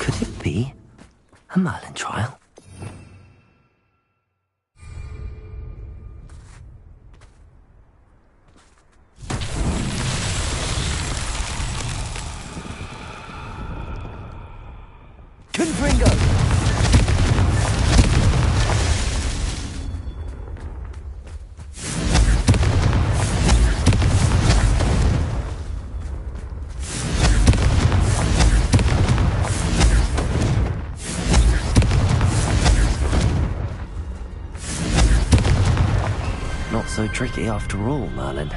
Could it be a Merlin trial? Confringo! Not so tricky after all, Merlin.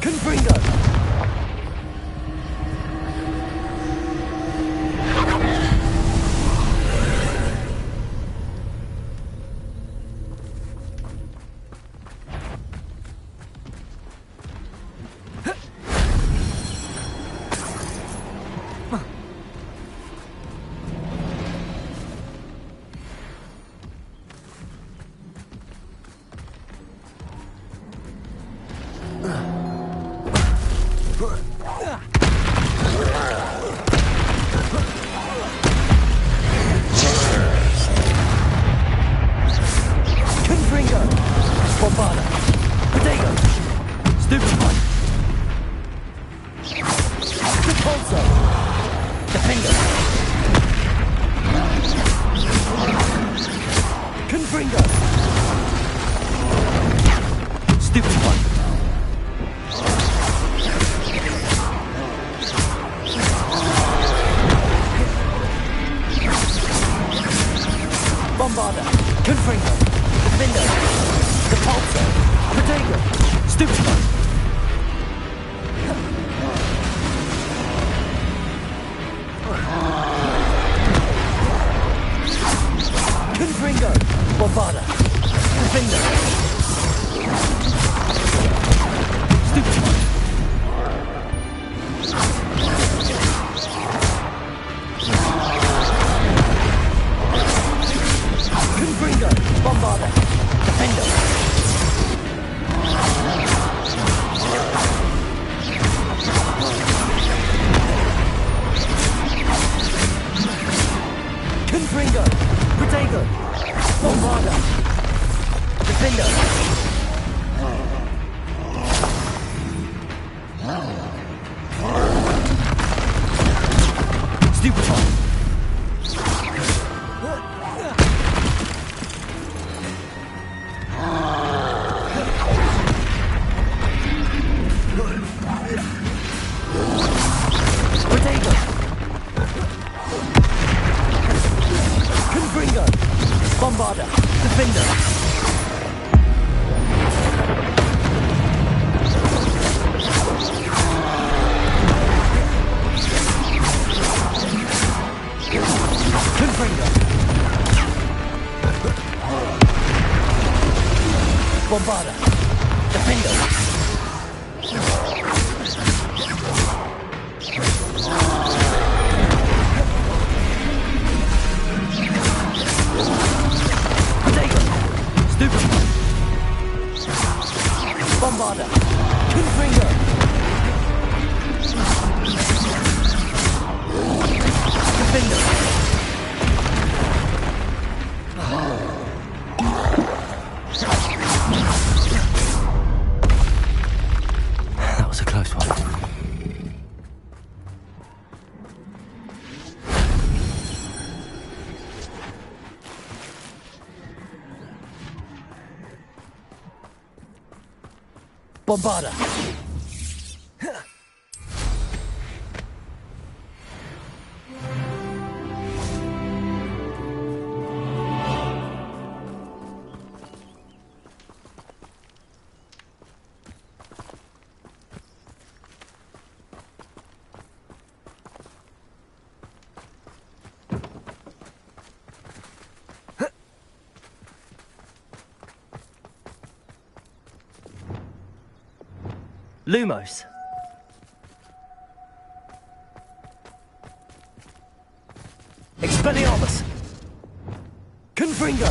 Confringo! Confringo! Bombada! Potato! Stupefy! Repulso! Defender! Confringo! Stupefy! Bombada! Confringo! Defender! Repulso! Potato! Stupefy! Confringo! Bombada! Defender! Stupefy! Confringo! Bombada! Defender! Confringo! Protego! Bombada! Defender! Stupefy! Protego! Confringo! Bombada! Defender! Confringo! Bombada! Defender! Potato! Stupefy! Bombada! Confringo! Defender! That was a close one. Bombada! Lumos. Expelliarmus. Confringo.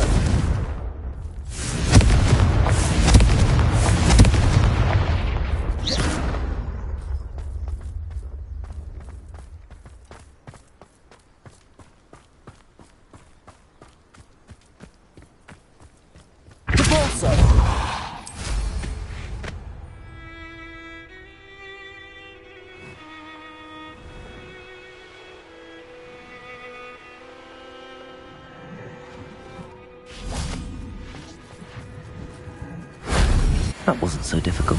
Depulso. That wasn't so difficult.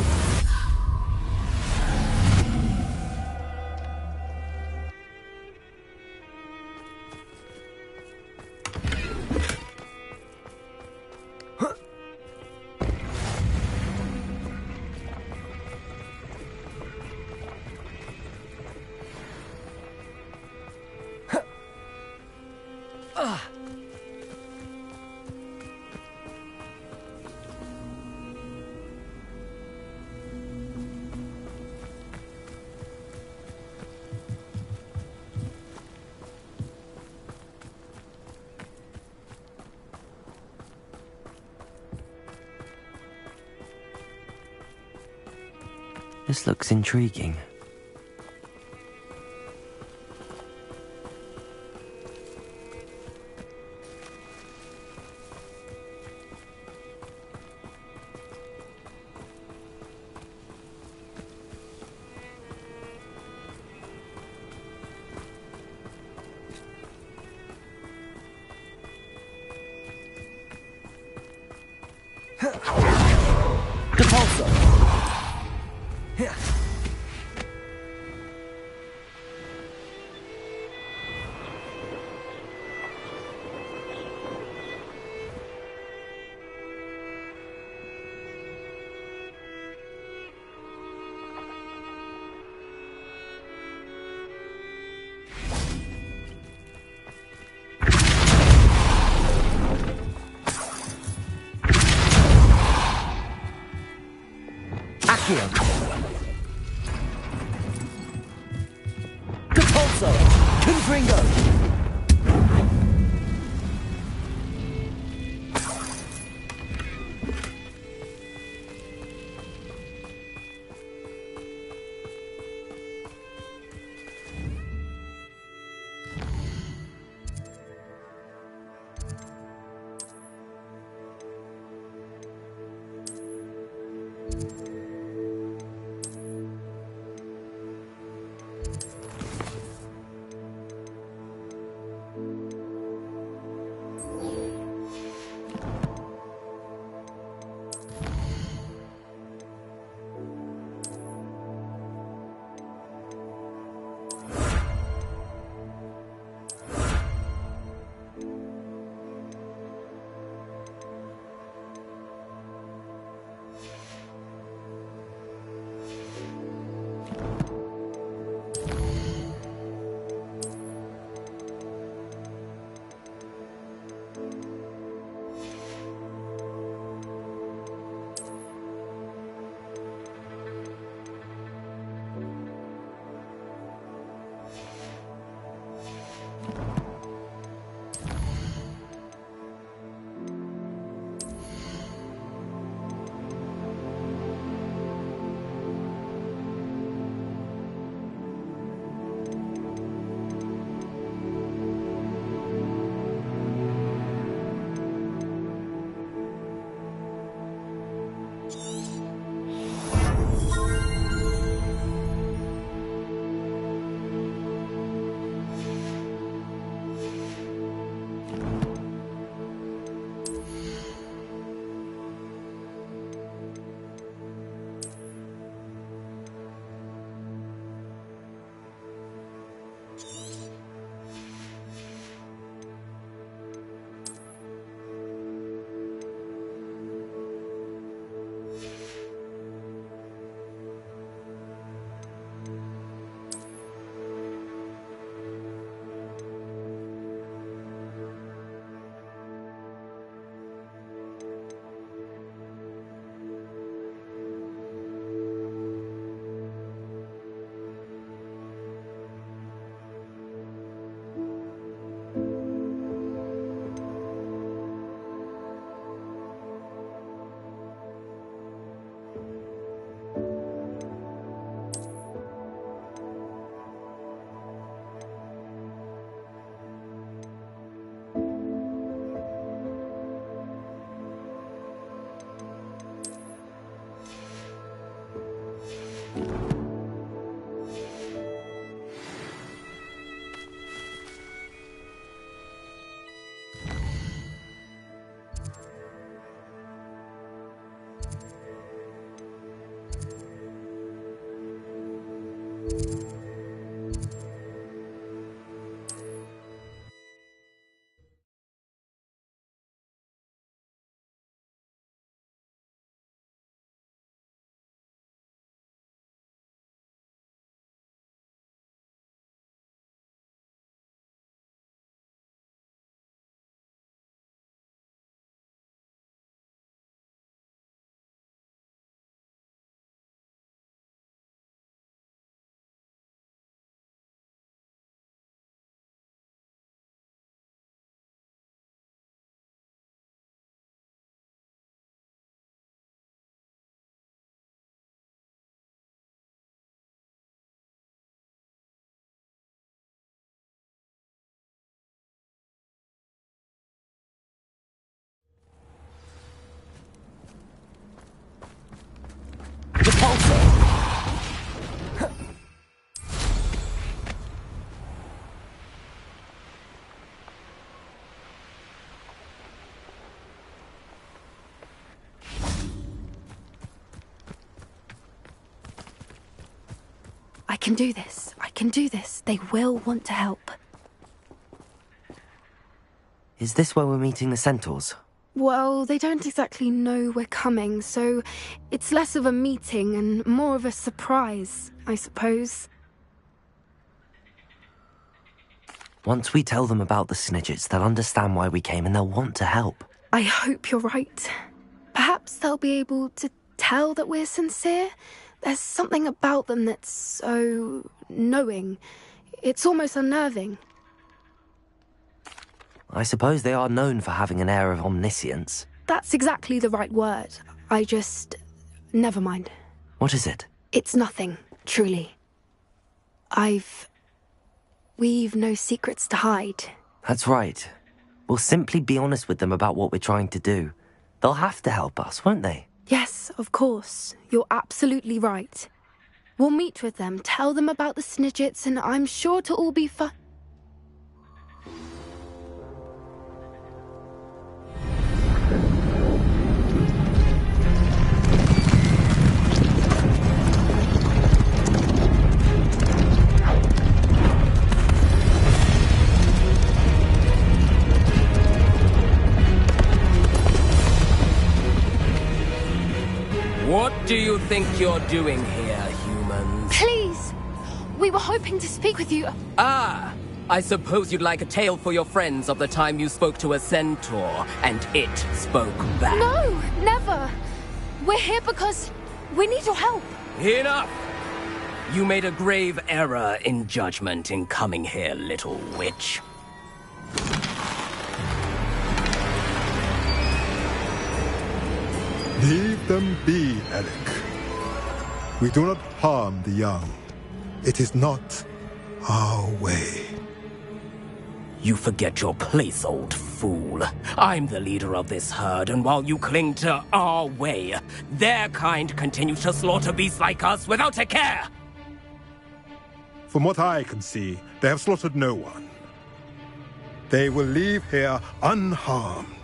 This looks intriguing. Depulso. Accio. Depulso. Confringo. can do this. I can do this. They will want to help. Is this where we're meeting the centaurs? Well, they don't exactly know we're coming, so it's less of a meeting and more of a surprise, I suppose. Once we tell them about the Snidgets, they'll understand why we came and they'll want to help. I hope you're right. Perhaps they'll be able to tell that we're sincere. There's something about them that's so knowing. It's almost unnerving. I suppose they are known for having an air of omniscience. That's exactly the right word. Never mind. What is it? It's nothing, truly. We've no secrets to hide. That's right. We'll simply be honest with them about what we're trying to do. They'll have to help us, won't they? Yes, of course. You're absolutely right. We'll meet with them, tell them about the Snidgets, and I'm sure it'll all be fun. What do you think you're doing here, humans? Please! We were hoping to speak with you. Ah! I suppose you'd like a tale for your friends of the time you spoke to a centaur, and it spoke back. No, never! We're here because we need your help. Enough! You made a grave error in judgment in coming here, little witch. Leave them be, Eric. We do not harm the young. It is not our way. You forget your place, old fool. I'm the leader of this herd, and while you cling to our way, their kind continue to slaughter beasts like us without a care! From what I can see, they have slaughtered no one. They will leave here unharmed.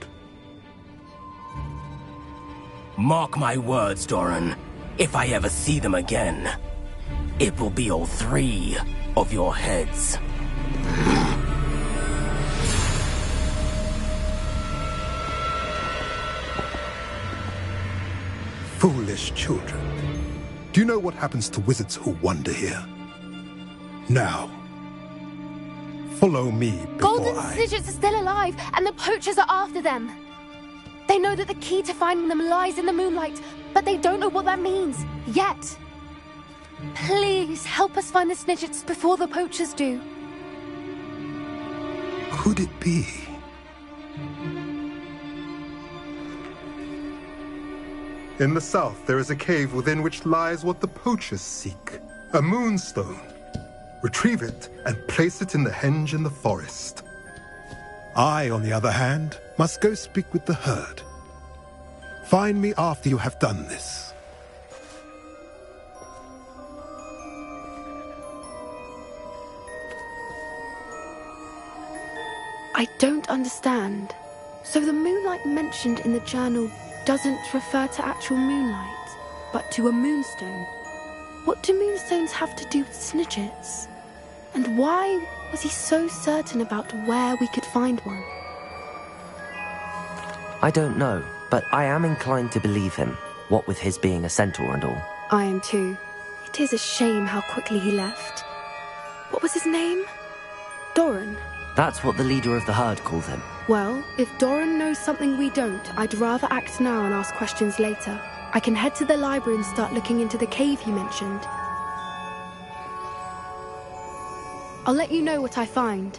Mark my words, Doran. If I ever see them again, it will be all 3 of your heads. Foolish children. Do you know what happens to wizards who wander here? Now, follow me before Golden Snidgets are still alive, and the poachers are after them. They know that the key to finding them lies in the moonlight, but they don't know what that means, yet. Please, help us find the Snidgets before the poachers do. Could it be? In the south, there is a cave within which lies what the poachers seek. A moonstone. Retrieve it and place it in the henge in the forest. I, on the other hand, must go speak with the herd. Find me after you have done this. I don't understand. So the moonlight mentioned in the journal doesn't refer to actual moonlight, but to a moonstone. What do moonstones have to do with Snidgets? And why was he so certain about where we could find one? I don't know, but I am inclined to believe him, what with his being a centaur and all. I am too. It is a shame how quickly he left. What was his name? Doran. That's what the leader of the herd called him. Well, if Doran knows something we don't, I'd rather act now and ask questions later. I can head to the library and start looking into the cave you mentioned. I'll let you know what I find.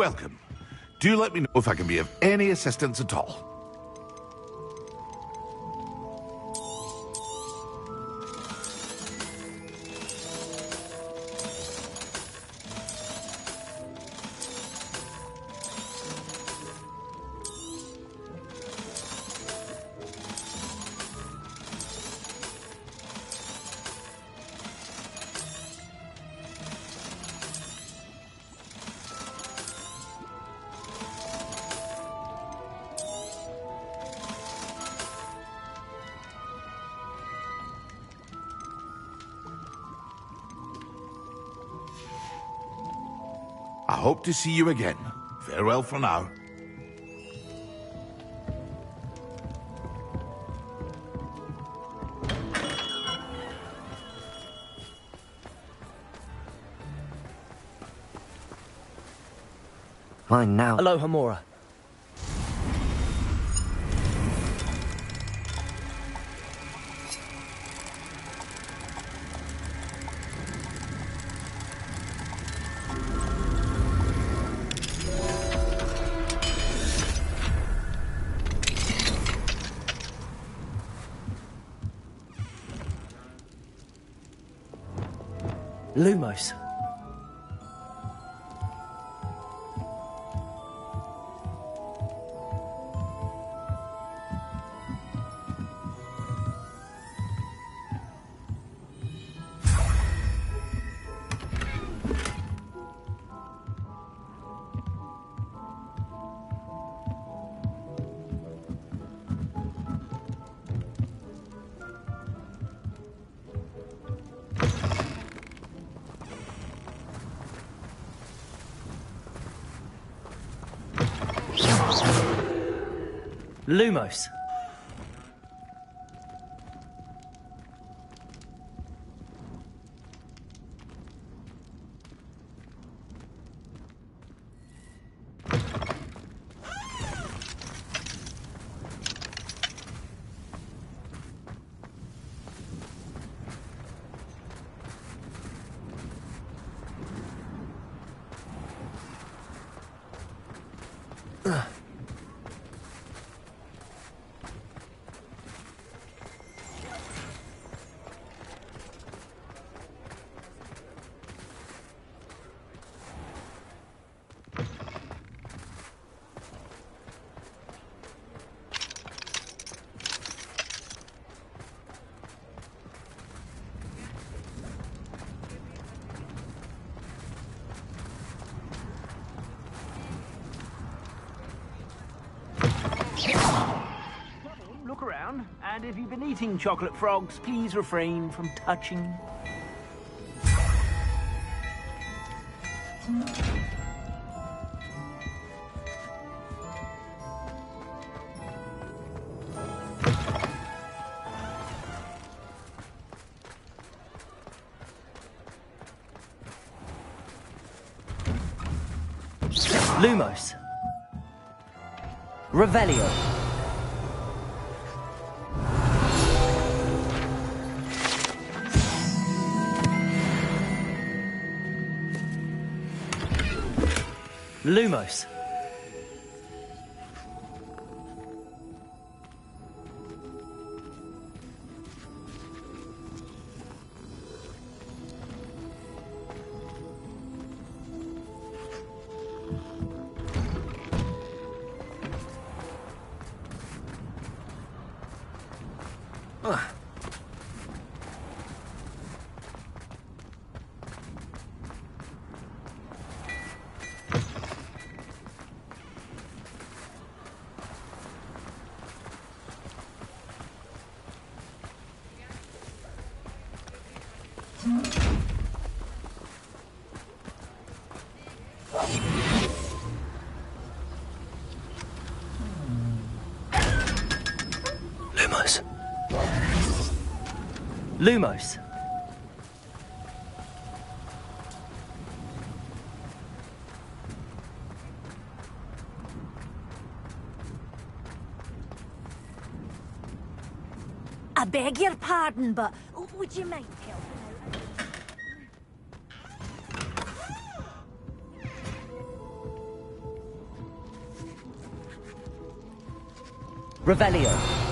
welcome. Do let me know if I can be of any assistance at all. I hope to see you again. Farewell for now. Fine now. Hello, Hamura. Lumos. Lumos. Look around, and if you've been eating chocolate frogs, please refrain from touching. Lumos. Revelio. Lumos. Lumos. Lumos. I beg your pardon, but would you mind helping out? Revelio.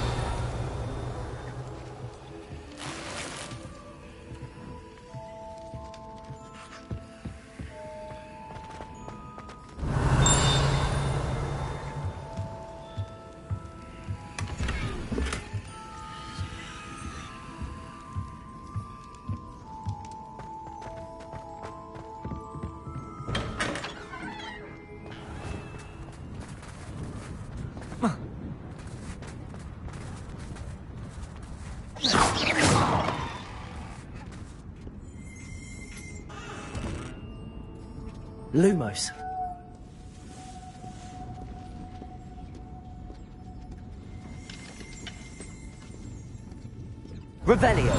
Lumos. Revelio.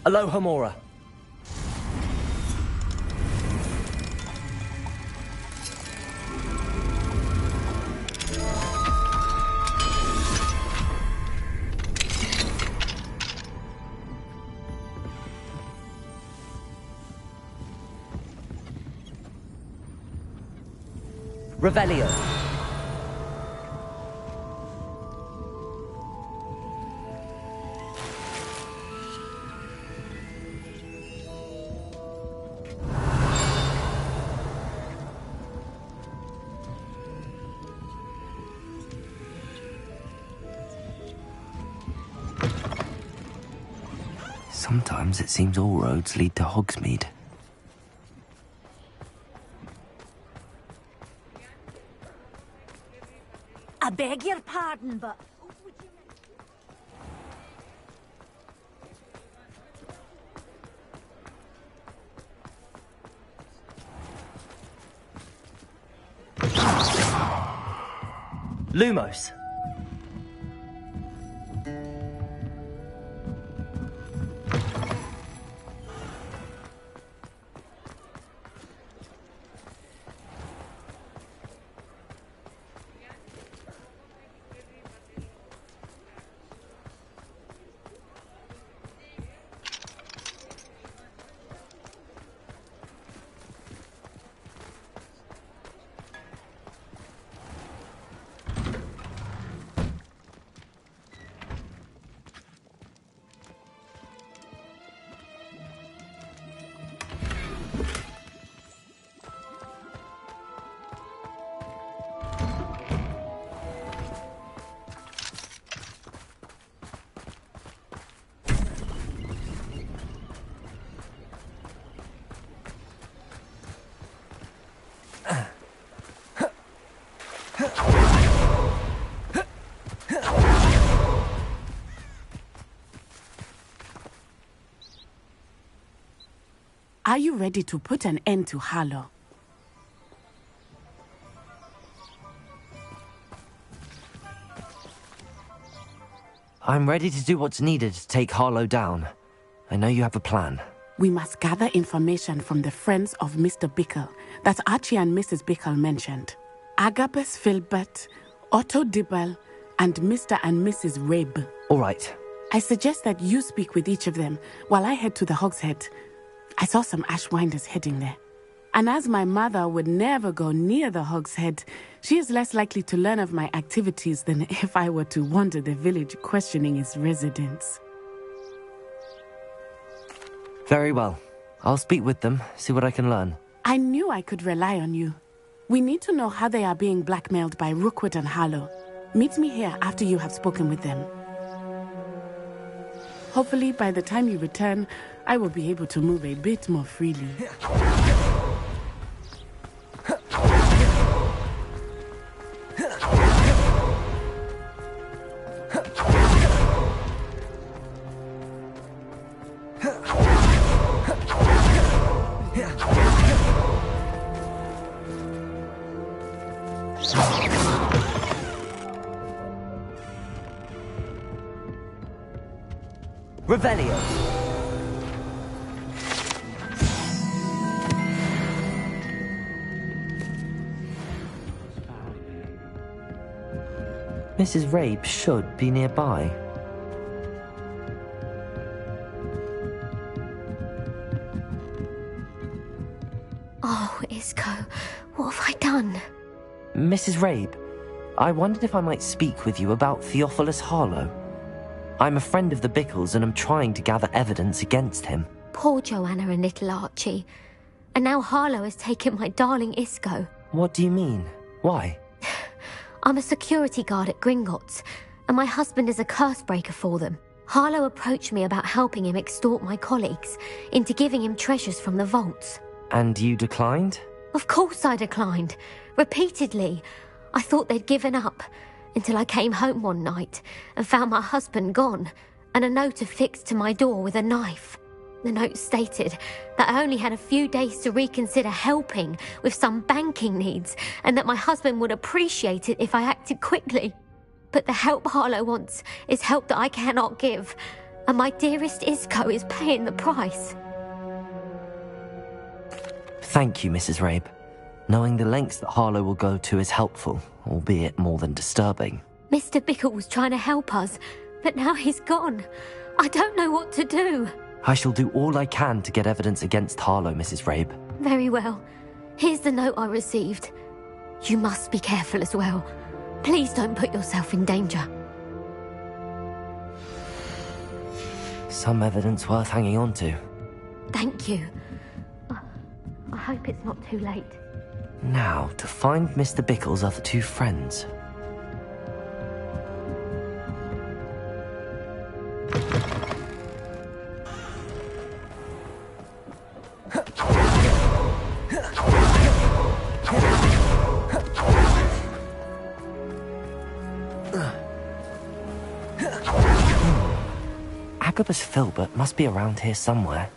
Alohomora. Revelio. Sometimes it seems all roads lead to Hogsmeade. I beg your pardon, but... Lumos. Are you ready to put an end to Harlow? I'm ready to do what's needed to take Harlow down. I know you have a plan. We must gather information from the friends of Mr. Bickle that Archie and Mrs. Bickle mentioned. Agabus Filbert, Otto Dibble, and Mr. and Mrs. Rabe. All right. I suggest that you speak with each of them while I head to the Hogshead. I saw some Ashwinders heading there. And as my mother would never go near the Hogshead, she is less likely to learn of my activities than if I were to wander the village questioning its residents. Very well. I'll speak with them, see what I can learn. I knew I could rely on you. We need to know how they are being blackmailed by Rookwood and Harlow. Meet me here after you have spoken with them. Hopefully, by the time you return, I will be able to move a bit more freely. Revelio. Mrs. Rabe should be nearby. What have I done? Mrs. Rabe, I wondered if I might speak with you about Theophilus Harlow. I'm a friend of the Bickles and I'm trying to gather evidence against him. Poor Joanna and little Archie. And now Harlow has taken my darling Isco. What do you mean? Why? I'm a security guard at Gringotts, and my husband is a curse breaker for them. Harlow approached me about helping him extort my colleagues into giving him treasures from the vaults. And you declined? Of course I declined. Repeatedly. I thought they'd given up, until I came home one night and found my husband gone, and a note affixed to my door with a knife. The note stated that I only had a few days to reconsider helping with some banking needs, and that my husband would appreciate it if I acted quickly. But the help Harlow wants is help that I cannot give, and my dearest Isco is paying the price. Thank you, Mrs. Rabe. Knowing the lengths that Harlow will go to is helpful, albeit more than disturbing. Mr. Bickle was trying to help us, but now he's gone. I don't know what to do. I shall do all I can to get evidence against Harlow, Mrs. Rabe. Very well. Here's the note I received. You must be careful as well. Please don't put yourself in danger. Some evidence worth hanging on to. Thank you. I hope it's not too late. Now, to find Mr. Bickle's other two friends. Agabus Filbert must be around here somewhere.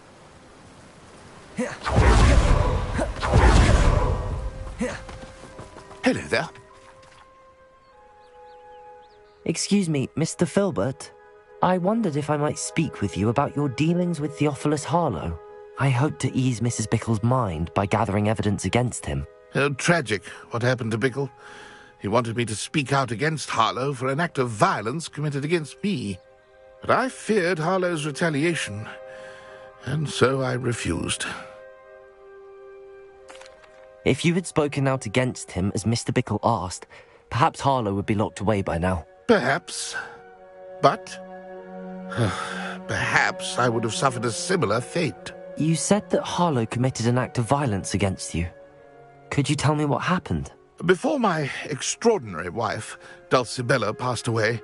Hello there. Excuse me, Mr. Filbert. I wondered if I might speak with you about your dealings with Theophilus Harlow. I hope to ease Mrs. Bickle's mind by gathering evidence against him. Tragic, what happened to Bickle. He wanted me to speak out against Harlow for an act of violence committed against me. But I feared Harlow's retaliation, and so I refused. If you had spoken out against him as Mr. Bickle asked, perhaps Harlow would be locked away by now. Perhaps. But perhaps I would have suffered a similar fate. You said that Harlow committed an act of violence against you. Could you tell me what happened? Before my extraordinary wife, Dulcibella, passed away,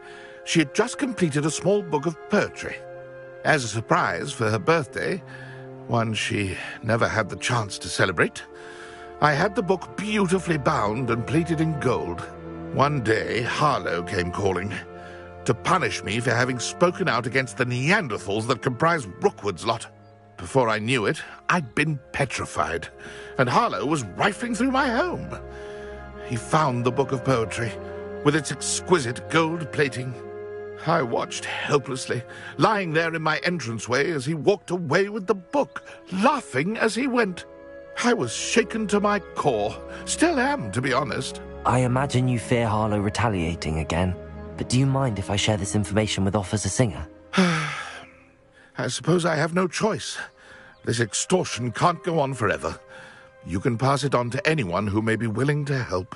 she had just completed a small book of poetry. As a surprise for her birthday, one she never had the chance to celebrate, I had the book beautifully bound and plated in gold. One day, Harlow came calling to punish me for having spoken out against the Neanderthals that comprise Rookwood's lot. Before I knew it, I'd been petrified, and Harlow was rifling through my home. He found the book of poetry, with its exquisite gold plating. I watched helplessly, lying there in my entranceway as he walked away with the book, laughing as he went. I was shaken to my core. Still am, to be honest. I imagine you fear Harlow retaliating again, but do you mind if I share this information with Officer Singer? I suppose I have no choice. This extortion can't go on forever. You can pass it on to anyone who may be willing to help.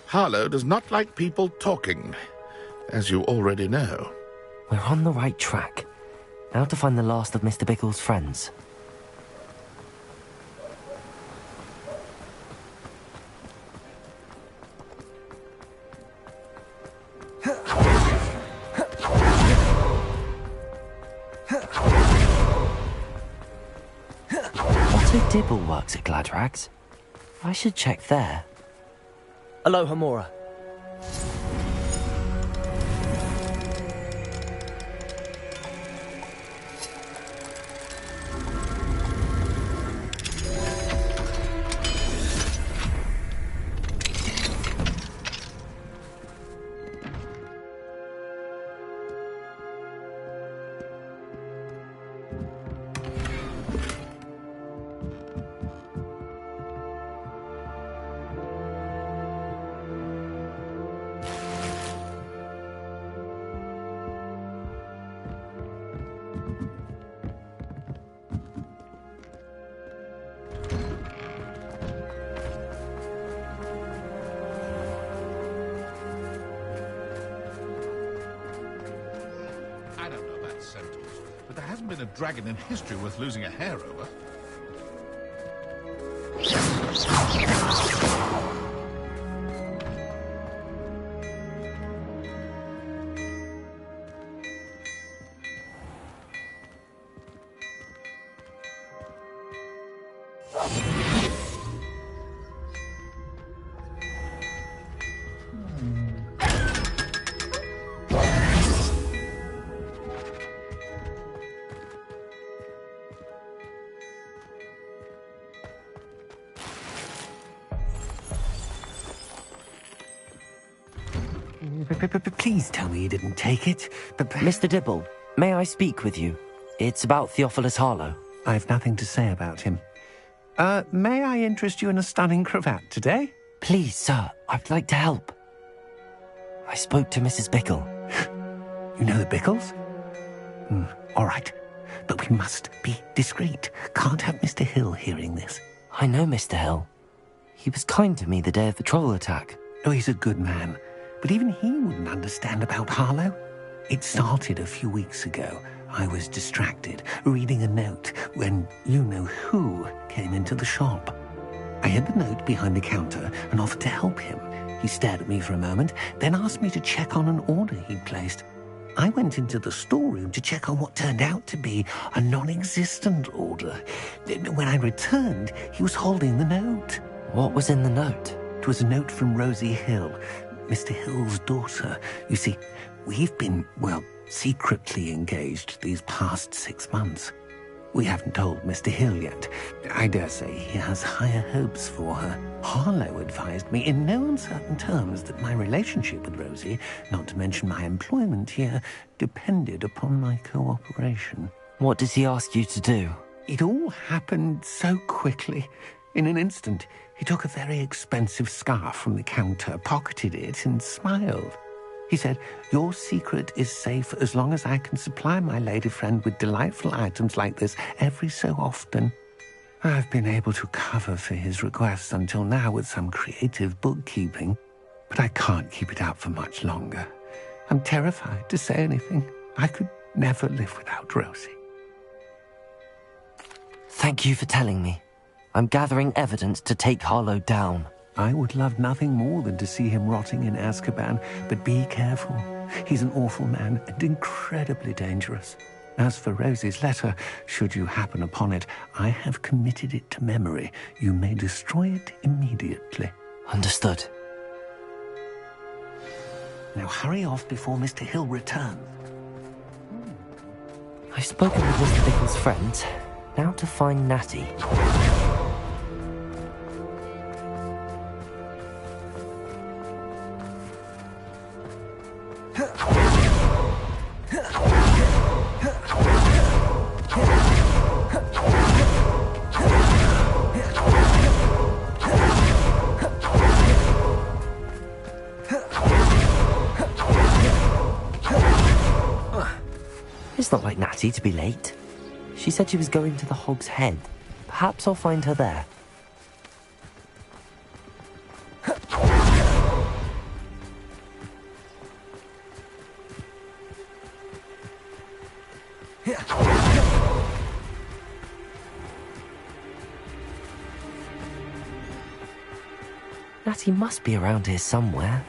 Harlow does not like people talking, as you already know. We're on the right track. Now to find the last of Mr. Bickle's friends. Otto Dibble works at Gladrags. I should check there. Alohomora. been a dragon in history worth losing a hair over. Please tell me you didn't take it. Mr. Dibble, may I speak with you? It's about Theophilus Harlow. I've nothing to say about him. May I interest you in a stunning cravat today? Please, sir, I'd like to help. I spoke to Mrs. Bickle. You know the Bickles? All right. But we must be discreet. Can't have Mr. Hill hearing this. I know Mr. Hill. He was kind to me the day of the troll attack. Oh, he's a good man. But even he wouldn't understand about Harlow. It started a few weeks ago. I was distracted, reading a note, when you-know-who came into the shop. I hid the note behind the counter and offered to help him. He stared at me for a moment, then asked me to check on an order he'd placed. I went into the storeroom to check on what turned out to be a non-existent order. When I returned, he was holding the note. What was in the note? It was a note from Rosie Hill, Mr. Hill's daughter. You see, we've been, secretly engaged these past 6 months. We haven't told Mr. Hill yet. I dare say he has higher hopes for her. Harlow advised me in no uncertain terms that my relationship with Rosie, not to mention my employment here, depended upon my cooperation. What does he ask you to do? It all happened so quickly. In an instant, he took a very expensive scarf from the counter, pocketed it, and smiled. He said, "Your secret is safe as long as I can supply my lady friend with delightful items like this every so often." I've been able to cover for his requests until now with some creative bookkeeping, but I can't keep it up for much longer. I'm terrified to say anything. I could never live without Rosie. Thank you for telling me. I'm gathering evidence to take Harlow down. I would love nothing more than to see him rotting in Azkaban, but be careful. He's an awful man and incredibly dangerous. As for Rosie's letter, should you happen upon it, I have committed it to memory. You may destroy it immediately. Understood. Now hurry off before Mr. Hill returns. I've spoken with Mr. Bickle's friends. Now to find Natty. It's not like Natty to be late. She said she was going to the Hog's Head. Perhaps I'll find her there. Natty must be around here somewhere.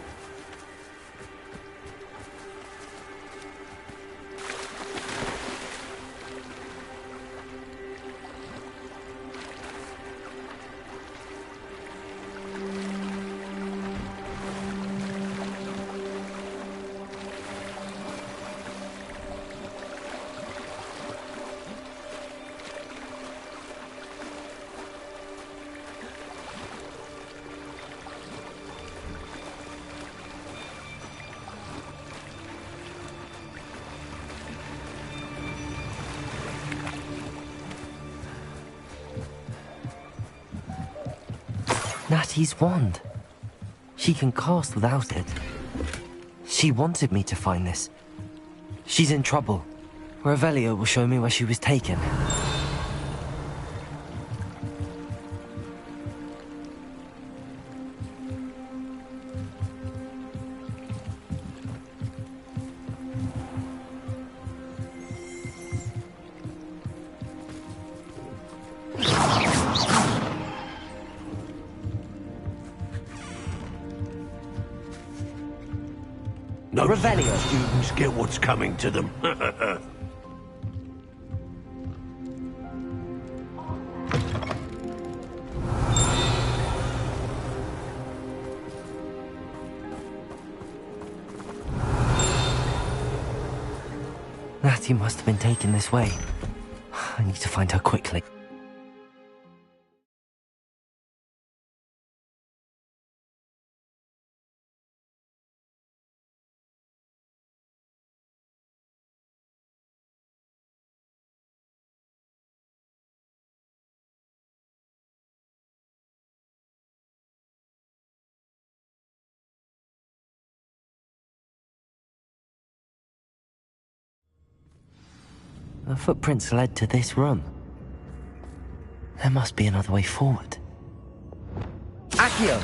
Natty's wand. She can cast without it. She wanted me to find this. She's in trouble. Revelio will show me where she was taken. No Revelio. students get what's coming to them. Natty must have been taken this way. I need to find her quickly. The footprints led to this room. There must be another way forward. Accio!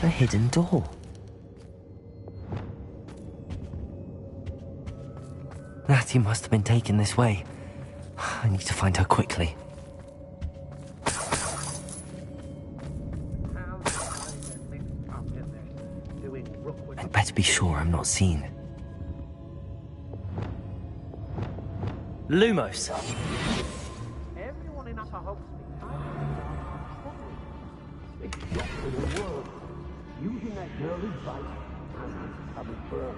A hidden door. Natty must have been taken this way. I need to find her quickly. I'd better be sure I'm not seen. Lumos. Everyone in Upper Hogsmeade using that girl advice and coming for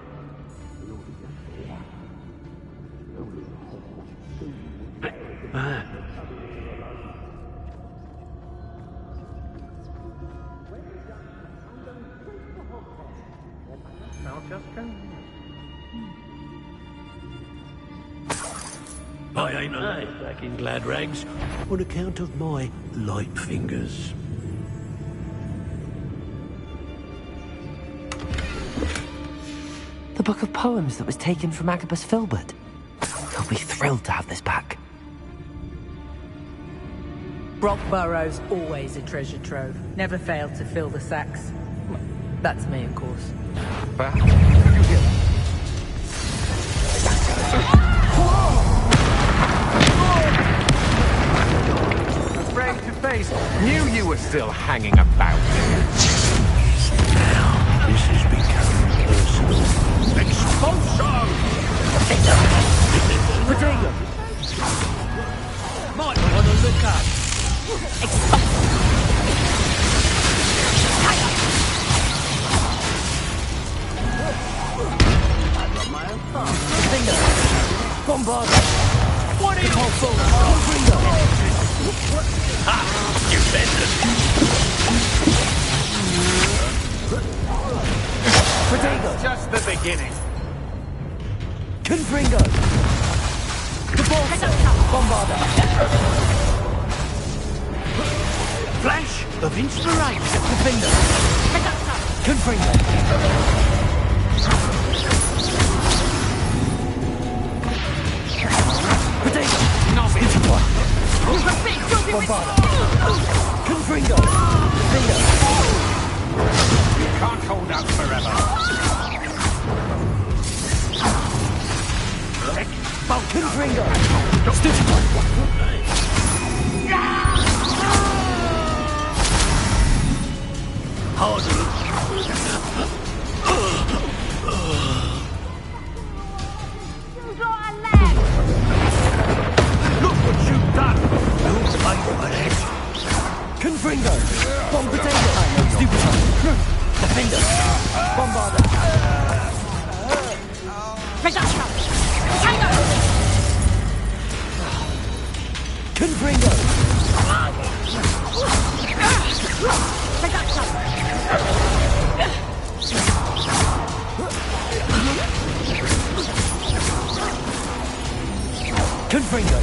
I ain't alive back in glad rags on account of my light fingers. The book of poems that was taken from Agabus Filbert. He'll be thrilled to have this back. Brock Burrow's always a treasure trove. Never failed to fill the sacks. That's me, of course. Afraid to face. Knew you were still hanging about. Now, this is becoming personal. Expulsion! Potato! Might want to look up. Bombard! What are you all for? Ha! You bended! Potato! Just the beginning. Confringo! Bombarder! Flash of inspiration! Confringo! Confringo! Potato! Bombarder! Confringo! Finger! You can't hold out forever. Confringo! Look what you've done! You'll pay for that! Confringo! Bomb potato! Stupid! Defender! Bombarder! Confringo! Confringo!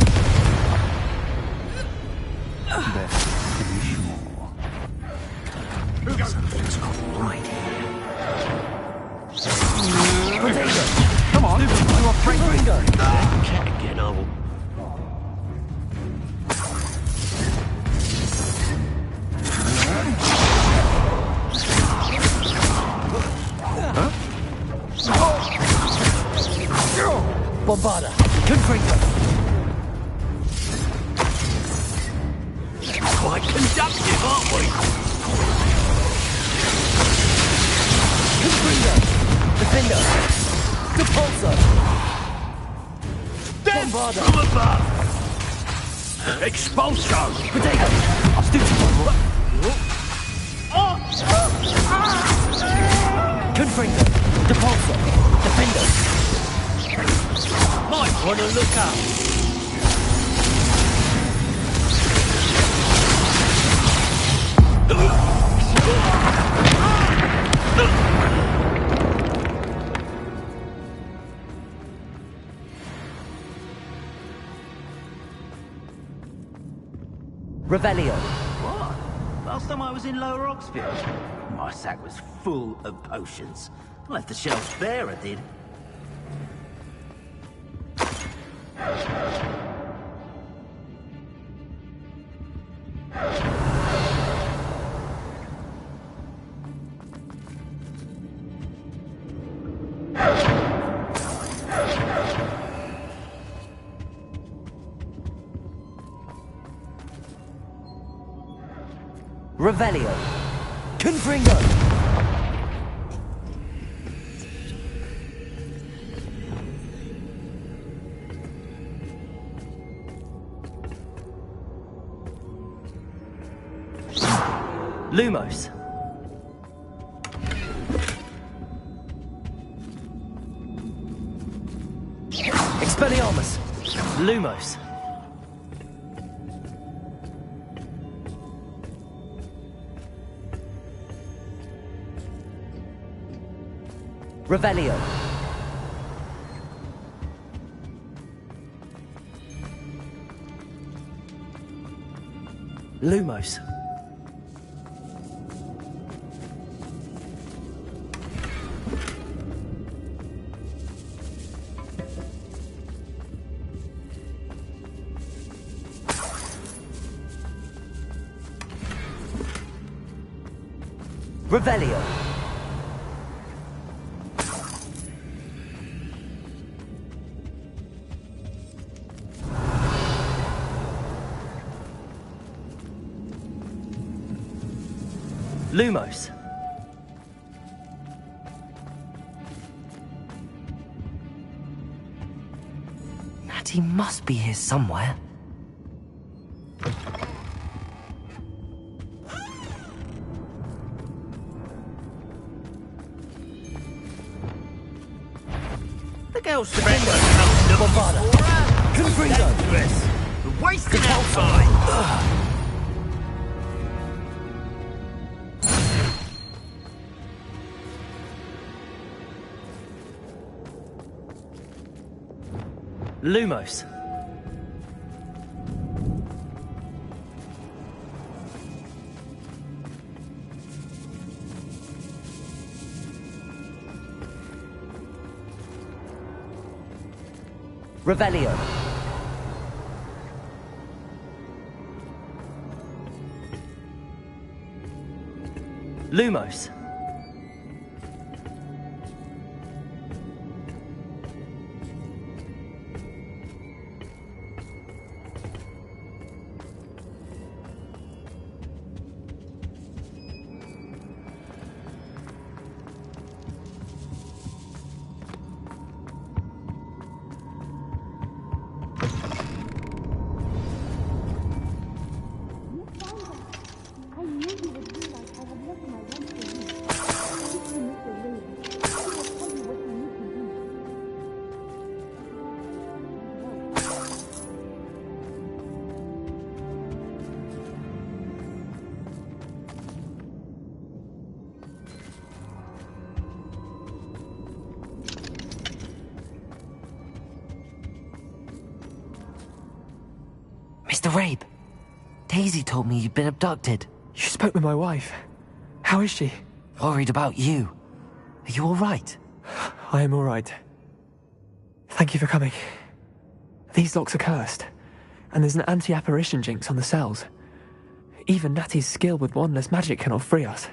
Something's not right here. Potato! Come on, you're afraid. Confringo! Cat again, old. Bombarda! Confringo! Quite conductive, aren't we? Confringo! Defender! Depulso! Bombarda! From above! Expulso! Potato! Stupid! Confringo! Depulso! Defender! Might want to look up. Revelio. What? Last time I was in Lower Oxfield, my sack was full of potions. I left the shelves bare, I did. Revelio. Confringo. Lumos. Expelliarmus. Lumos. Revelio. Lumos. Revelio. Lumos. Natty must be here somewhere. The girl's Bombarda. Confringo. We're wasting our time. Lumos. Revelio. Lumos. Mr. Rabe, Daisy told me you'd been abducted. You spoke with my wife. How is she? Worried about you. Are you all right? I am all right. Thank you for coming. These locks are cursed, and there's an anti-apparition jinx on the cells. Even Natty's skill with wandless magic cannot free us.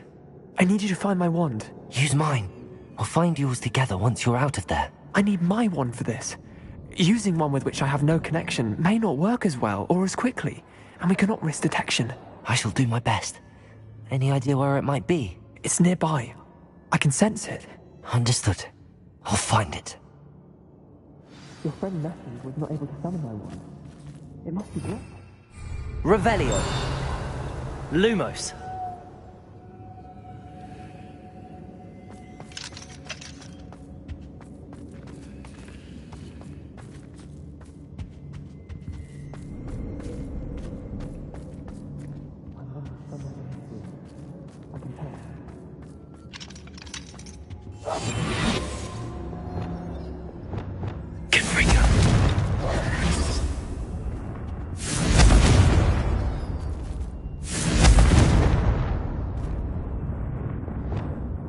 I need you to find my wand. Use mine. We'll find yours together once you're out of there. I need my wand for this. Using one with which I have no connection may not work as well or as quickly, and we cannot risk detection. I shall do my best. Any idea where it might be? It's nearby. I can sense it. Understood. I'll find it. Your friend Natty was not able to summon my wand. It must be blocked. Revelio. Lumos.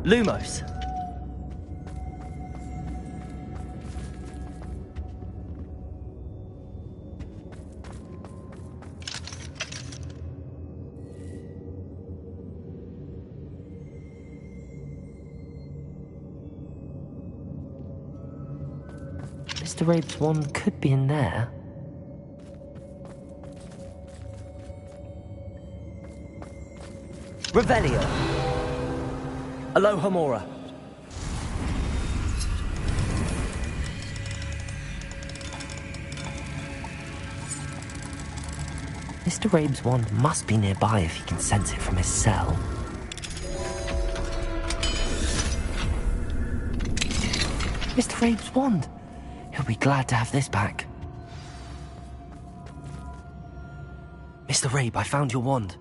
Lumos. Mr. Rabe's wand could be in there. Revelio. Alohomora. Mr. Rabe's wand must be nearby if he can sense it from his cell. Mr. Rabe's wand! He'll be glad to have this back. Mr. Rabe, I found your wand.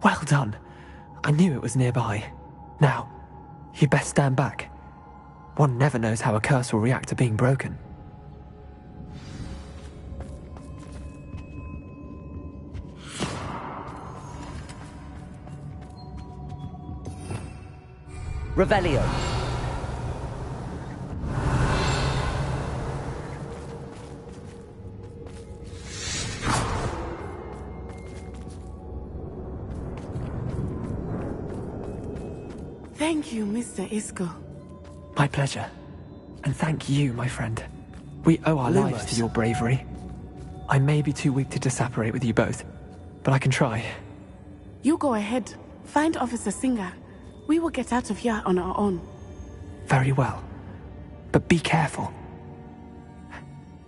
Well done. I knew it was nearby. Now, you'd best stand back. One never knows how a curse will react to being broken. Revelio. Thank you, Mr. Isco. My pleasure. And thank you, my friend. We owe our lives to your bravery. I may be too weak to disapparate with you both, but I can try. You go ahead. Find Officer Singer. We will get out of here on our own. Very well. But be careful.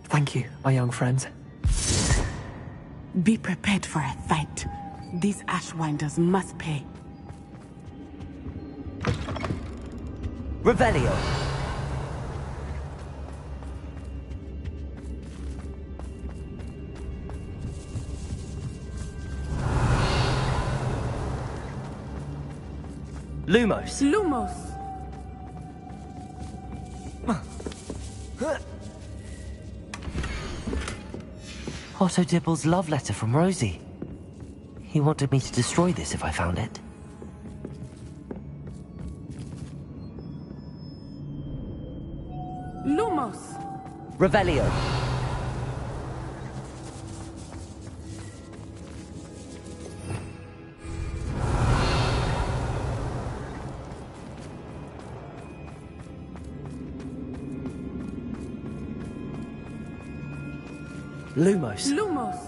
Thank you, my young friends. Be prepared for a fight. These Ashwinders must pay. Revelio. Lumos. Lumos. Otto Dibble's love letter from Rosie. He wanted me to destroy this if I found it. Lumos. Revelio. Lumos. Lumos.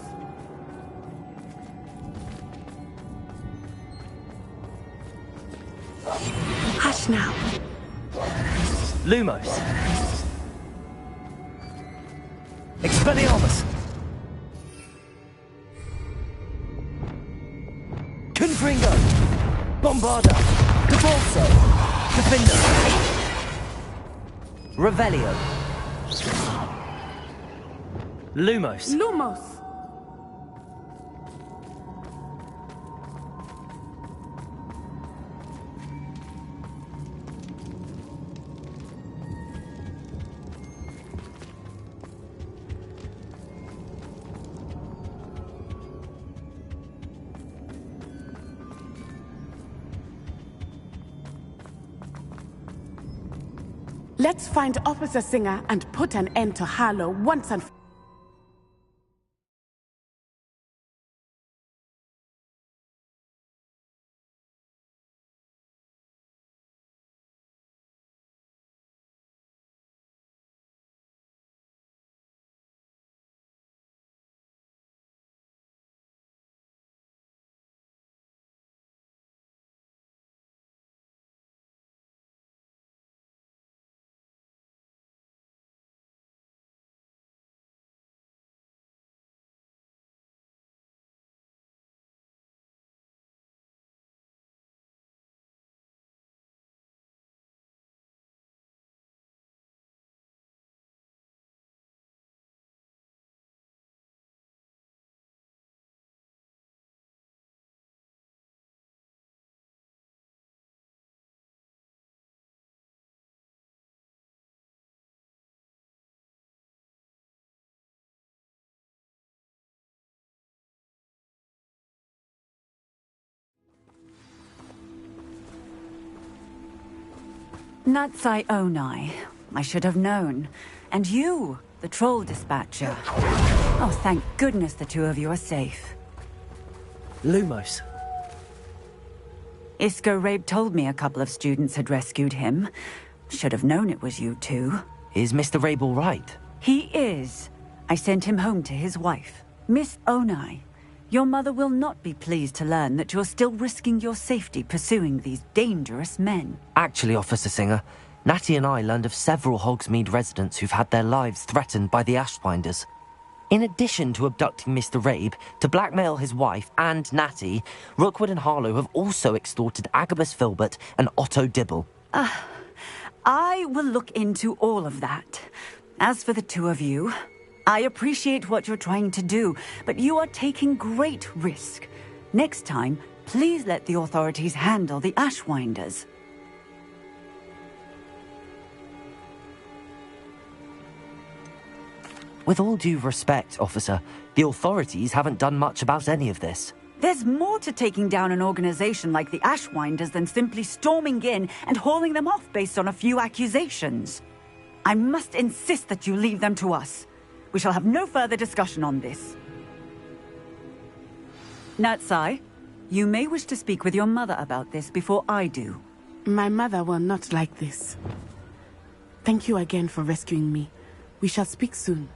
Hush now. Lumos. Expelliarmus. Confringo. Bombarda. Cabalso. Defender. Revelio. Lumos. Lumos. Let's find Officer Singer and put an end to Harlow once and for all. Natsai Onai. I should have known. And you, the troll dispatcher. Oh, thank goodness the two of you are safe. Lumos. Isco Rabe told me a couple of students had rescued him. Should have known it was you two. Is Mr. Rabe all right? He is. I sent him home to his wife. Miss Onai, your mother will not be pleased to learn that you're still risking your safety pursuing these dangerous men. Actually, Officer Singer, Natty and I learned of several Hogsmeade residents who've had their lives threatened by the Ashwinders. In addition to abducting Mr. Rabe, to blackmail his wife and Natty, Rookwood and Harlow have also extorted Agabus Filbert and Otto Dibble. I will look into all of that. As for the two of you, I appreciate what you're trying to do, but you are taking great risk. Next time, please let the authorities handle the Ashwinders. With all due respect, officer, the authorities haven't done much about any of this. There's more to taking down an organization like the Ashwinders than simply storming in and hauling them off based on a few accusations. I must insist that you leave them to us. We shall have no further discussion on this. Natsai, you may wish to speak with your mother about this before I do. My mother will not like this. Thank you again for rescuing me. We shall speak soon.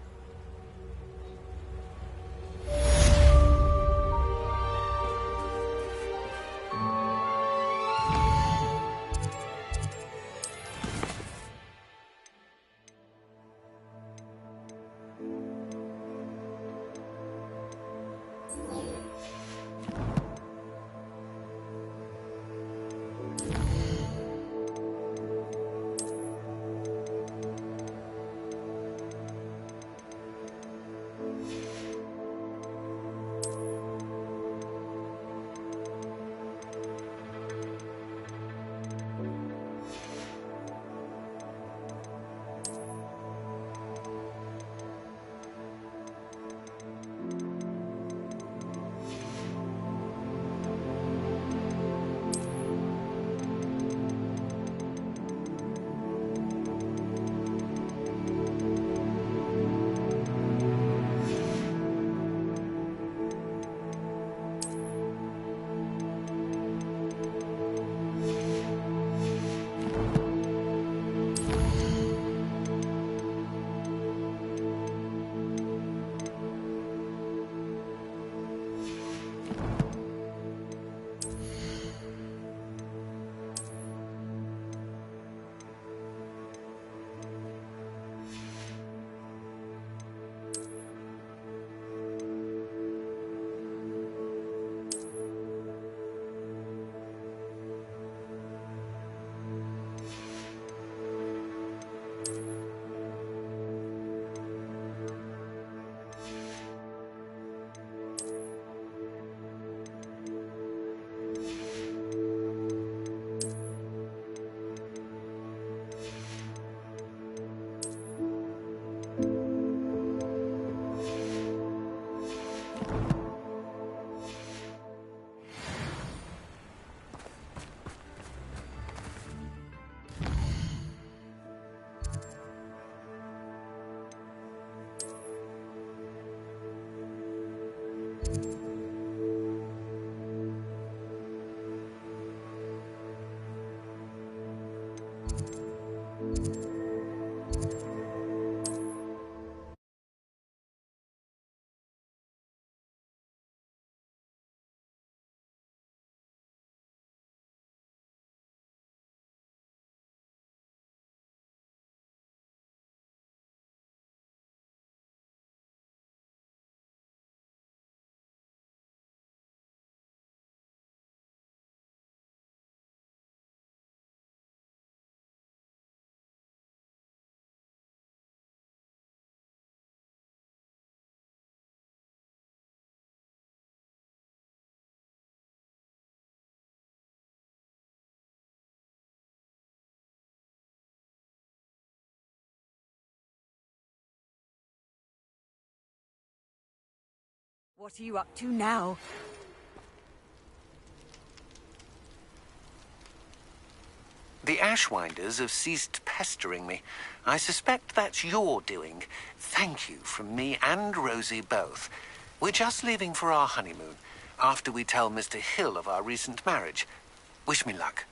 What are you up to now? The Ashwinders have ceased pestering me. I suspect that's your doing. Thank you from me and Rosie both. We're just leaving for our honeymoon, after we tell Mr. Hill of our recent marriage. Wish me luck.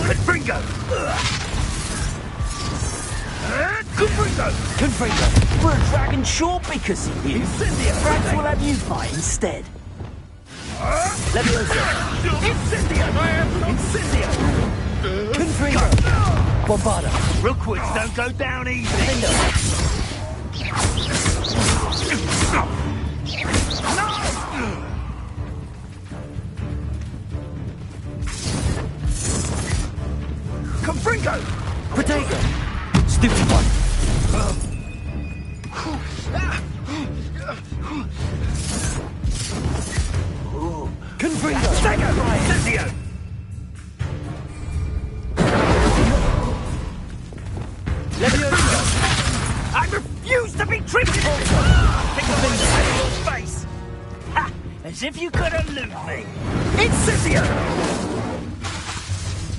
Confringo! Confringo! We're a dragon short because of you. Perhaps we'll have you fight instead. Leviosa! Incendio! Incendio! Confringo! Bombarda! Rookwoods don't go down easy. Confringo! Protego! Stupid one! Confringo! Incendio! Leviosa! I refuse to be tricked! Think of the face! Ha! As if you could elude me! Incendio!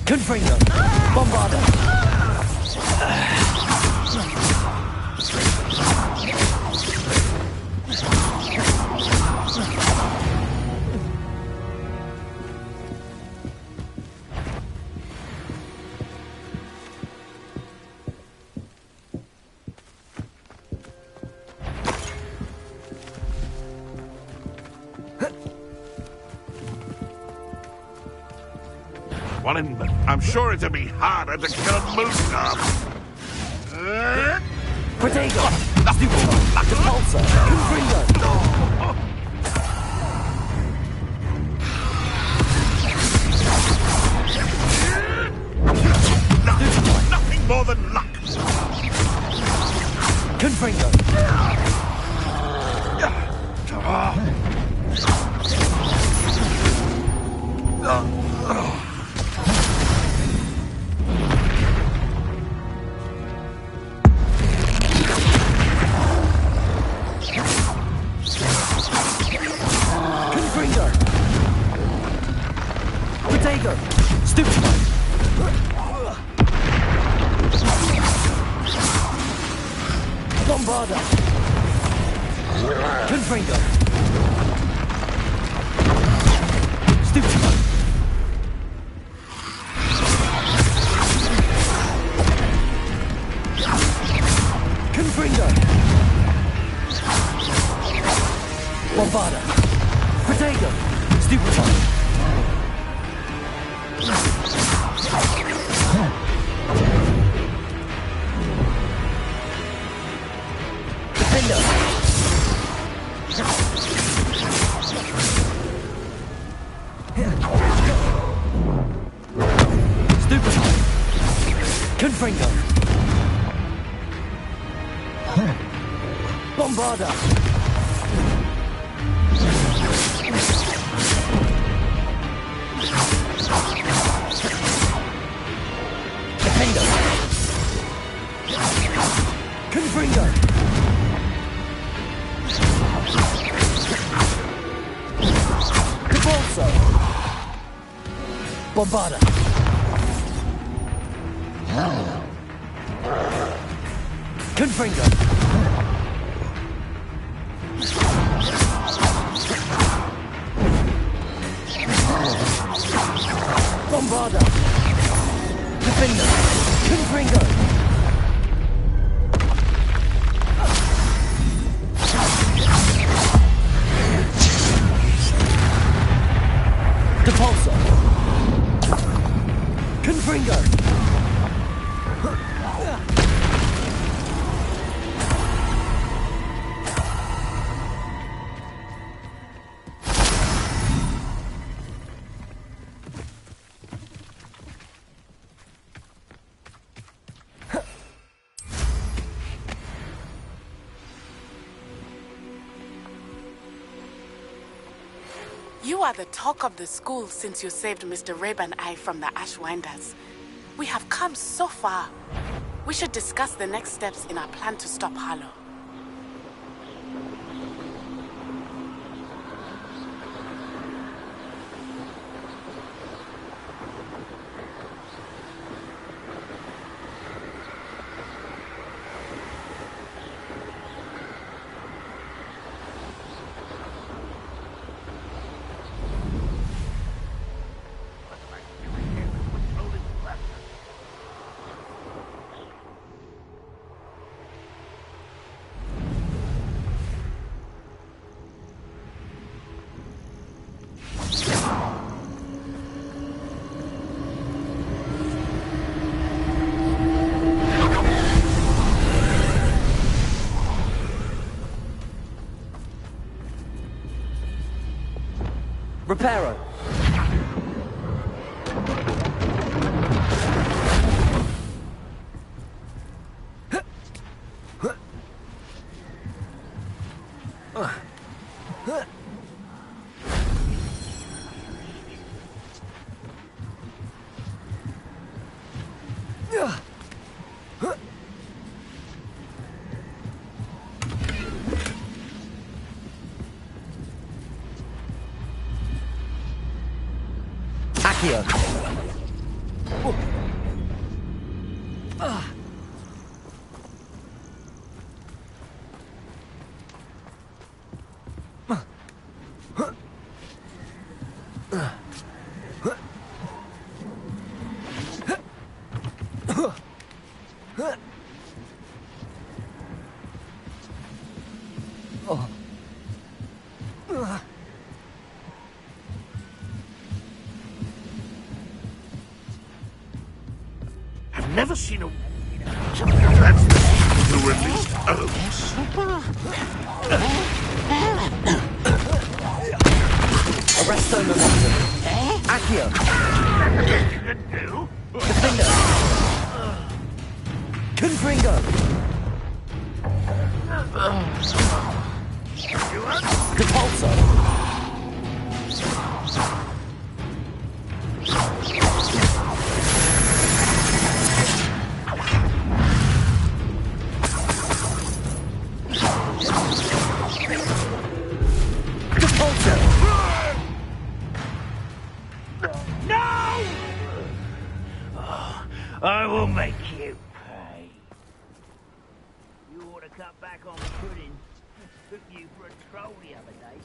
Confringo! Bombarda! I'm sure it'll be harder to kill a Moonscarp. Protego! Repulsor! Confringo! Nothing more than luck. Confringo! Stupid one! Bombarda! Confringo! Stupid one! Confringo! Bombarda! Protego! Stupid one! Defender! Stupid! Confringo! Bombarda! Defender! Confringo! Repulsor! Bombarda! Confringo! Bombarda! Defender! Confringo! Depulsor! Confringo! You are the talk of the school since you saved Mr. Rabe and I from the Ashwinders. We have come so far. We should discuss the next steps in our plan to stop Harlow. Reparo. Accio. Never seen a... That's the released Arresto momentum. Accio. Defender. Confringo. Depulso. I will make you pay. You ought to cut back on the pudding. Took you for a troll the other day.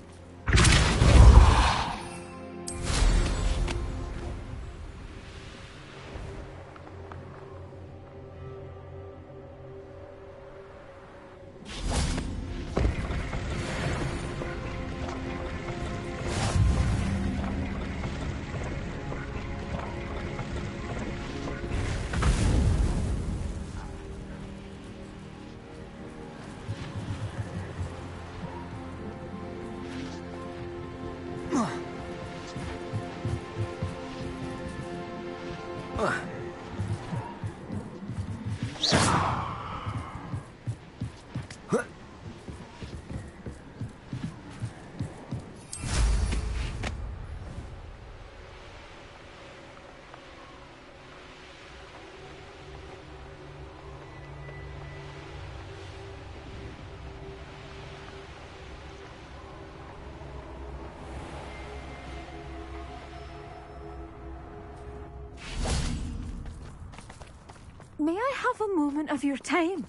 May I have a moment of your time?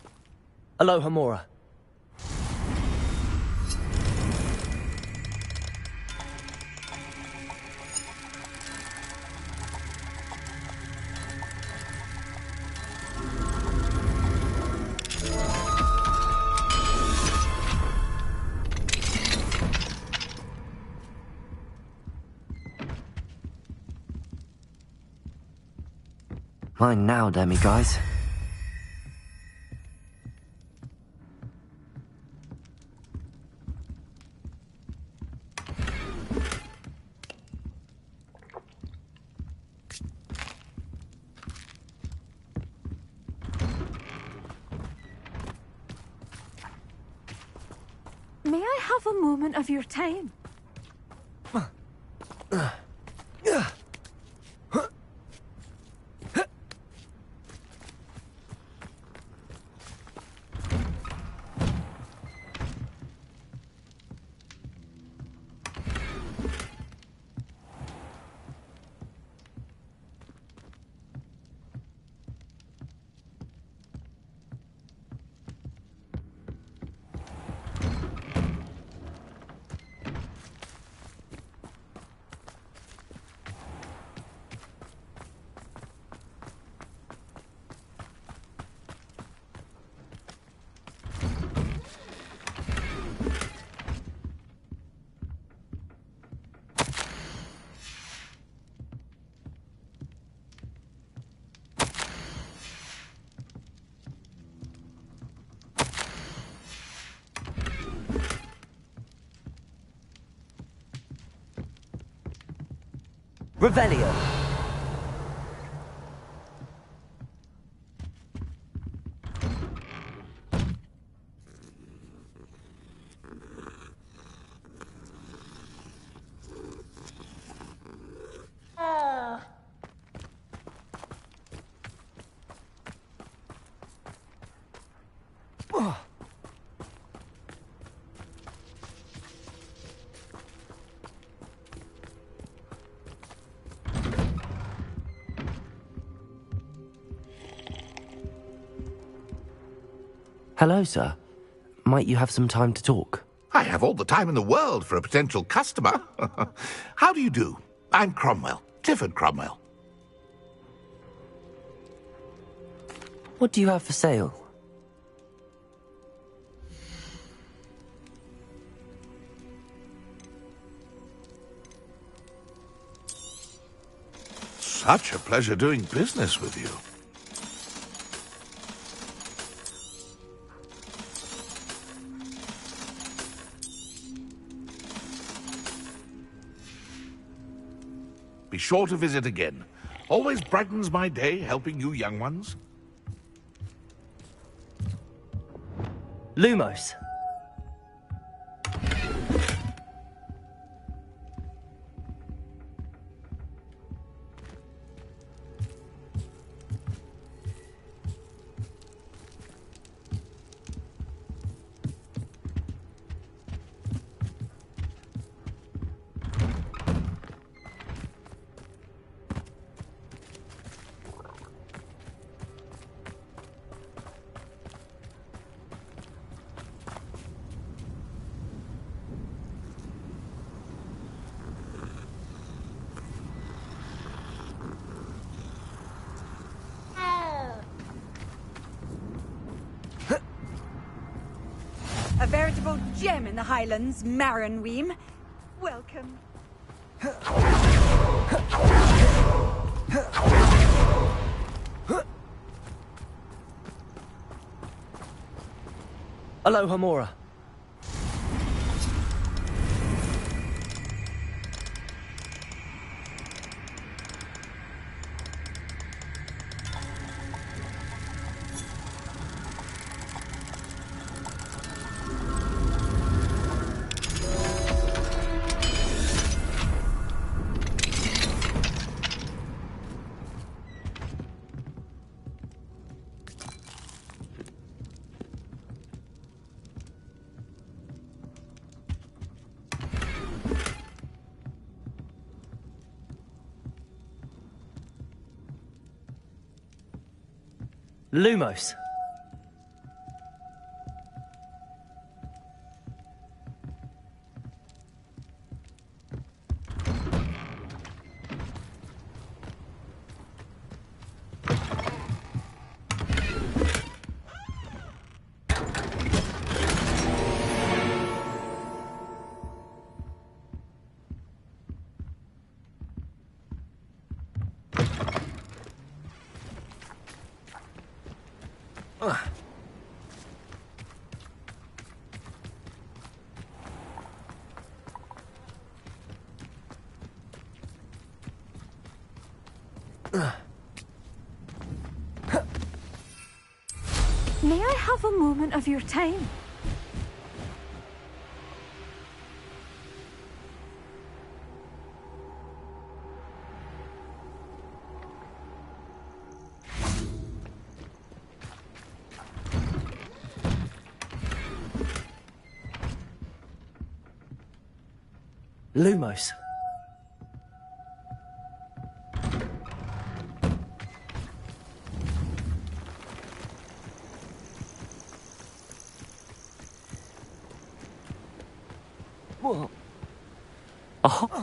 Aloha, Mora. Mine now, demiguise. May I have a moment of your time? Revelio. Hello, sir. Might you have some time to talk? I have all the time in the world for a potential customer. How do you do? I'm Cromwell, Clifford Cromwell. What do you have for sale? Such a pleasure doing business with you. Be sure to visit again. Always brightens my day helping you young ones. Lumos. A veritable gem in the Highlands, Maranweem. Welcome. Aloha Mora. Lumos. May I have a moment of your time? Lumos. Whoa. Oh.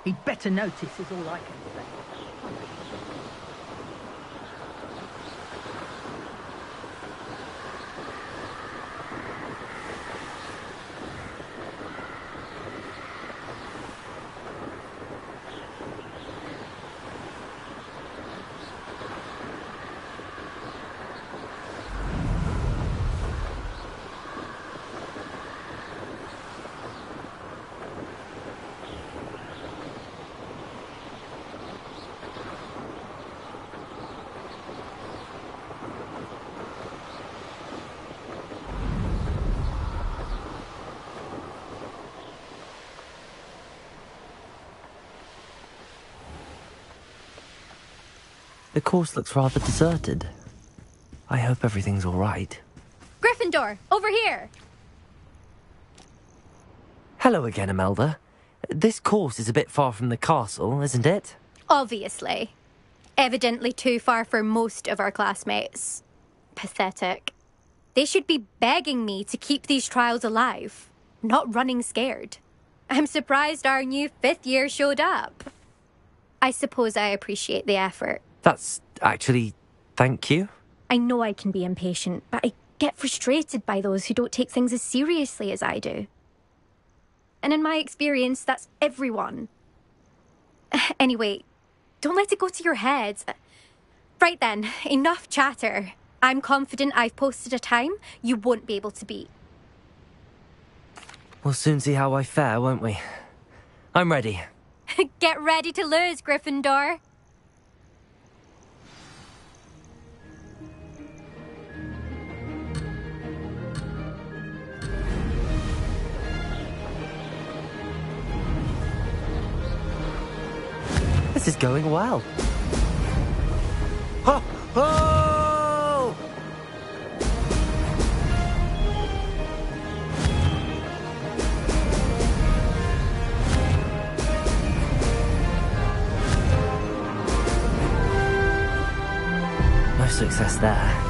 He'd better notice is all I can say. The course looks rather deserted. I hope everything's all right. Gryffindor, over here! Hello again, Imelda. This course is a bit far from the castle, isn't it? Obviously. Evidently too far for most of our classmates. Pathetic. They should be begging me to keep these trials alive, not running scared. I'm surprised our new 5th year showed up. I suppose I appreciate the effort. That's actually... thank you. I know I can be impatient, but I get frustrated by those who don't take things as seriously as I do. And in my experience, that's everyone. Anyway, don't let it go to your head. Right then, enough chatter. I'm confident I've posted a time you won't be able to beat. We'll soon see how I fare, won't we? I'm ready. Get ready to lose, Gryffindor. This is going well. Ho! Ho! No success there.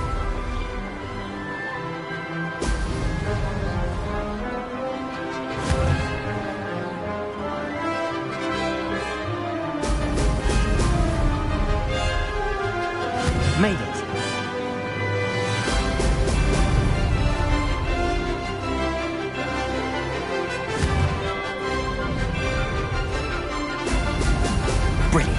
Made it. Brilliant.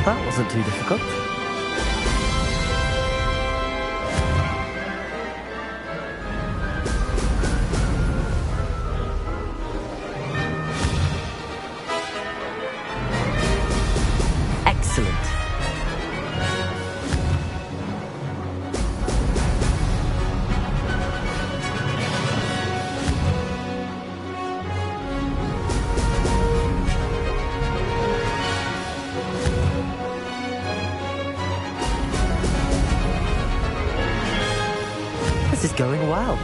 That wasn't too difficult. Excellent. This is going well.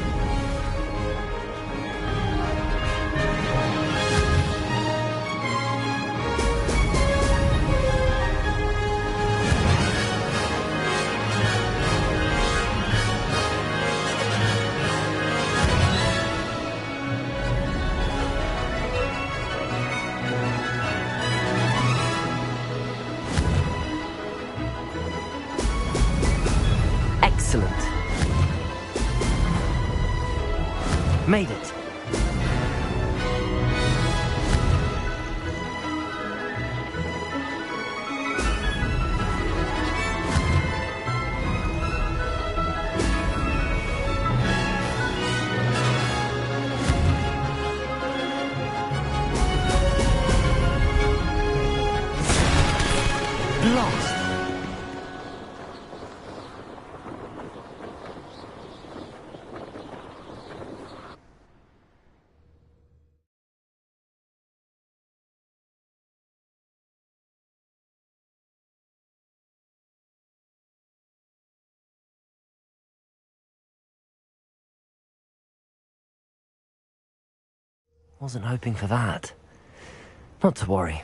Excellent. Made it. Lost. Wasn't hoping for that. Not to worry.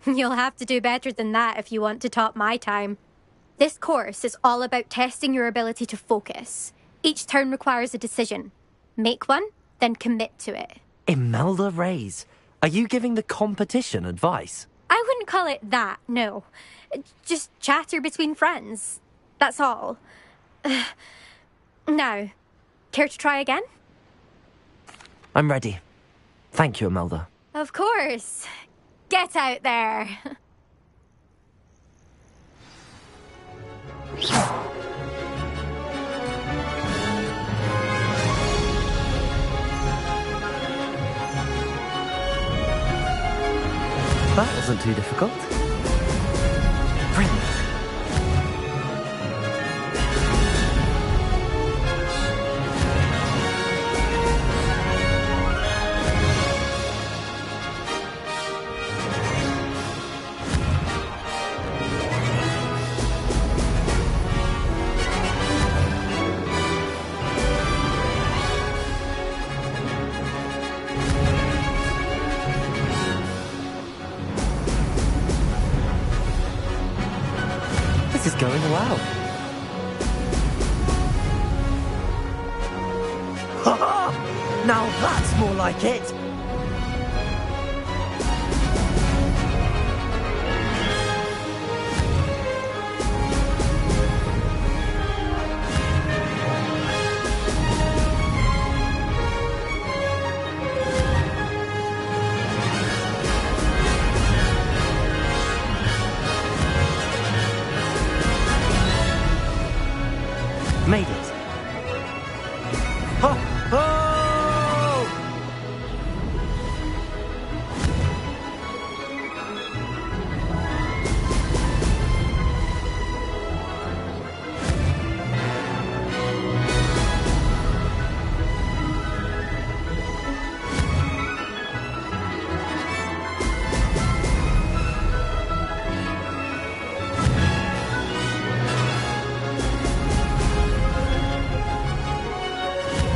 You'll have to do better than that if you want to top my time. This course is all about testing your ability to focus. Each turn requires a decision. Make one, then commit to it. Imelda Reyes, are you giving the competition advice? I wouldn't call it that, no. Just chatter between friends. That's all. Now, care to try again? I'm ready. Thank you, Imelda. Of course. Get out there. That wasn't too difficult. Brilliant. This is going well. Ha ha! Now that's more like it! Made it. Ho! Ho!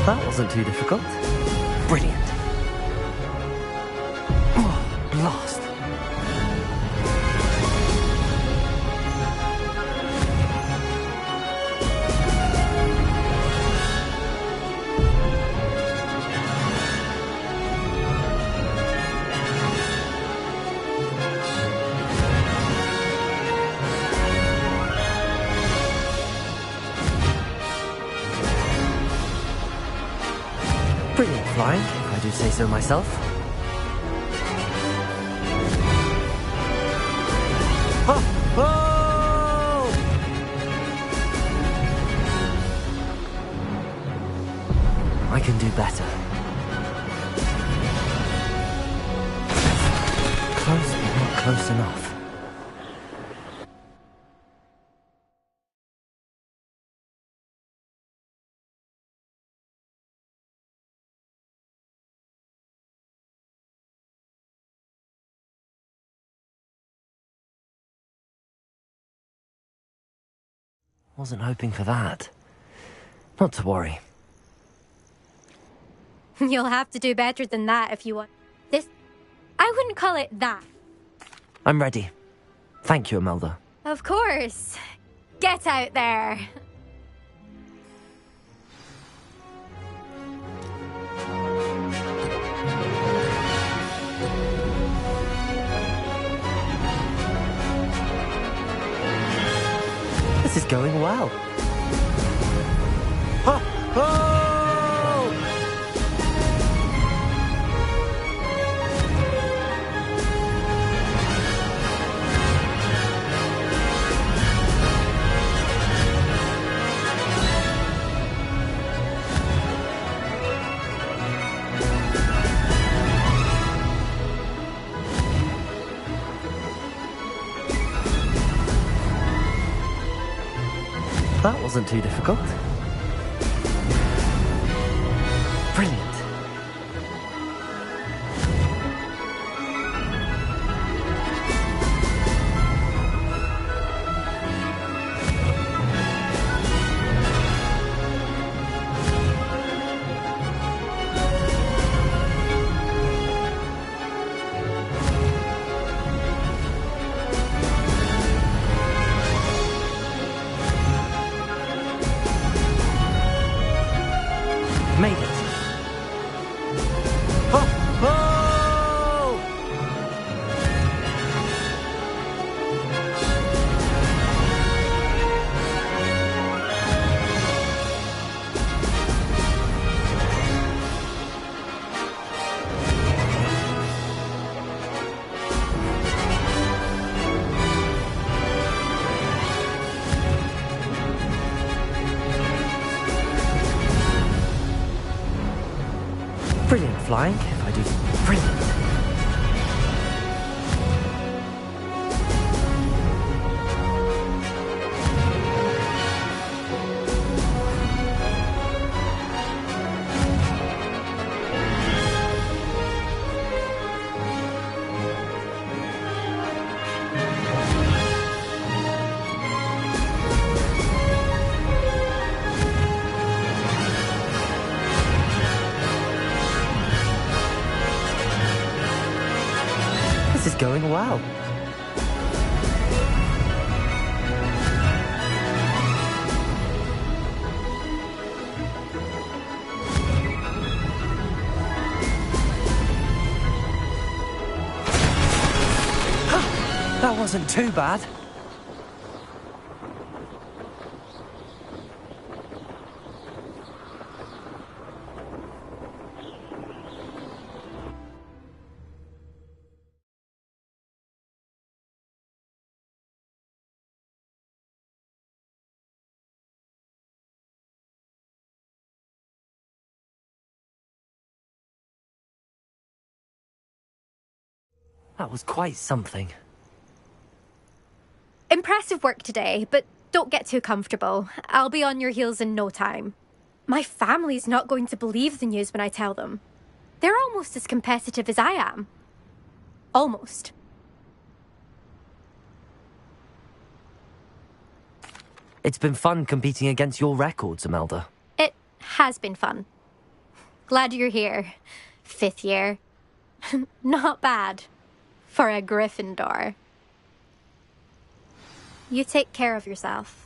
That wasn't too difficult. Brilliant. Oh, blast. Brilliant flying, if I do say so myself. Ha! Ho! I can do better. Close, but not close enough. Wasn't hoping for that. Not to worry. You'll have to do better than that if you want. This... I wouldn't call it that. I'm ready. Thank you, Imelda. Of course. Get out there. This is going well. Oh! Oh! That wasn't too difficult. Brilliant. Made it. Oh! Oh! Brilliant flying, if I do. Brilliant. This is going well. That wasn't too bad. That was quite something. Impressive work today, but don't get too comfortable. I'll be on your heels in no time. My family's not going to believe the news when I tell them. They're almost as competitive as I am. Almost. It's been fun competing against your records, Imelda. It has been fun. Glad you're here. 5th year. Not bad. For a Gryffindor. You take care of yourself.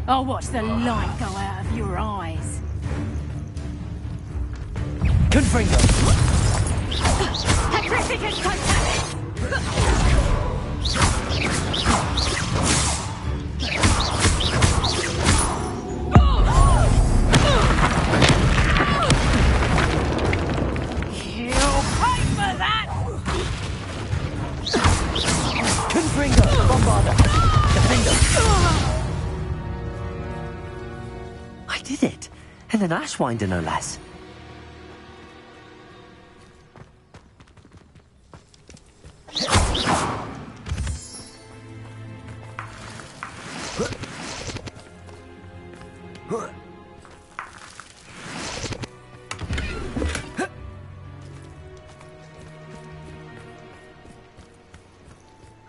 I'll watch the light go out of your eyes. Confringo! Petrificus contact! You'll pay for that! Confringo! Bombarda! Defender! I did it! And an Ashwinder, no less.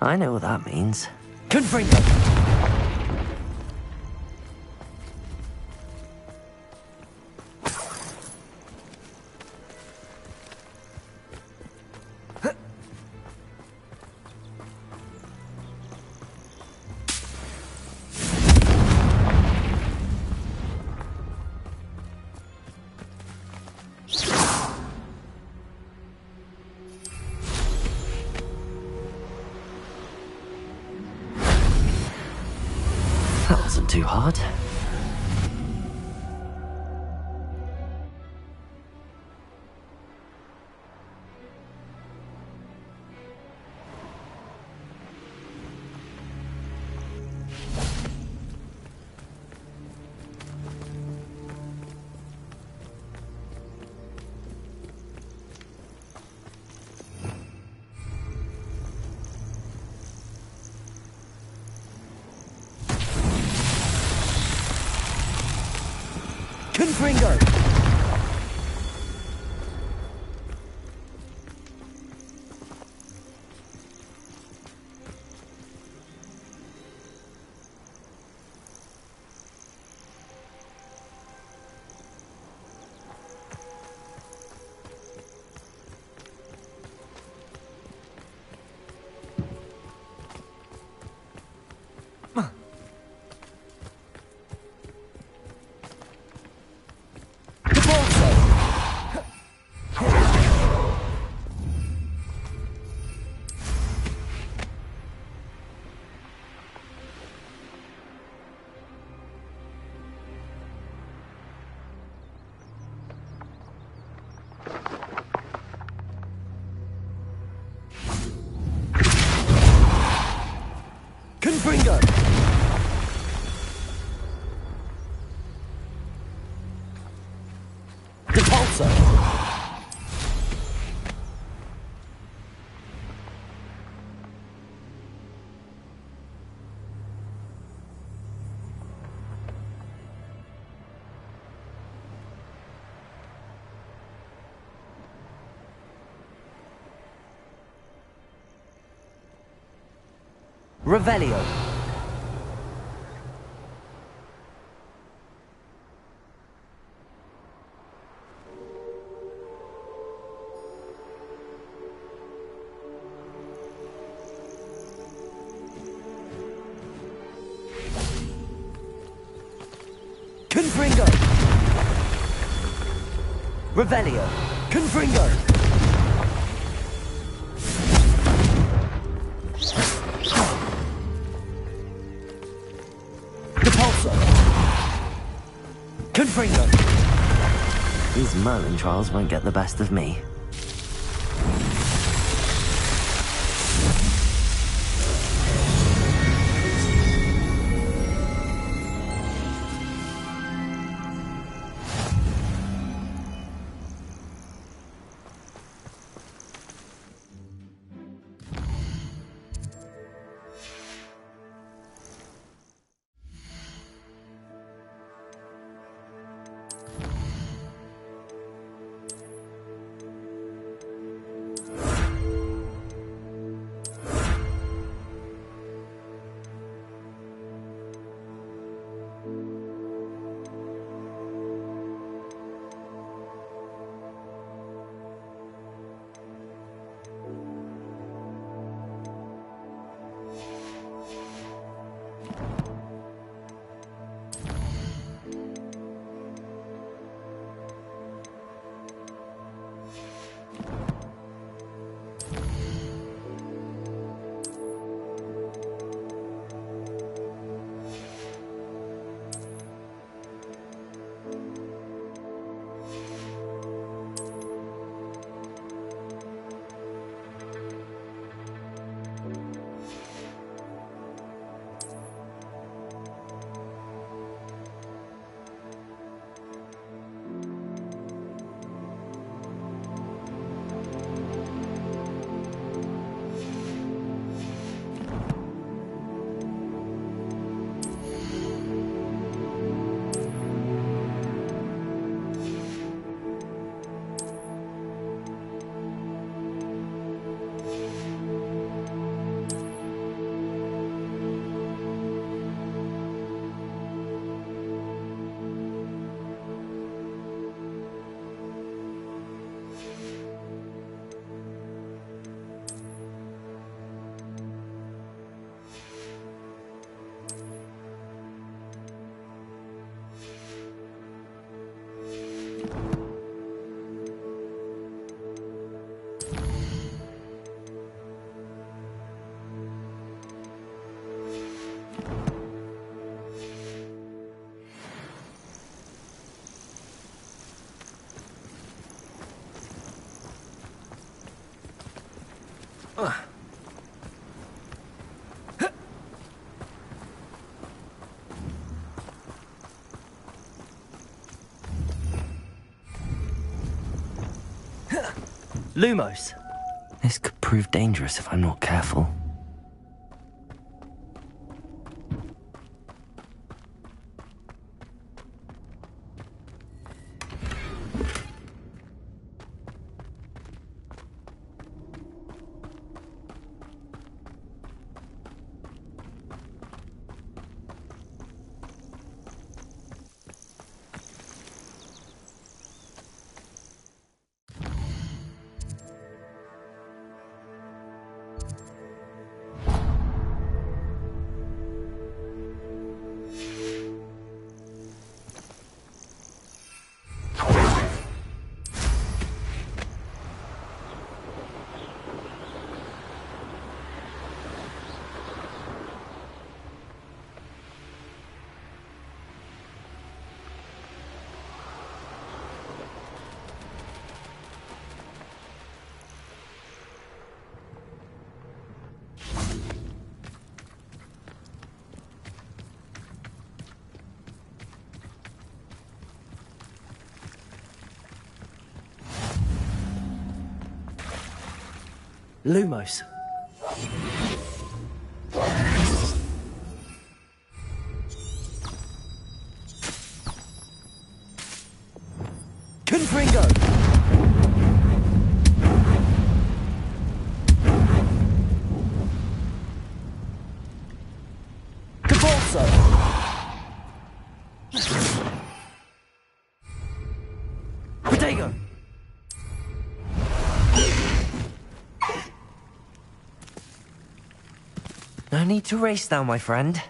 I know what that means. Confringo! That wasn't too hard. Confringo! Confringo! Depulso! Revelio. Confringo. Revelio. Confringo. Confringo! These Merlin trials won't get the best of me. Lumos. This could prove dangerous if I'm not careful. Lumos. Confringo! Cabalso! Protego! No need to race now, my friend.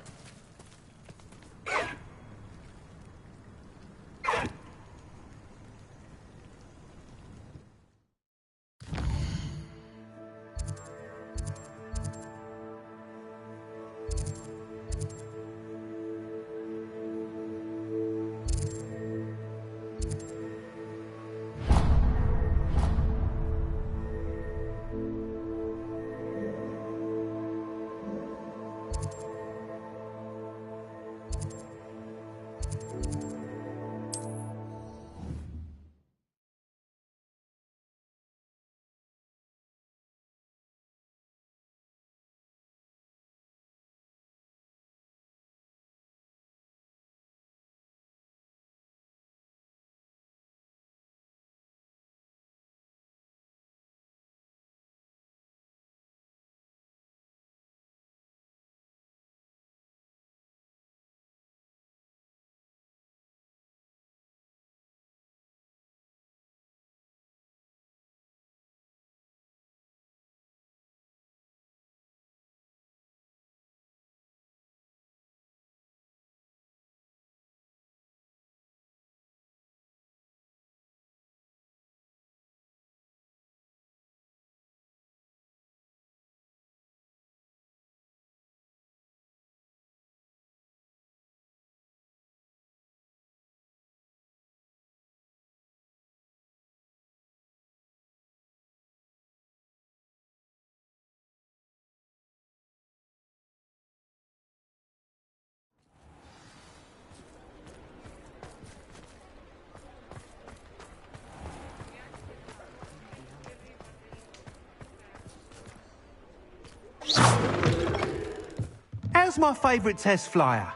How's my favourite test flyer?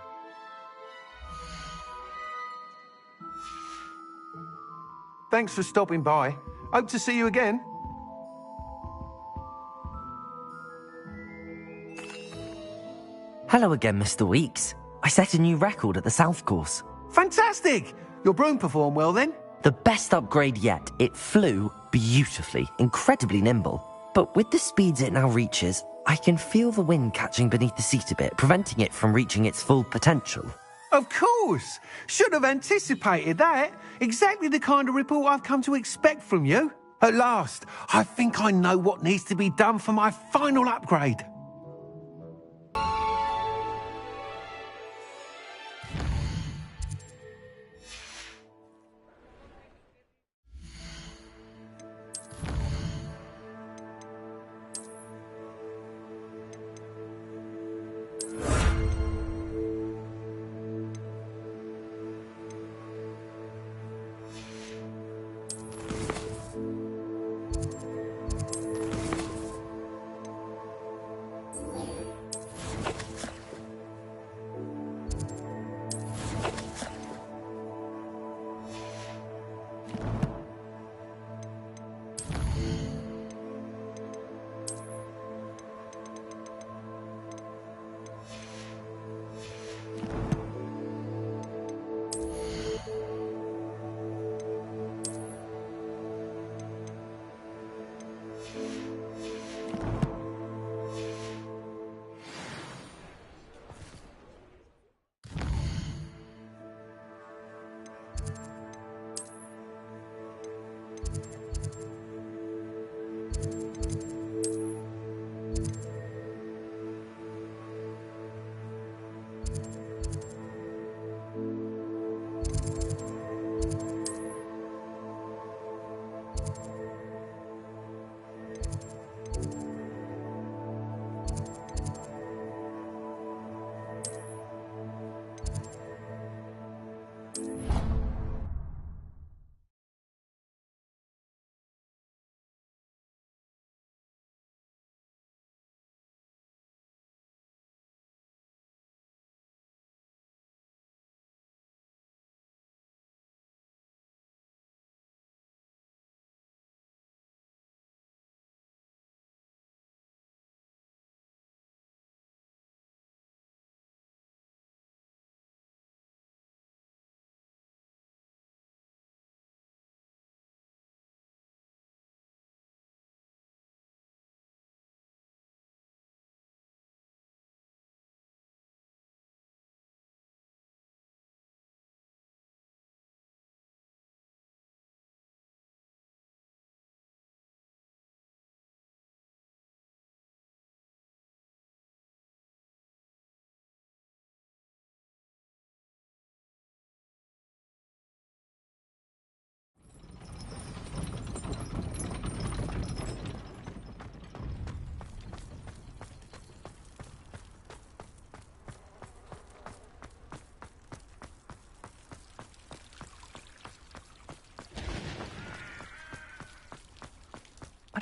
Thanks for stopping by. Hope to see you again. Hello again, Mr. Weeks. I set a new record at the South Course. Fantastic! Your broom performed well then? The best upgrade yet. It flew beautifully, incredibly nimble. But with the speeds it now reaches, I can feel the wind catching beneath the seat a bit, preventing it from reaching its full potential. Of course! Should have anticipated that. Exactly the kind of report I've come to expect from you. At last, I think I know what needs to be done for my final upgrade.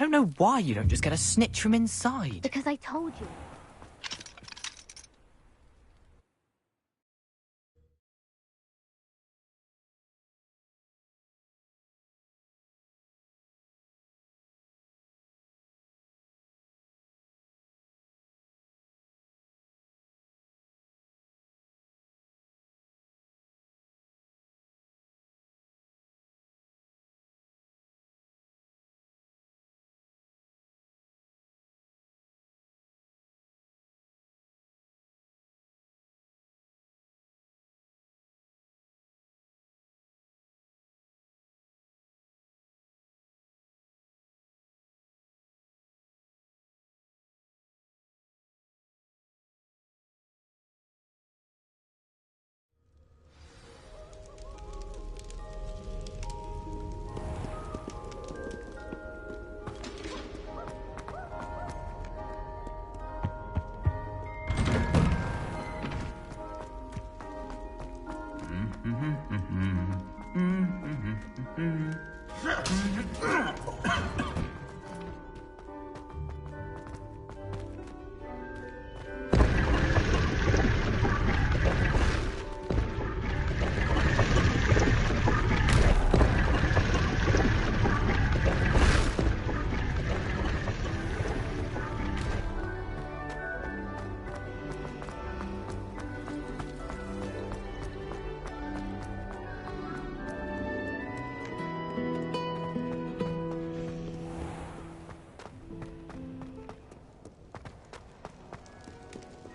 don't know why you don't just get a snitch from inside. Because I told you.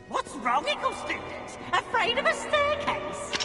What's wrong, Eagle students? Afraid of a staircase?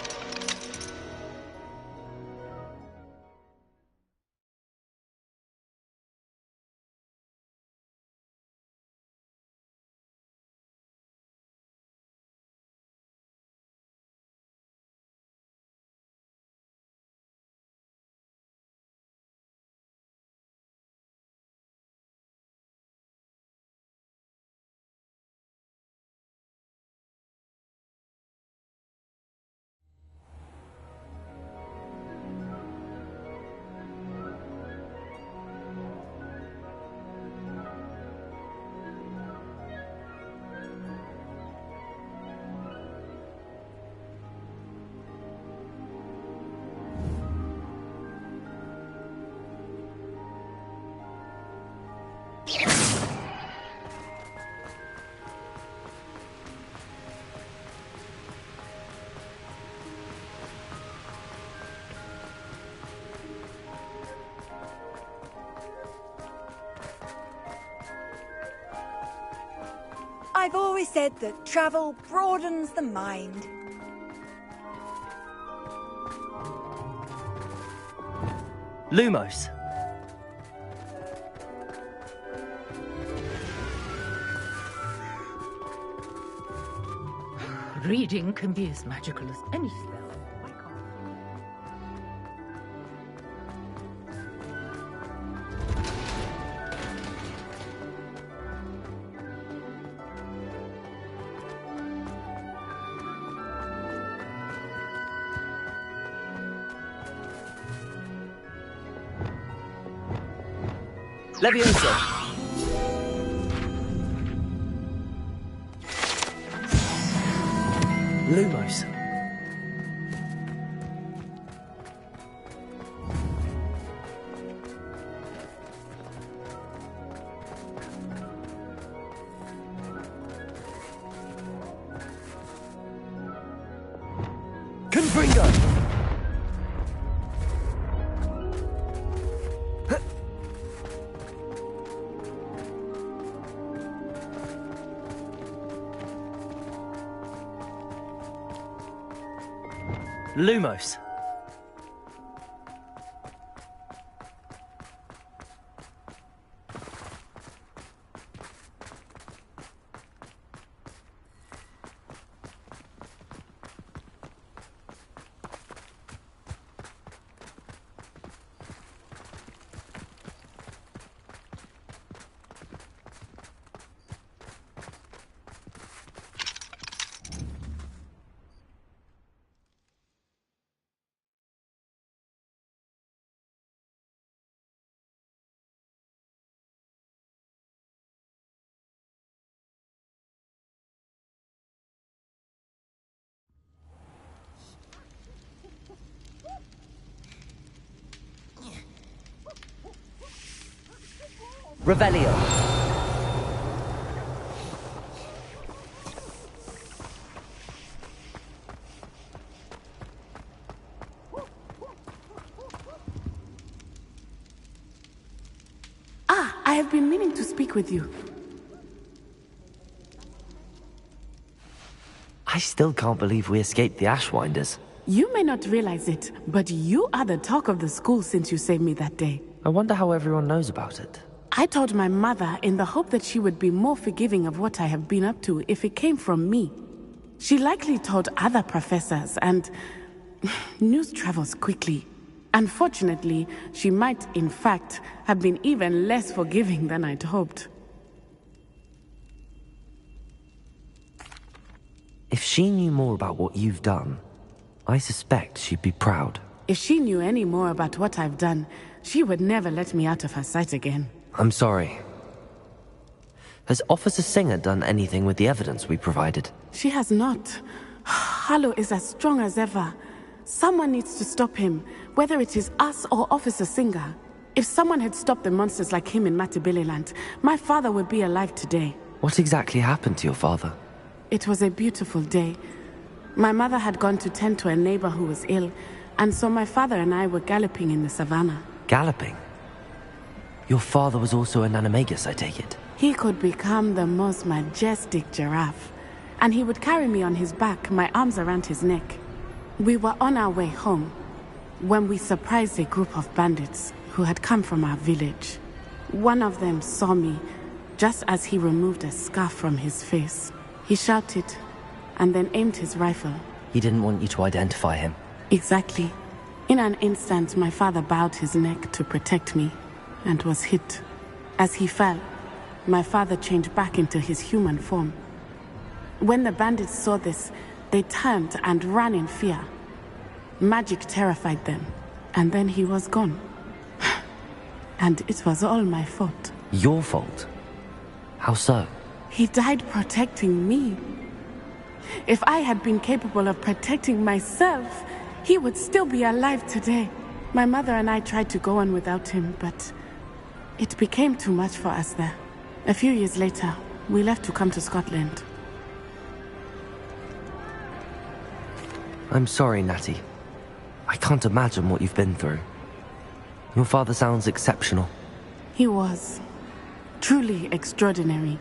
I've always said that travel broadens the mind. Lumos. Reading can be as magical as any spell. Leviosa. Lumos. Confringo. Lumos. Revelio. I have been meaning to speak with you. I still can't believe we escaped the Ashwinders. You may not realize it, but you are the talk of the school since you saved me that day. I wonder how everyone knows about it. I told my mother in the hope that she would be more forgiving of what I have been up to if it came from me. She likely told other professors, and news travels quickly. Unfortunately, she might, in fact, have been even less forgiving than I'd hoped. If she knew more about what you've done, I suspect she'd be proud. If she knew any more about what I've done, she would never let me out of her sight again. I'm sorry. Has Officer Singer done anything with the evidence we provided? She has not. Harlow is as strong as ever. Someone needs to stop him, whether it is us or Officer Singer. If someone had stopped the monsters like him in Matabeleland, my father would be alive today. What exactly happened to your father? It was a beautiful day. My mother had gone to tend to a neighbor who was ill, and so my father and I were galloping in the savannah. Galloping? Your father was also an animagus, I take it? He could become the most majestic giraffe, and he would carry me on his back, my arms around his neck. We were on our way home when we surprised a group of bandits who had come from our village. One of them saw me just as he removed a scarf from his face. He shouted and then aimed his rifle. He didn't want you to identify him. Exactly. In an instant, my father bowed his neck to protect me and was hit. As he fell, my father changed back into his human form. When the bandits saw this, they turned and ran in fear. Magic terrified them, and then he was gone. And it was all my fault. Your fault? How so? He died protecting me. If I had been capable of protecting myself, he would still be alive today. My mother and I tried to go on without him, but it became too much for us there. A few years later, we left to come to Scotland. I'm sorry, Natty. I can't imagine what you've been through. Your father sounds exceptional. He was. Truly extraordinary.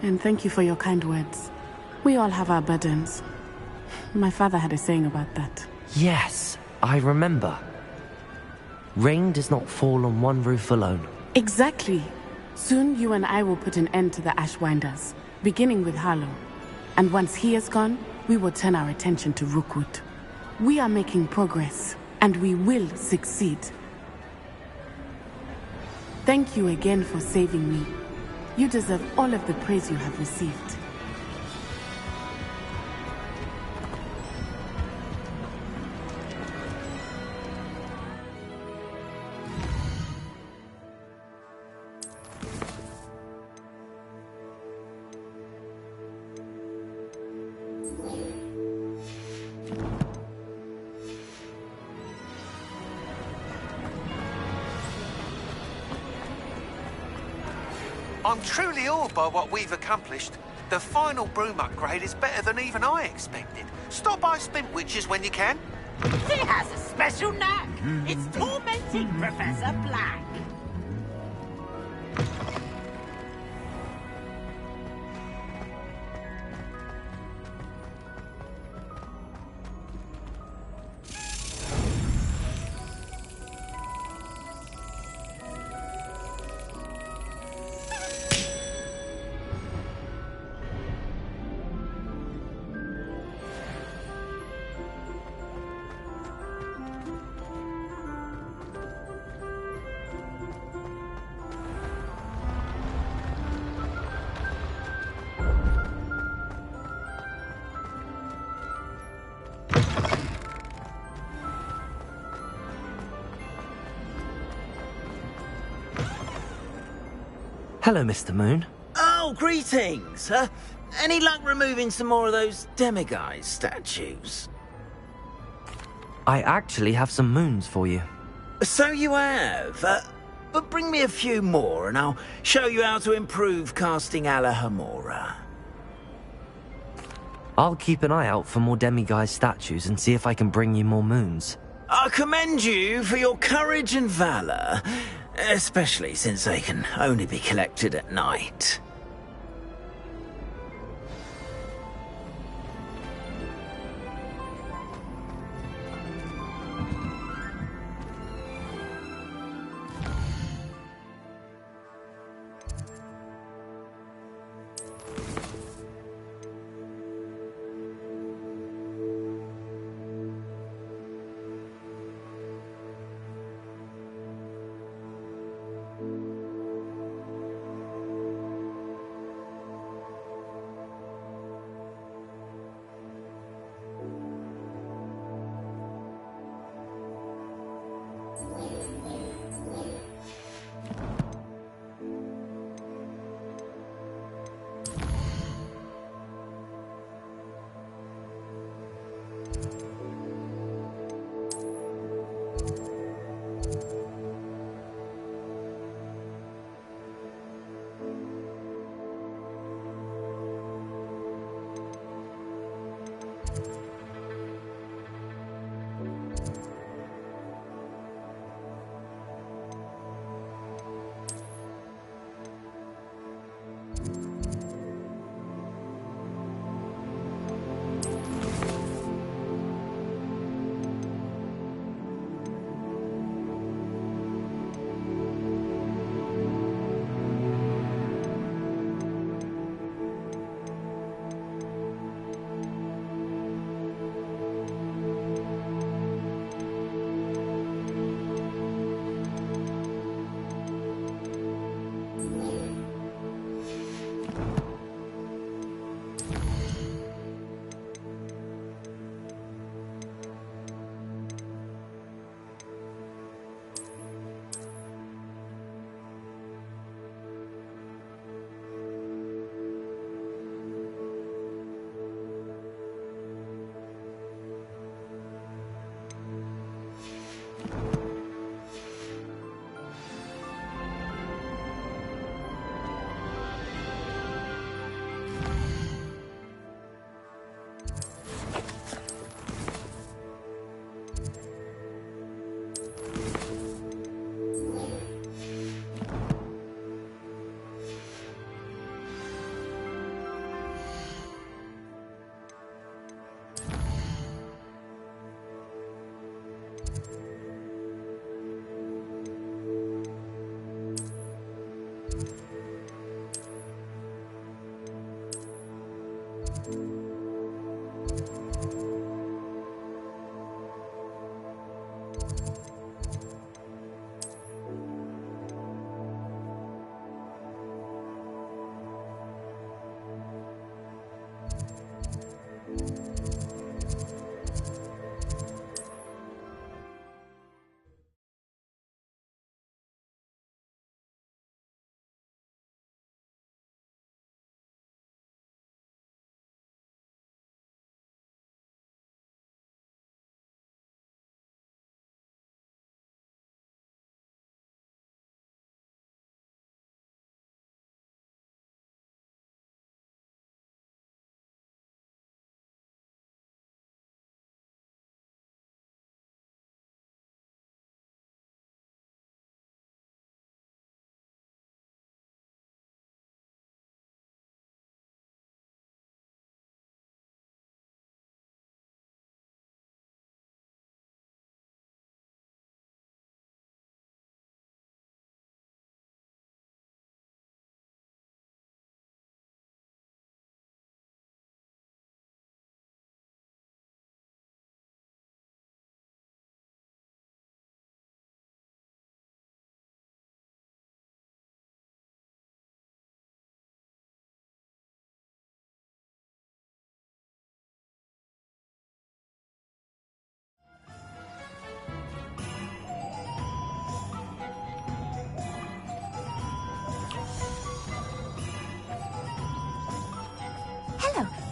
And thank you for your kind words. We all have our burdens. My father had a saying about that. Yes, I remember. Rain does not fall on one roof alone. Exactly. Soon you and I will put an end to the Ashwinders, beginning with Harlow. And once he is gone, we will turn our attention to Rookwood. We are making progress, and we will succeed. Thank you again for saving me. You deserve all of the praise you have received. I'm truly awed by what we've accomplished. The final broom upgrade is better than even I expected. Stop by Spintwitches when you can. She has a special knack. It's tormenting Professor Black. Hello, Mr. Moon. Oh, greetings! Any luck removing some more of those demiguise statues? I actually have some moons for you. So you have. but bring me a few more and I'll show you how to improve casting Alohomora. I'll keep an eye out for more demiguise statues and see if I can bring you more moons. I commend you for your courage and valor, especially since they can only be collected at night.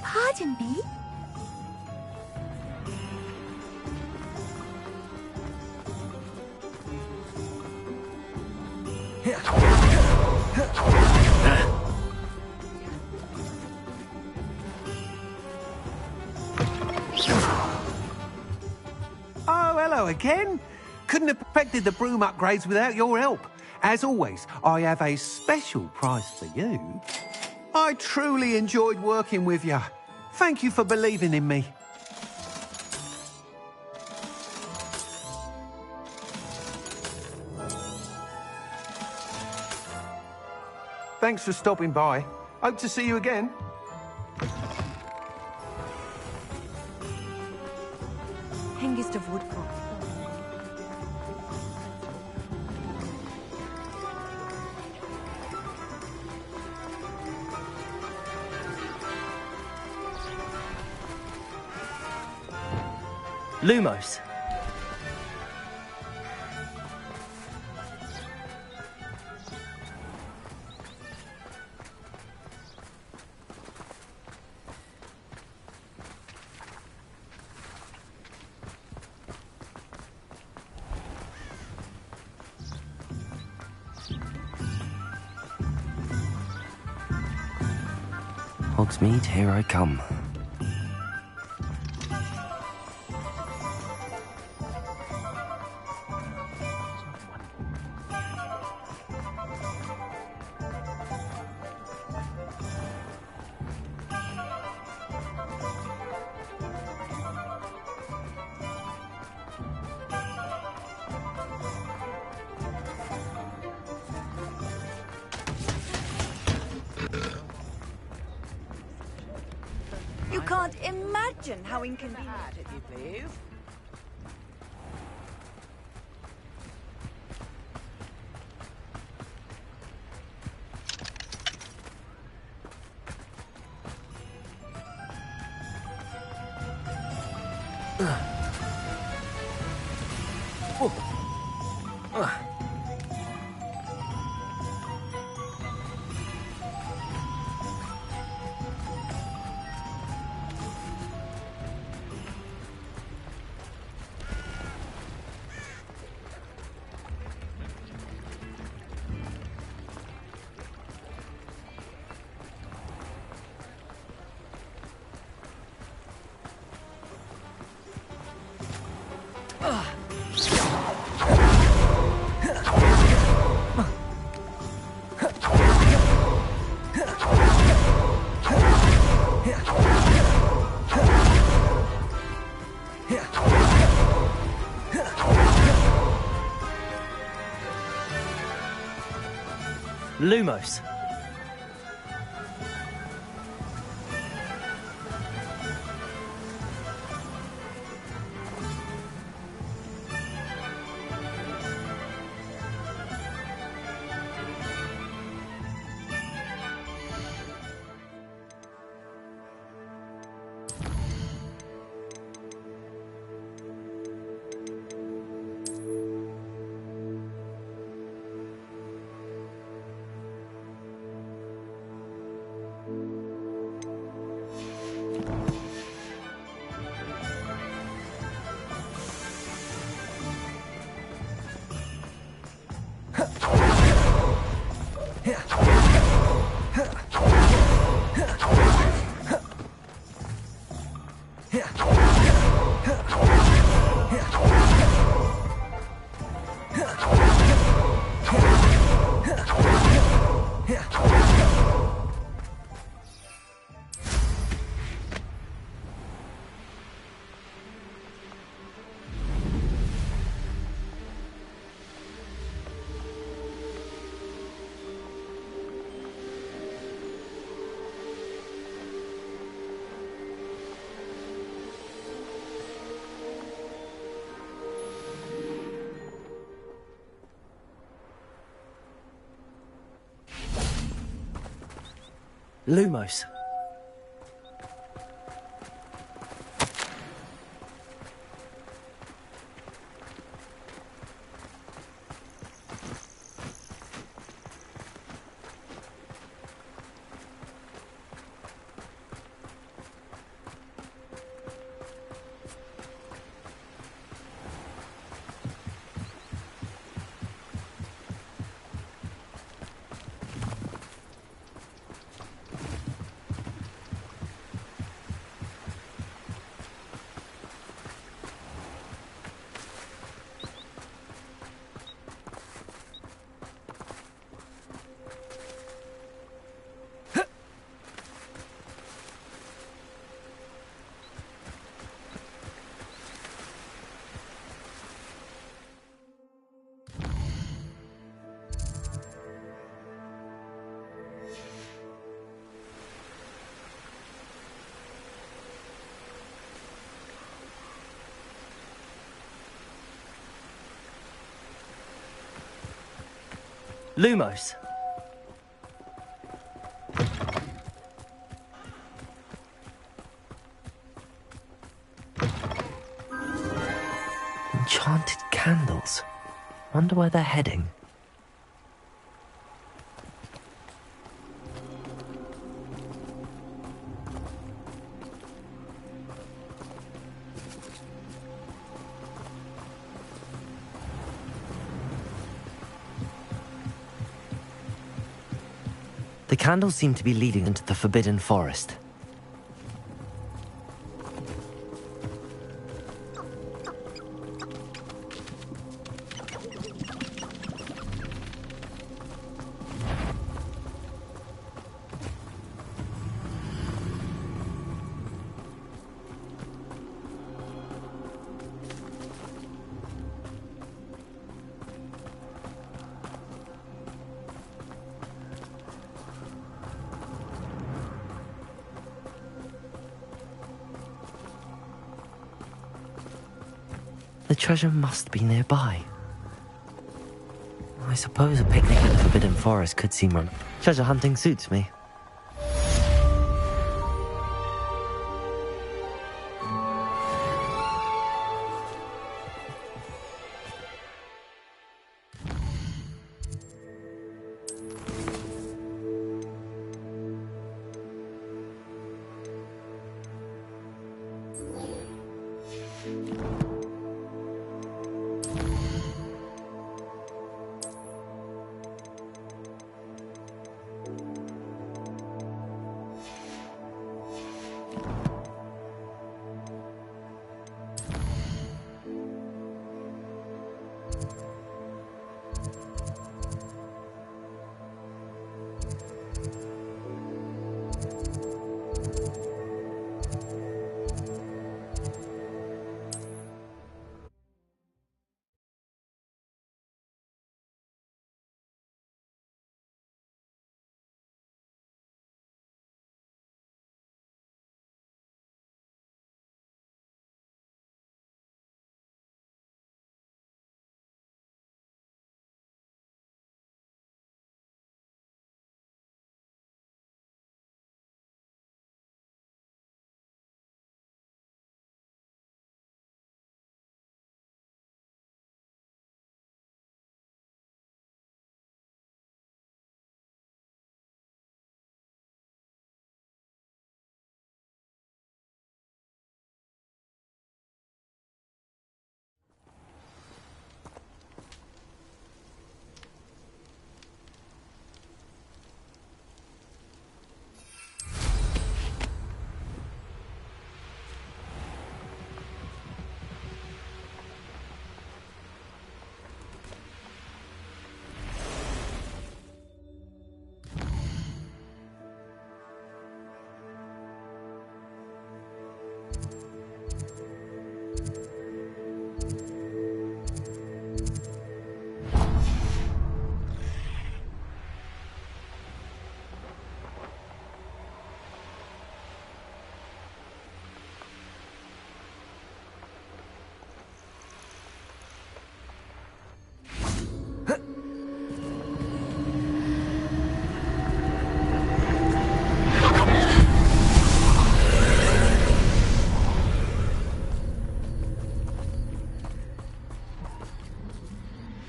Pardon me? Hello again. Couldn't have perfected the broom upgrades without your help. As always, I have a special prize for you. I truly enjoyed working with you. Thank you for believing in me. Thanks for stopping by. Hope to see you again. Hengist of Woodcock. Lumos. Hogsmeade, here I come. You can't imagine how inconvenient If you please. Lumos. Lumos. Lumos. Enchanted candles. Wonder where they're heading. The candles seem to be leading into the Forbidden Forest. The treasure must be nearby. I suppose a picnic in the Forbidden Forest could seem wrong. Treasure hunting suits me.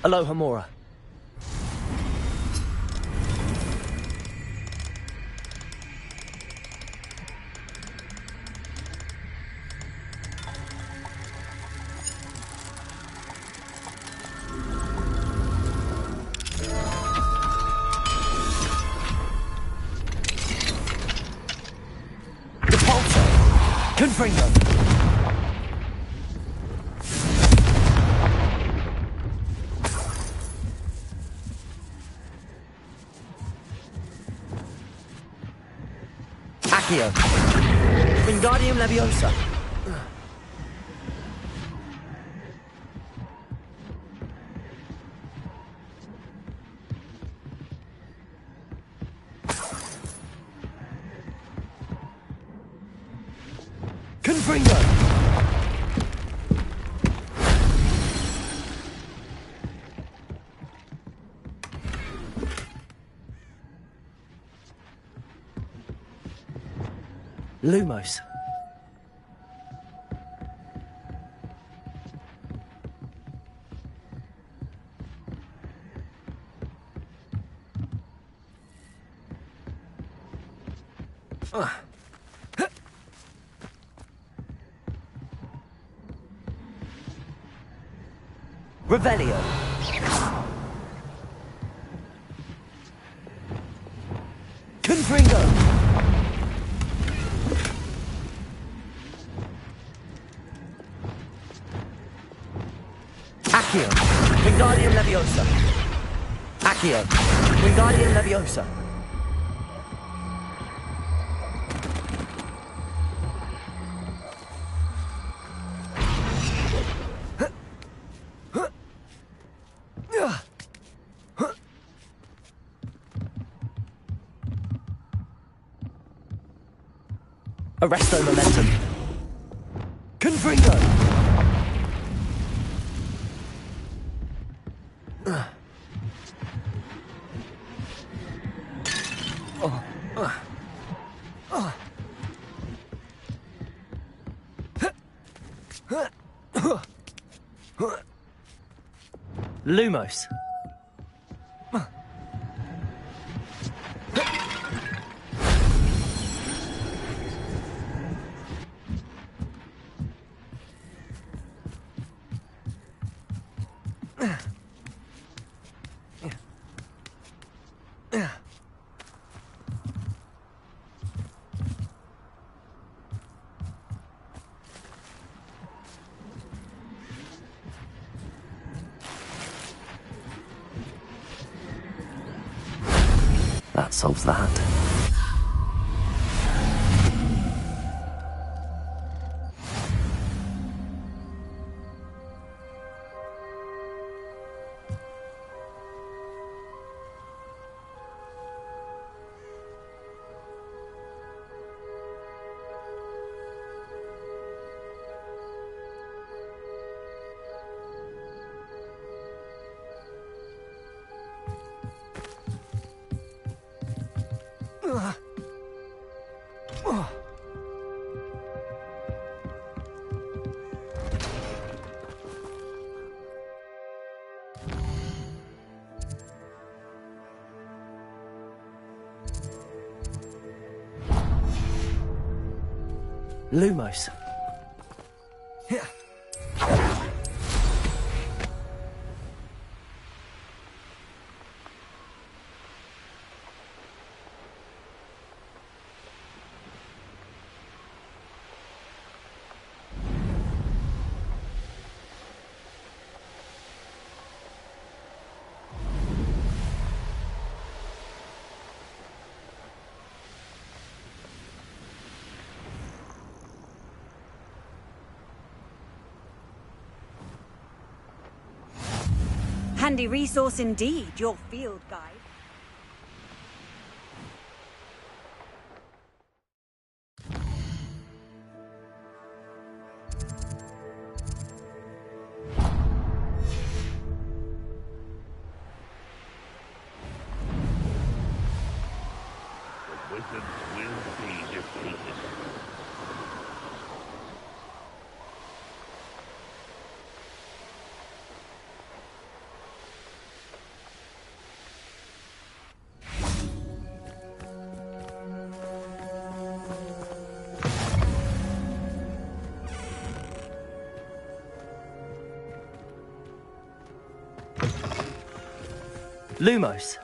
Aloha Mora. Repulsor! Confringo! Accio. Wingardium Leviosa. Confringo. Lumos. Revelio. Confringo. Accio. Wingardium Leviosa. Accio. Wingardium Leviosa. Arresto Momentum. Confringo. Lumos. That solves that. Lumos. Handy resource indeed, your field guide. The wizards will be defeated. Lumos.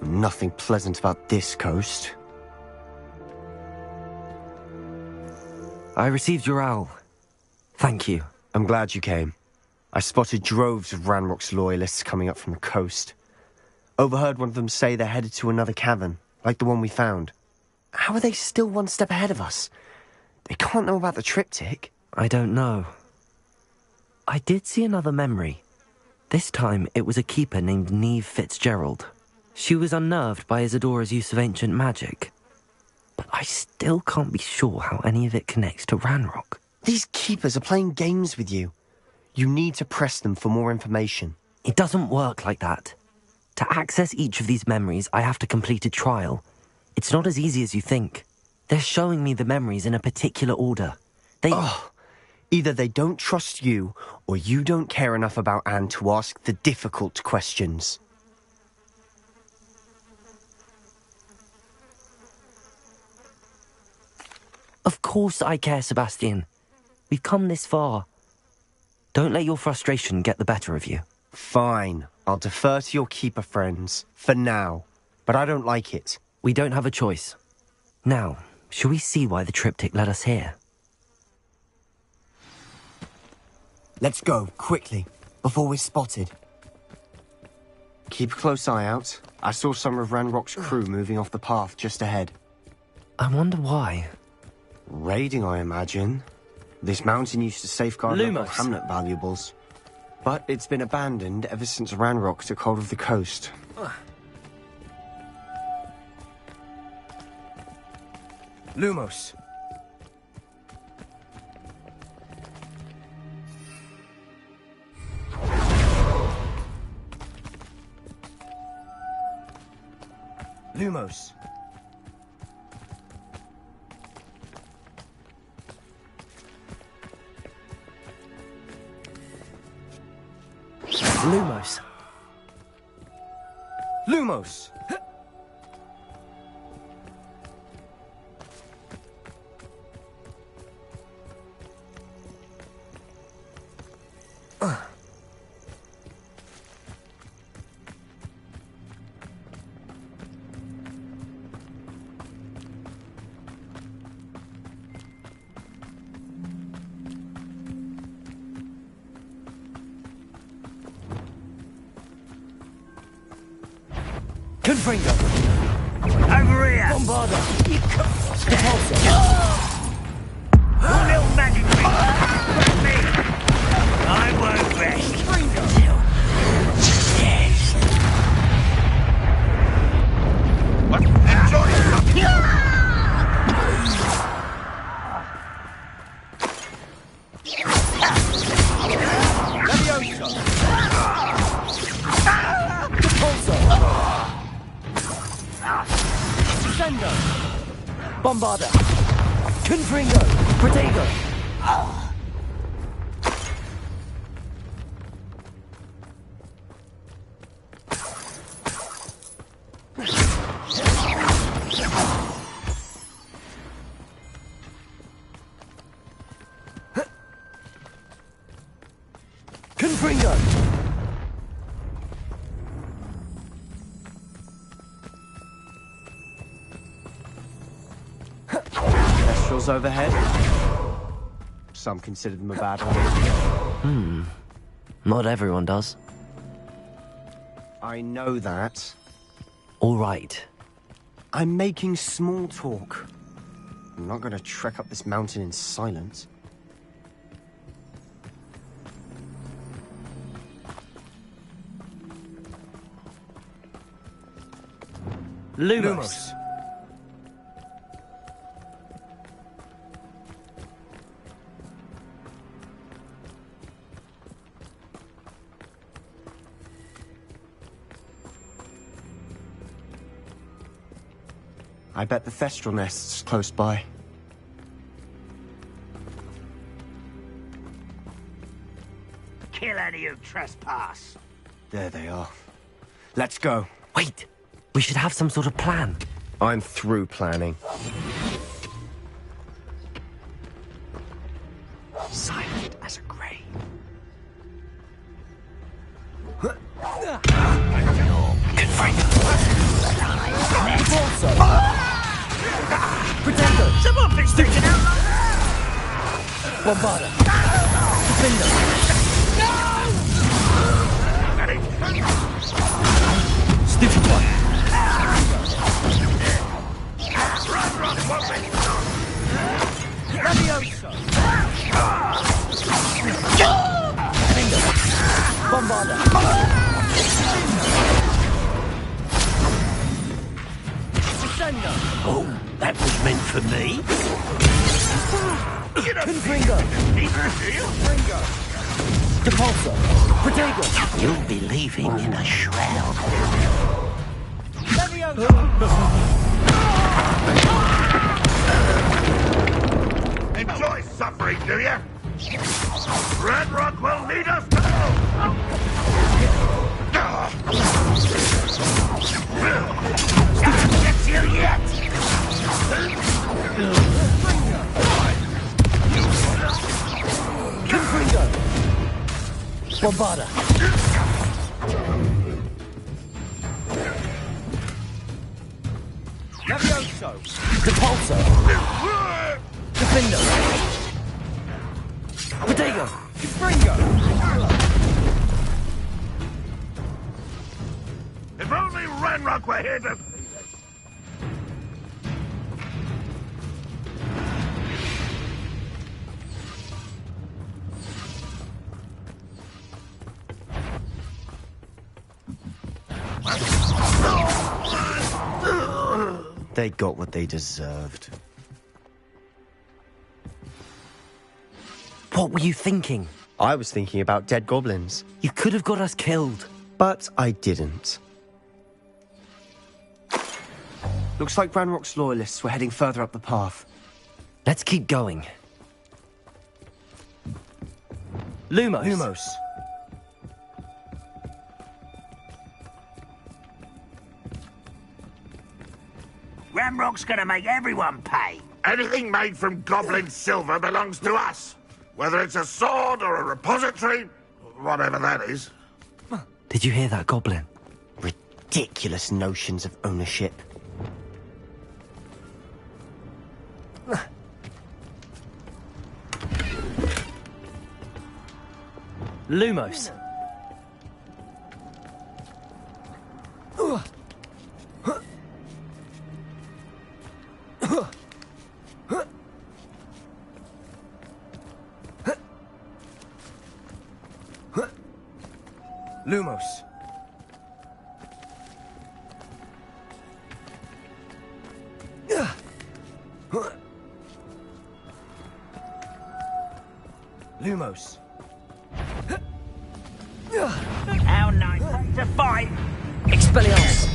Nothing pleasant about this coast. I received your owl. Thank you. I'm glad you came. I spotted droves of Ranrock's loyalists coming up from the coast. Overheard one of them say they're headed to another cavern, like the one we found. How are they still one step ahead of us? They can't know about the triptych. I don't know. I did see another memory. This time it was a keeper named Neve Fitzgerald. She was unnerved by Isadora's use of ancient magic. But I still can't be sure how any of it connects to Ranrock. These keepers are playing games with you. You need to press them for more information. It doesn't work like that. To access each of these memories, I have to complete a trial. It's not as easy as you think. They're showing me the memories in a particular order. Either they don't trust you, or you don't care enough about Anne to ask the difficult questions. Of course I care, Sebastian. We've come this far. Don't let your frustration get the better of you. Fine. I'll defer to your keeper friends, for now. But I don't like it. We don't have a choice. Now, shall we see why the triptych led us here? Let's go, quickly, before we're spotted. Keep a close eye out. I saw some of Ranrock's crew moving off the path just ahead. I wonder why. Raiding, I imagine. This mountain used to safeguard local hamlet valuables. But it's been abandoned ever since Ranrock took hold of the coast. Lumos. Lumos. Lumos. Lumos! Confringo! Over here! Bombarda! Your little magic trick! Me! I won't rest! Yes! What? Enjoy Bombarda! Confringo! Protego! Confringo! Overhead. Some consider them a bad idea. Not everyone does. I know that. All right. I'm making small talk. I'm not going to trek up this mountain in silence. Lumos. I bet the Thestral nest's close by. Kill any who trespass. There they are. Let's go. Wait! We should have some sort of plan. I'm through planning. Silent as a grave. Confringo. Protego! Someone been sticking out like that! Bombarda! Defender! Stupid one! Levioso! Defender! Bombarda! Oh, that was meant for me. Confringo! Depulso! Protego! You'll be leaving in a shroud. Enjoy suffering, do you? Ranrock will lead us to Get you yet! Confringo! Bombarda! Levioso! Depulso! Defender! Protego! Confringo! If only Ranrock were here to... They got what they deserved. What were you thinking? I was thinking about dead goblins. You could have got us killed. But I didn't. Looks like Ranrock's loyalists were heading further up the path. Let's keep going. Lumos! Lumos. Ranrock's gonna make everyone pay. Anything made from goblin silver belongs to us. Whether it's a sword or a repository, whatever that is. Did you hear that, Goblin? Ridiculous notions of ownership. Lumos! Lumos. Lumos. How nice to fight! Expelliarmus!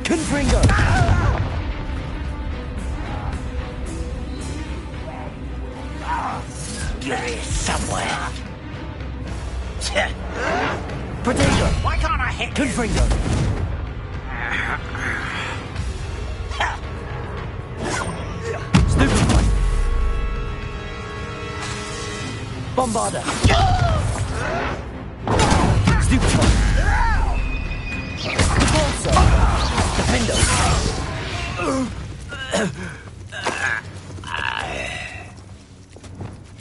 Confringo! You're here somewhere. Protego! Why can't I hit you? Confringo! Stupefy! Bombarda! Stupefy! Depulso! Defender!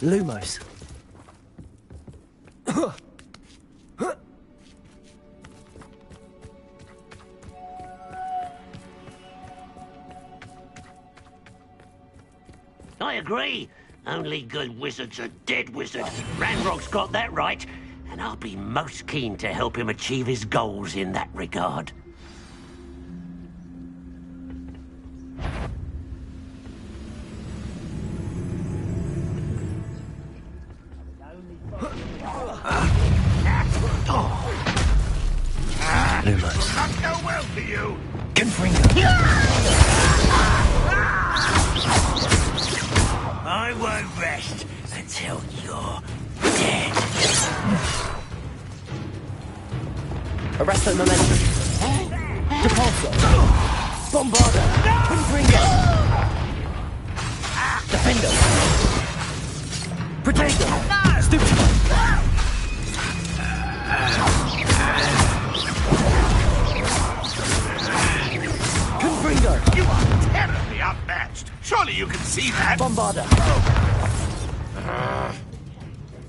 Lumos! I agree. Only good wizards are dead wizards. Ranrock's got that right, and I'll be most keen to help him achieve his goals in that regard. Lumos. Not go well for you. Confringo! I won't rest until you're dead. Arresto Momentum! Depulso! Bombarda! Confringo! Defender! Protego! Stupefy! Surely you can see that. Bombarder.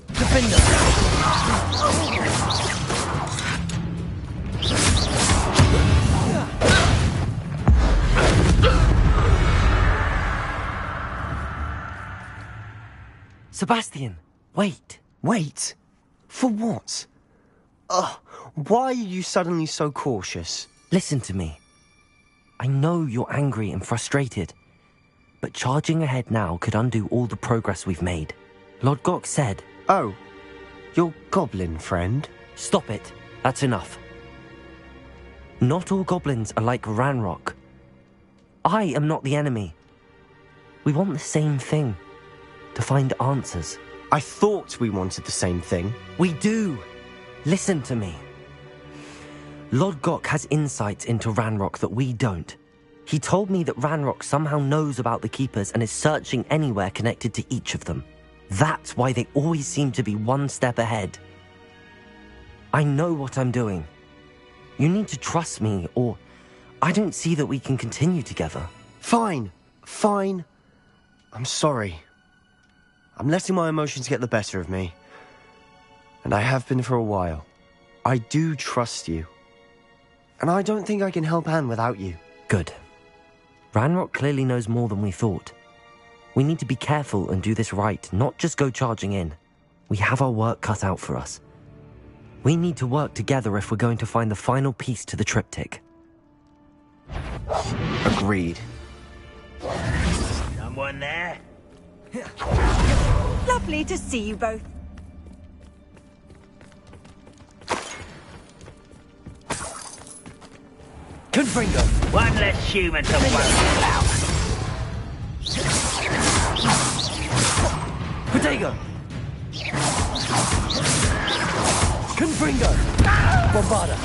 Defender. Sebastian, wait. Wait? For what? Why are you suddenly so cautious? Listen to me. I know you're angry and frustrated, but charging ahead now could undo all the progress we've made. Lord Gok said... Oh, your goblin friend? Stop it. That's enough. Not all goblins are like Ranrock. I am not the enemy. We want the same thing. To find answers. I thought we wanted the same thing. We do. Listen to me. Lord Gok has insights into Ranrock that we don't. He told me that Ranrock somehow knows about the Keepers and is searching anywhere connected to each of them. That's why they always seem to be one step ahead. I know what I'm doing. You need to trust me, or I don't see that we can continue together. Fine. I'm sorry. I'm letting my emotions get the better of me. And I have been for a while. I do trust you. And I don't think I can help Anne without you. Good. Ranrock clearly knows more than we thought. We need to be careful and do this right, not just go charging in. We have our work cut out for us. We need to work together if we're going to find the final piece to the triptych. Agreed. Someone there? Lovely to see you both. Confringo. One less human to worry about. Protego. Confringo. Bombarder.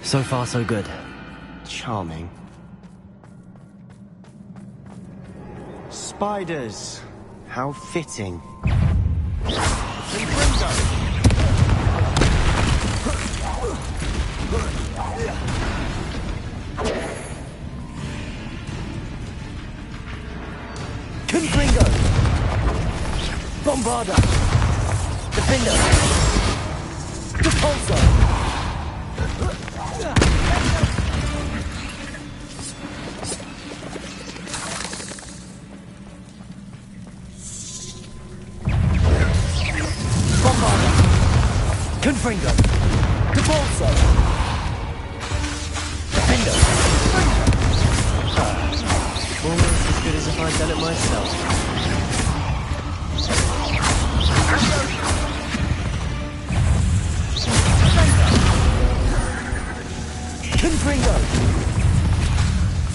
So far, so good. Charming. Spiders. How fitting. Confringo. Bombarder. Defender. Repulsor. Confringo. Depulso. Defender. Almost as good as if I'd done it myself. Confringo.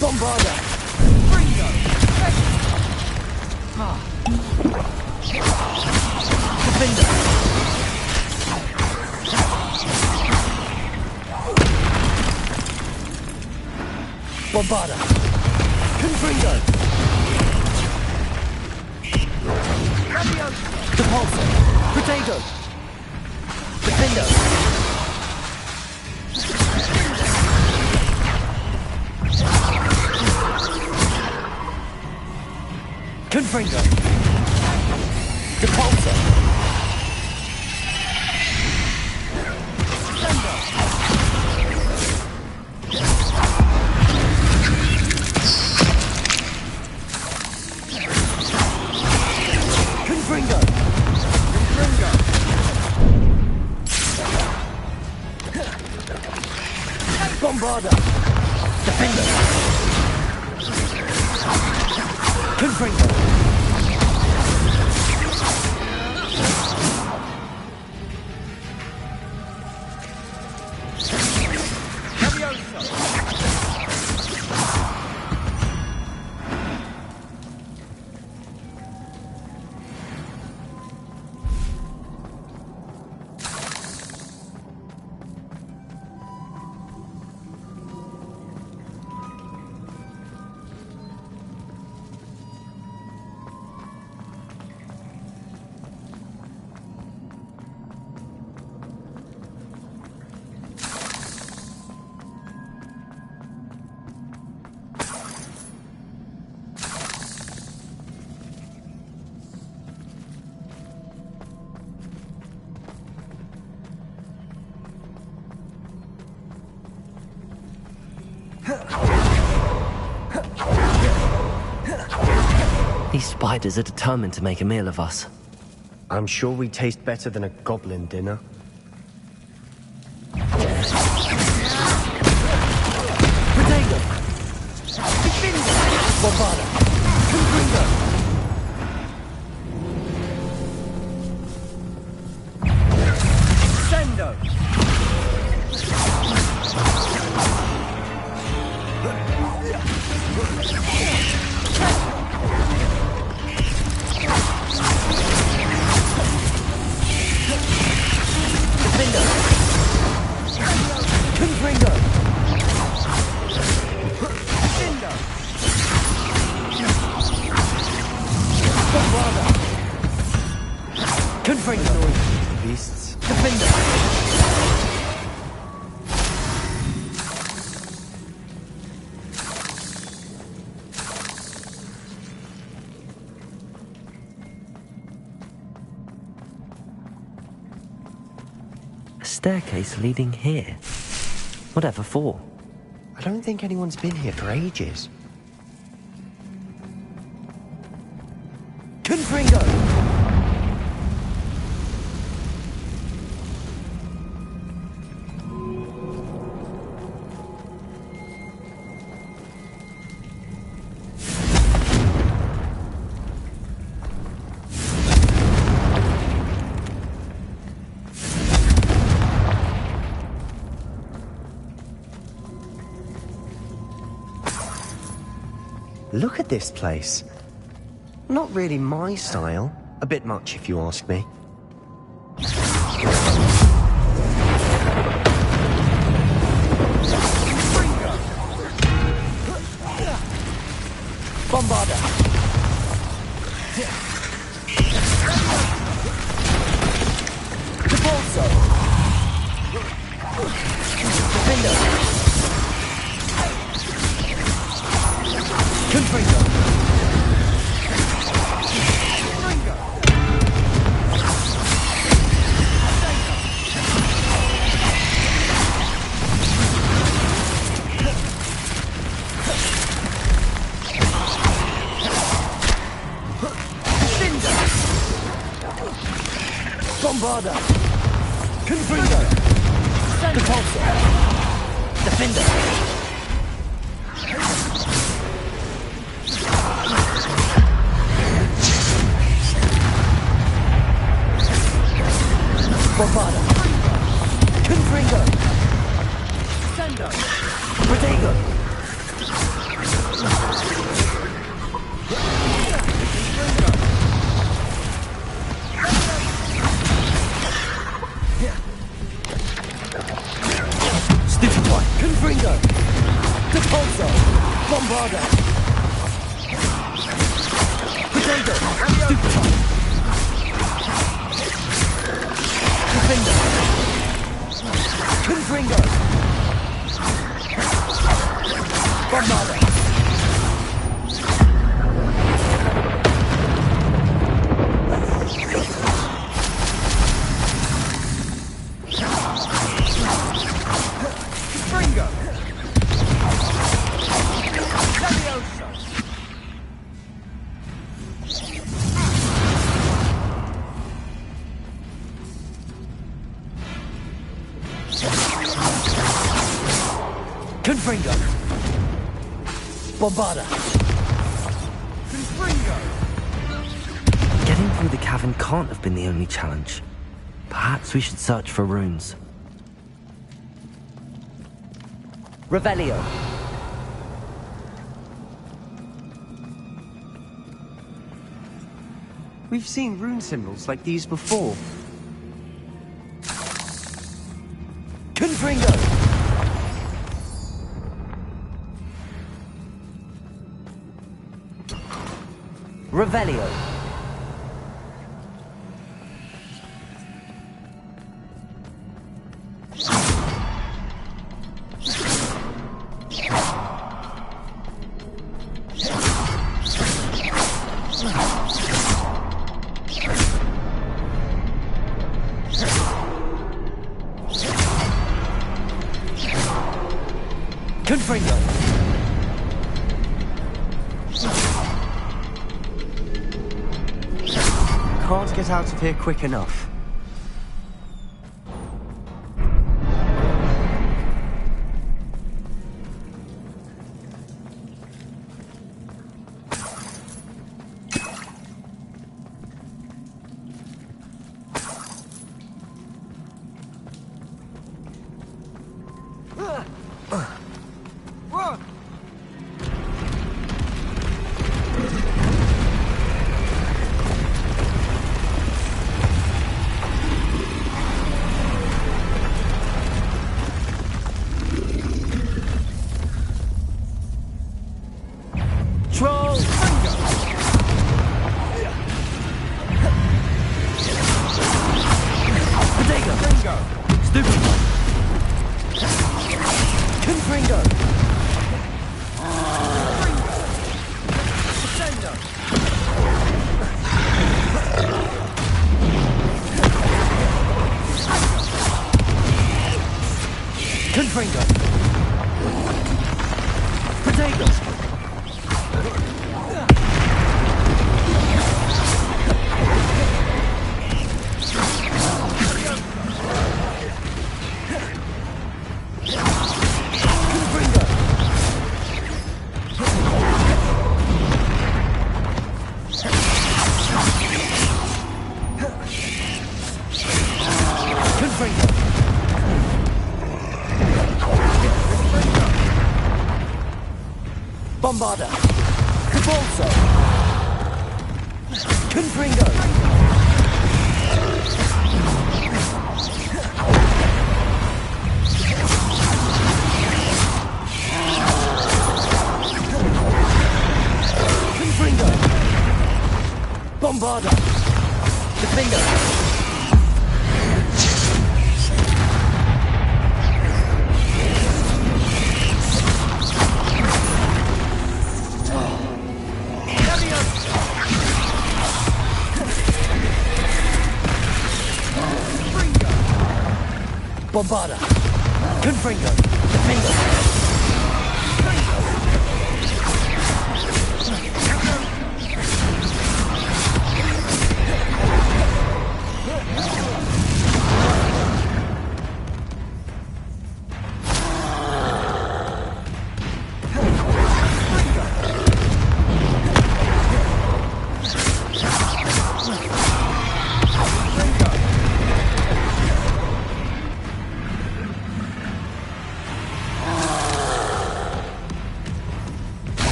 Bombarder. Fringo. Defender. Bombarder. Confringo. Depulso. Protego. Defender. Confringo. Depulso. Bombarda! Defender! Confringo! These spiders are determined to make a meal of us. I'm sure we taste better than a goblin dinner. Potato! Bombarda! Confringo! Sendo! Confringo! Bombarda! Confringo! Beasts. Defender! A staircase leading here. Whatever for? I don't think anyone's been here for ages. Confringo! Look at this place. Not really my style. A bit much, if you ask me. Bombarda! Depulso! Defender! Confringo! Bombarda! Confringo! Depulso! Defender! Bombarda! Confringo! Sendo! Protego! Stupefy! Confringo! Depulso! Bombarda! Protego! Stupefy! Defender! Confringo! Bombarda! Confringo! Levioso! Confringo! Bombarda! Getting through the cavern can't have been the only challenge. Perhaps we should search for runes. Revelio. We've seen rune symbols like these before. Confringo! Revelio. Confringo! Can't get out of here quick enough. Troll! Potato! Stupid! Confringo! Confringo! Potato! Bombarda! Cabalso! Confringo! Confringo! Bombarda! Defendo! Bombarda! Confringo! Defendo!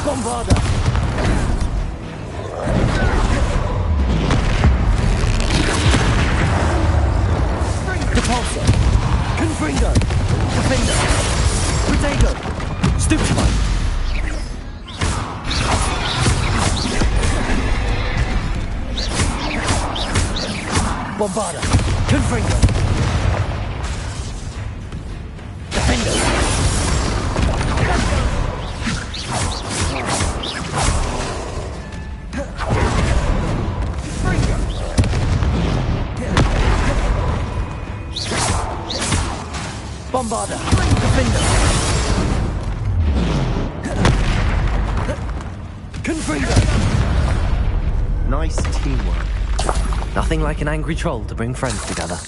Bombarda! Repulsor! Confringo! Defender! Potato! Stupefy! Bombarda! Confringo! Defender! Bombarda! Defender! Confringo! Nice teamwork. Nothing like an angry troll to bring friends together.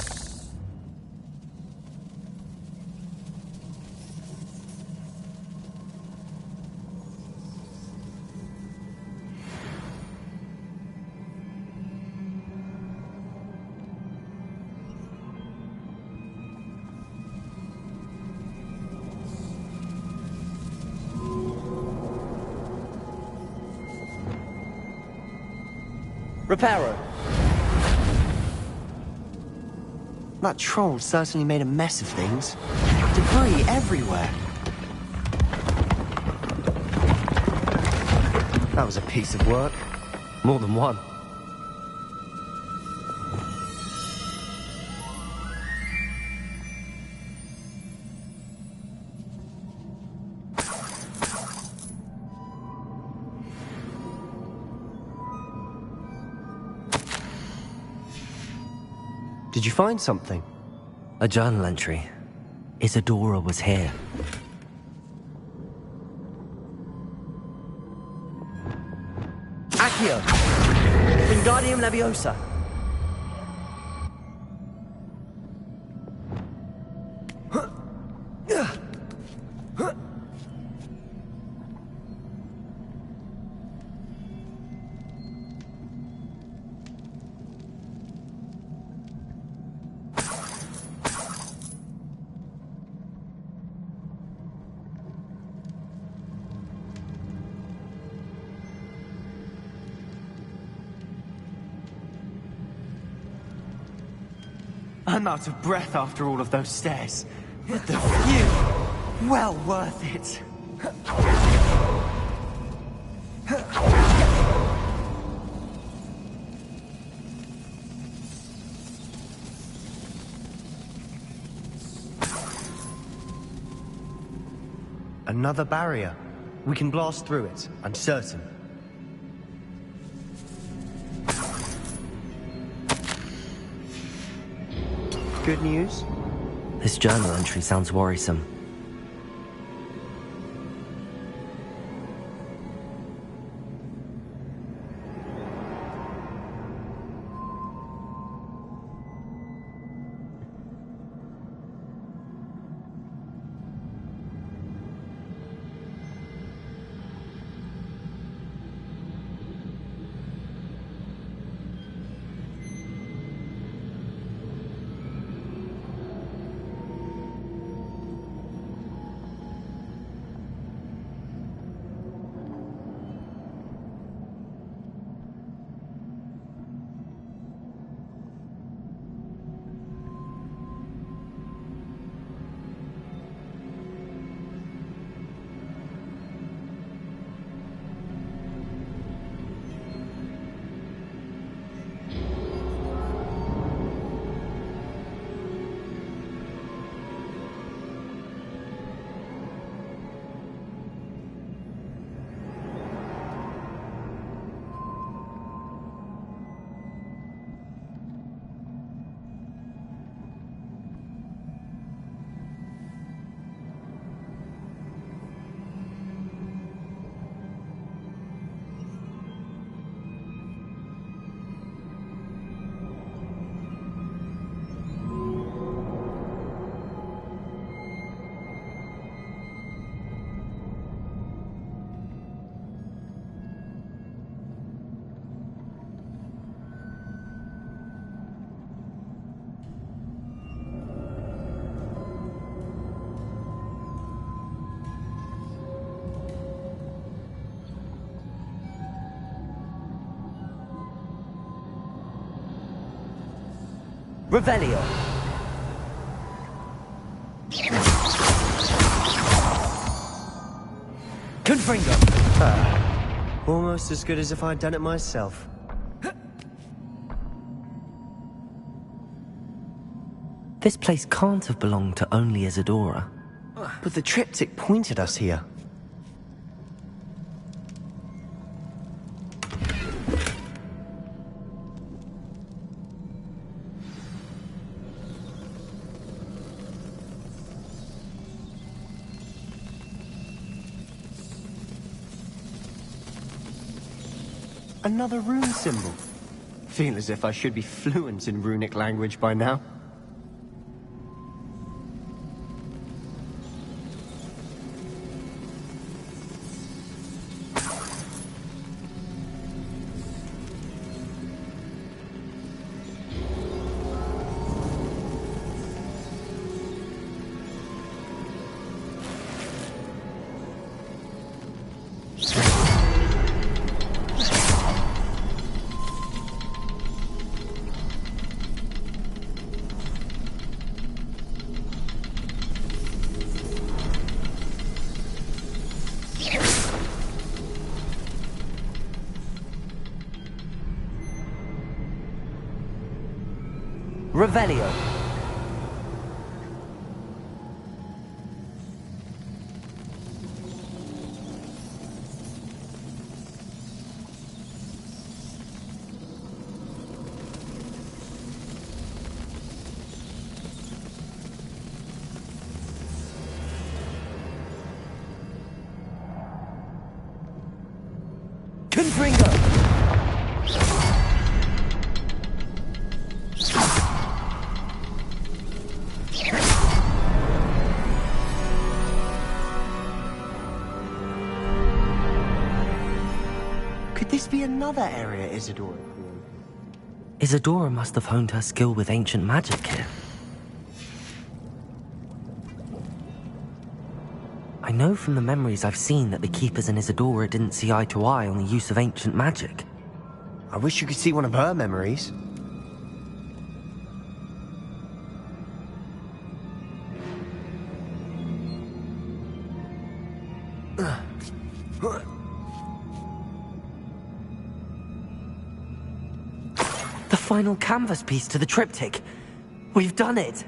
Reparo. That troll certainly made a mess of things. Debris everywhere. That was a piece of work. More than one. Did you find something? A journal entry. Isadora was here. Accio. Wingardium Leviosa. I'm out of breath after all of those stairs. But the view, well worth it. Another barrier. We can blast through it, I'm certain. Good news? This journal entry sounds worrisome. Revelio. Confringo. Almost as good as if I'd done it myself. This place can't have belonged to only Isadora. But the triptych pointed us here. Another rune symbol. Feel as if I should be fluent in runic language by now. Revelio. Confringo! Could this be another area Isadora created? Isadora must have honed her skill with ancient magic here. I know from the memories I've seen that the Keepers and Isadora didn't see eye to eye on the use of ancient magic. I wish you could see one of her memories. The final canvas piece to the triptych. We've done it!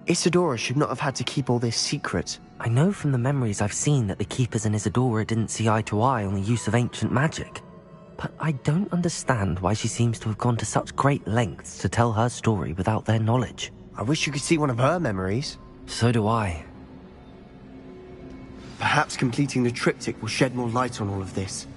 Isadora should not have had to keep all this secret. I know from the memories I've seen that the Keepers and Isadora didn't see eye to eye on the use of ancient magic. But I don't understand why she seems to have gone to such great lengths to tell her story without their knowledge. I wish you could see one of her memories. So do I. Perhaps completing the triptych will shed more light on all of this.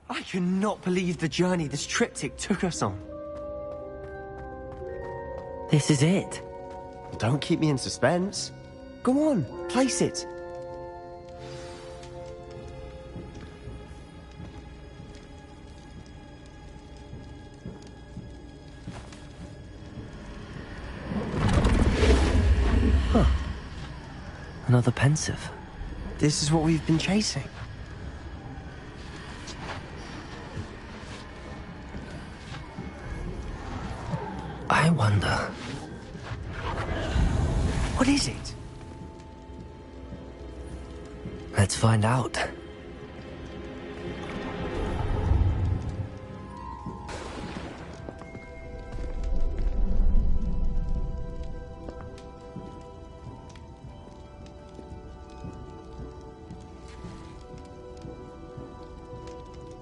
I cannot believe the journey this triptych took us on. This is it. Don't keep me in suspense. Go on, place it. Huh. Another pensive. This is what we've been chasing. I wonder... What is it? Let's find out.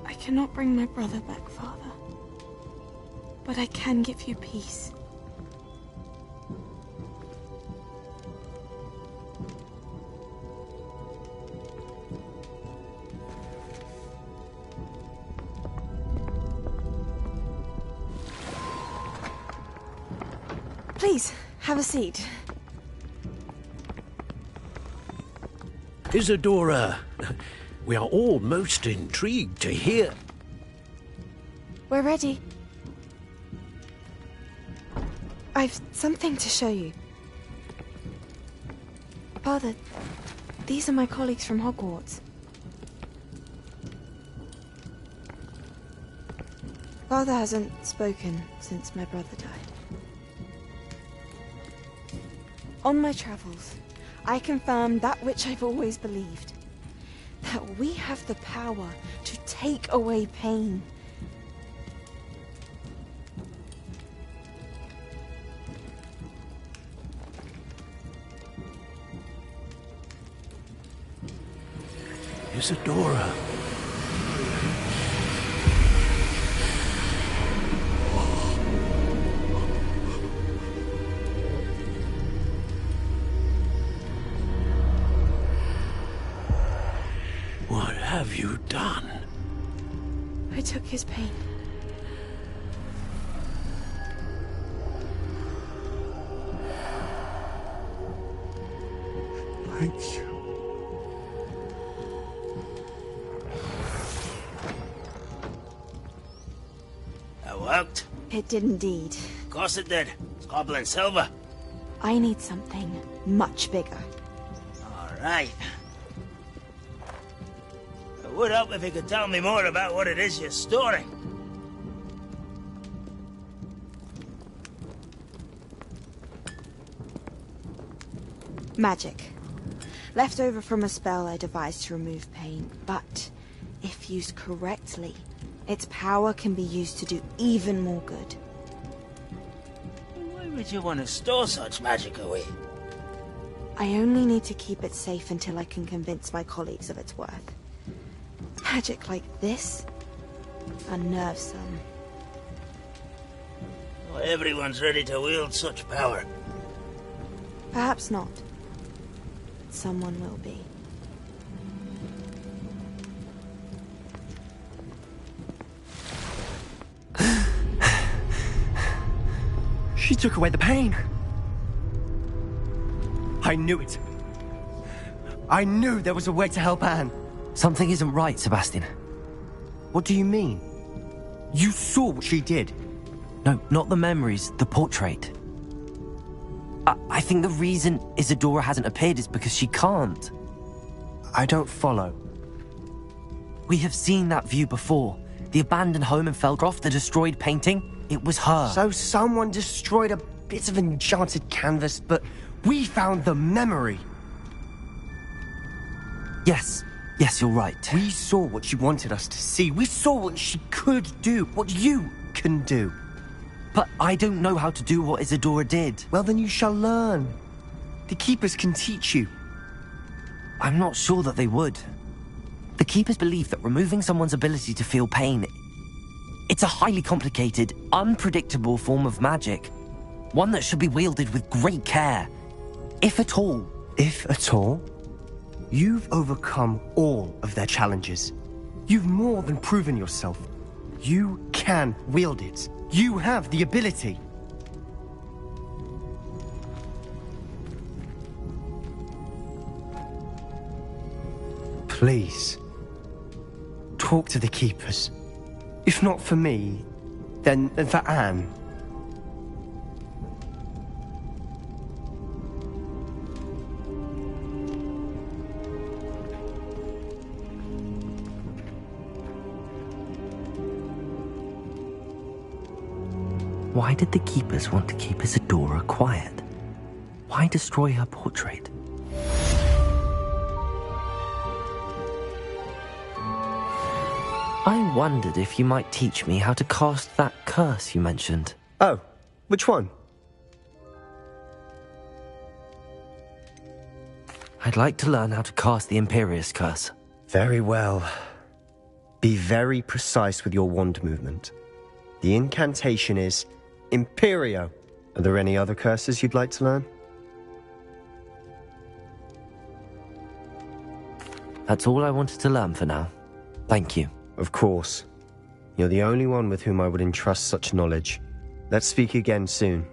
I cannot bring my brother back, Father. But I can give you peace. Please, have a seat. Isadora, we are all most intrigued to hear. We're ready. I've something to show you. Father, these are my colleagues from Hogwarts. Father hasn't spoken since my brother died. On my travels, I confirmed that which I've always believed. That we have the power to take away pain. Isadora. have you done? I took his pain. Thank you. That worked? It did indeed. Of course it did. It's goblin silver. I need something much bigger. Alright. It would help if you could tell me more about what it is you're storing. Magic. Left over from a spell I devised to remove pain, but if used correctly, its power can be used to do even more good. Why would you want to store such magic away? I only need to keep it safe until I can convince my colleagues of its worth. Magic like this unnerves them. Not everyone's ready to wield such power. Perhaps not. Someone will be. She took away the pain. I knew it. I knew there was a way to help Anne. Something isn't right, Sebastian. What do you mean? You saw what she did. No, not the memories, the portrait. I think the reason Isadora hasn't appeared is because she can't. I don't follow. We have seen that view before. The abandoned home in Feldroth, the destroyed painting. It was her. So someone destroyed a bit of enchanted canvas, but we found the memory. Yes, you're right. We saw what she wanted us to see. We saw what she could do, what you can do. But I don't know how to do what Isadora did. Well, then you shall learn. The Keepers can teach you. I'm not sure that they would. The Keepers believe that removing someone's ability to feel pain, it's a highly complicated, unpredictable form of magic. One that should be wielded with great care. If at all. If at all? You've overcome all of their challenges. You've more than proven yourself. You can wield it. You have the ability. Please, talk to the Keepers. If not for me, then for Anne. Why did the Keepers want to keep Isadora quiet? Why destroy her portrait? I wondered if you might teach me how to cast that curse you mentioned. Oh, which one? I'd like to learn how to cast the Imperius curse. Very well. Be very precise with your wand movement. The incantation is Imperio. Are there any other curses you'd like to learn? That's all I wanted to learn for now. Thank you. Of course. You're the only one with whom I would entrust such knowledge. Let's speak again soon.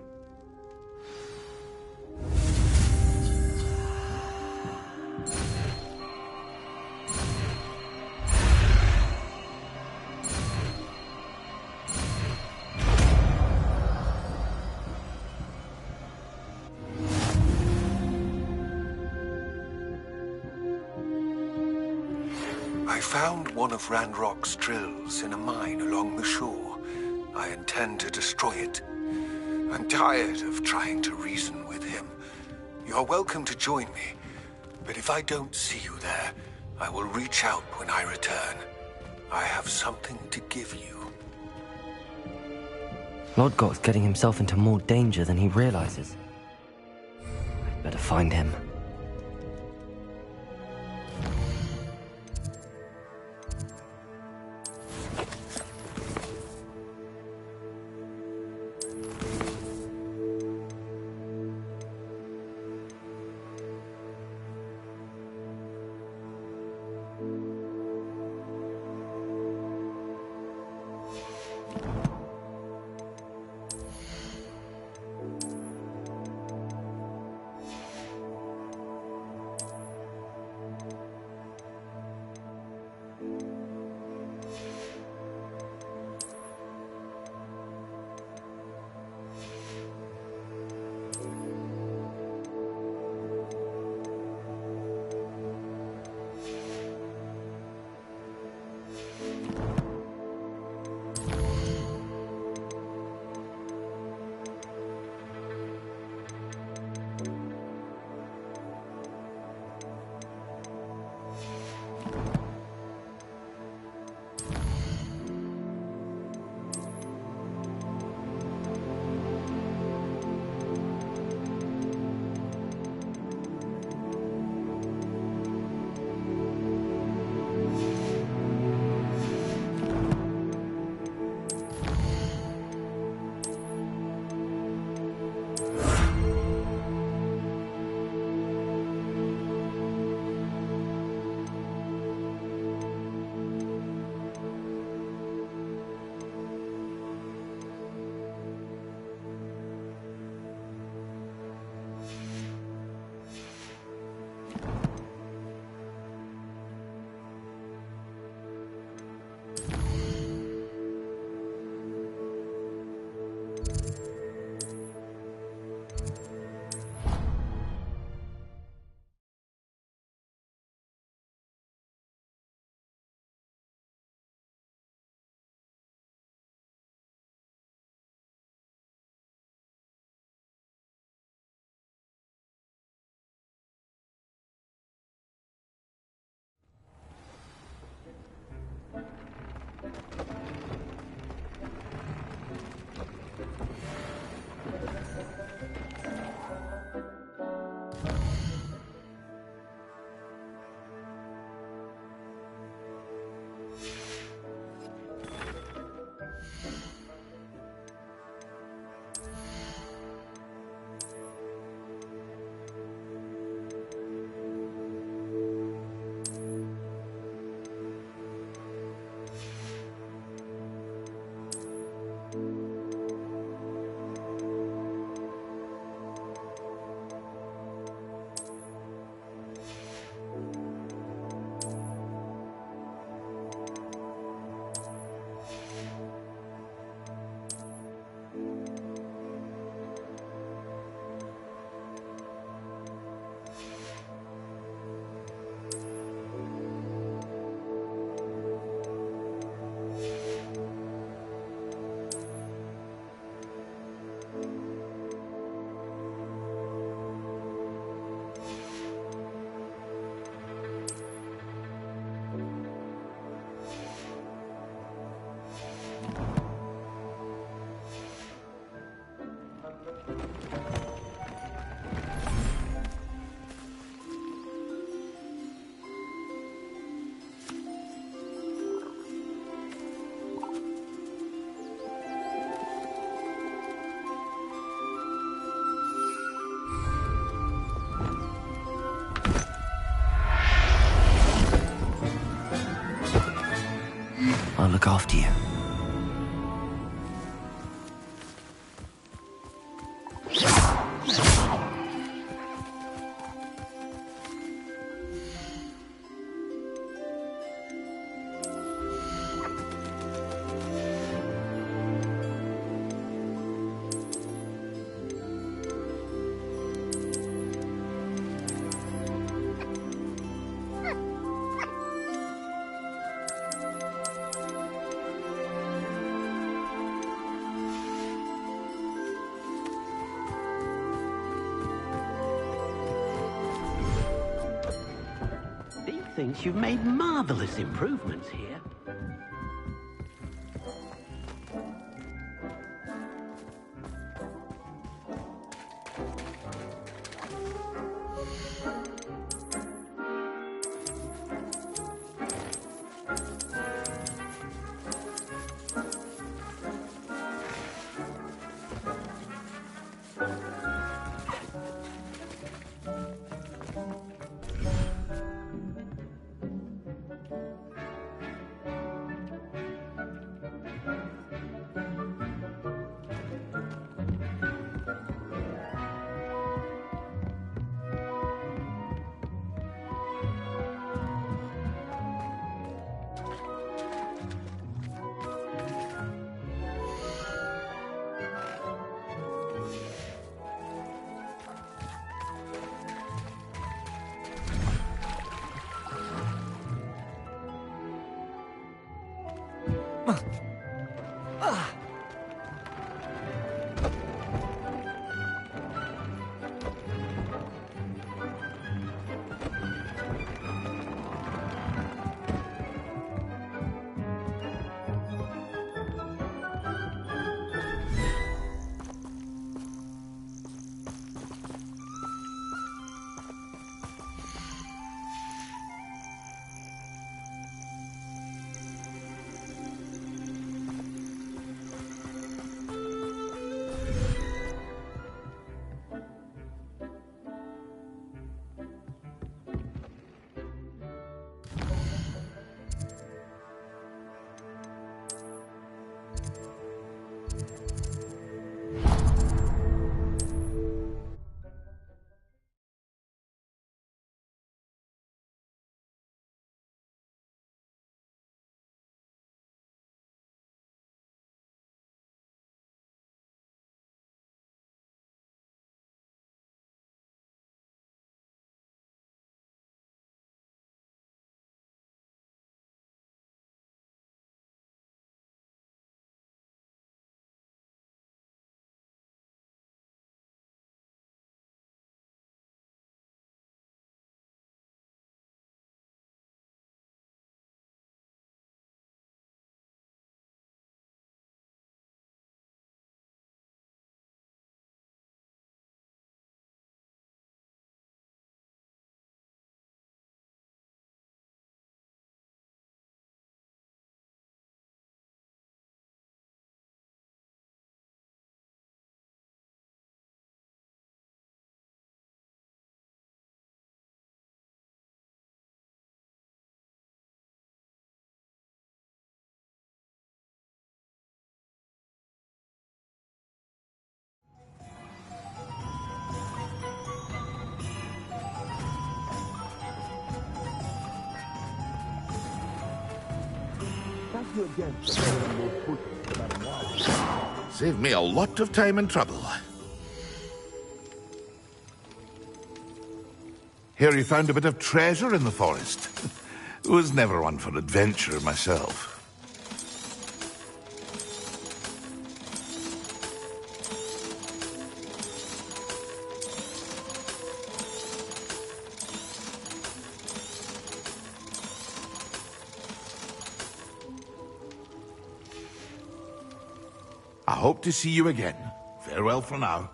I found one of Ranrock's drills in a mine along the shore. I intend to destroy it. I'm tired of trying to reason with him. You're welcome to join me, but if I don't see you there, I will reach out when I return. I have something to give you. Lodgok's getting himself into more danger than he realizes. I'd better find him. I'll look after you. Thinks you've made marvelous improvements here. Saved me a lot of time and trouble. Here he found a bit of treasure in the forest. Was never one for adventure myself. I hope to see you again. Farewell for now.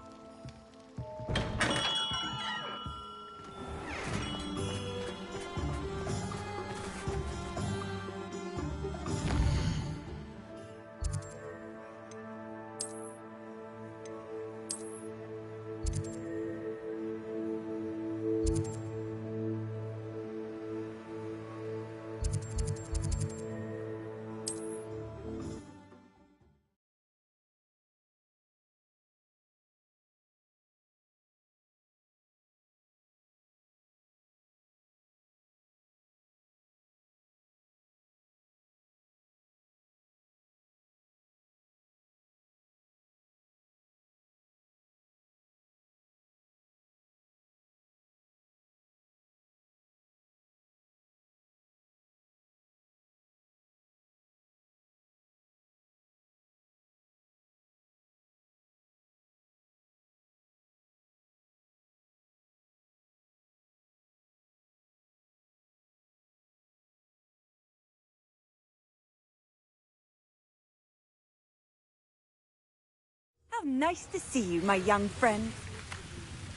How nice to see you, my young friend.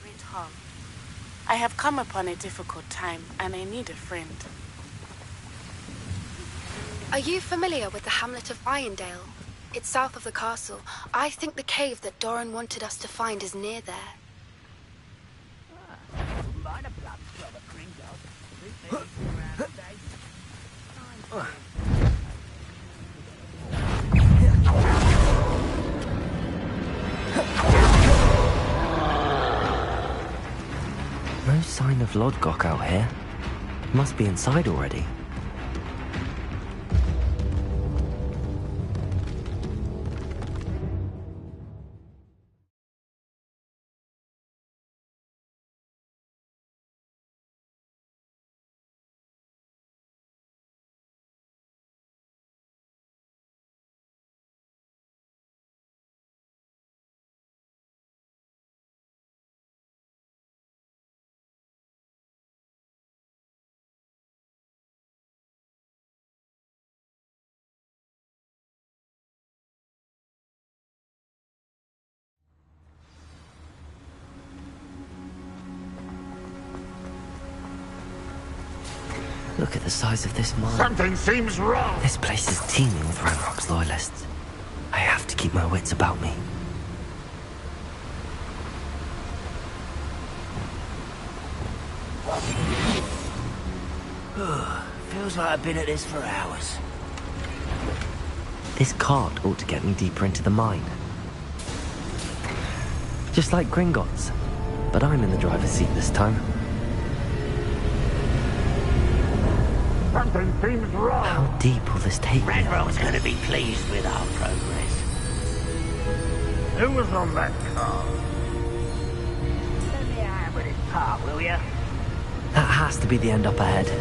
Great Hall. I have come upon a difficult time, and I need a friend. Are you familiar with the hamlet of Irondale? It's south of the castle. I think the cave that Doran wanted us to find is near there. No sign of Lodgok out here. Must be inside already. Look at the size of this mine. Something seems wrong. This place is teeming with Ranrock's loyalists. I have to keep my wits about me. Feels like I've been at this for hours. This cart ought to get me deeper into the mine. Just like Gringotts. But I'm in the driver's seat this time. Something seems wrong. How deep will this take me? Ranrock's going to be pleased with our progress. Who was on that car? Let me out with this part, will ya? That has to be the end up ahead.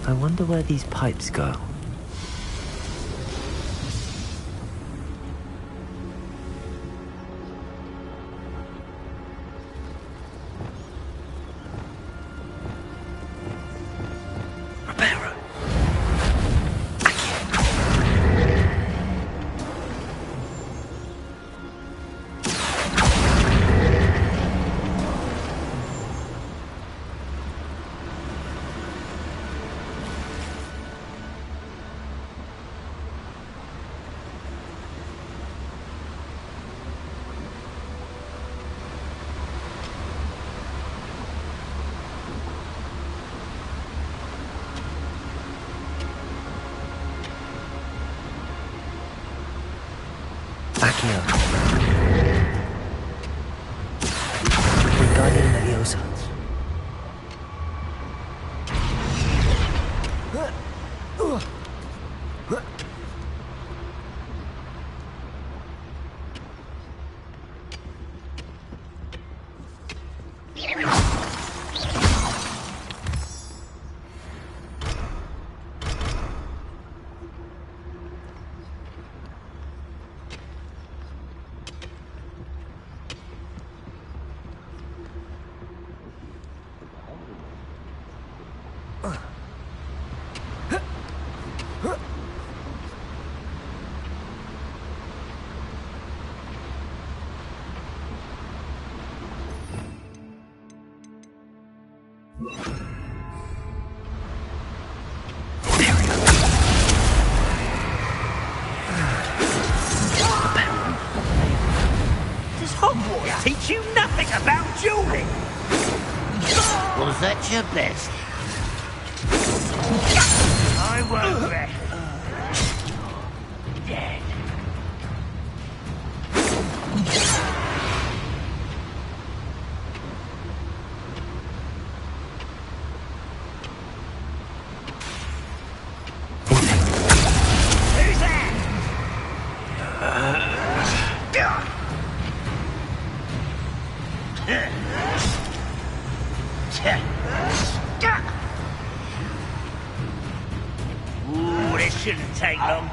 I wonder where these pipes go. Accio. Wingardium Leviosa. Does Hogwarts teach you nothing about dueling? Was that your best? I won't rest. Dead. Who's that? shouldn't take long.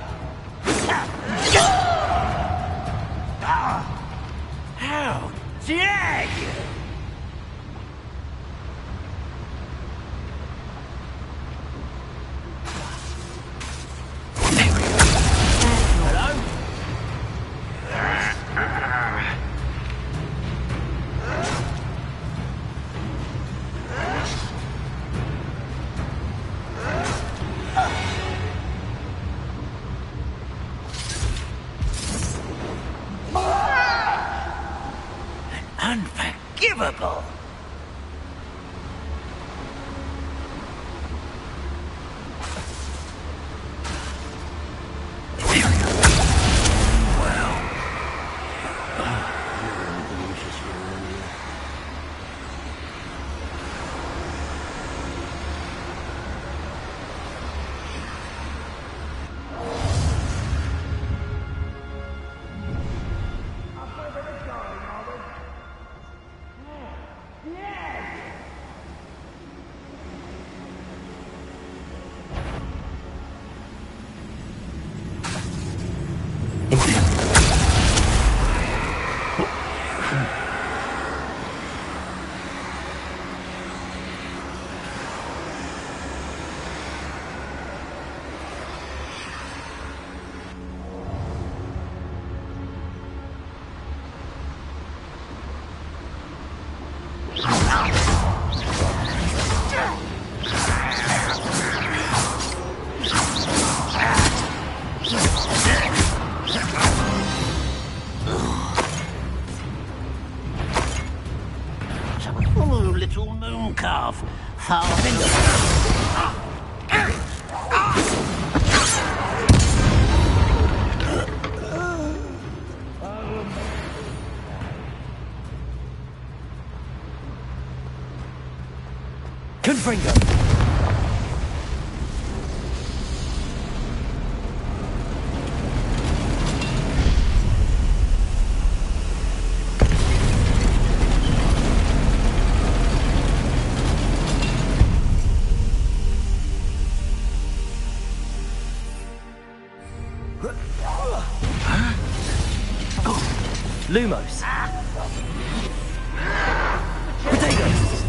How dare you! Unforgivable! Oh, little moon calf. Confringo! Lumos. Potatoes.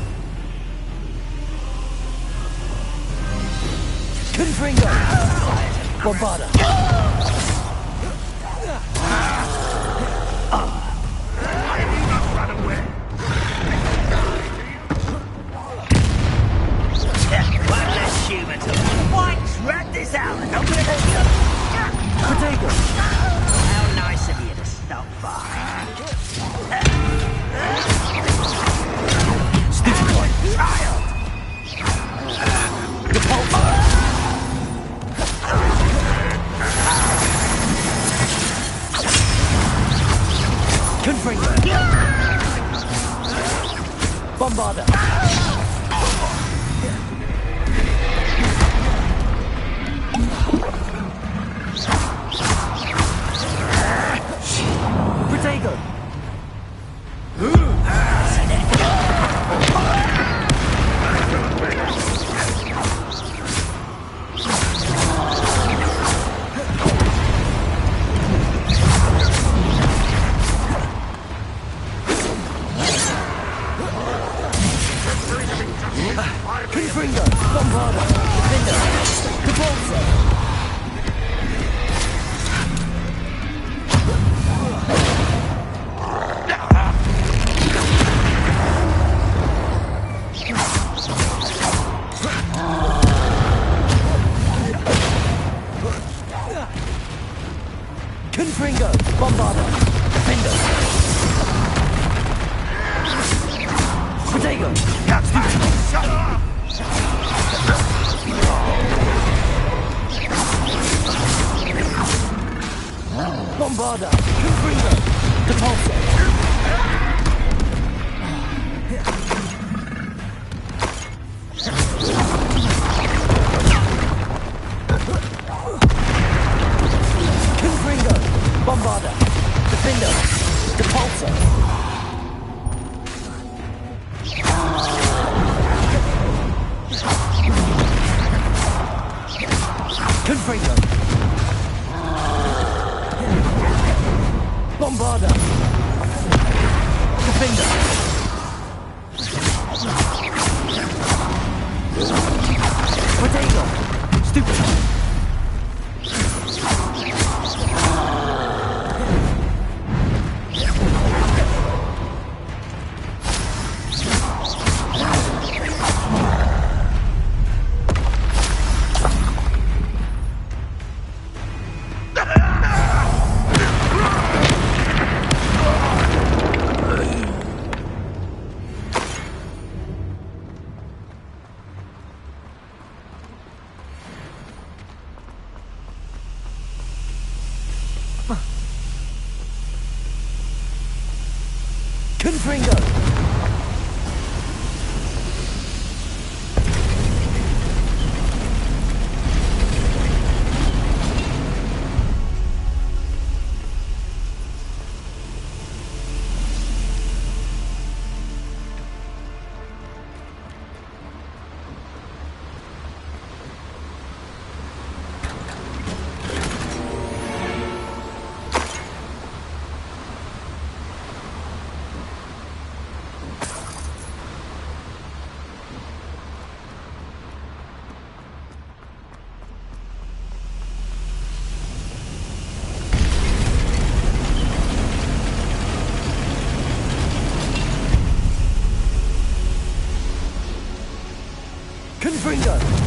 Confringo. Bombarda. One less human to Whites, rat this out and open it up. Potatoes. How nice of you to stop by. Child! Confringo. Bombarda. Protego. Confringo. Bombarda. Defender. Depulso. Confringo. Bombarda. Defender. Protego. Bombarda. Confringo. Depulso. Confringo. Bombarda. Defender. Depulso. Confringo. Bombarda. Defender. Protego. Stupid. Confringo! Confringo!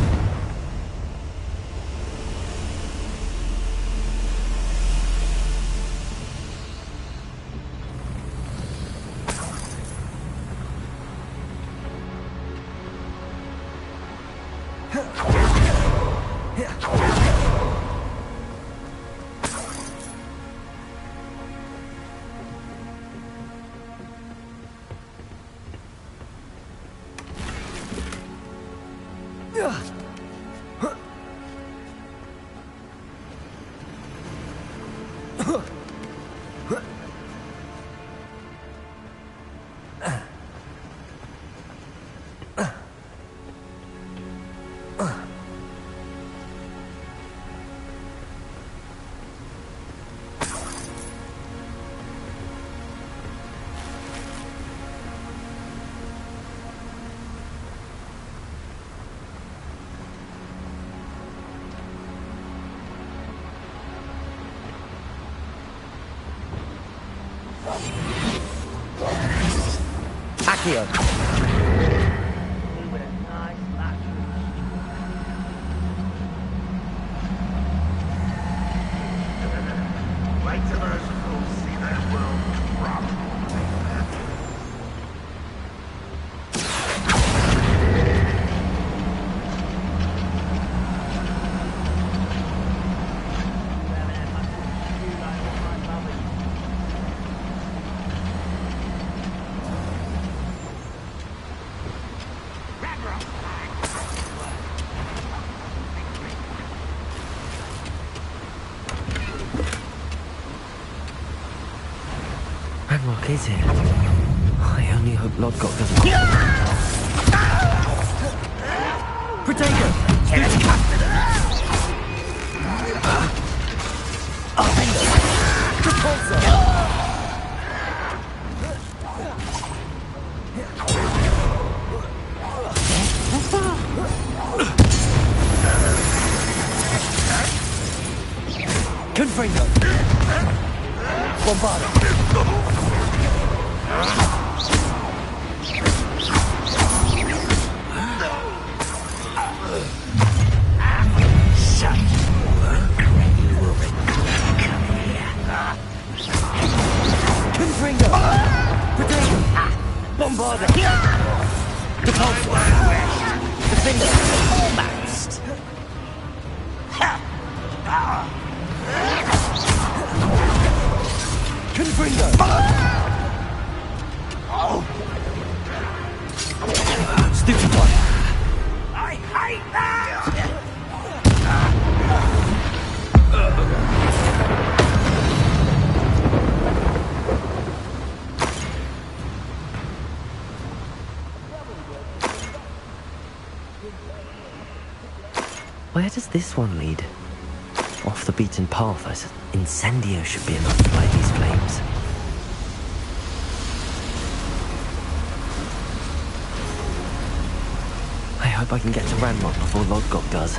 Accio. Ranrock is here. I only hope Lodgok doesn't... Protego! Offender! Repulsor! Confringo! Bombarda! Confringo! Protego! Bombarda! Repulsor! Defender! Almost! Confringo! Stupid one! I hate that! Where does this one lead? Off the beaten path, I said. Incendio should be enough to light these flames. I hope I can get to Ranrock before Lodgok does.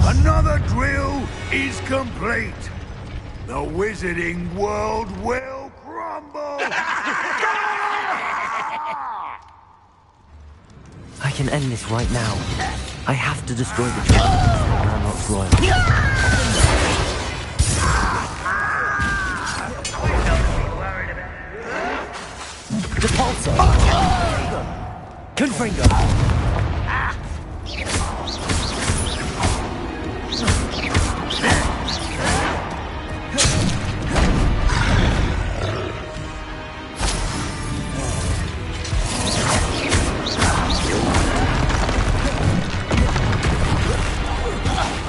Another drill is complete. The wizarding world will crumble. I can end this right now. I have to destroy the dragon Ranrock's loyal. Depulso! Confringo!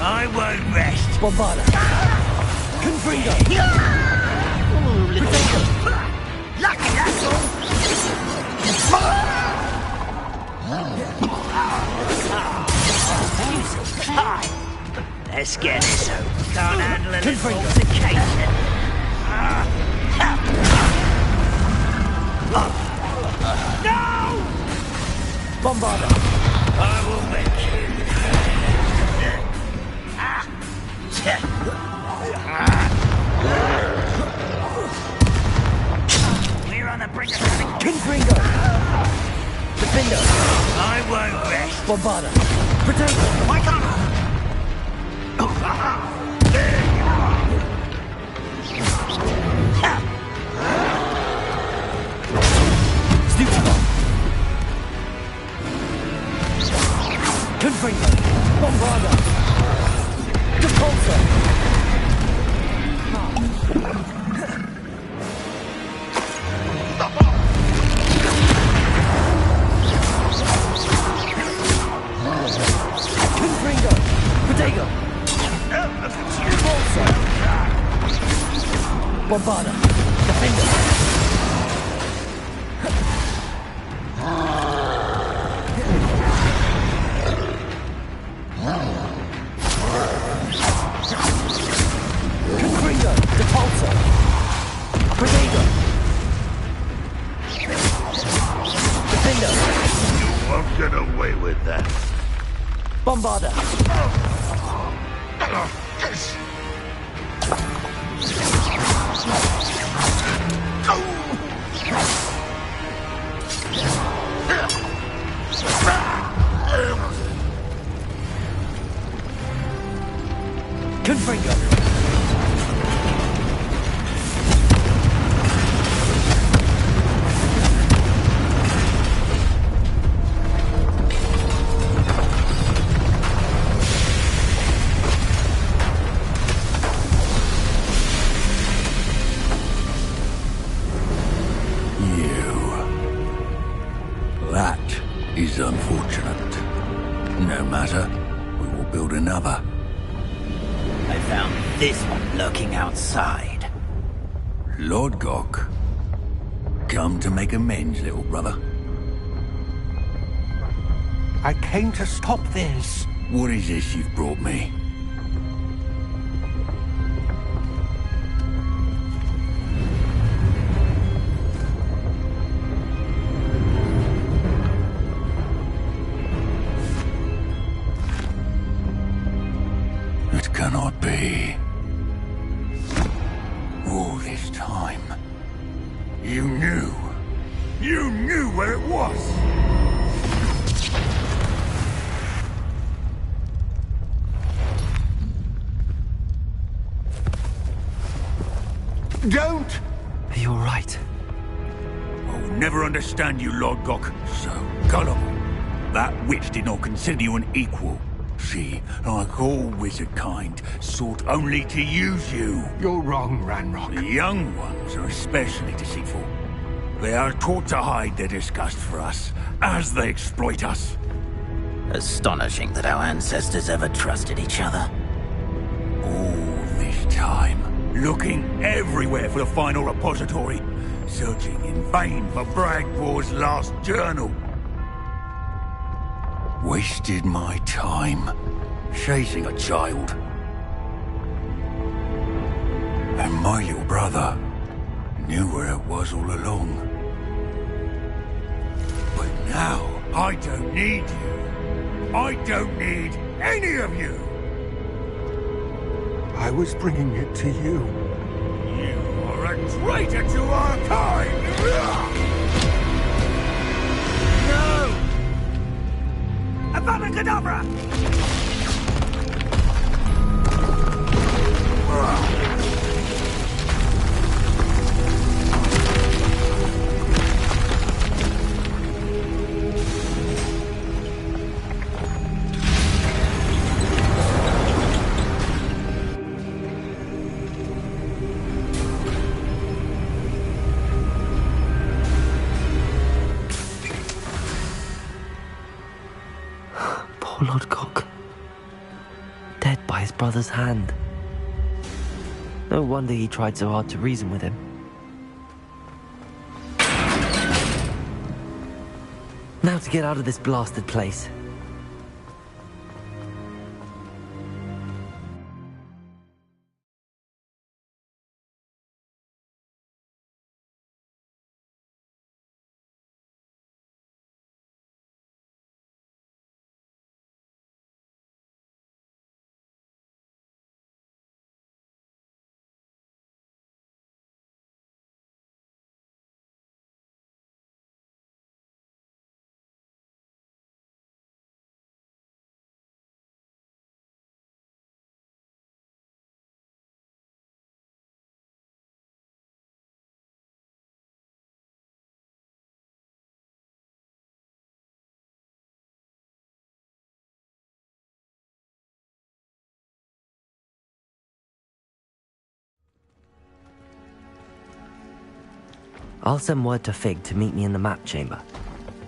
I won't rest. Bombarda! Confringo! Lucky that's all. Let's get this over. Can't handle a little altercation. No! Bombarda! I will make you. We're on the brink of having Confringo! Defender! I won't rest. Bombarda! Protego! Wake up! Stupidon! Confringo! Bombarda! Depulso! Confringo! Protego! Depulso! Bombarda! Defender! Confringo! Depulso! Protego! Defender! You won't get away with that. Bombarda! Confringo! That is unfortunate. No matter, we will build another. I found this one lurking outside. Lodgok, come to make amends, little brother. I came to stop this. What is this you've brought me? It cannot be. All this time, you knew. You knew where it was. Don't! Are you alright? I will never understand you, Lodgok. So gullible. That witch did not consider you an equal. She, like all wizard kind, sought only to use you. You're wrong, Ranrock. The young ones are especially deceitful. They are taught to hide their disgust for us, as they exploit us. Astonishing that our ancestors ever trusted each other. All this time, looking everywhere for the final repository, searching in vain for Bragbor's last journal. Wasted my time, chasing a child. And my little brother knew where it was all along. But now, I don't need you. I don't need any of you. I was bringing it to you. You are a traitor to our kind! No! Avada Kedavra! Poor Lodgok. Dead by his brother's hand. No wonder he tried so hard to reason with him. Now to get out of this blasted place. I'll send word to Fig to meet me in the map chamber.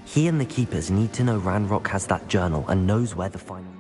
He and the Keepers need to know Ranrock has that journal and knows where the final...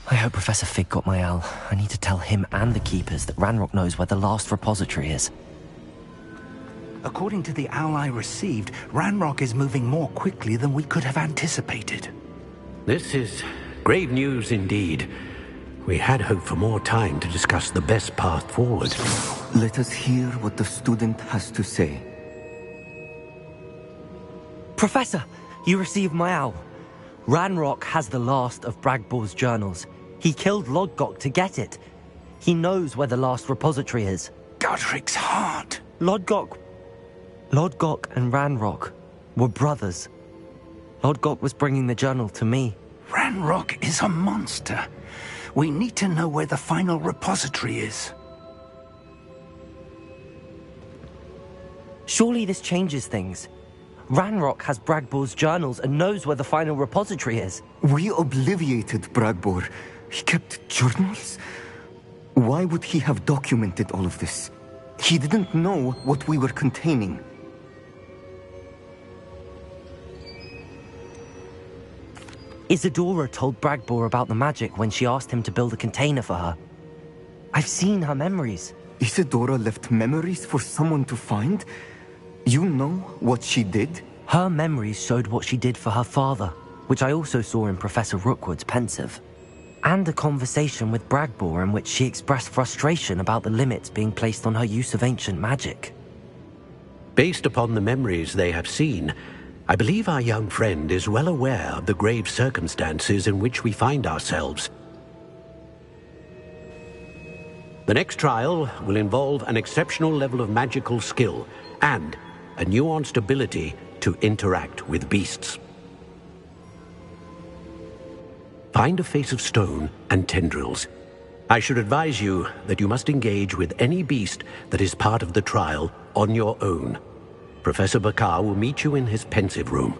I hope Professor Fig got my owl. I need to tell him and the Keepers that Ranrock knows where the last repository is. According to the owl I received, Ranrock is moving more quickly than we could have anticipated. This is grave news indeed. We had hoped for more time to discuss the best path forward. Let us hear what the student has to say. Professor, you received my owl. Ranrock has the last of Bragbor's journals. He killed Lodgok to get it. He knows where the last repository is. Godric's heart. Lodgok and Ranrock were brothers. Lodgok was bringing the journal to me. Ranrock is a monster. We need to know where the final repository is. Surely this changes things. Ranrock has Bragbor's journals and knows where the final repository is. We obliviated Bragbor. He kept journals? Why would he have documented all of this? He didn't know what we were containing. Isadora told Bragbor about the magic when she asked him to build a container for her. I've seen her memories. Isadora left memories for someone to find? You know what she did? Her memories showed what she did for her father, which I also saw in Professor Rookwood's Pensive. And a conversation with Bragbor in which she expressed frustration about the limits being placed on her use of ancient magic. Based upon the memories they have seen, I believe our young friend is well aware of the grave circumstances in which we find ourselves. The next trial will involve an exceptional level of magical skill and a nuanced ability to interact with beasts. Find a face of stone and tendrils. I should advise you that you must engage with any beast that is part of the trial on your own. Professor Bakar will meet you in his Pensive room.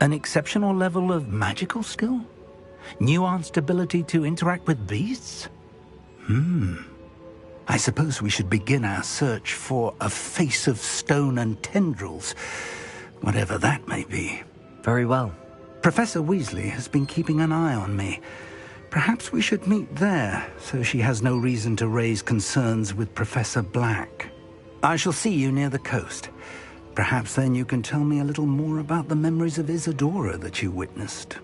An exceptional level of magical skill? Nuanced ability to interact with beasts? I suppose we should begin our search for a face of stone and tendrils, whatever that may be. Very well. Professor Weasley has been keeping an eye on me. Perhaps we should meet there, so she has no reason to raise concerns with Professor Black. I shall see you near the coast. Perhaps then you can tell me a little more about the memories of Isadora that you witnessed.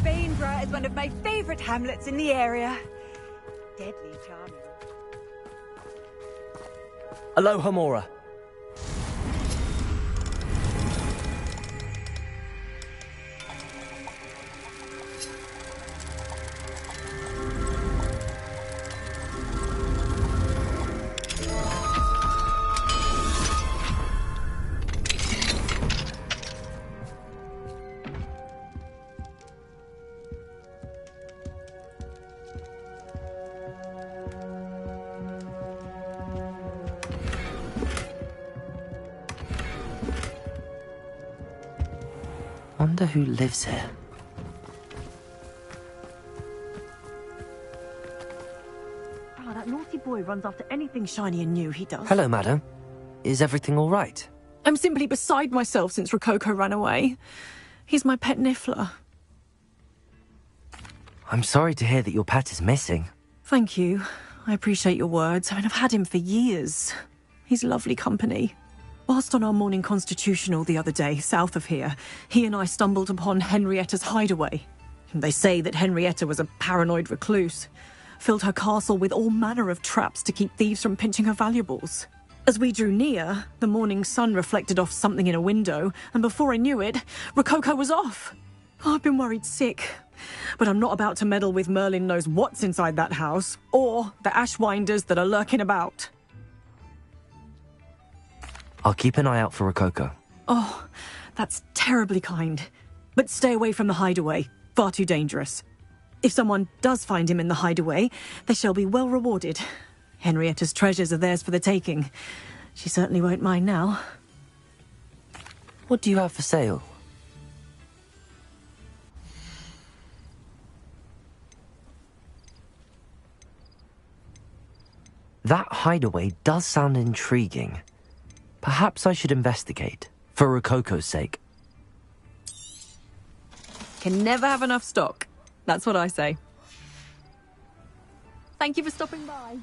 Bainborough is one of my favourite hamlets in the area. Deadly charming. Aloha Mora. Wonder who lives here. Oh, that naughty boy runs after anything shiny and new, he does. Hello, madam. Is everything all right? I'm simply beside myself since Rococo ran away. He's my pet Niffler. I'm sorry to hear that your pet is missing. Thank you. I appreciate your words. I mean, I've had him for years. He's lovely company. Whilst on our morning constitutional the other day, south of here, he and I stumbled upon Henrietta's hideaway. They say that Henrietta was a paranoid recluse, filled her castle with all manner of traps to keep thieves from pinching her valuables. As we drew near, the morning sun reflected off something in a window, and before I knew it, Rococo was off. Oh, I've been worried sick. But I'm not about to meddle with Merlin knows what's inside that house, or the Ashwinders that are lurking about. I'll keep an eye out for Rococo. Oh, that's terribly kind. But stay away from the hideaway. Far too dangerous. If someone does find him in the hideaway, they shall be well rewarded. Henrietta's treasures are theirs for the taking. She certainly won't mind now. What do you have for sale? That hideaway does sound intriguing. Perhaps I should investigate, for Rococo's sake. Can never have enough stock. That's what I say. Thank you for stopping by.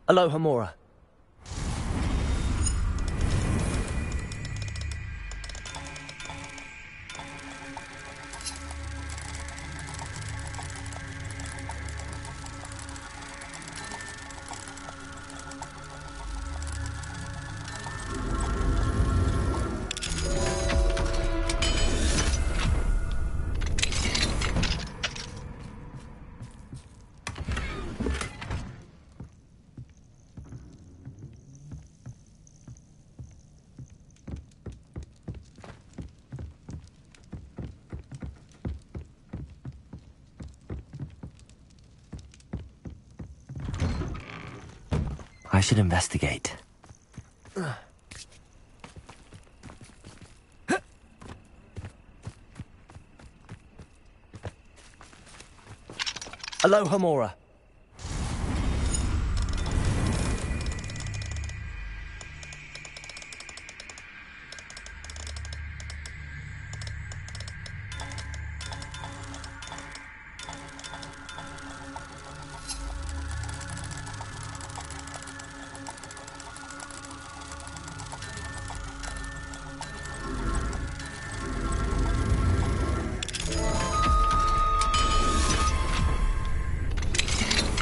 Aloha, Mora. I should investigate. Aloha, Mora.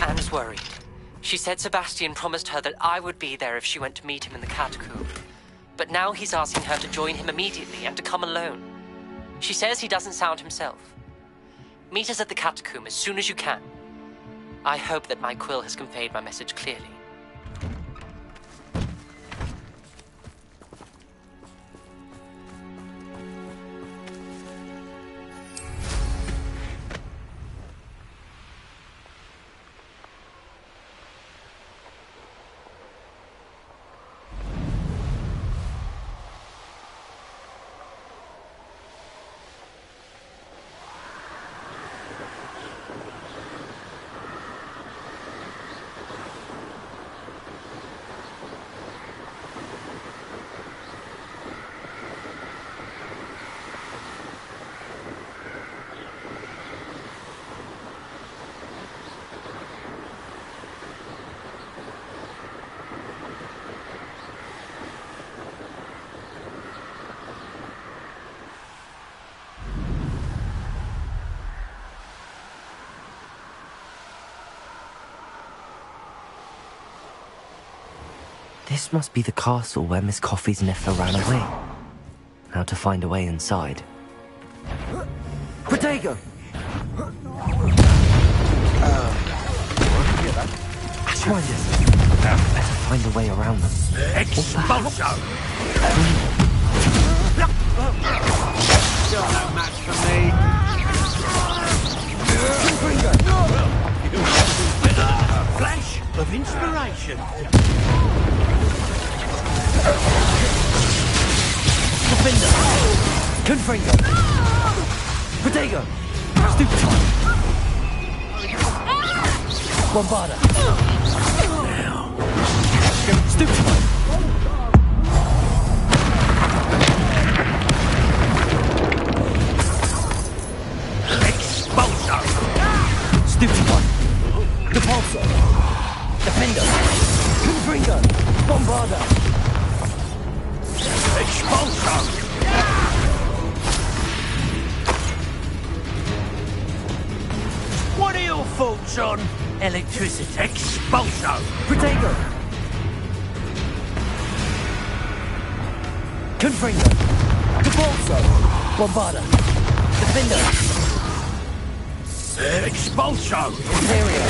Anne's worried. She said Sebastian promised her that I would be there if she went to meet him in the catacomb. But now he's asking her to join him immediately and to come alone. She says he doesn't sound himself. Meet us at the catacomb as soon as you can. I hope that my quill has conveyed my message clearly. This must be the castle where Miss Coffey's Nifla ran away. Now to find a way inside. Protego! Ashwinders! Better find a way around them. Expulso! Still no match for me. A flash of inspiration. Defender! Confringo! Protego! Stupefy! Bombarda! Stupefy! Expulso! Stupefy! Depulso! Defender! Confringo! Bombarda! Expulso! What are your thoughts on electricity? Expulso! Protego! Confringo! Depulso! Bombarda! Defender! Expulso! Imperio!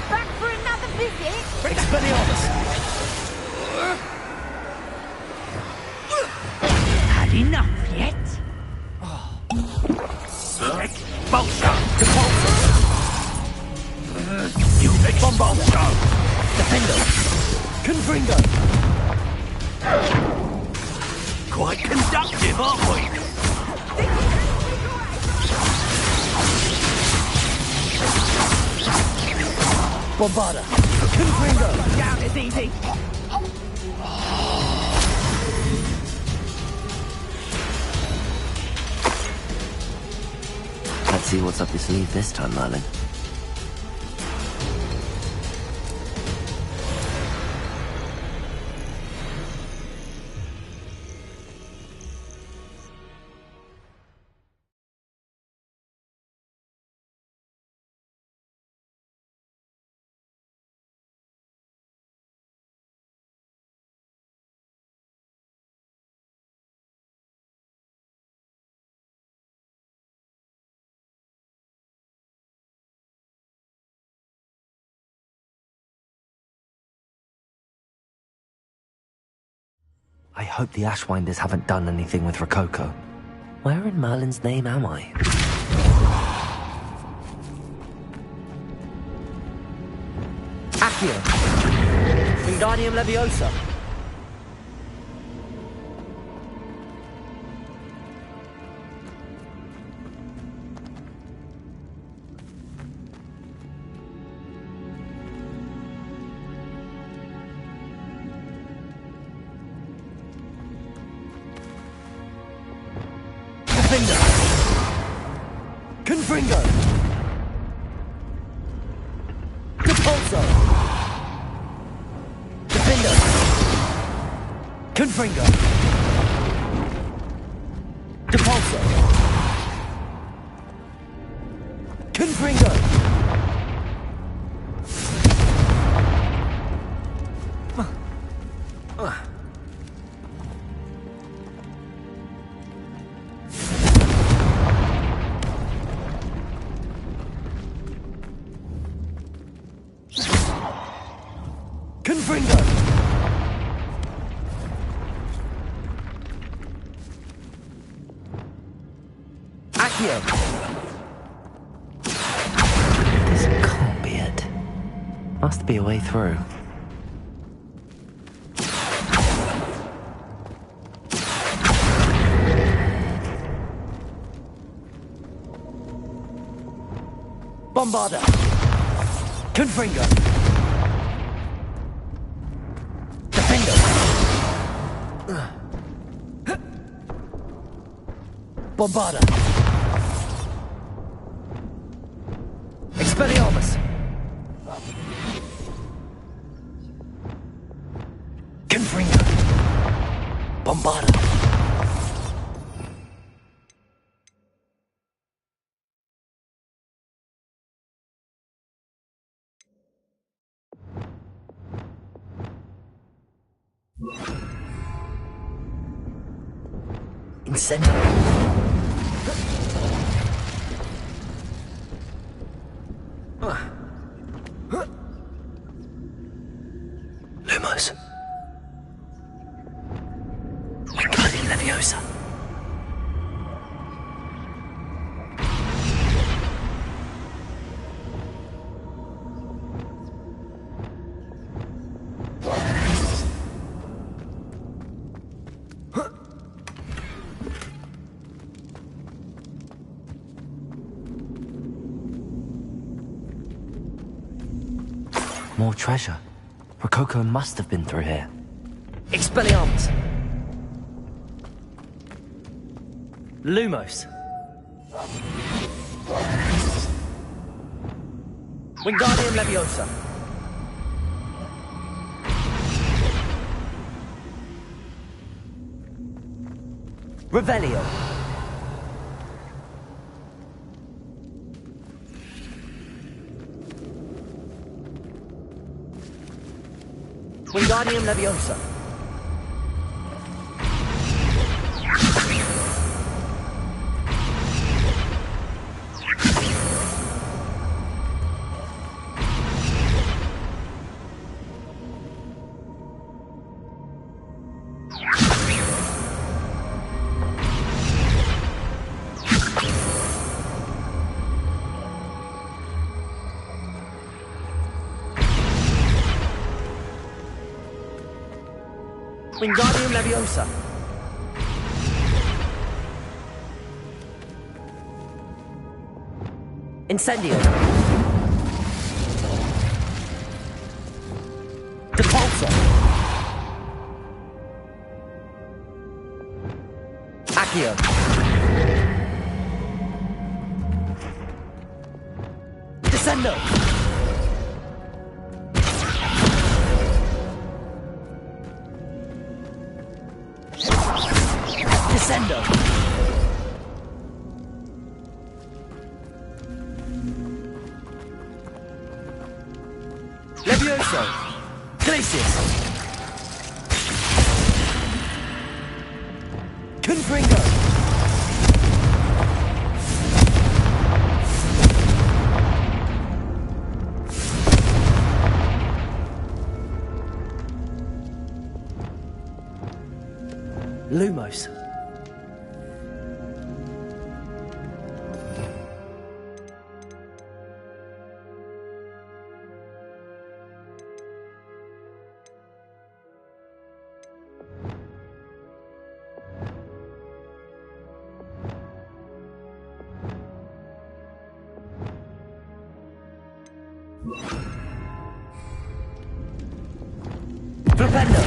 Back for another visit? Expelliarmus! Had enough yet? Expulso! Depulso! You expulso! Defender! Confringo! Quite conductive, aren't we? Bombarda! Confringo! Down is easy. Let's see what's up your sleeve this time, Merlin. I hope the Ashwinders haven't done anything with Rococo. Where in Merlin's name am I? Accio! Wingardium Leviosa! Defender! Confringo! Depulso! Defender! Confringo! Depulso! Confringo! Confringo! Accio! This can't be it. Must be a way through. Bombarda! Confringo! Defender! Bombarda! Expelliarmus! Confringo! Bombarda! Incendio! Lumos. Wingardium Leviosa. More treasure. Rococo must have been through here. Expelliarmus! Lumos! Wingardium Leviosa! Revelio! Wingardium Leviosa! Wingardium Leviosa! Incendio! Depulso! Accio! Descendo! Descendo! Levioso! Glacius! Confringo! Lumos! Flipendo!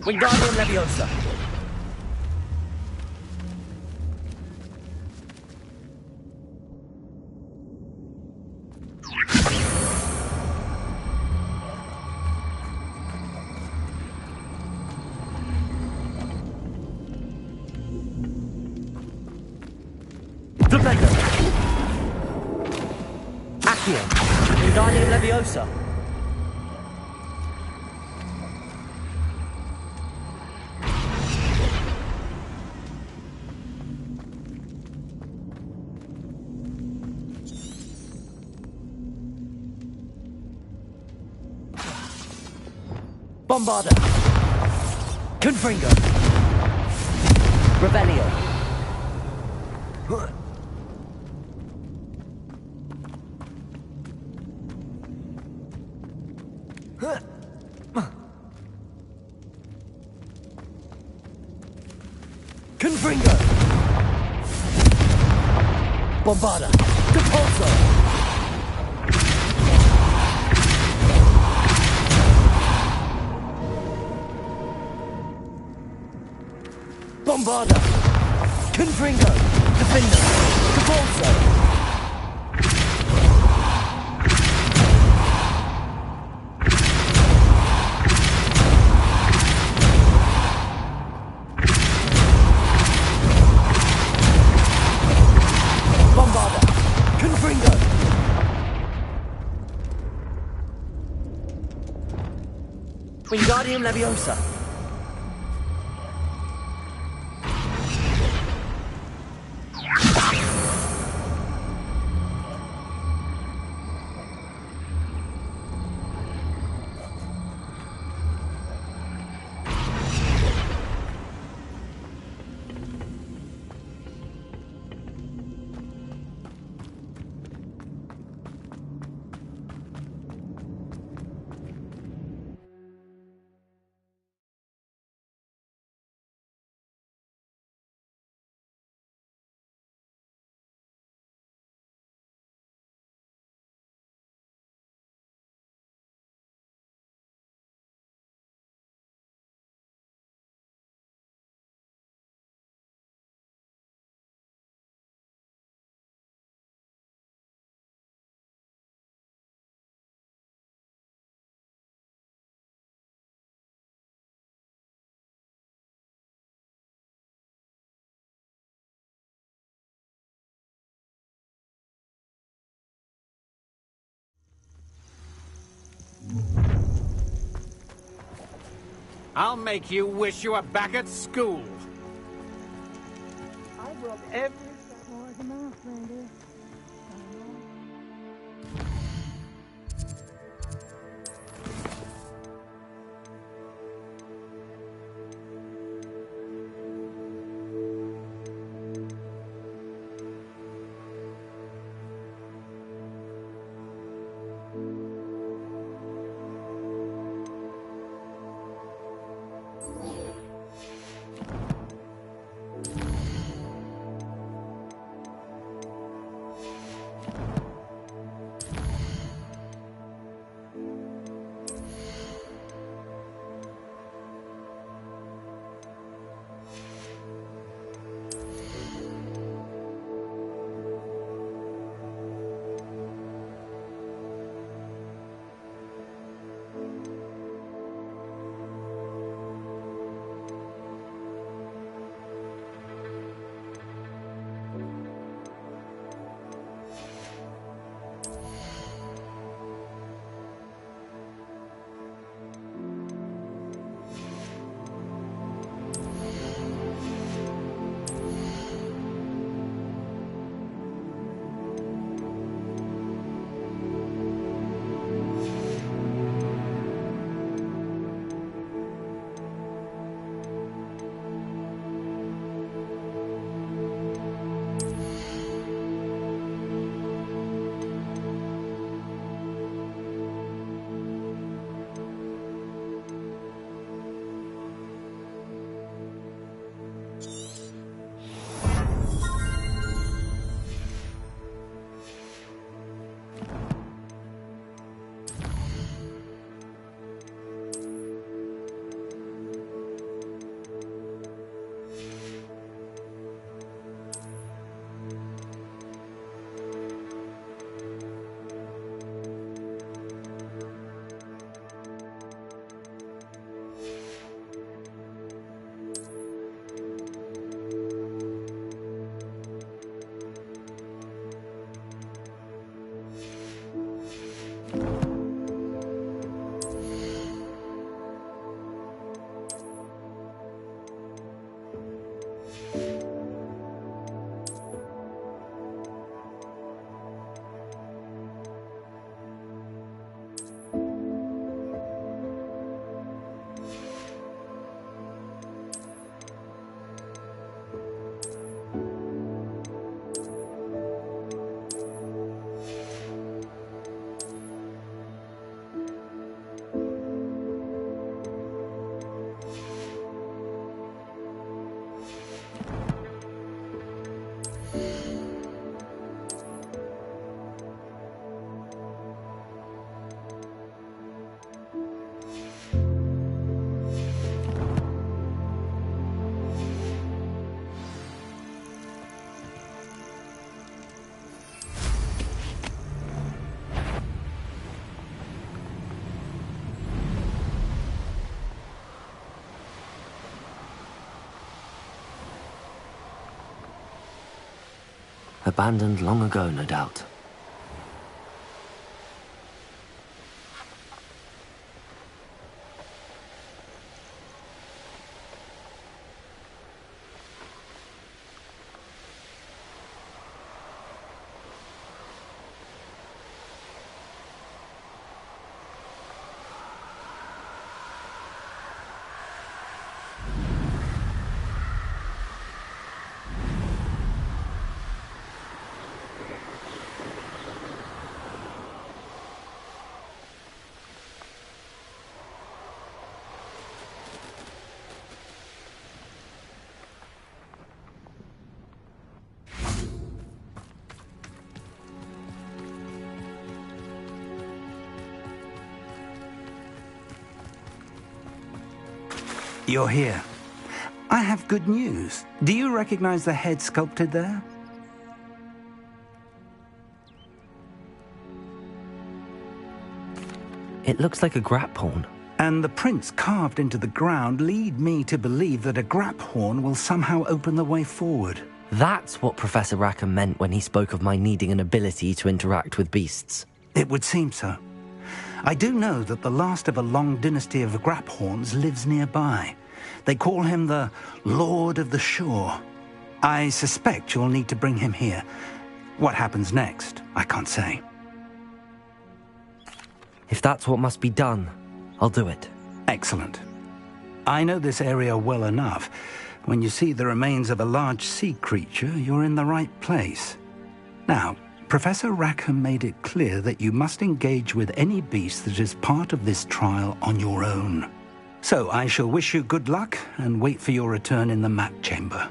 Wingardium Leviosa! Flipendo! Accio! Wingardium Leviosa! Bombarda! Confringo! Revelio! Confringo! Bombarda! Depulso! Bombarda! Confringo! Defender! Depulso! Bombarda! Confringo! Wingardium Leviosa! I'll make you wish you were back at school. I broke every like a mouse, reindeer. Abandoned long ago, no doubt. You're here. I have good news. Do you recognize the head sculpted there? It looks like a graphorn. And the prints carved into the ground lead me to believe that a graphorn will somehow open the way forward. That's what Professor Rackham meant when he spoke of my needing an ability to interact with beasts. It would seem so. I do know that the last of a long dynasty of Graphorns lives nearby. They call him the Lord of the Shore. I suspect you'll need to bring him here. What happens next, I can't say. If that's what must be done, I'll do it. Excellent. I know this area well enough. When you see the remains of a large sea creature, you're in the right place. Now, Professor Rackham made it clear that you must engage with any beast that is part of this trial on your own. So I shall wish you good luck and wait for your return in the map chamber.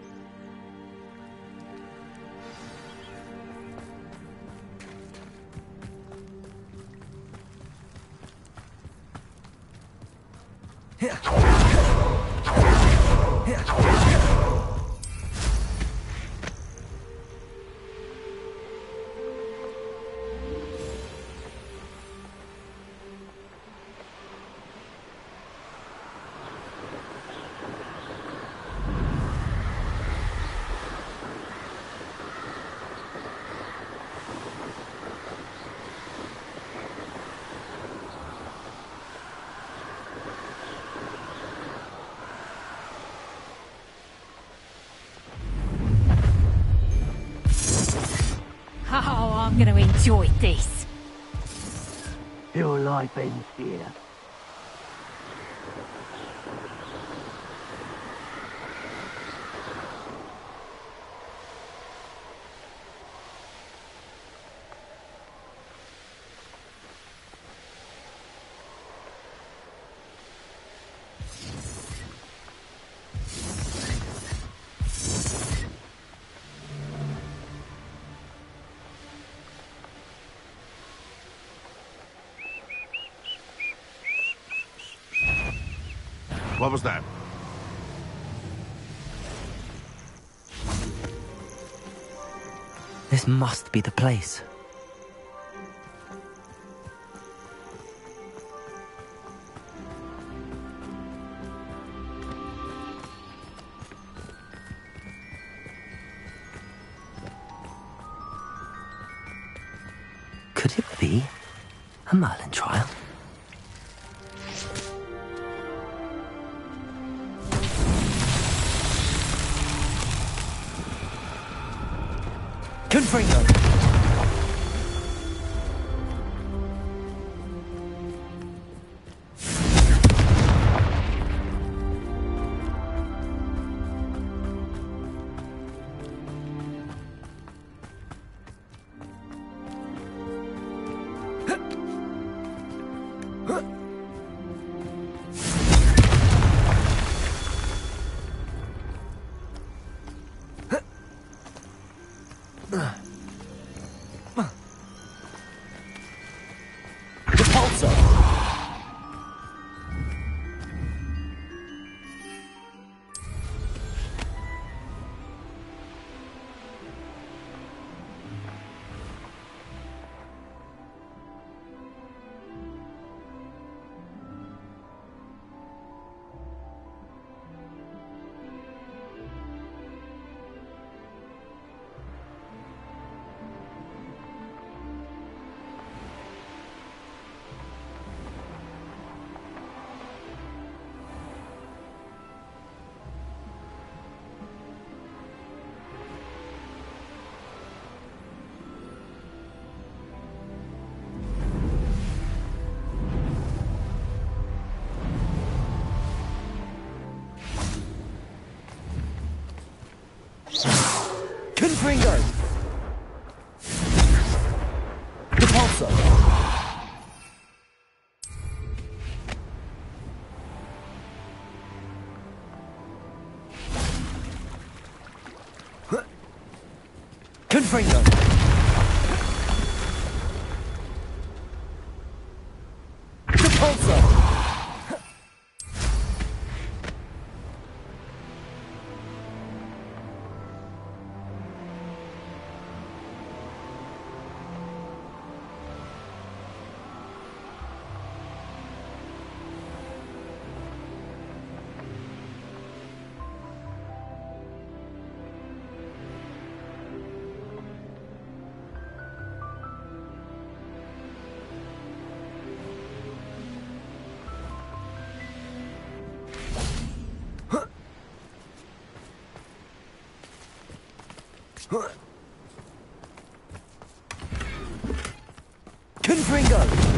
Oh, I'm going to enjoy this. Your life ends here. What was that? This must be the place. Could it be a Merlin trial? Confringo! Confringo! Repulsor! Confringo! Repulsor! Confringo!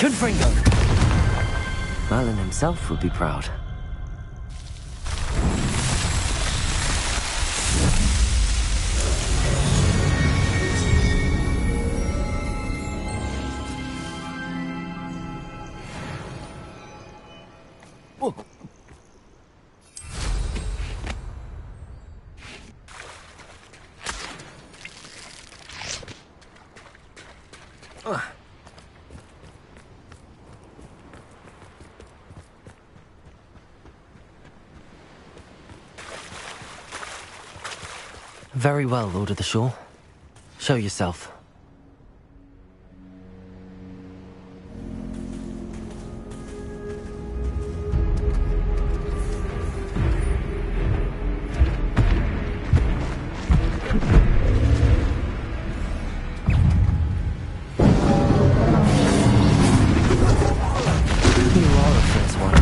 Confringo! Merlin himself would be proud. Very well, Lord of the Shore. Show yourself. You are a first one.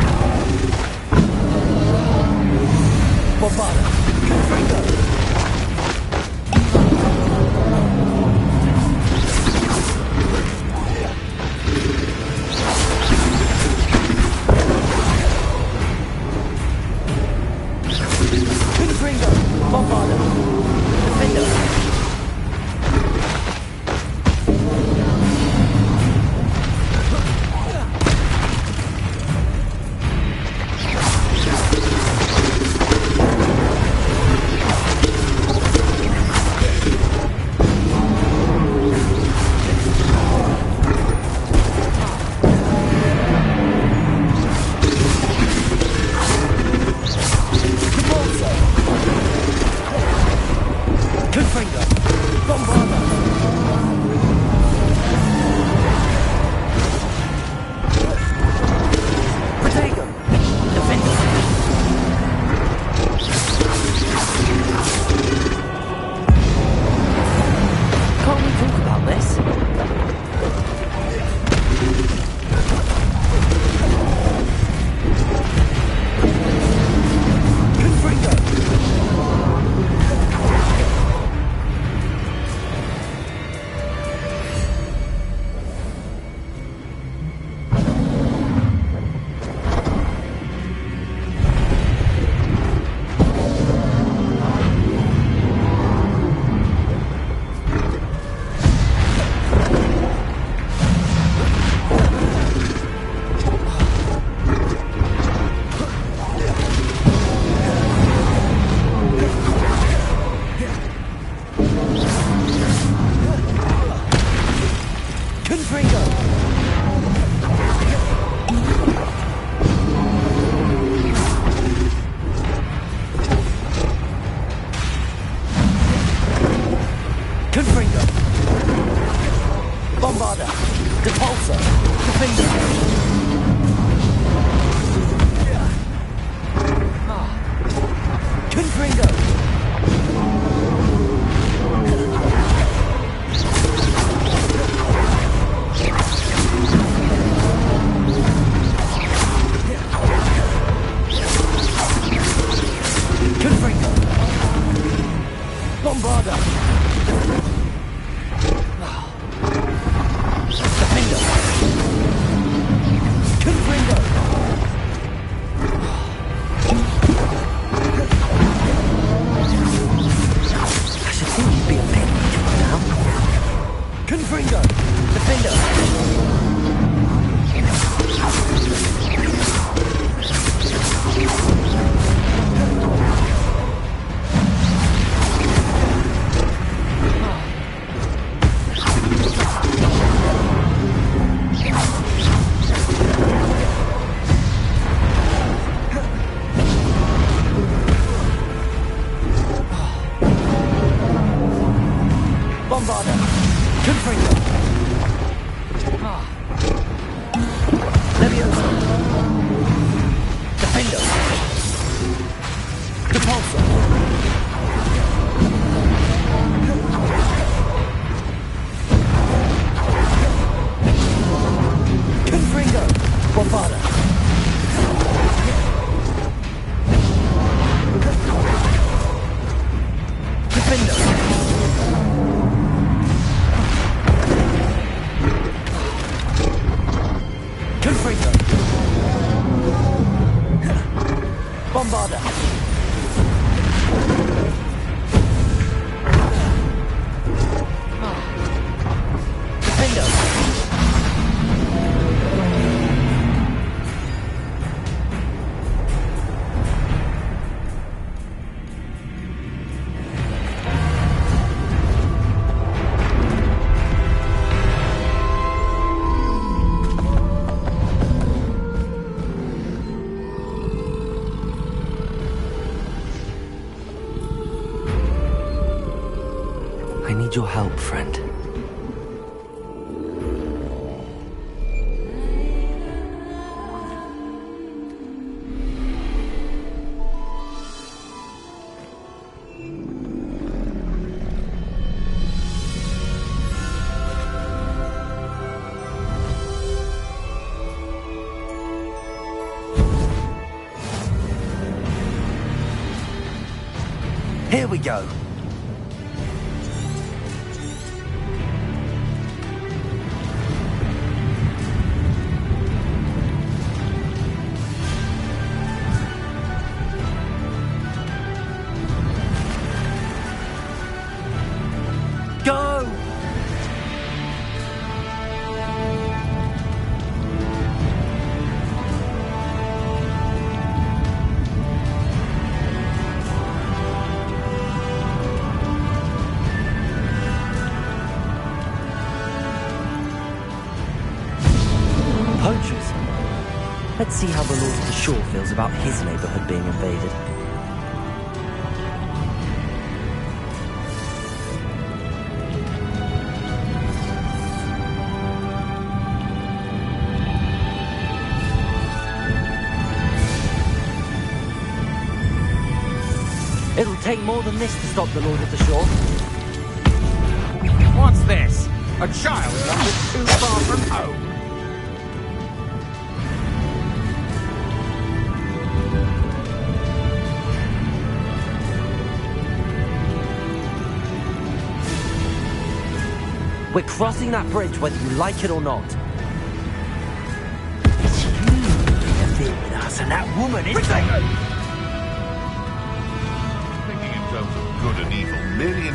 Bombada! Confringo! Bombarda! Confringo! Leviosa! Defendo! Repulsor! Confringo! Bombarda! Defendo! Confringo! Bombarda! Defendo! I need your help, friend. Here we go. Go! Poachers. Let's see how the Lord of the Shore feels about his neighborhood being invaded. It'll take more than this to stop the Lord of the Shore. What's this? A child wandered too far from home. We're crossing that bridge whether you like it or not. It's you interfere with us and that woman, isn't it? Thinking in terms of good and evil, merely in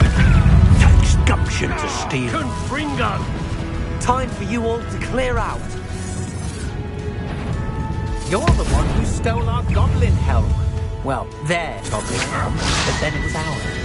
Takes gumption to steal. Confringo! Time for you all to clear out. You're the one who stole our goblin helm. Well, their goblin helm, but then it was ours.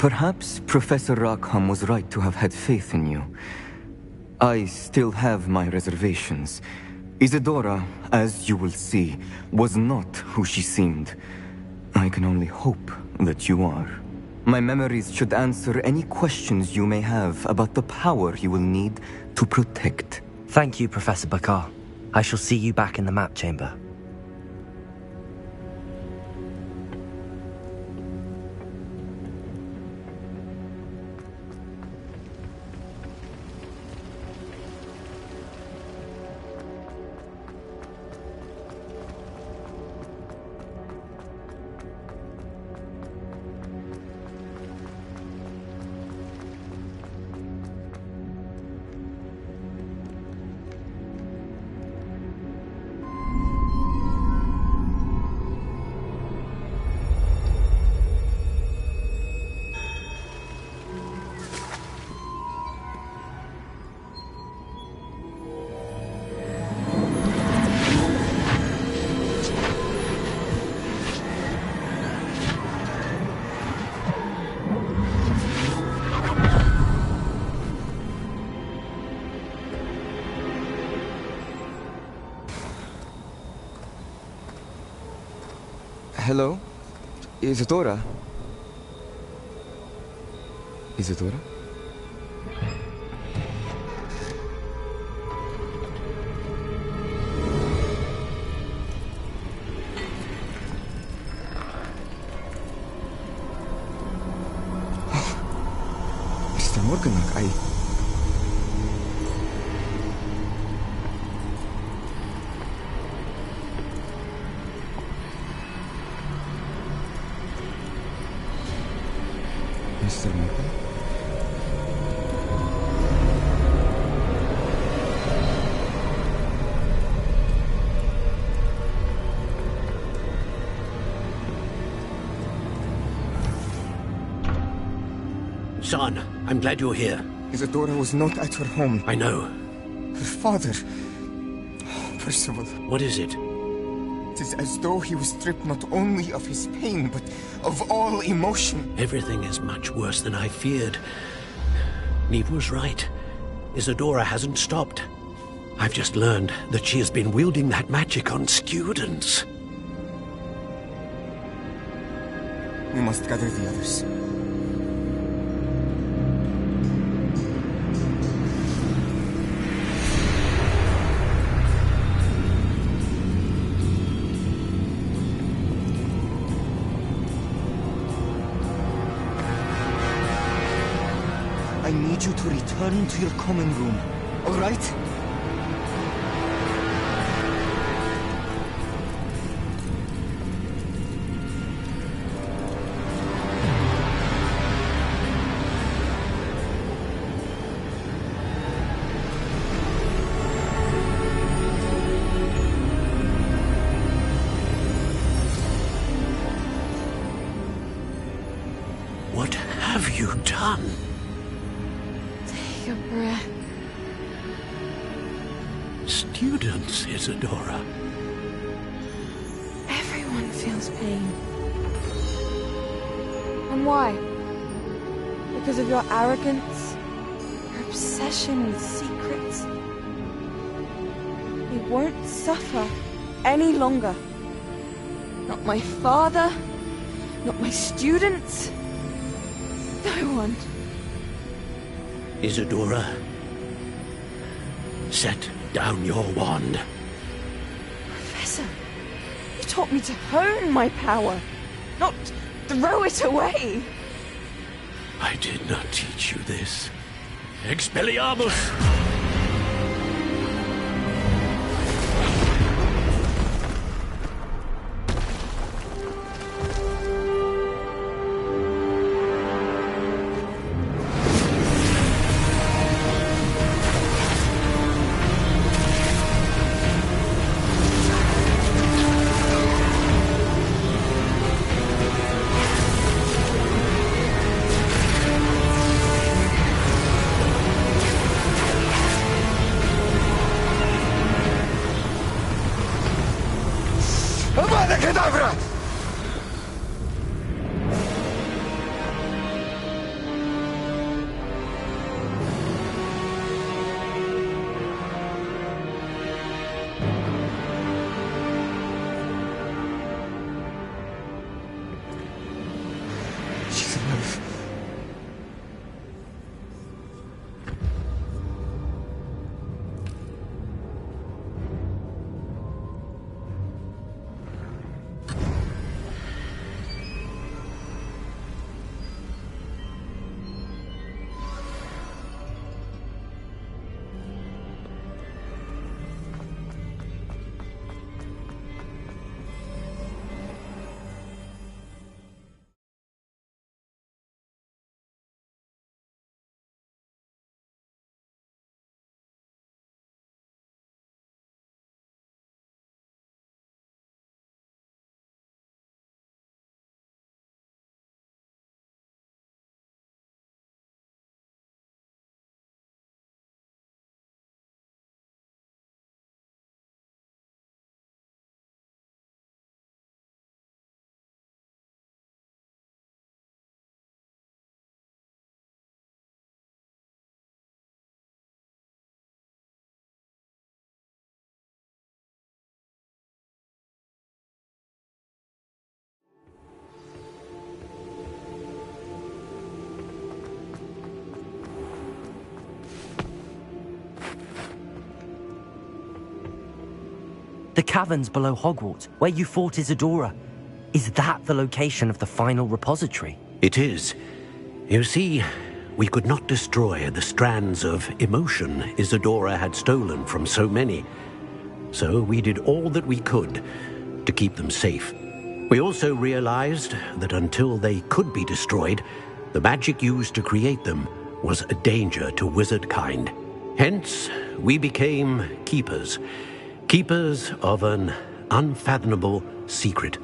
Perhaps Professor Rackham was right to have had faith in you. I still have my reservations. Isidora, as you will see, was not who she seemed. I can only hope that you are. My memories should answer any questions you may have about the power you will need to protect. Thank you, Professor Bakar. I shall see you back in the map chamber. Hello? Isidora? Isidora? Mr. Morganach, Mr. Morgan? Son, I'm glad you're here. Isidora was not at her home. I know. Her father... Percival. What is it? It is as though he was stripped not only of his pain, but of all emotion. Everything is much worse than I feared. Neve was right. Isidora hasn't stopped. I've just learned that she has been wielding that magic on students. We must gather the others. I need you to return to your common room, all right? What have you done? Take a breath. Students, Isidora. Everyone feels pain. And why? Because of your arrogance? Your obsession with secrets? We won't suffer any longer. Not my father, not my students. No one. Isidora, set down your wand. Professor, you taught me to hone my power, not throw it away. I did not teach you this. Expelliarmus! The caverns below Hogwarts, where you fought Isadora. Is that the location of the final repository? It is. You see, we could not destroy the strands of emotion Isadora had stolen from so many. So we did all that we could to keep them safe. We also realized that until they could be destroyed, the magic used to create them was a danger to wizard kind. Hence, we became keepers. Keepers of an unfathomable secret.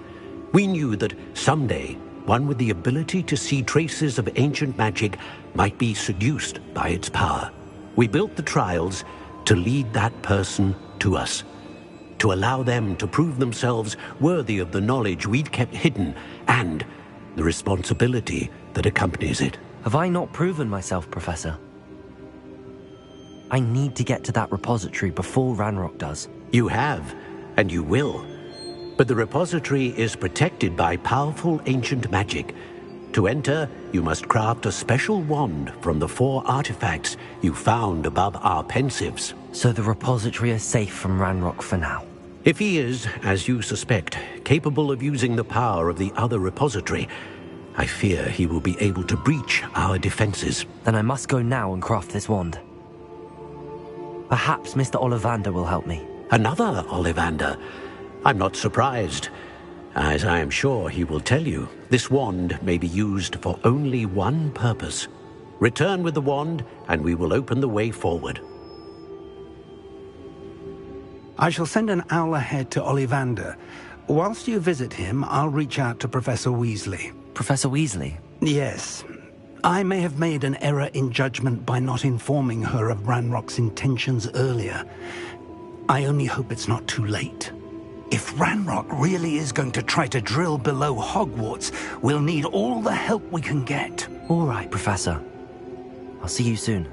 We knew that someday, one with the ability to see traces of ancient magic might be seduced by its power. We built the trials to lead that person to us, to allow them to prove themselves worthy of the knowledge we'd kept hidden and the responsibility that accompanies it. Have I not proven myself, Professor? I need to get to that repository before Ranrock does. You have, and you will. But the repository is protected by powerful ancient magic. To enter, you must craft a special wand from the 4 artifacts you found above our pensives. So the repository is safe from Ranrock for now? If he is, as you suspect, capable of using the power of the other repository, I fear he will be able to breach our defenses. Then I must go now and craft this wand. Perhaps Mr. Ollivander will help me. Another Ollivander? I'm not surprised. As I am sure he will tell you, this wand may be used for only one purpose. Return with the wand, and we will open the way forward. I shall send an owl ahead to Ollivander. Whilst you visit him, I'll reach out to Professor Weasley. Professor Weasley? Yes. I may have made an error in judgment by not informing her of Ranrock's intentions earlier. I only hope it's not too late. If Ranrock really is going to try to drill below Hogwarts, we'll need all the help we can get. All right, Professor. I'll see you soon.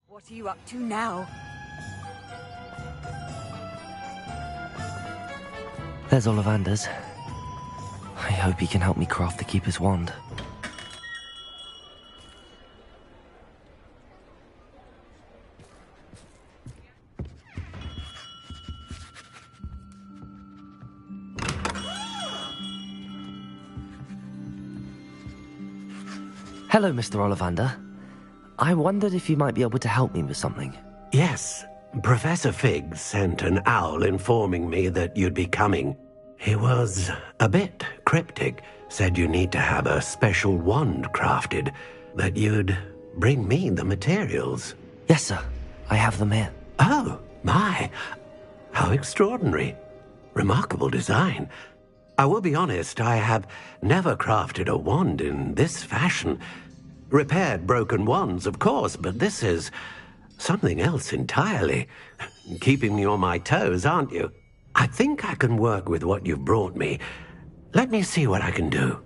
What are you up to now? There's Ollivander's. I hope he can help me craft the Keeper's wand. Hello, Mr. Ollivander. I wondered if you might be able to help me with something. Yes. Professor Fig sent an owl informing me that you'd be coming. He was a bit cryptic. Said you need to have a special wand crafted, that you'd bring me the materials. Yes, sir. I have them here. Oh, my. How extraordinary. Remarkable design. I will be honest, I have never crafted a wand in this fashion. Repaired broken wands, of course, but this is something else entirely. Keeping me on my toes, aren't you? I think I can work with what you've brought me. Let me see what I can do.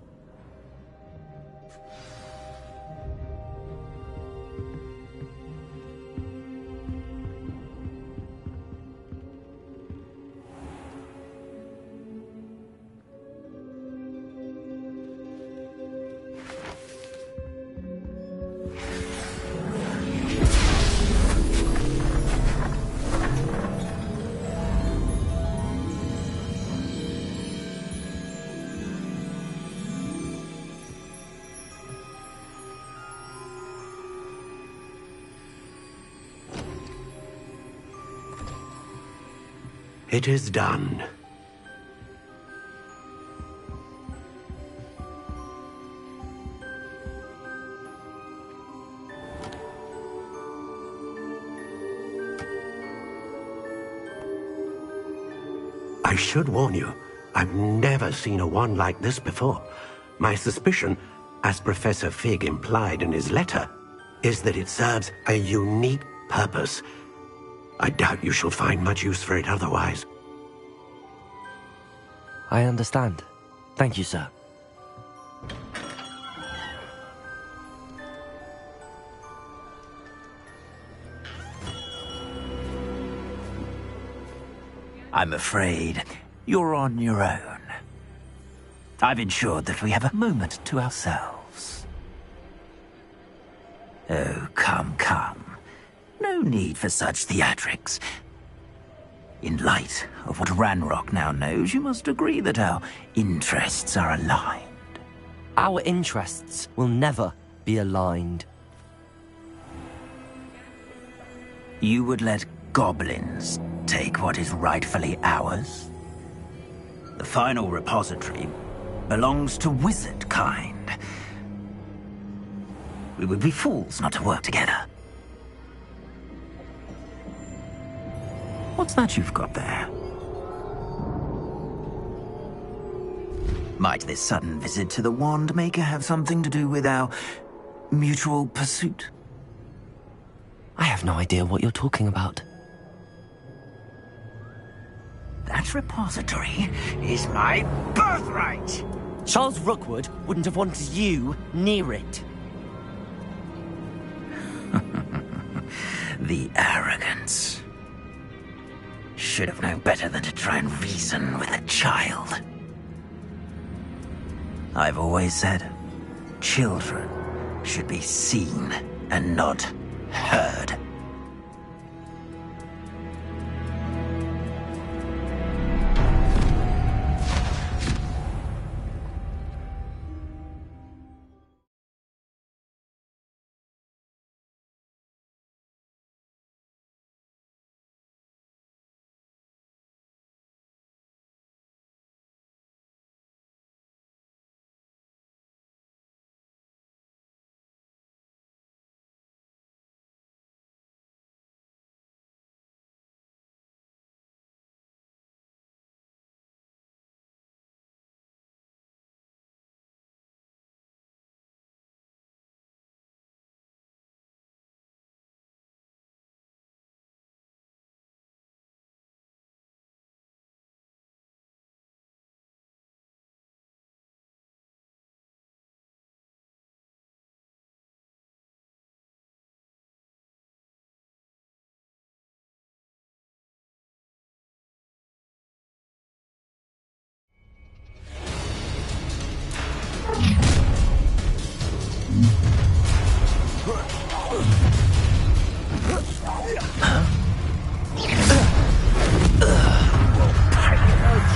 It is done. I should warn you, I've never seen a wand like this before. My suspicion, as Professor Fig implied in his letter, is that it serves a unique purpose. I doubt you shall find much use for it otherwise. I understand. Thank you, sir. I'm afraid you're on your own. I've ensured that we have a moment to ourselves. Oh, come, come. No need for such theatrics. In light of what Ranrock now knows, you must agree that our interests are aligned. Our interests will never be aligned. You would let goblins take what is rightfully ours? The final repository belongs to wizard kind. We would be fools not to work together. What's that you've got there? Might this sudden visit to the Wand Maker have something to do with our mutual pursuit? I have no idea what you're talking about. That repository is my birthright! Charles Rookwood wouldn't have wanted you near it. The arrogance. Should have known better than to try and reason with a child. I've always said, children should be seen and not heard.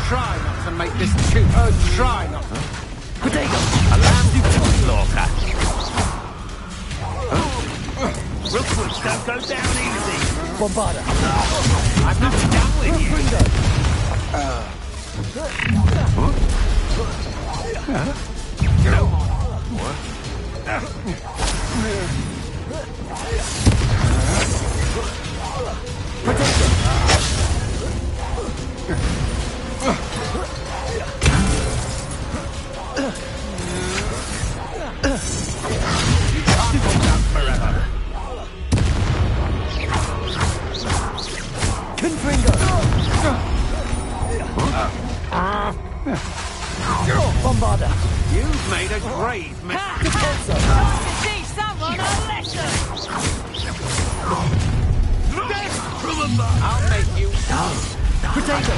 Try not to make this too. Try not to. Potato, allow you to slaughter. Rookwood, don't go down easy. Bombarda. I'm not done with you. No more. Bombarder! You've made a grave mistake. Teach someone a lesson! I'll make you Potato!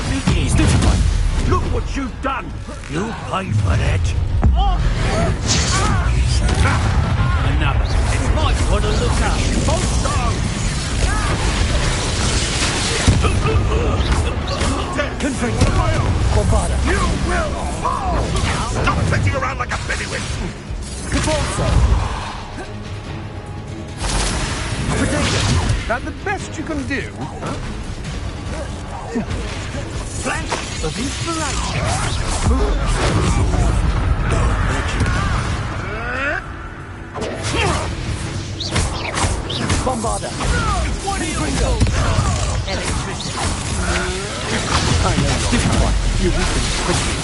Look what you've done! You'll pay for that. Another. It might want to look up. Confringo! Bombarder! You will fall! Stop sitting around like a pennywit! Capalzo! Potato! That the best you can do? Flash of inspiration. Bombarder! Confringo! Electricity. I know different one. You weaken quickly.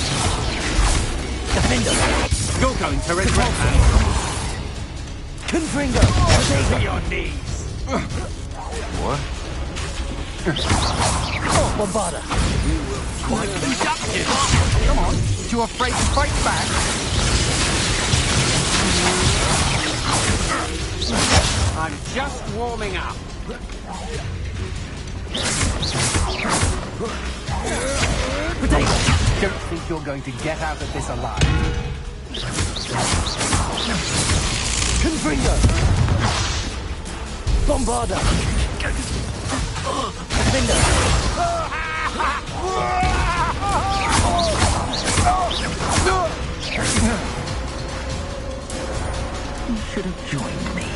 Defender! You're going to regret that. Confringo! To your knees. What? Bombarder! Quite conductive. Come on, too afraid to fight back? I'm just warming up. Potato! Don't think you're going to get out of this alive. Confringo! Bombarder! Defender! You should have joined me.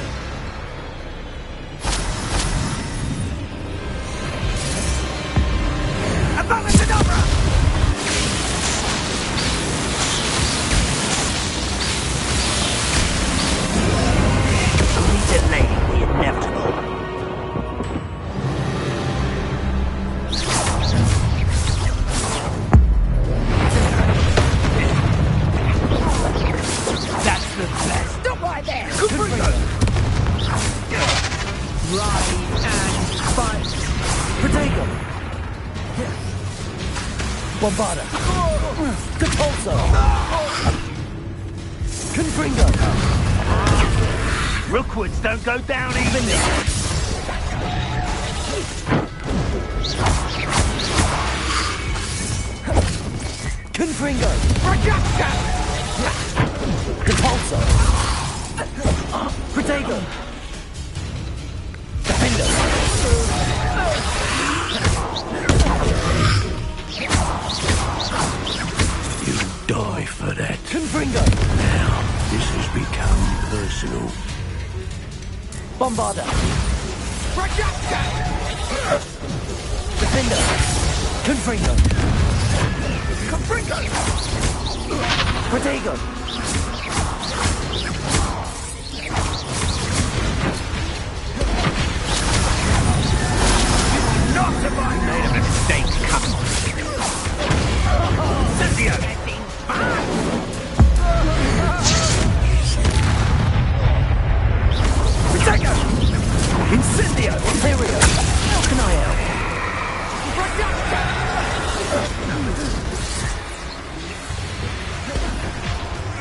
Only delaying the inevitable. That's the best. Stop right there! Ride and fight. Potato! Bombarder! Capalzo! Confringo! Rookwoods don't go down easily. Confringo! Capalzo! Potato! Defender! You die for that. Confringo! Now, this has become personal. Bombarder! Defender! Confringo! Potato! Not if I made a mistake, come on. Cynthia! Potato! Incendio! Ontario! How can I help?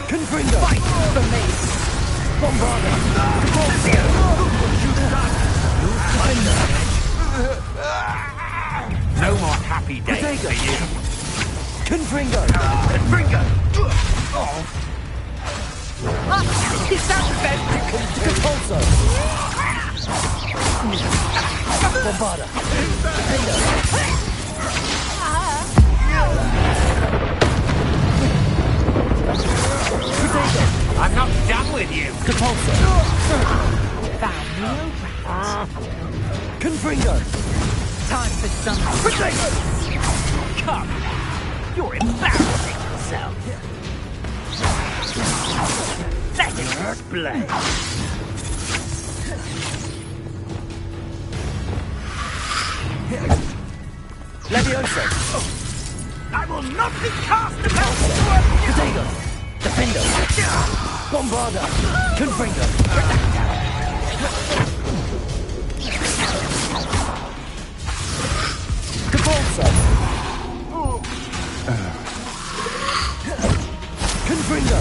Confringo! Fight for me! Bombarder! Capalzo! No more happy days Potato. for you. Confringo! Confringo! Is that the best you can do? Capalzo! Bombarder! Defender! Potato! I'm not done with you. Capalzo! Confringo! Time for some Potato! Come, you're embarrassing yourself. Let it explain. Levioso! I will not be cast about Potato! Defendo! Bombarda! Confringo! Capulso! Confringo!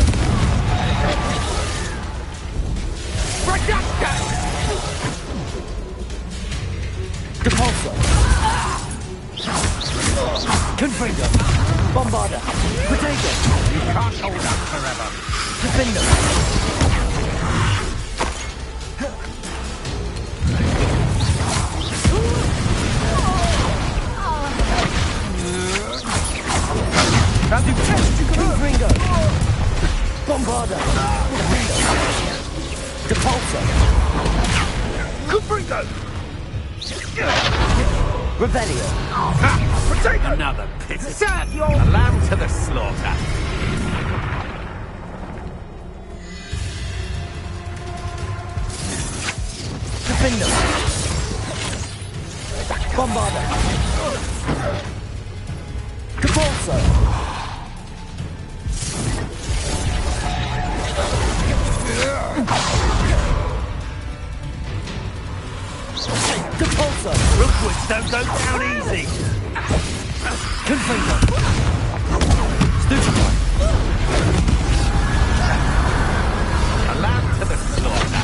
Capulso! Confringo! Bombarda! Potato! You can't hold up forever. Defendo! Confringo! Bombarda! Depulso! Confringo! Revelio! Potato! Another pit. Serve your... A lamb to the slaughter. Defendo! Bombarda! Capulso! Depulso! Rookwoods don't go down easy. Confringo! Stupefy! A lamb to the slaughter.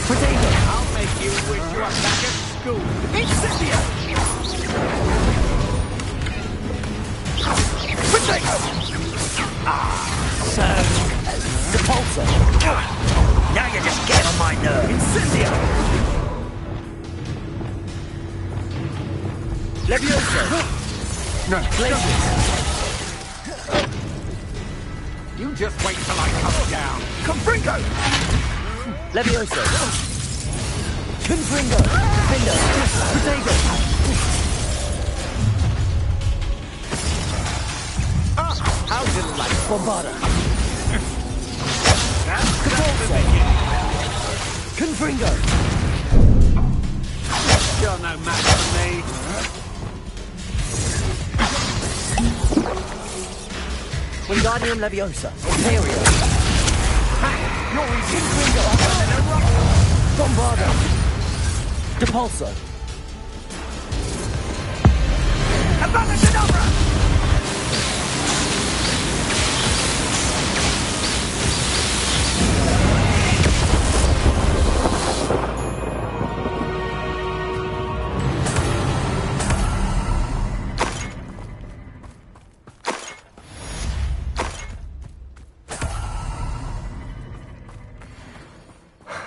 Potato! I'll make you wish you were back at school. Incendio! Potato! So... Depulso! Now you're just getting on my nerves. Incendio! Levioso! Glacius! You just wait till I come down. Confringo! Levioso! Confringo! Defendo! Potato! How delightful. Bombarda! Capulso! Confringo! You're no match for me. Wingardium Leviosa! Imperio! You're in Confringo! Bombarda! Depulso! Avada Kedavra!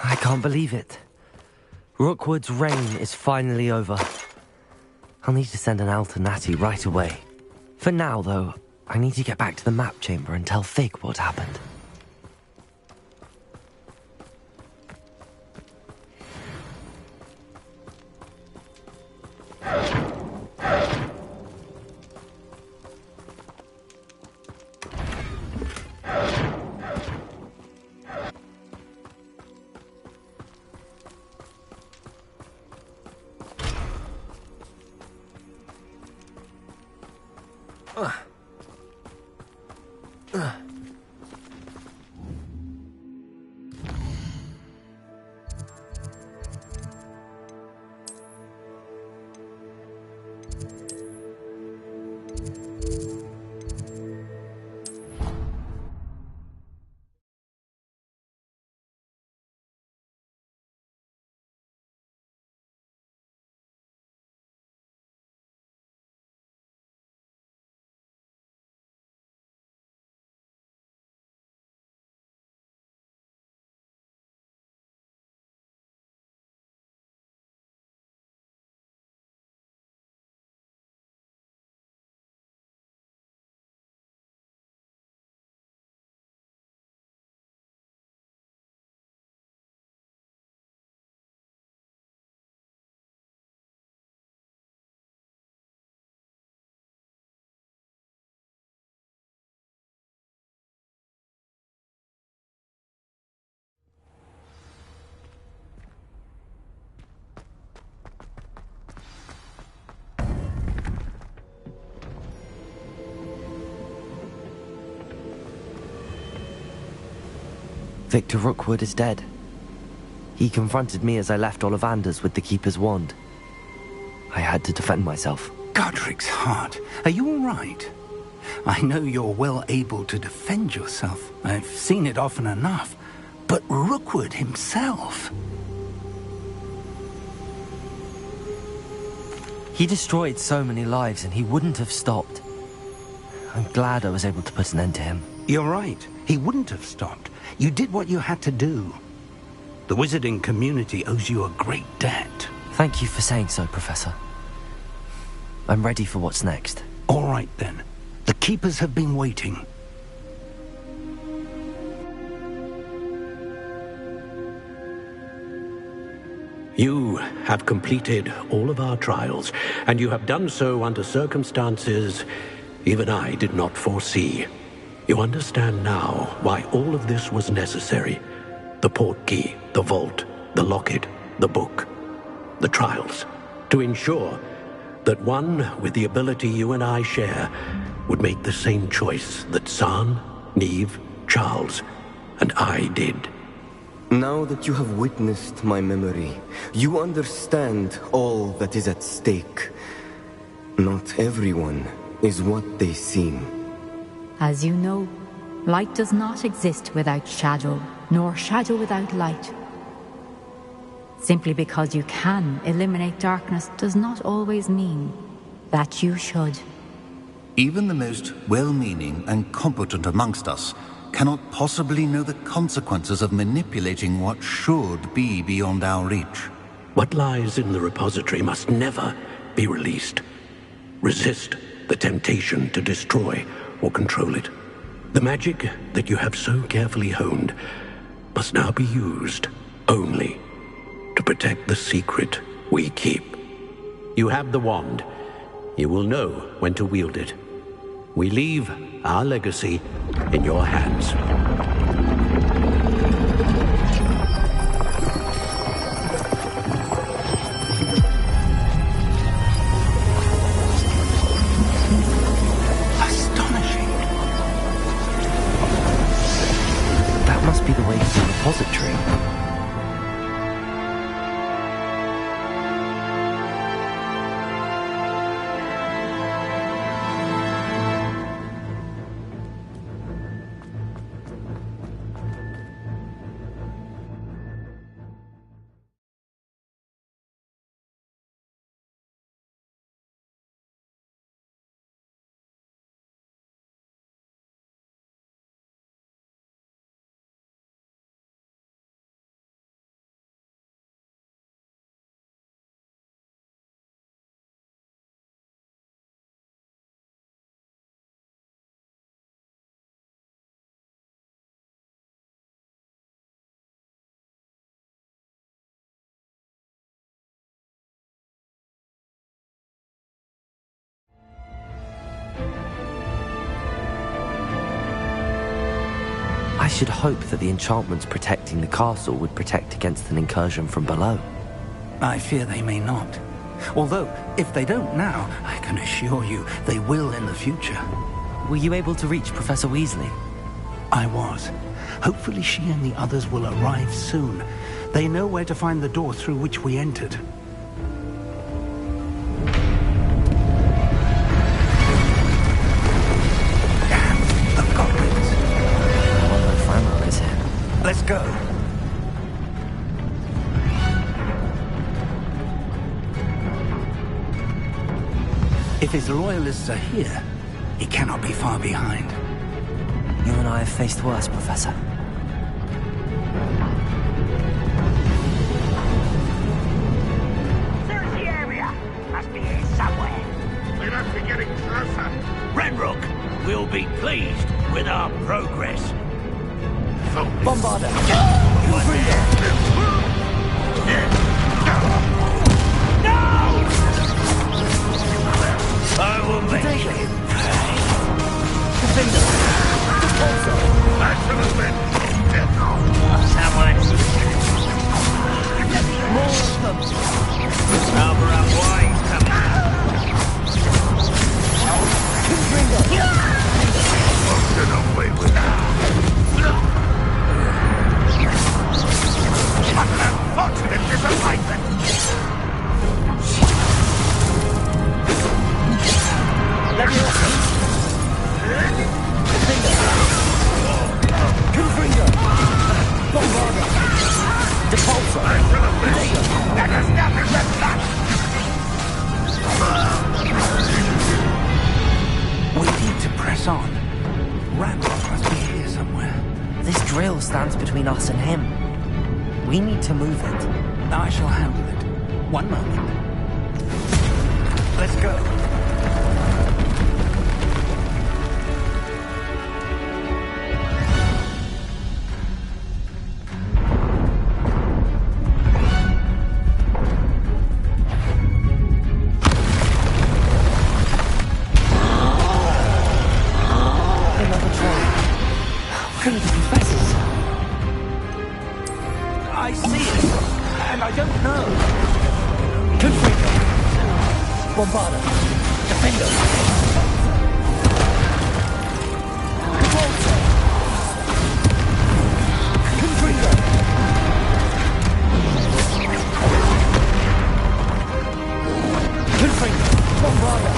I can't believe it. Rookwood's reign is finally over. I'll need to send an owl to Natty right away. For now, though, I need to get back to the map chamber and tell Fig what happened. Victor Rookwood is dead. He confronted me as I left Ollivander's with the Keeper's wand. I had to defend myself. Godric's heart. Are you all right? I know you're well able to defend yourself. I've seen it often enough. But Rookwood himself... He destroyed so many lives and he wouldn't have stopped. I'm glad I was able to put an end to him. You're right. He wouldn't have stopped. You did what you had to do. The wizarding community owes you a great debt. Thank you for saying so, Professor. I'm ready for what's next. All right, then. The Keepers have been waiting. You have completed all of our trials, and you have done so under circumstances even I did not foresee. You understand now why all of this was necessary. The portkey, the vault, the locket, the book, the trials. To ensure that one with the ability you and I share would make the same choice that San, Neve, Charles, and I did. Now that you have witnessed my memory, you understand all that is at stake. Not everyone is what they seem. As you know, light does not exist without shadow, nor shadow without light. Simply because you can eliminate darkness does not always mean that you should. Even the most well-meaning and competent amongst us cannot possibly know the consequences of manipulating what should be beyond our reach. What lies in the repository must never be released. Resist the temptation to destroy or control it. The magic that you have so carefully honed must now be used only to protect the secret we keep. You have the wand. You will know when to wield it. We leave our legacy in your hands. Astonishing. That must be the way to the repository. I should hope that the enchantments protecting the castle would protect against an incursion from below. I fear they may not. Although, if they don't now, I can assure you they will in the future. Were you able to reach Professor Weasley? I was. Hopefully she and the others will arrive soon. They know where to find the door through which we entered. Let's go. If his loyalists are here, he cannot be far behind. You and I have faced worse, Professor. Search the area. Must be here somewhere. We must be getting closer. Ranrock will be pleased with our progress. Bombarda! I will make you pay. Someone. More of them. Rather unwise coming. Get away with that. disappointment! Leviosa! Confringo! Bombarda! Depulso! That has nothing left left! We need to press on. Ranrock must be here somewhere. This drill stands between us and him. We need to move it. I shall handle it. One moment. Let's go. I see it, and I don't know. Confringo! Bombarda! Defendo! Depulso! Confringo! Confringo! Bombarda!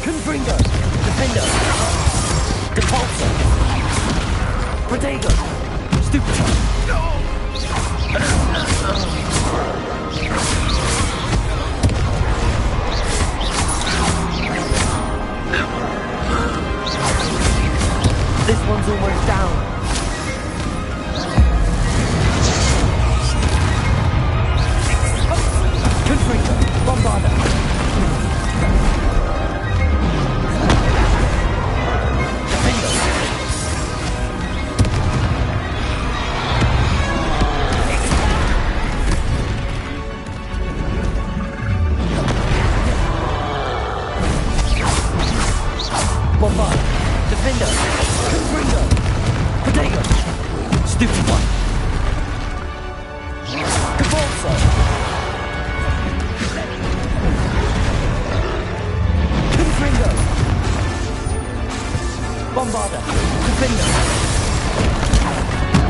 Confringo! Defendo! Depulso! Protego! Stupefy! This one's almost down. Confringo! Bombarda! Bombarda! Defendo! Confringo! Protego! Stupid one! Depulso! Confringo! Bombarda! Defendo!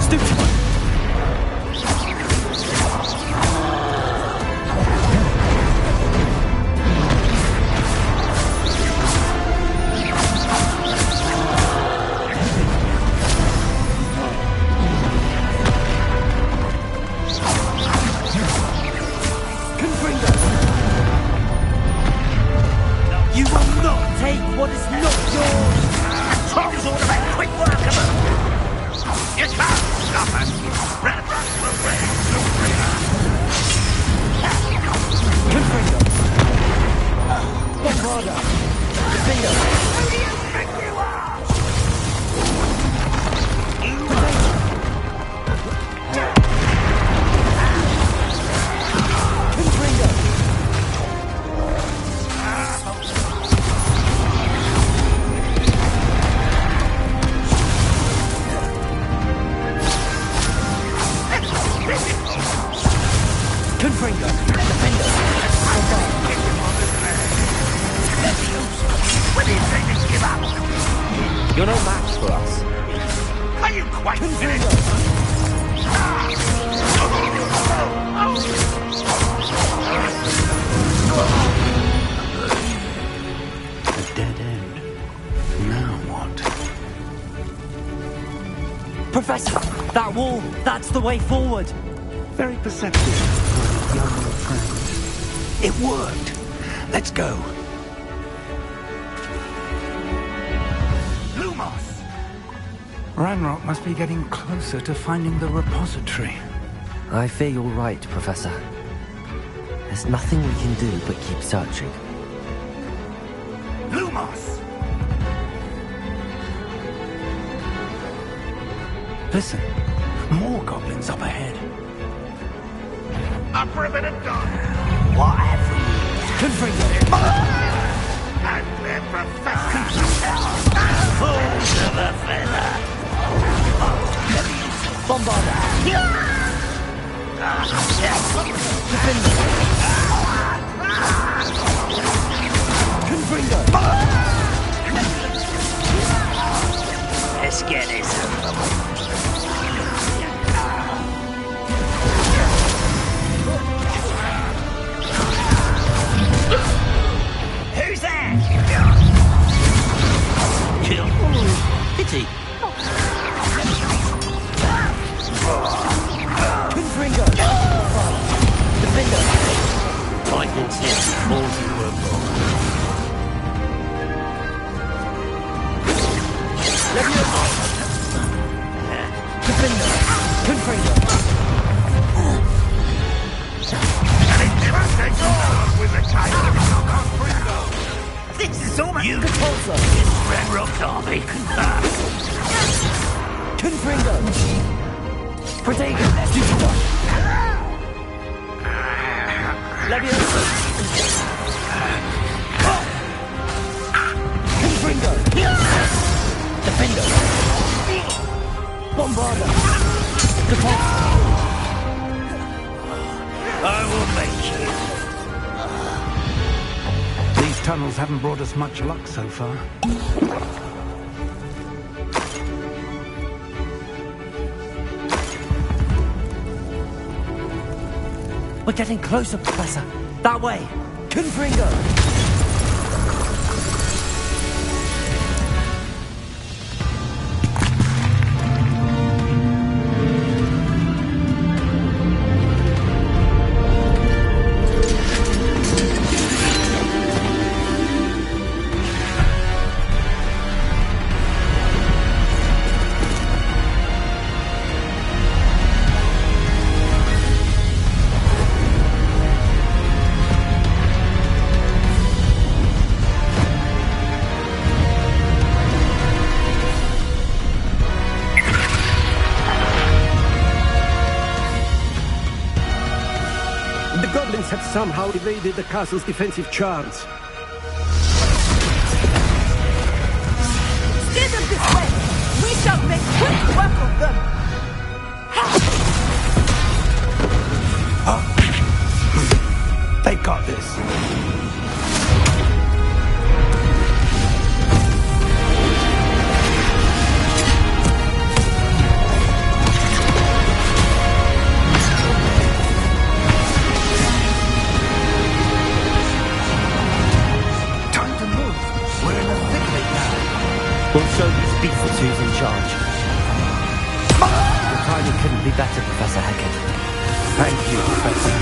Stupid one! You will not take what is not yours! Tom's all about quick work, come on! You can't stop us! Ranrock will win! Confringo! Bombarda! Defendo! Who do you think you are? Confringo! Confringo! Defendo! When do you think to give up? You're no match for us. Are you quite Confringo! A dead end. Now what? Professor! That wall! That's the way forward! Very perceptive, young friend. It worked. Let's go. Lumos! Ranrock must be getting closer to finding the repository. I fear you're right, Professor. There's nothing we can do but keep searching. Lumos! Listen, More goblins up ahead. Up for a minute, Don. What have we? Confringo! And their professor. Fools of a feather. Bombarda! Confringo! Let's get this over with. Who's that? Kill. Pity. Confringo! Defender! I can see before you were born. Defender! Confringo! This is almost... You Katulsa! This Red Rock Army Confringo! Protego! Digital! Leviosa! Confringo! Defender! Bombarda! Katulsa! I will make you. These tunnels haven't brought us much luck so far. We're getting closer, Professor. That way. Confringo! The goblins have somehow evaded the castle's defensive charms. Steer them this way! We shall make quick work of them! They got this. Time to move. We're in the thick of it now. We'll show these beasts who's in charge. Your timing couldn't be better, Professor Hecat. Thank you, Professor.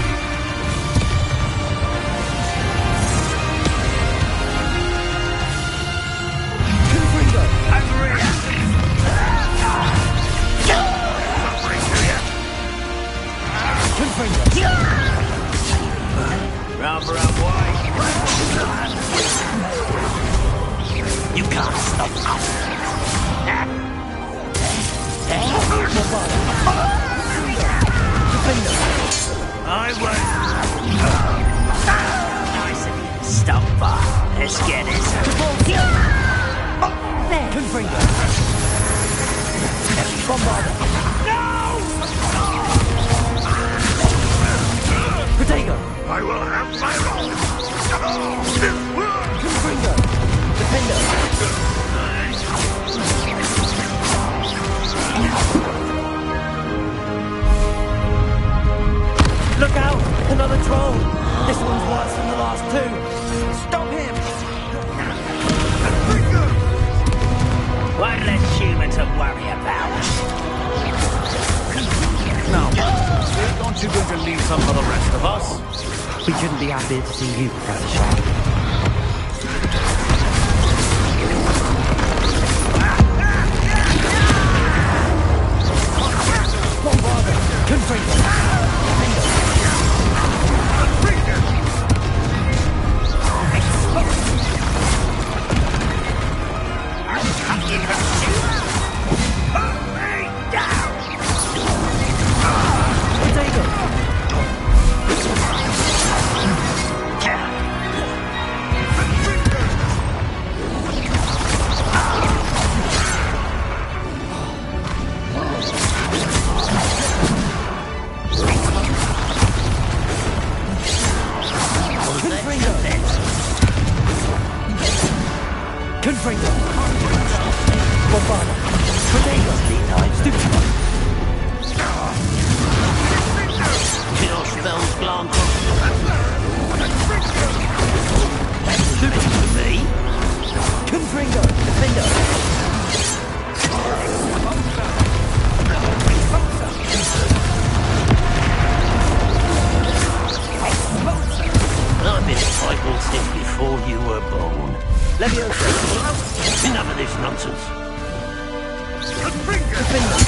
Confringo! Confringo! Round wide. You can't stop us. I won't. Nice of you to stop by. Let's get this. Confringo! Bombarda! Protego! I will have my role. Confringo! Defender! Look out! Another troll! This one's worse than the last two! Stop him! One less human to worry about. Now, aren't you going to leave some for the rest of us? We couldn't be happier to see you, Professor Sharp. Bombarda! Confringo! Confringo! Bombada! Tornado! Stupid! Kill spells Blanco. Stupid to me! Confringo! Defender! I've been fighting since before you were born. Leviosa! Enough of this nonsense. Defender!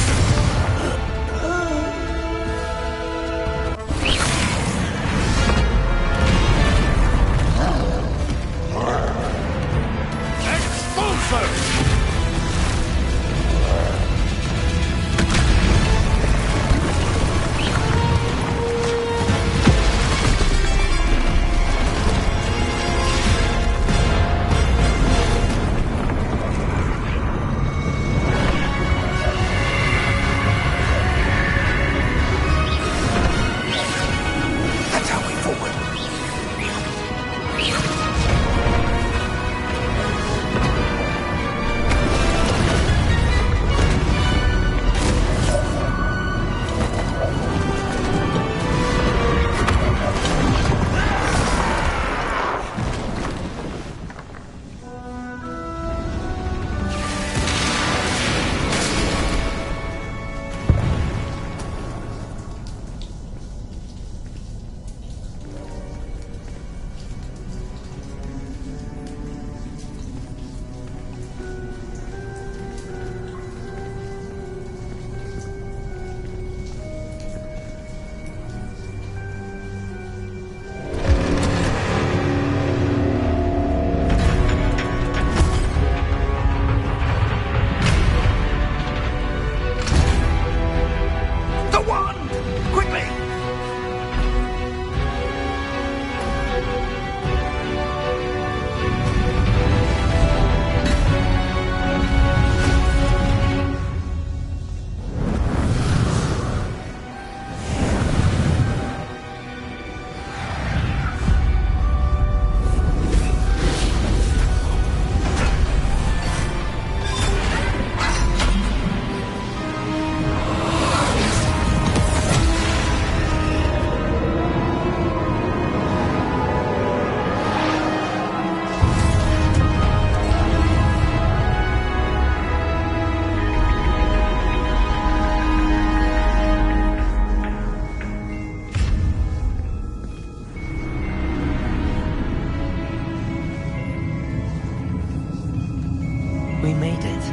We made it.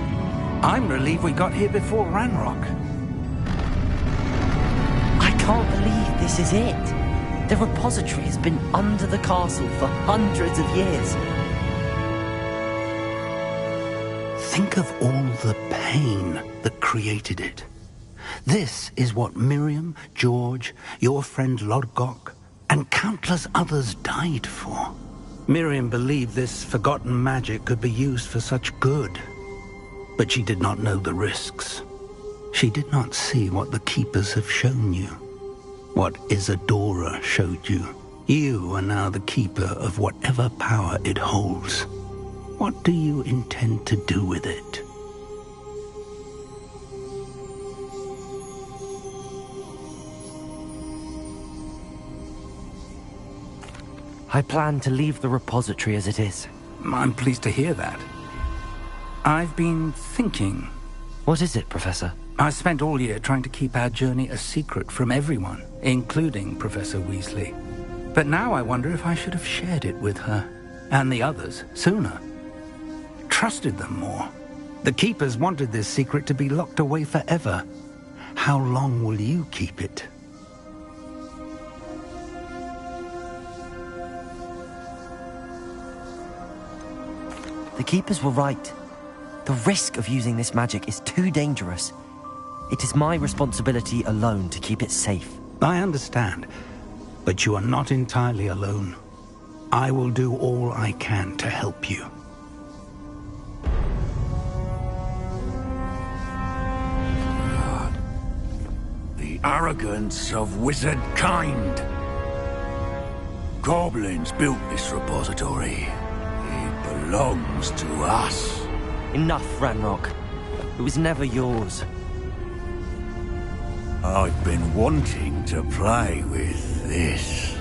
I'm relieved we got here before Ranrock. I can't believe this is it. The repository has been under the castle for hundreds of years. Think of all the pain that created it. This is what Miriam, George, your friend Lodgok, and countless others died for. Miriam believed this forgotten magic could be used for such good, but she did not know the risks. She did not see what the Keepers have shown you, what Isadora showed you. You are now the Keeper of whatever power it holds. What do you intend to do with it? I plan to leave the repository as it is. I'm pleased to hear that. I've been thinking. What is it, Professor? I spent all year trying to keep our journey a secret from everyone, including Professor Weasley. But now I wonder if I should have shared it with her, and the others, sooner. Trusted them more. The Keepers wanted this secret to be locked away forever. How long will you keep it? The Keepers were right. The risk of using this magic is too dangerous. It is my responsibility alone to keep it safe. I understand, but you are not entirely alone. I will do all I can to help you. The arrogance of wizard kind. Goblins built this repository. It belongs to us. Enough, Ranrock. It was never yours. I've been wanting to play with this.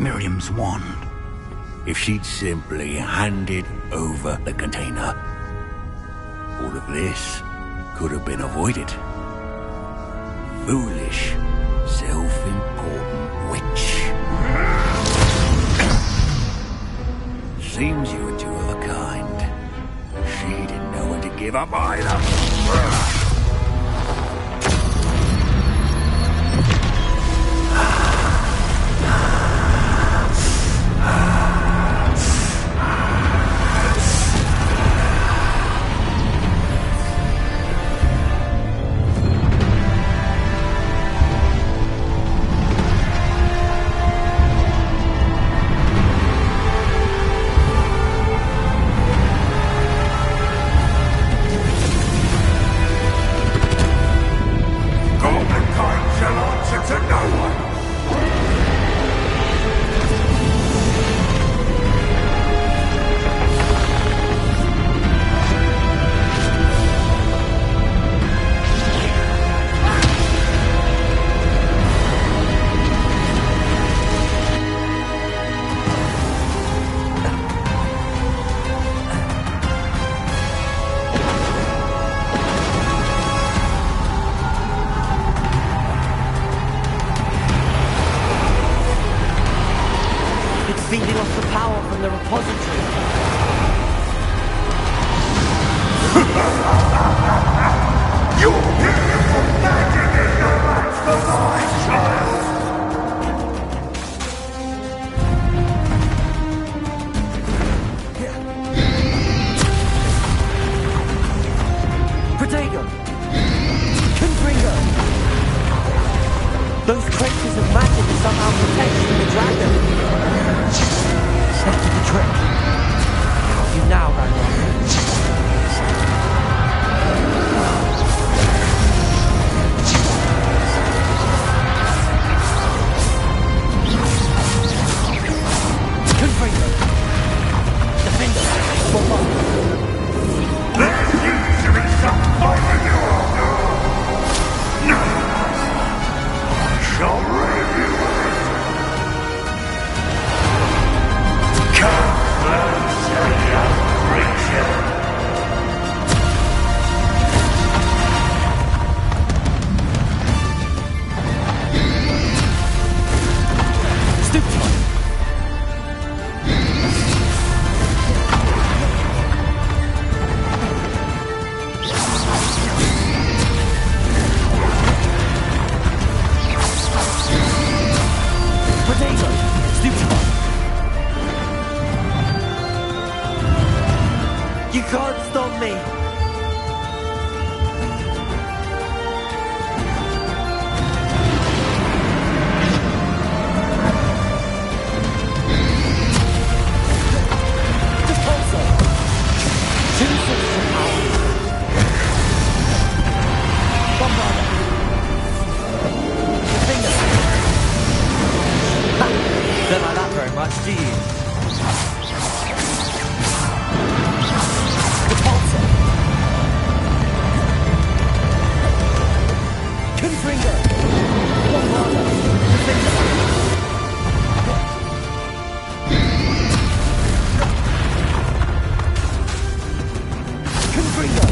Miriam's wand. If she'd simply handed over the container, all of this could have been avoided. Foolish, self-important witch. Seems you were two of a kind. She didn't know when to give up either. Feeding off the power from the repository. Your beautiful magic is no match for mine, child! Protego! Confringo! Those traces of magic are somehow protecting the dragon. Step to the trick. You now, Ranrock. Confringo. Defender. There seems to be some fight in your No! I shall review it! Come closer, young creature! Stoop to it. Potato! Stoop to it. You can't stop me! Repulsor! Two sources of power. Bombarder! Finger! Ha! Don't like that very much, do you? Repulsor! Confringo! Bombarder! Defender! Confringo!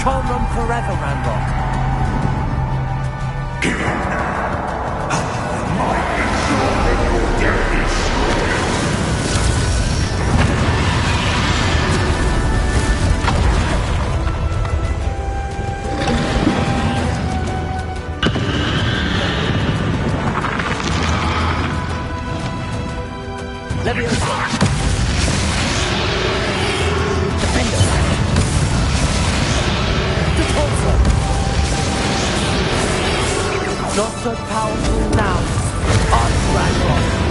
can't run forever, Ranrock. Not so powerful now. On Ranrock.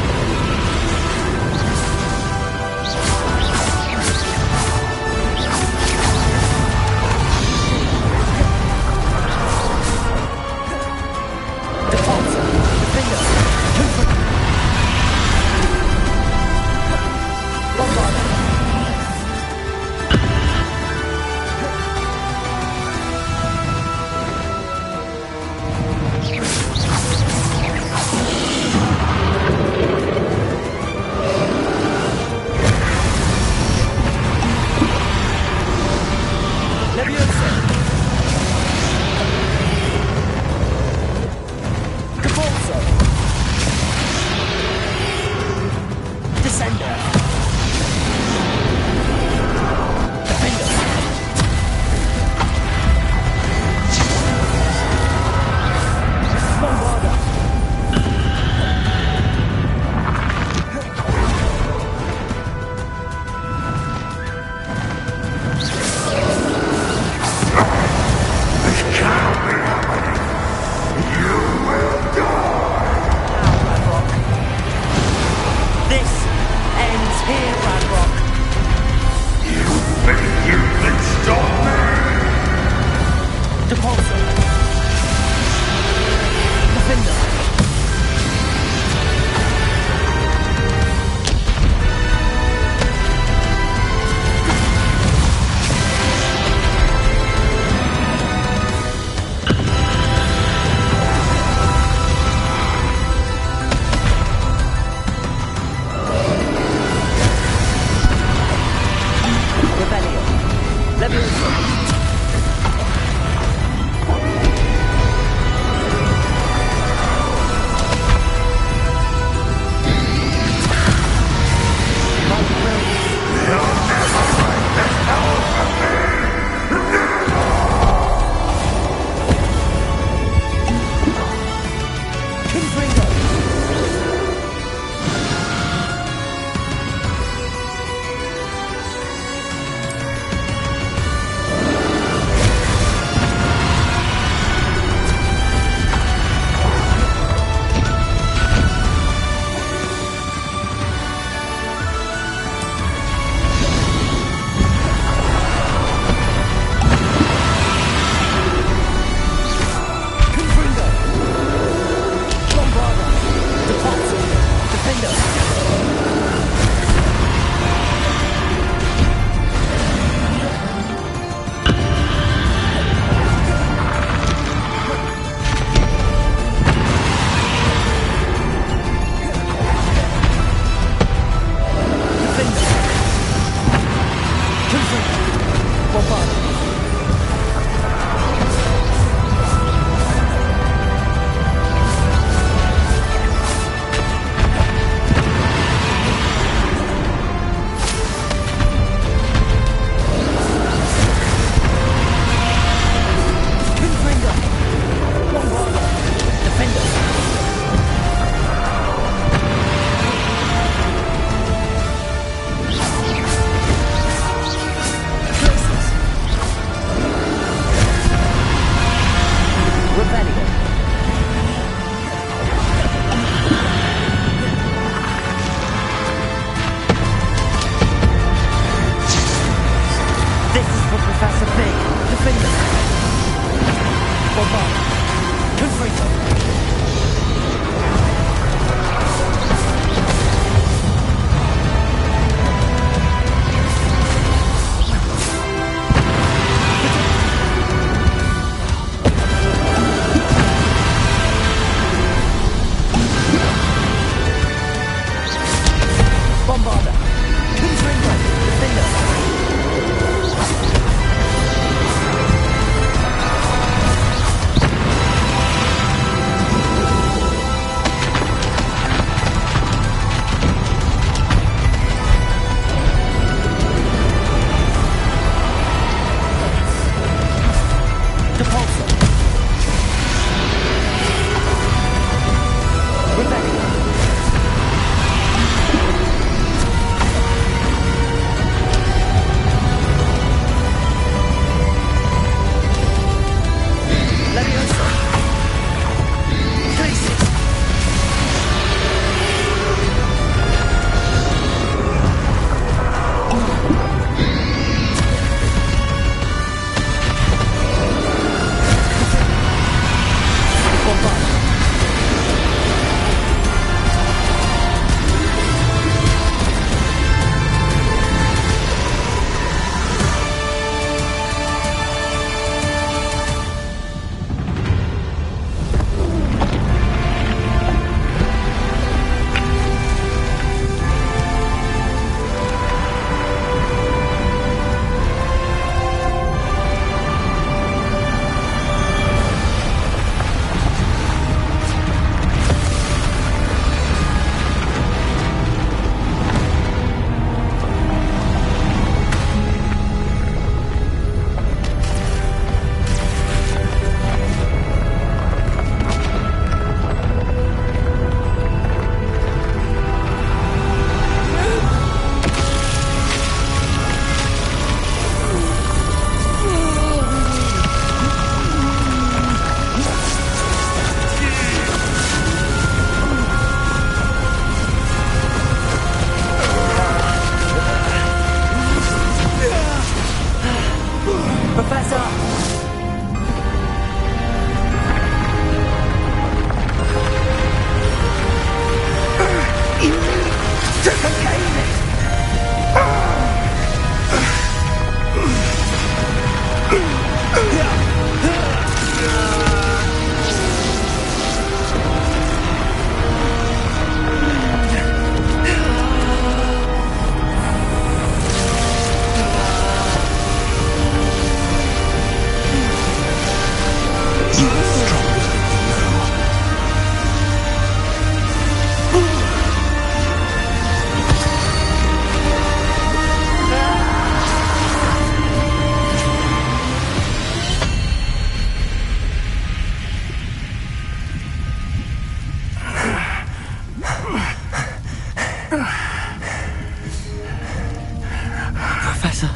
Professor.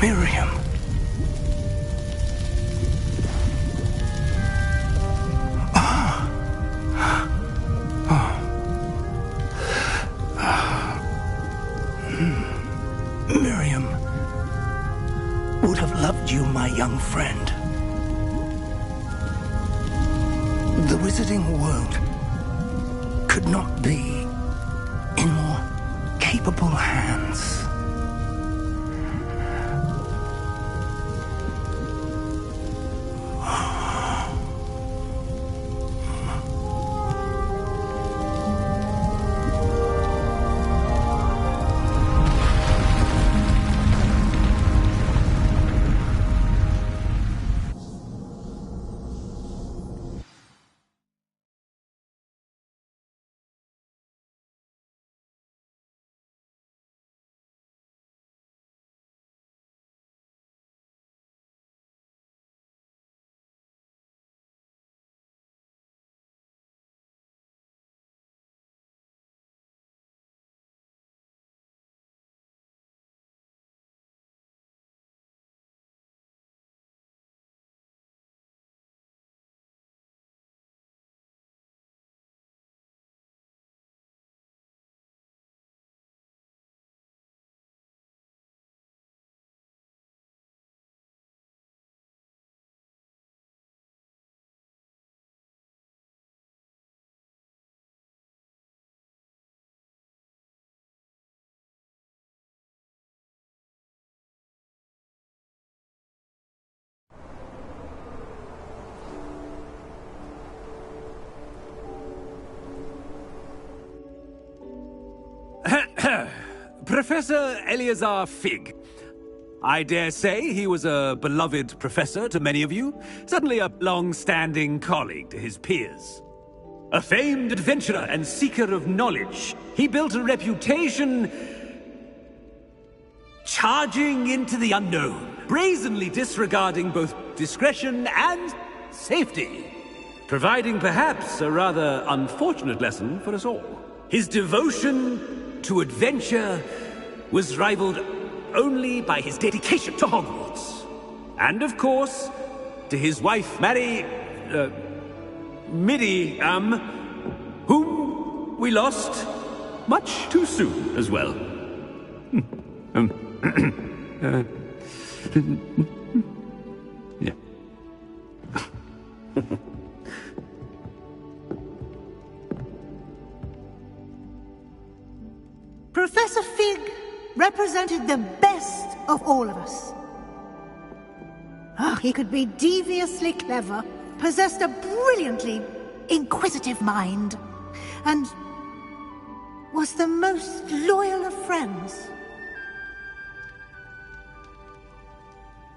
Miriam. Miriam would have loved you, my young friend. The Wizarding World could not be in more capable hands. Professor Eleazar Fig. I dare say he was a beloved professor to many of you, certainly a long-standing colleague to his peers. A famed adventurer and seeker of knowledge, he built a reputation charging into the unknown, brazenly disregarding both discretion and safety, providing perhaps a rather unfortunate lesson for us all. His devotion to adventure was rivaled only by his dedication to Hogwarts. And of course, to his wife, Midi, whom we lost much too soon as well. Yeah. Professor Fig represented the best of all of us. He could be deviously clever, possessed a brilliantly inquisitive mind, and was the most loyal of friends.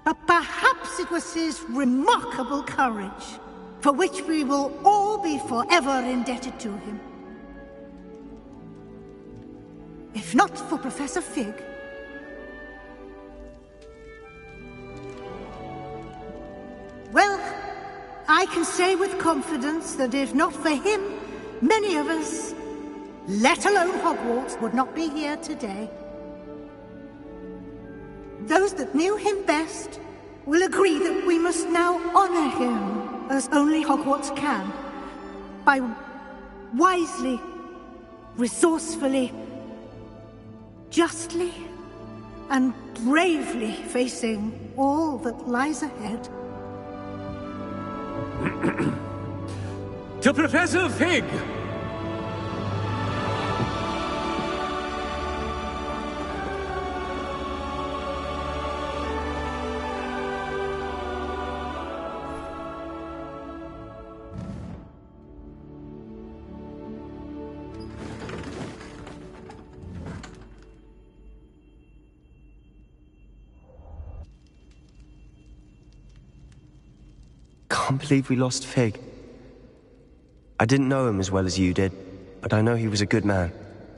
But perhaps it was his remarkable courage, for which we will all be forever indebted to him. If not for Professor Fig, well, I can say with confidence that if not for him, many of us, let alone Hogwarts, would not be here today. Those that knew him best will agree that we must now honor him as only Hogwarts can, by wisely, resourcefully, justly, and bravely facing all that lies ahead. To Professor Fig! I can't believe we lost Fig. I didn't know him as well as you did, but I know he was a good man.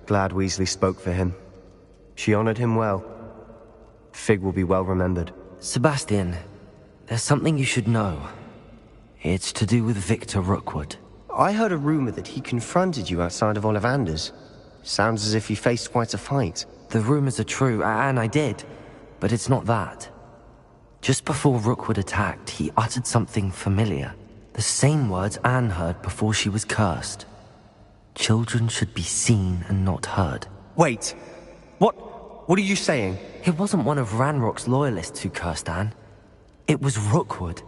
Glad Weasley spoke for him. She honored him well. Fig will be well remembered. Sebastian, there's something you should know. It's to do with Victor Rookwood. I heard a rumor that he confronted you outside of Ollivander's. Sounds as if he faced quite a fight. the rumors are true, and I did. But it's not that. Just before Rookwood attacked, he uttered something familiar. The same words Anne heard before she was cursed. Children should be seen and not heard. Wait. What are you saying? It wasn't one of Ranrock's loyalists who cursed Anne. It was Rookwood.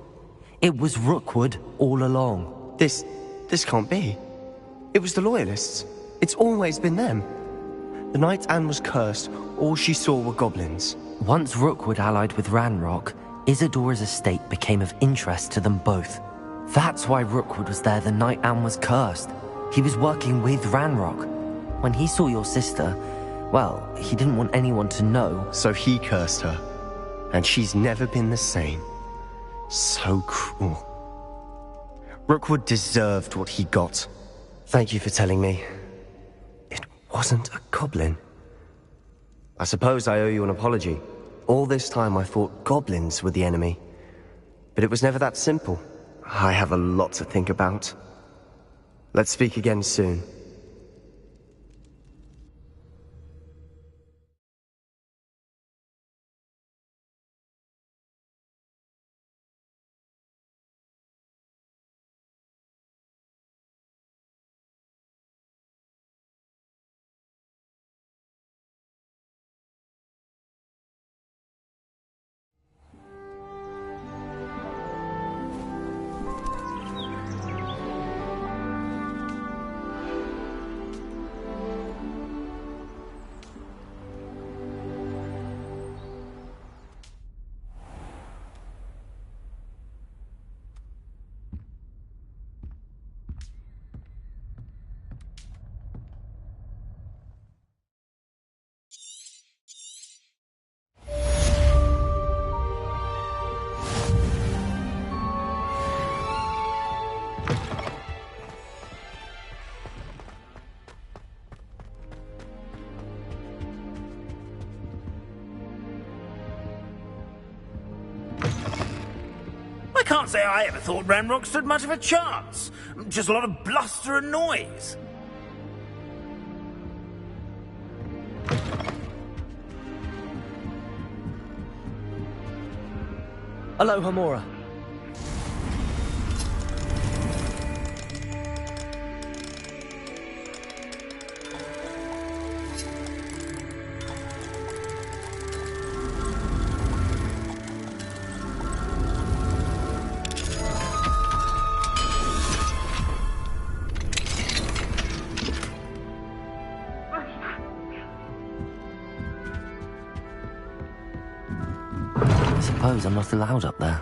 It was Rookwood all along. This can't be. It was the loyalists. It's always been them. The night Anne was cursed, all she saw were goblins. Once Rookwood allied with Ranrock, Isadora's estate became of interest to them both. That's why Rookwood was there the night Anne was cursed. He was working with Ranrock. When he saw your sister, well, he didn't want anyone to know. So he cursed her. And she's never been the same. So cruel. Rookwood deserved what he got. Thank you for telling me. It wasn't a goblin. I suppose I owe you an apology. All this time I thought goblins were the enemy. But it was never that simple. I have a lot to think about. Let's speak again soon. I can't say I ever thought Ranrock stood much of a chance. Just a lot of bluster and noise. Aloha, Mora. I suppose I'm not allowed up there.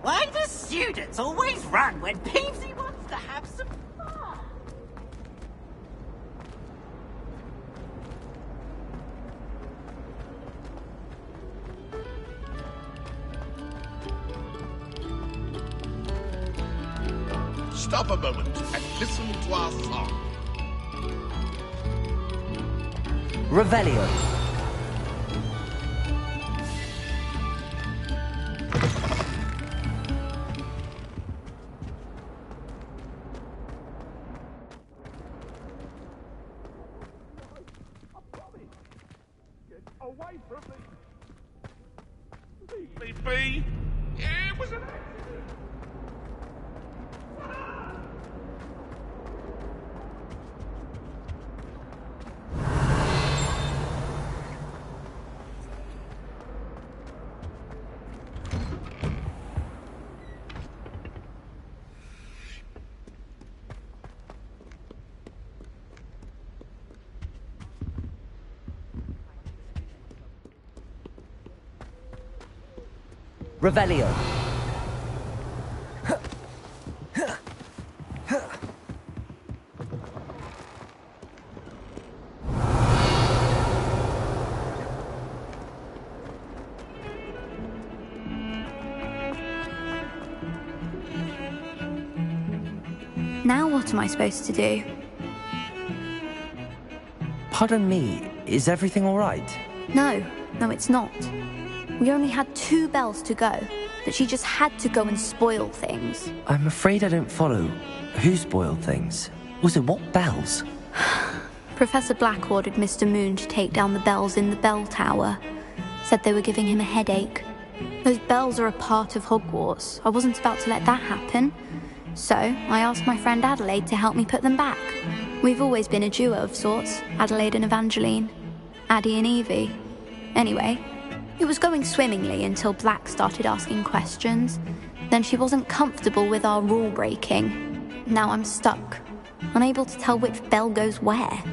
Why do students always run when Peevesy wants to have some fun? Stop a moment and listen to our song. Revelio. Away from me! Leave me be! It was an accident! Revelio. Now what am I supposed to do? Pardon me, is everything all right? No, it's not. We only had 2 bells to go, but she just had to go and spoil things. I'm afraid I don't follow. Who spoiled things? Also, what bells? Professor Black ordered Mr. Moon to take down the bells in the bell tower. Said they were giving him a headache. Those bells are a part of Hogwarts. I wasn't about to let that happen. So, I asked my friend Adelaide to help me put them back. We've always been a duo of sorts, Adelaide and Evangeline. Addie and Evie. Anyway, it was going swimmingly until Black started asking questions. Then she wasn't comfortable with our rule breaking. Now I'm stuck, unable to tell which bell goes where.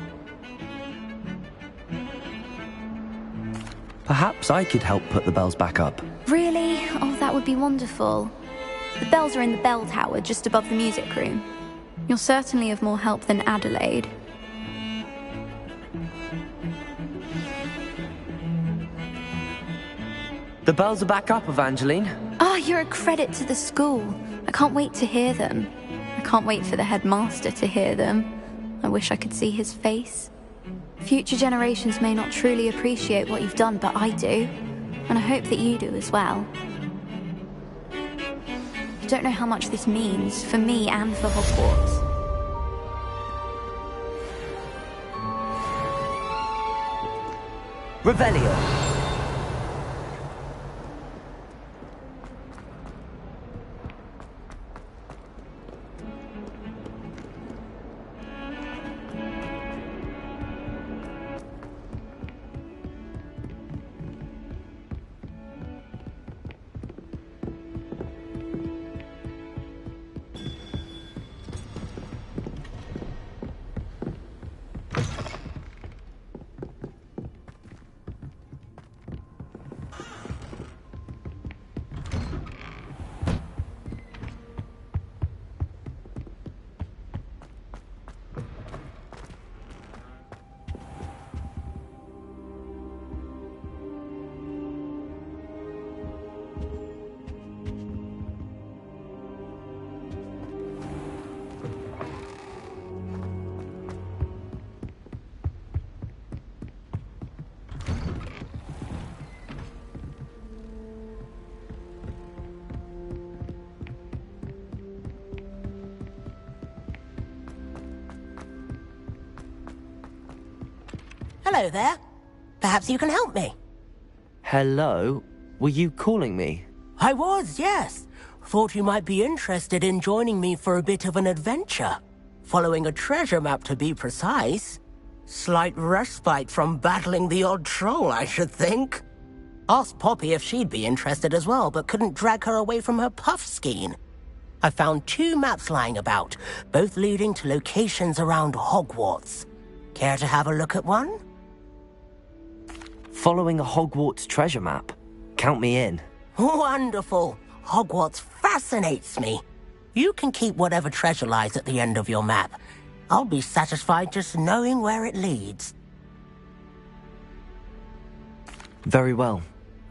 Perhaps I could help put the bells back up. Really? Oh, that would be wonderful. The bells are in the bell tower just above the music room. You're certainly of more help than Adelaide. The bells are back up, Evangeline. Ah, you're a credit to the school. I can't wait to hear them. I can't wait for the headmaster to hear them. I wish I could see his face. Future generations may not truly appreciate what you've done, but I do. And I hope that you do as well. You don't know how much this means, for me and for Hogwarts. Revelio. Hello there. Perhaps you can help me. Hello? Were you calling me? I was, yes. Thought you might be interested in joining me for a bit of an adventure. Following a treasure map, to be precise. Slight respite from battling the odd troll, I should think. Asked Poppy if she'd be interested as well, but couldn't drag her away from her puff skein. I found 2 maps lying about, both leading to locations around Hogwarts. Care to have a look at one? Following a Hogwarts treasure map? Count me in. Wonderful. Hogwarts fascinates me. You can keep whatever treasure lies at the end of your map. I'll be satisfied just knowing where it leads. Very well.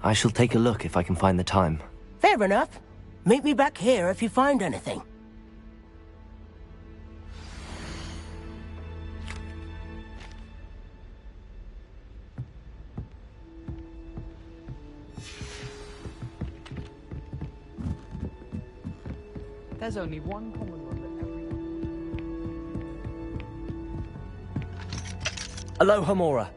I shall take a look if I can find the time. Fair enough. Meet me back here if you find anything. There's only one common room that everyone... Alohomora.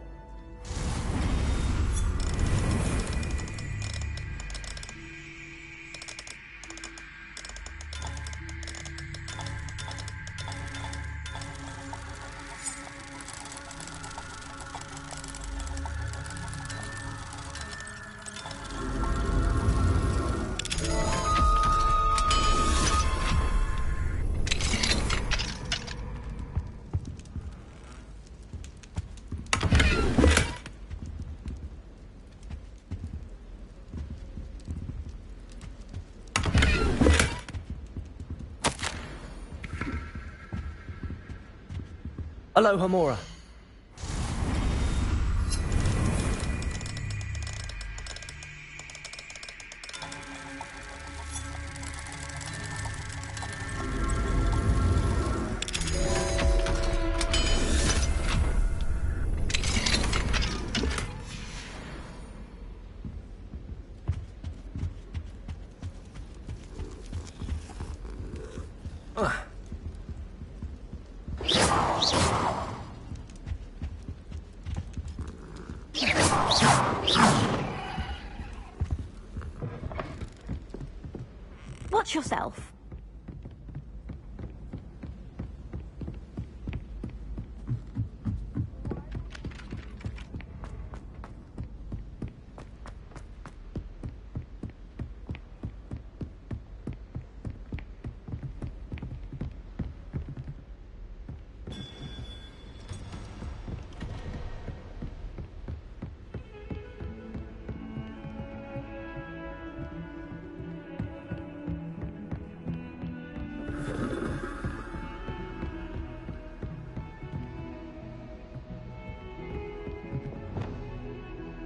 Alohomora. Watch yourself.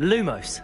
Lumos.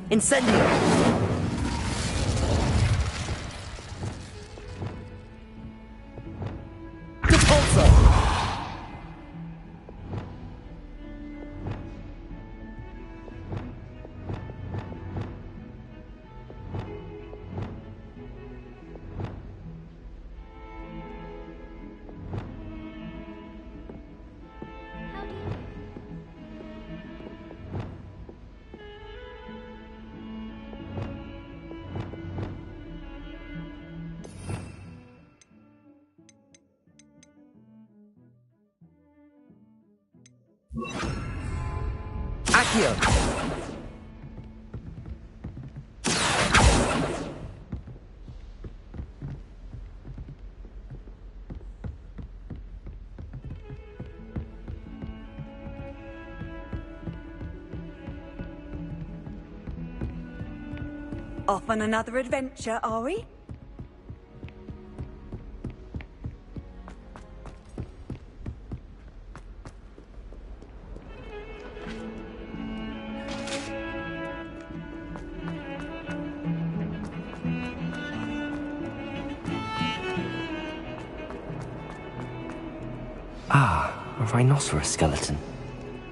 Incendio! Repulsor! Accio! Off on another adventure, are we? Ah, a rhinoceros skeleton.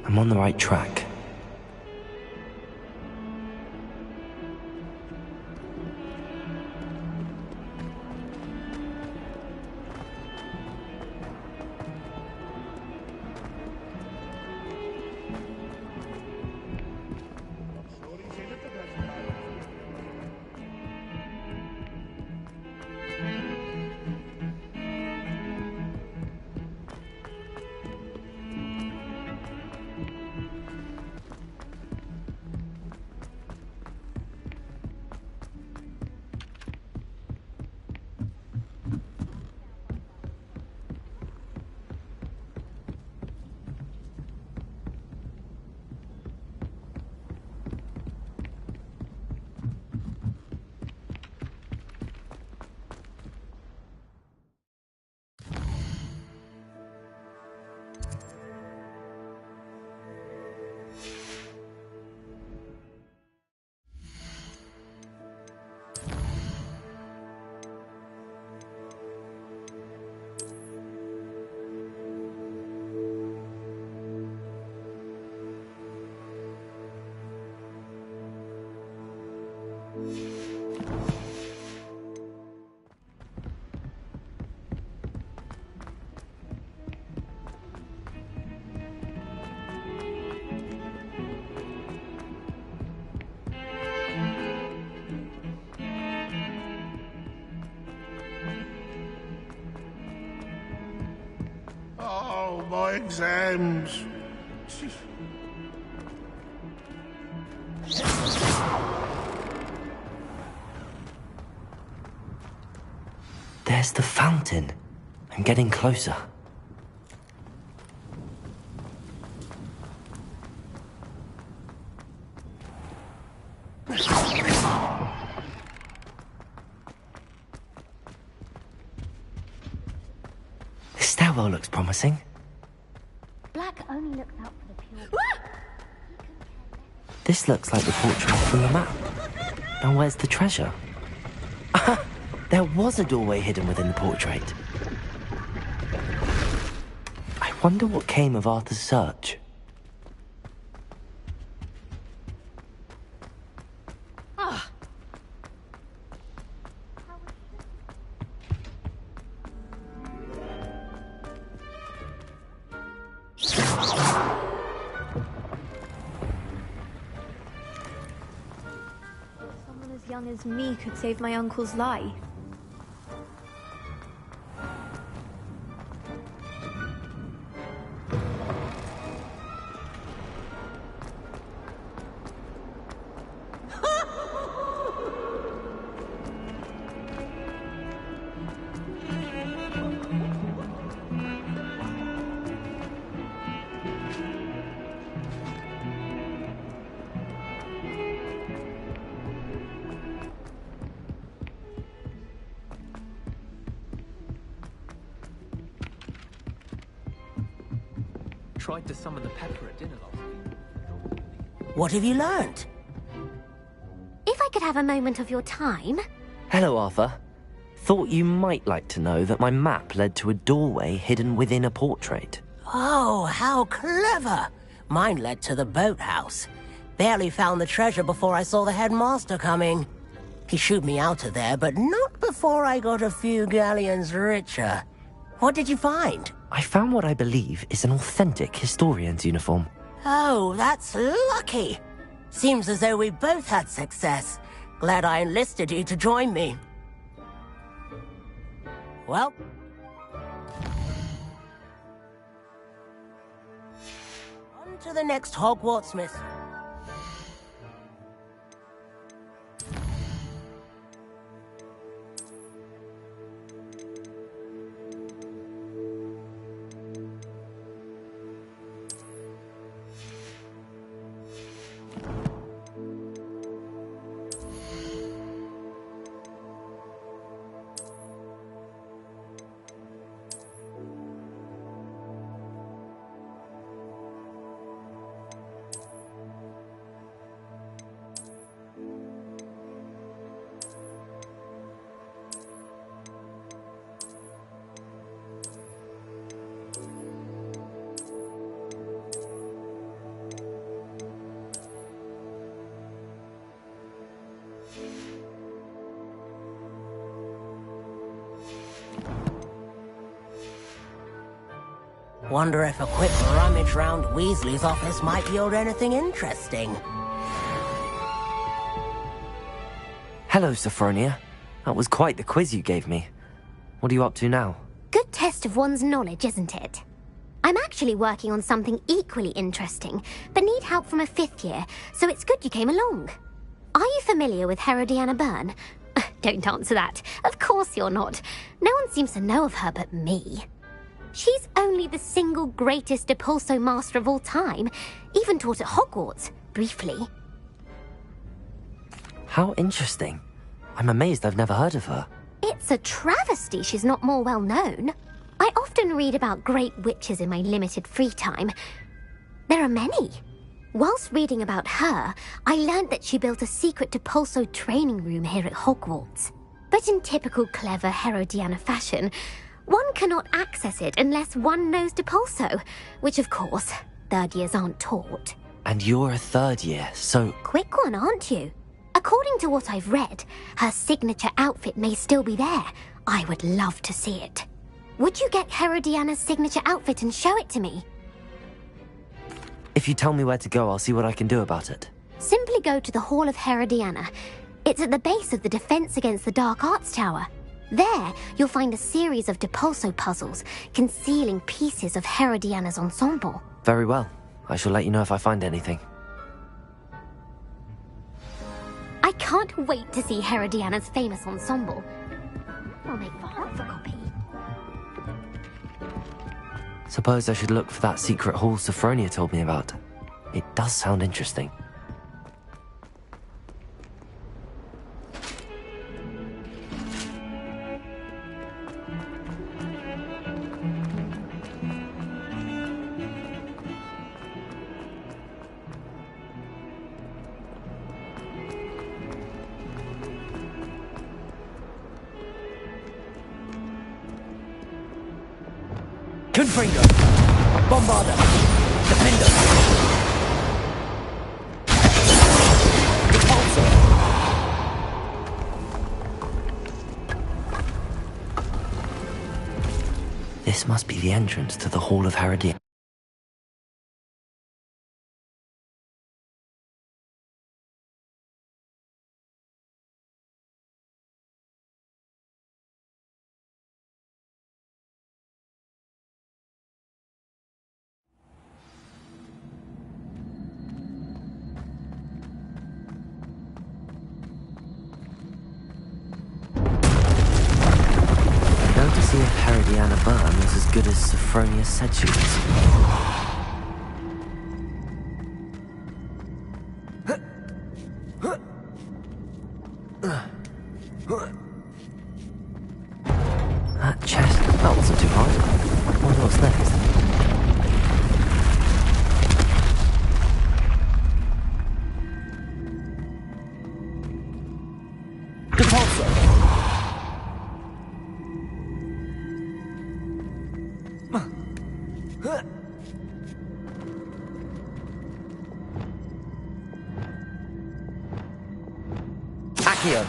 I'm on the right track. Oh, my exams. There's the fountain. I'm getting closer. This stairwell looks promising. Black only looks out for the pure. This looks like the portrait from the map. And where's the treasure? There was a doorway hidden within the portrait. I wonder what came of Arthur's search. Ah. Someone as young as me could save my uncle's life. Tried to summon the pepper at dinner last week. What have you learned? If I could have a moment of your time. Hello, Arthur. Thought you might like to know that my map led to a doorway hidden within a portrait. Oh, how clever! Mine led to the boathouse. Barely found the treasure before I saw the headmaster coming. He shooed me out of there, but not before I got a few galleons richer. What did you find? I found what I believe is an authentic historian's uniform. Oh, that's lucky. Seems as though we both had success. Glad I enlisted you to join me. Well... on to the next Hogwarts mystery. Wonder if a quick rummage round Weasley's office might yield anything interesting. Hello, Sophronia. That was quite the quiz you gave me. What are you up to now? Good test of one's knowledge, isn't it? I'm actually working on something equally interesting, but need help from a 5th year, so it's good you came along. Are you familiar with Herodiana Byrne? Don't answer that. Of course you're not. No one seems to know of her but me. She's only the single greatest Depulso master of all time. Even taught at Hogwarts, briefly. How interesting. I'm amazed I've never heard of her. It's a travesty she's not more well known. I often read about great witches in my limited free time. There are many. Whilst reading about her, I learned that she built a secret Depulso training room here at Hogwarts. But in typical clever Herodiana fashion, one cannot access it unless one knows Depulso, which of course, 3rd years aren't taught. And you're a 3rd year, so... Quick one, aren't you? A According to what I've read, her signature outfit may still be there. I would love to see it. Would you get Herodiana's signature outfit and show it to me? If you tell me where to go, I'll see what I can do about it. Simply go to the Hall of Herodiana. It's at the base of the Defense Against the Dark Arts Tower. There, you'll find a series of Depulso puzzles concealing pieces of Herodiana's ensemble. Very well. I shall let you know if I find anything. I can't wait to see Herodiana's famous ensemble. I'll make for half a copy. Suppose I should look for that secret hall Sophronia told me about. It does sound interesting. Confringo! Bombarda! Defender! Repulsor! This must be the entrance to the Hall of Herodiana. See if Herodiana Byrne was as good as Sophronia said she was. That chest, that wasn't too hard. I wonder what's next. Accio.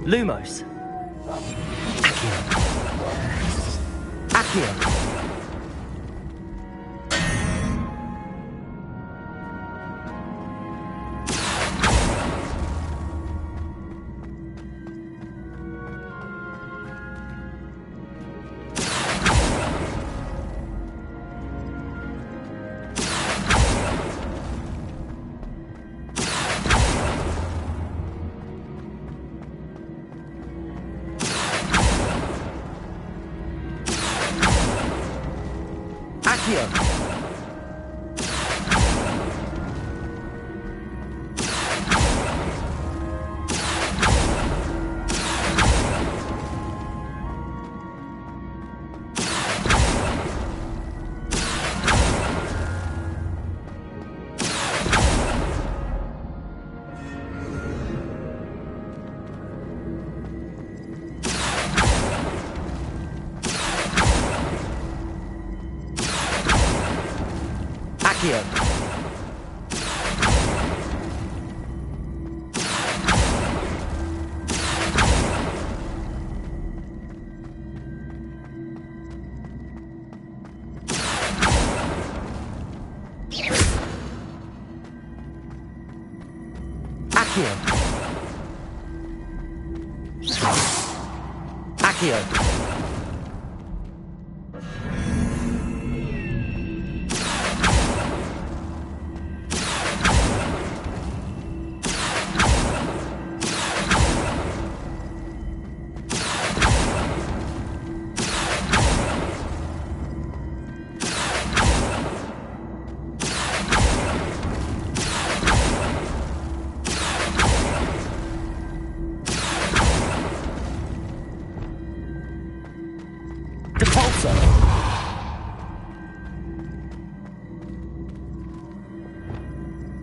Lumos. Accio. Accio. Accio.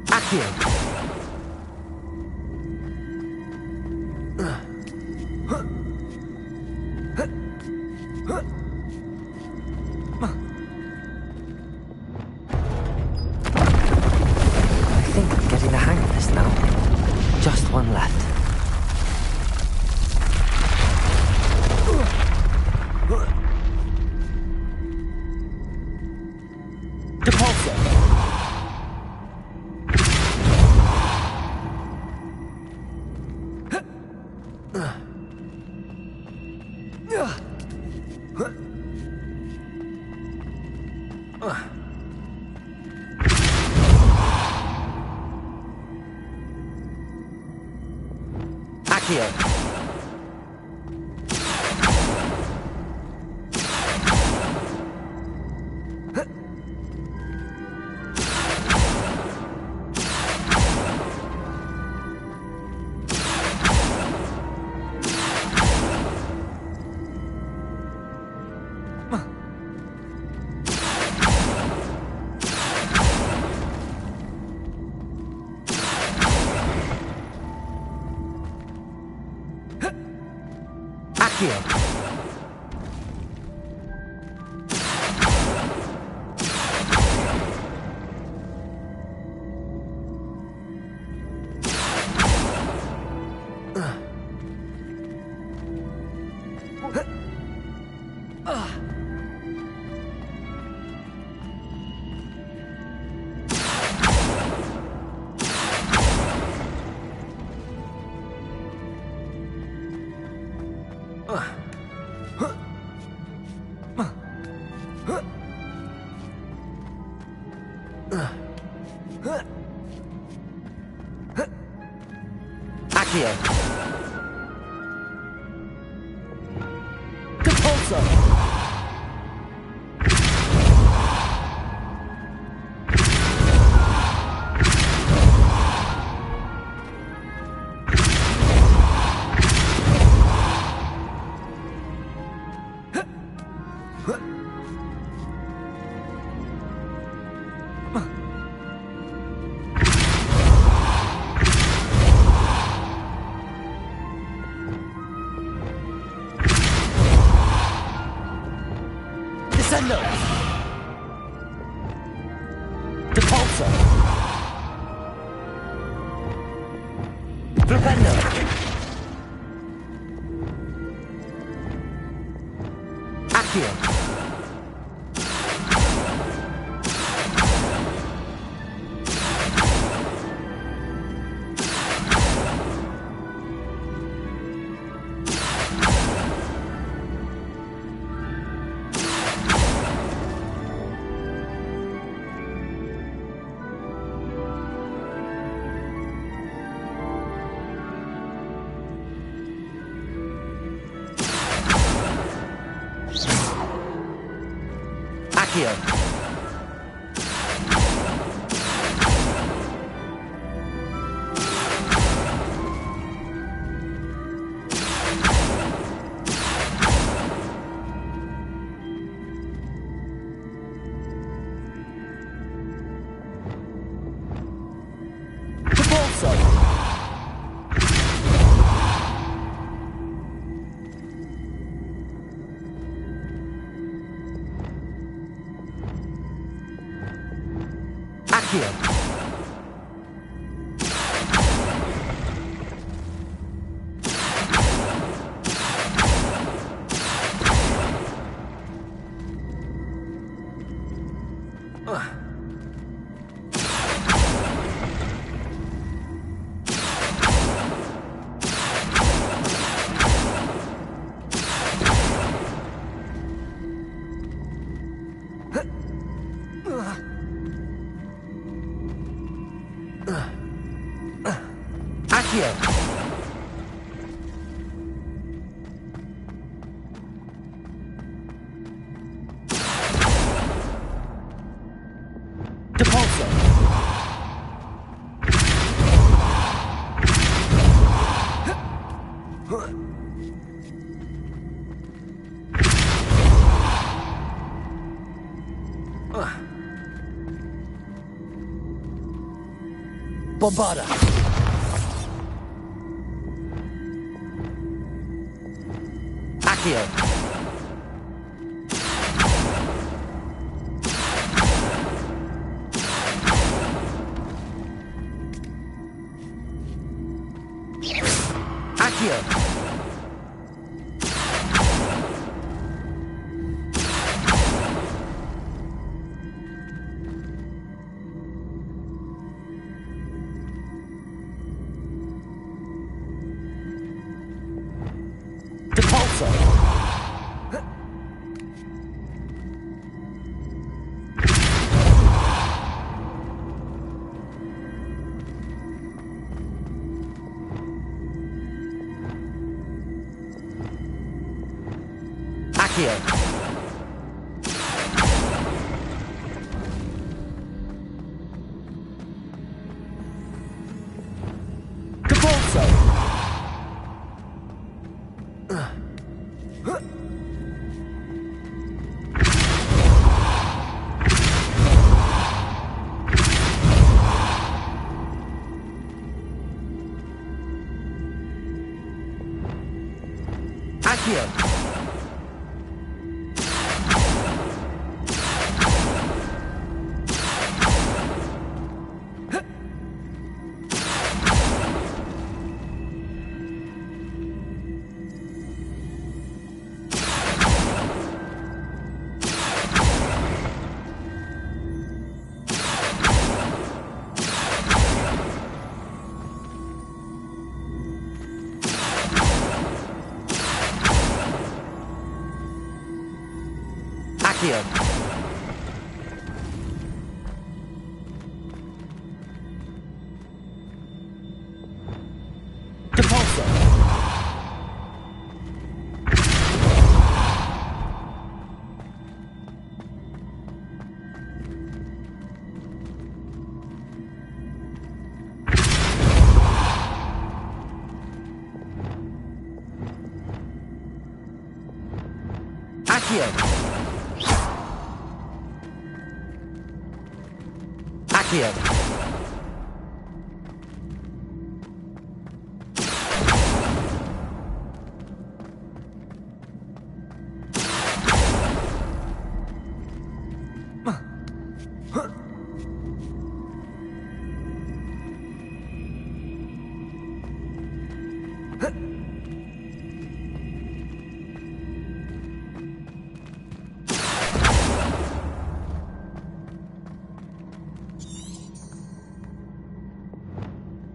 I think I'm getting the hang of this now. Just one left. Depulso. Accio. Accio. Accio. Depulso. Descendo! Depulso! Flipendo! Accio! Accio. Accio. Accio! Depulso! Bombarda! Accio! Accio! Depulso! Accio! Depulso! Accio! Accio! Depulso! Accio! Accio!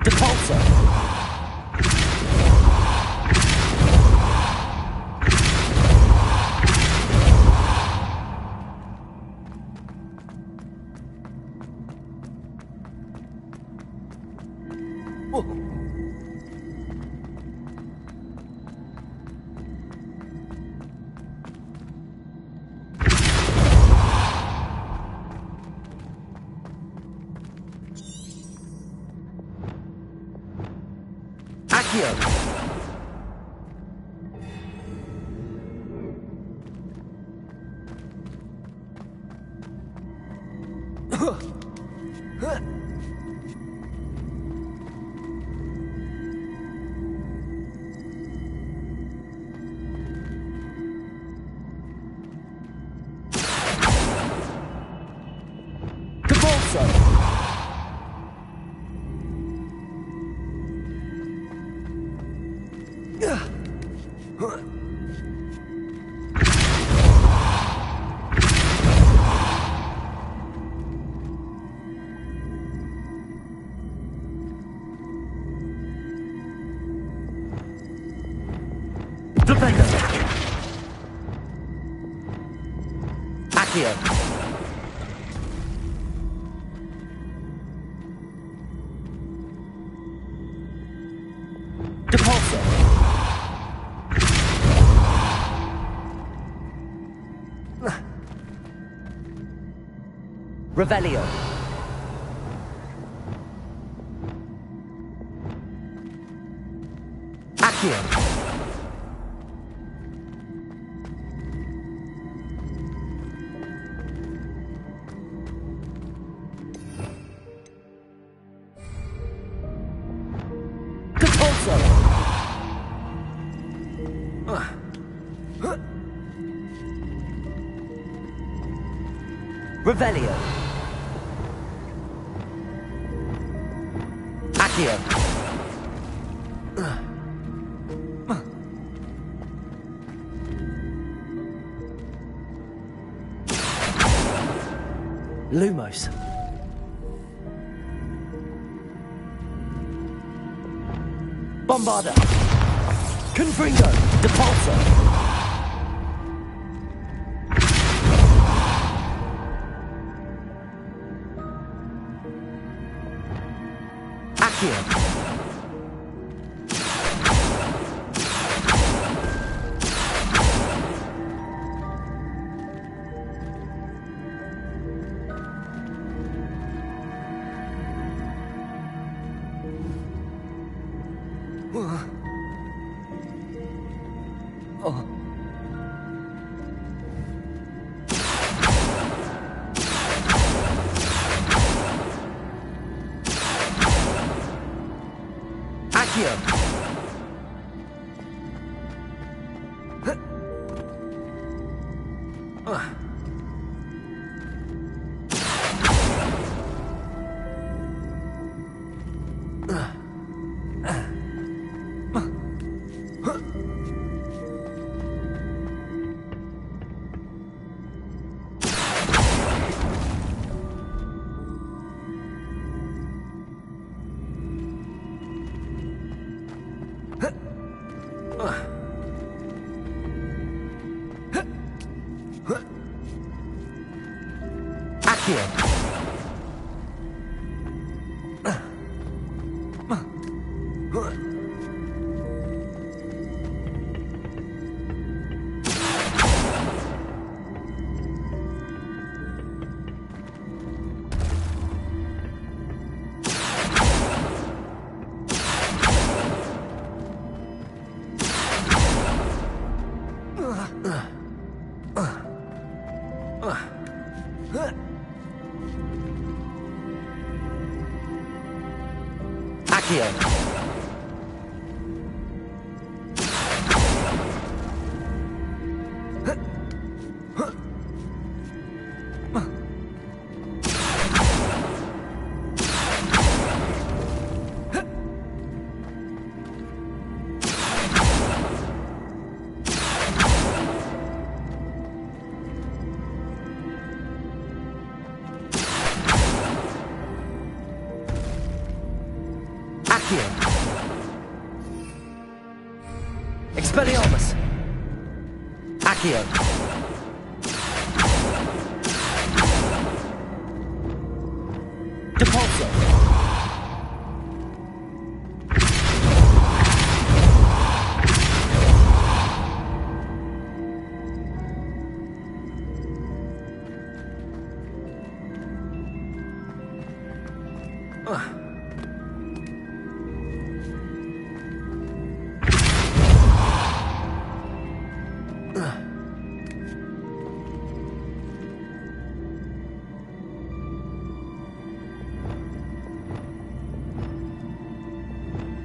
Depulso! Accio! Depulso! Depulso. Revelio. Accio. Depulso. Revelio. Accio. Lumos. Bombarda. Confringo. Depulso. Accio. Oh. Accio. Accio. Accio. Accio. Expelliarmus. Accio. Depulso.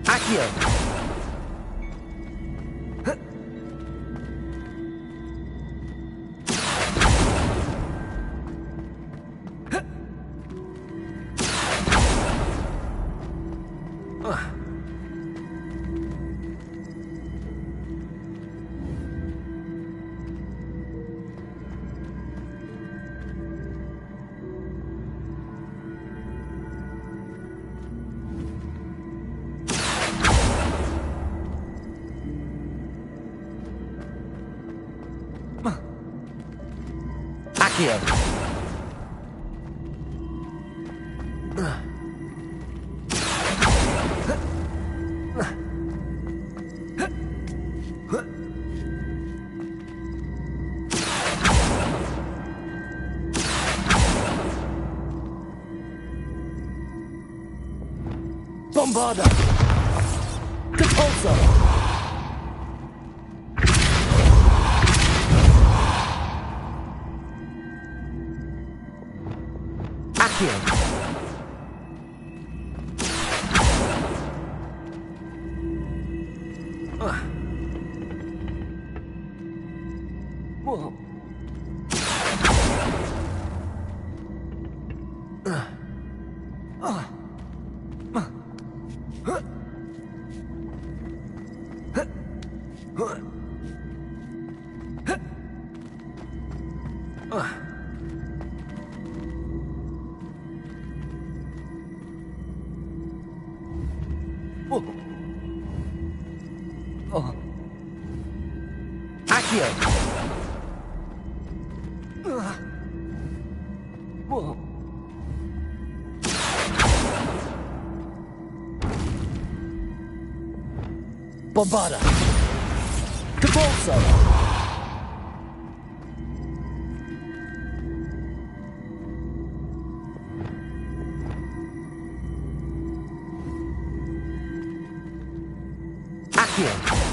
Accio. Accio. Bombarda! Repulsor! Accio! Whoa. Accio! Whoa. Bombarda! Repulsor! Accio!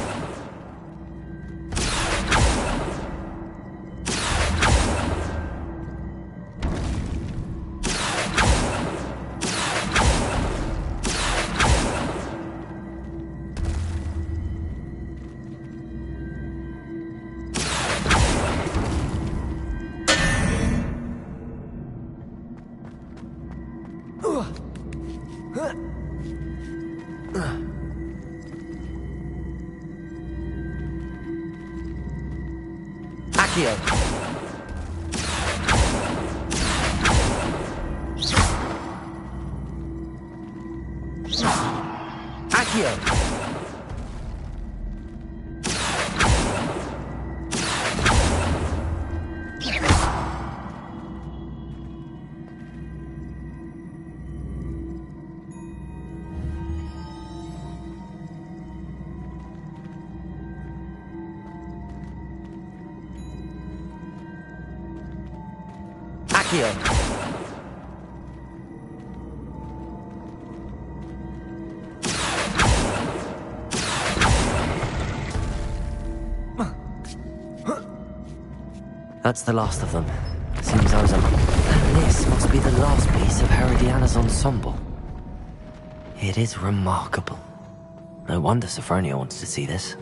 Accio! Accio! Accio! That's the last of them. Seems I was And this must be the last piece of Herodiana's ensemble. It is remarkable. No wonder Sophronia wants to see this.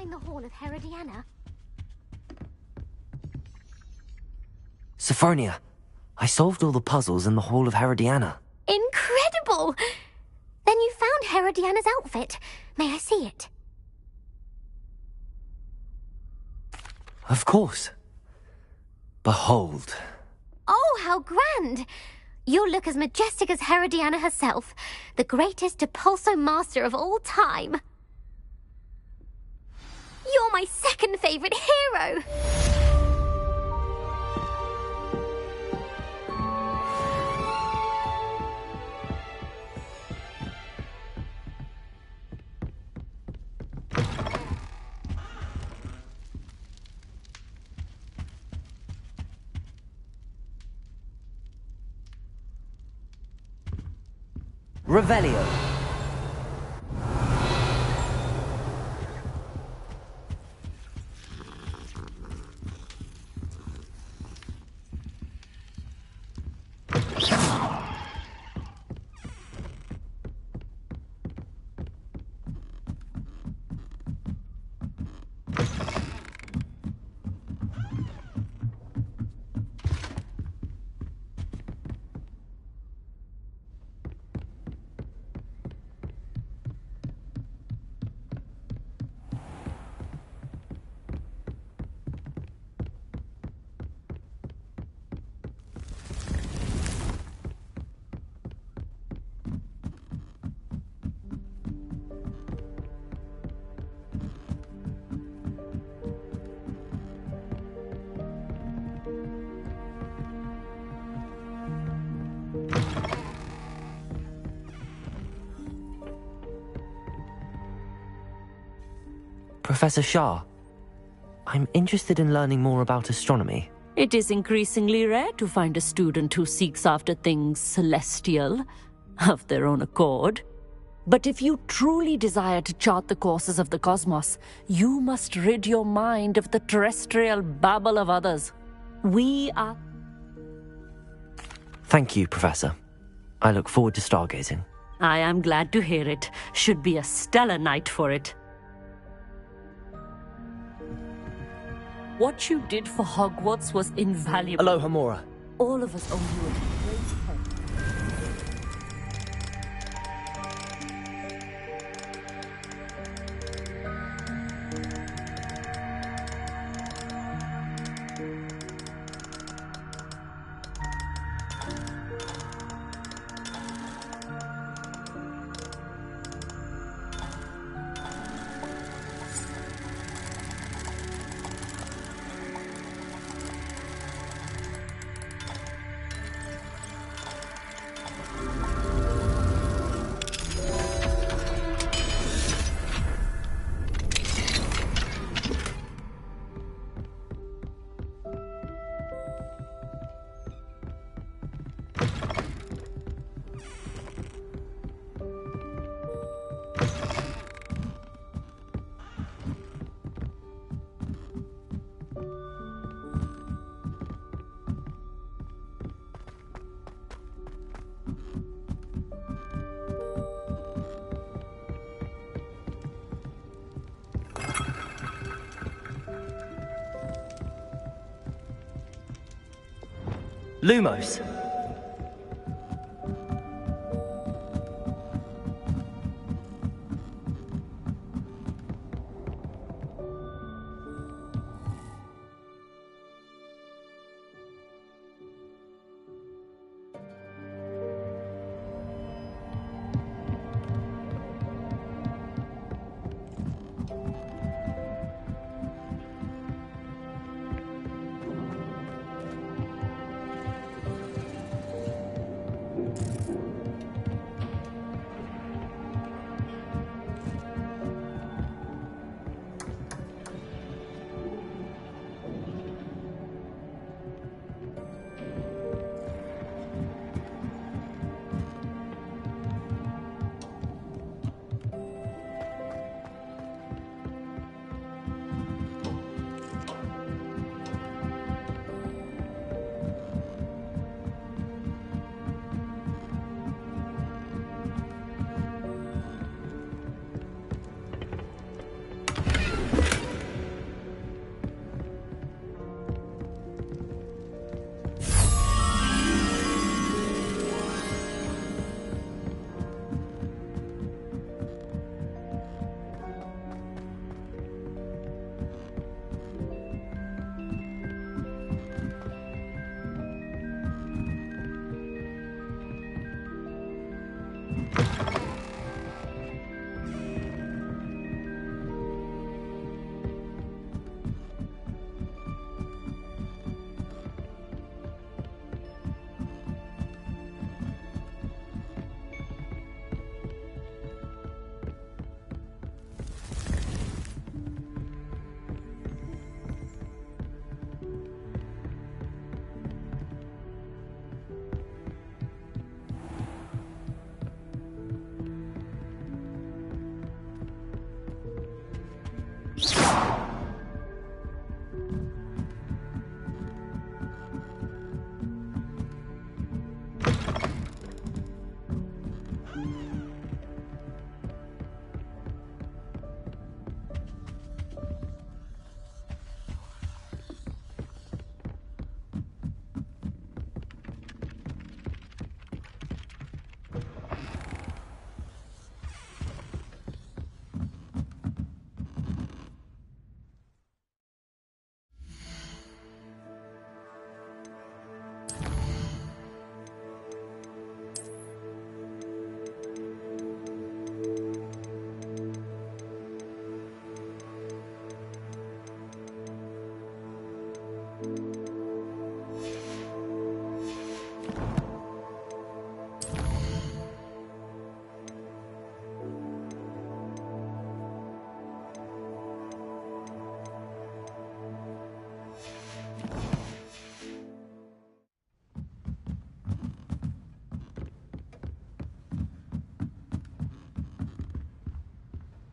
find the Hall of Herodiana? Sophronia, I solved all the puzzles in the Hall of Herodiana. Incredible! Then you found Herodiana's outfit. May I see it? Of course. Behold. Oh, how grand! You'll look as majestic as Herodiana herself, the greatest Depulso master of all time. You're my second favorite hero! Revelio. Professor Shah, I'm interested in learning more about astronomy. It is increasingly rare to find a student who seeks after things celestial, of their own accord. But if you truly desire to chart the courses of the cosmos, you must rid your mind of the terrestrial babble of others. We are... Thank you, Professor. I look forward to stargazing. I am glad to hear it. Should be a stellar night for it. What you did for Hogwarts was invaluable. Alohomora. All of us owe you a great help. Lumos.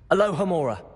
Alohomora.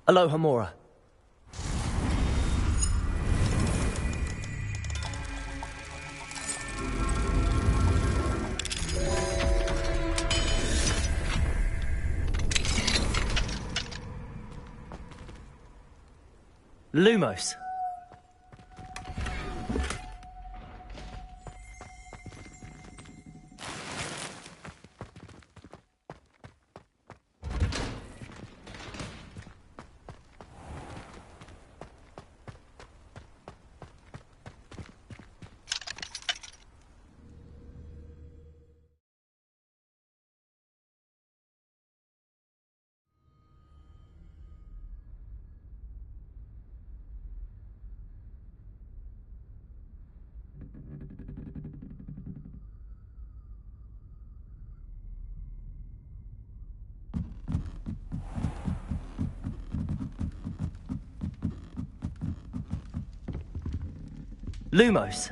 Alohomora. Lumos. Lumos.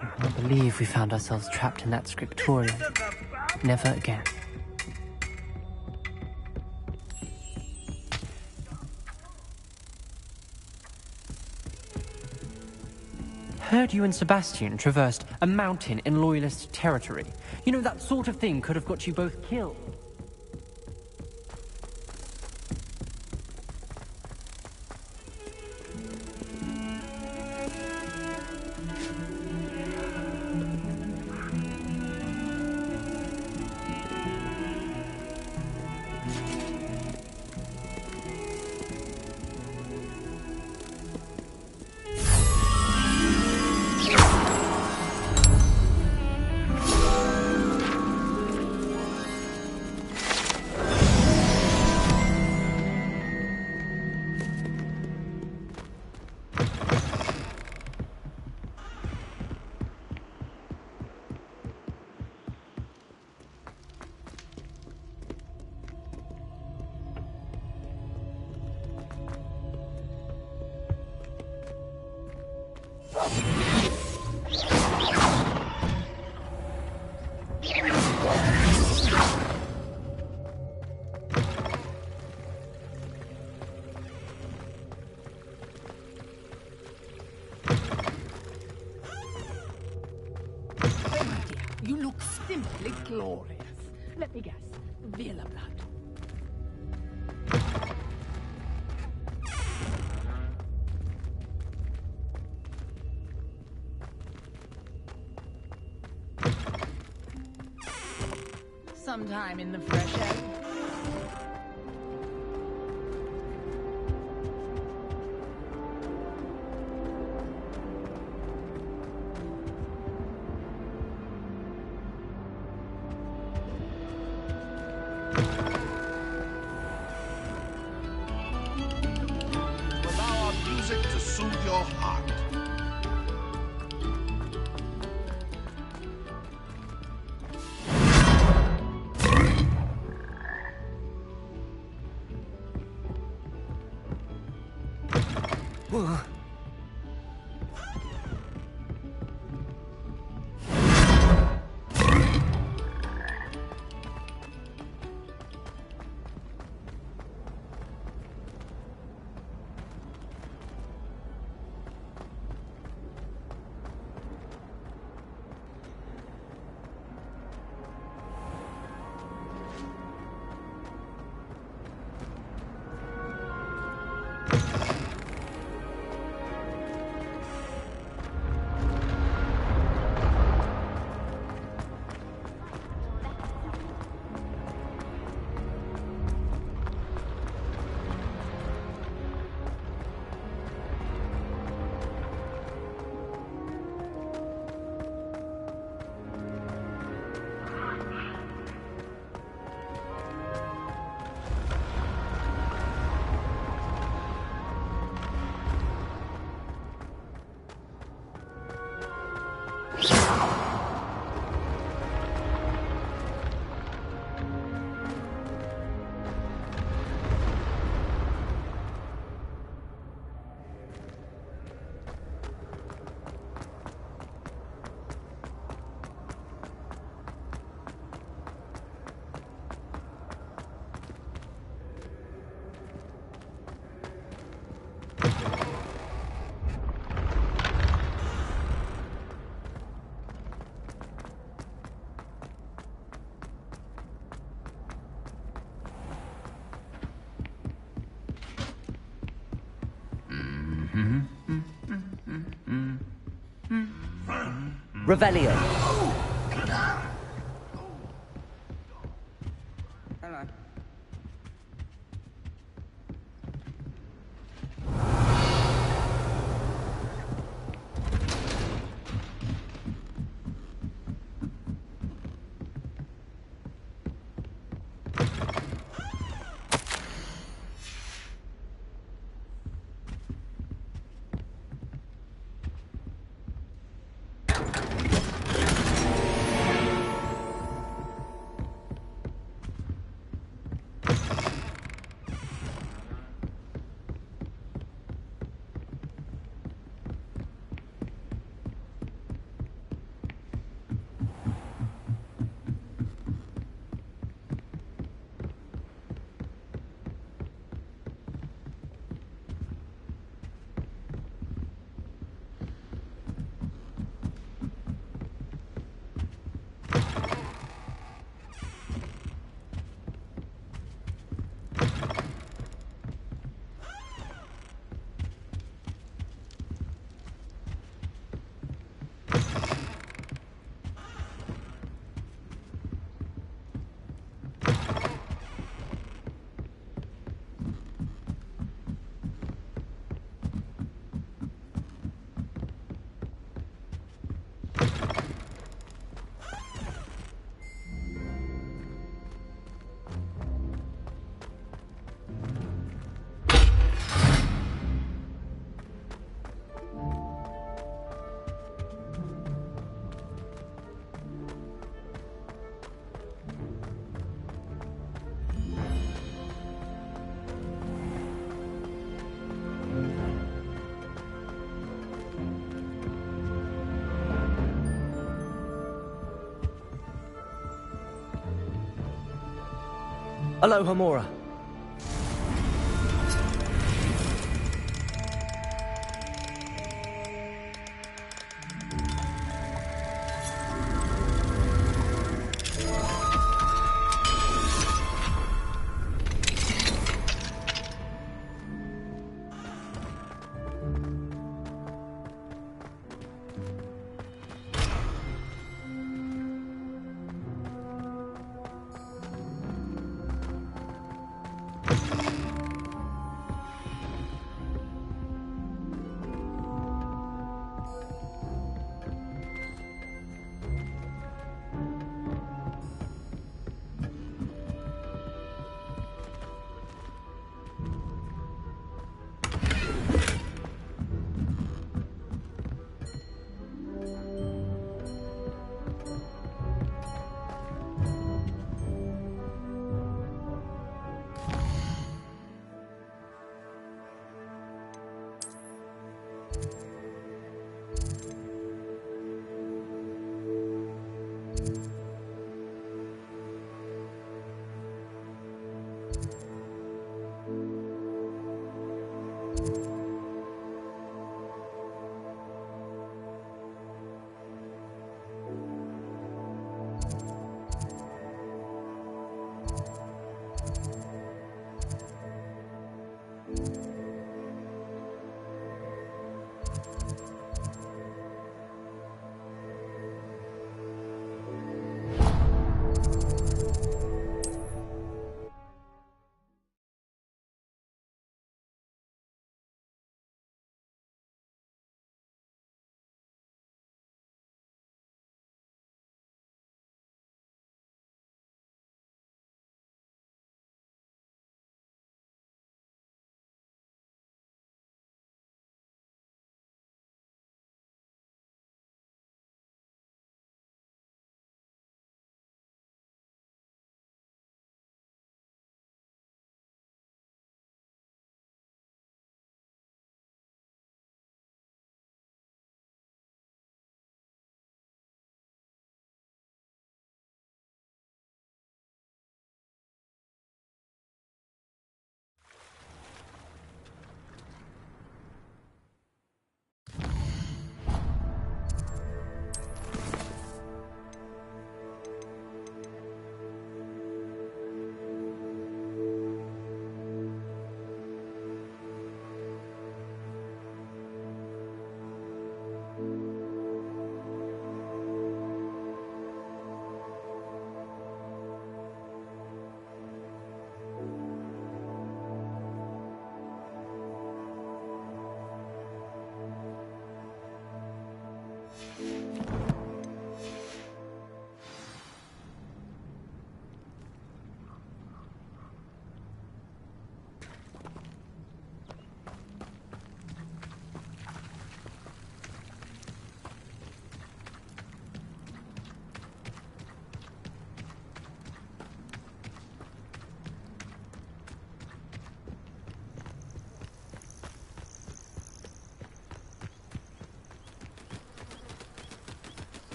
I can't believe we found ourselves trapped in that scriptorium. Never again. Heard you and Sebastian traversed a mountain in Loyalist territory. You know, that sort of thing could have got you both killed. You look simply glorious. Let me guess. Vela blood. Sometime in the fresh air. Allow our music to soothe your heart. Revelio. Hello. Aloha Mora.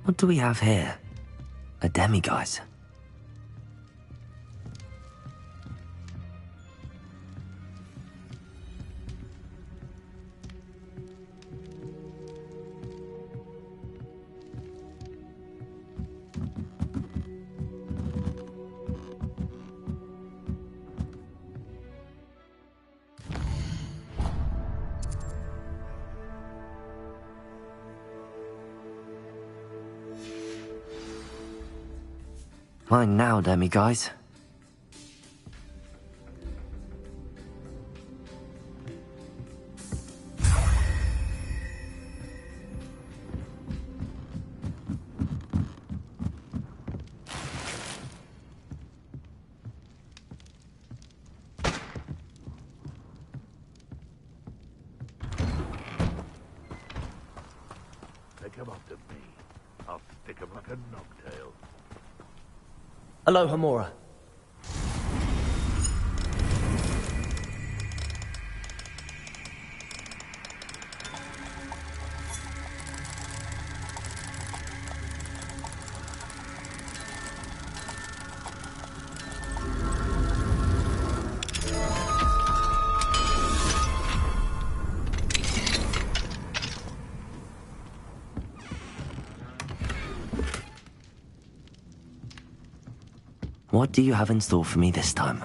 What do we have here? demiguise. Mine now, demiguise. They come up to me. I'll stick 'em like a knocktail. Aloha Mora. What do you have in store for me this time?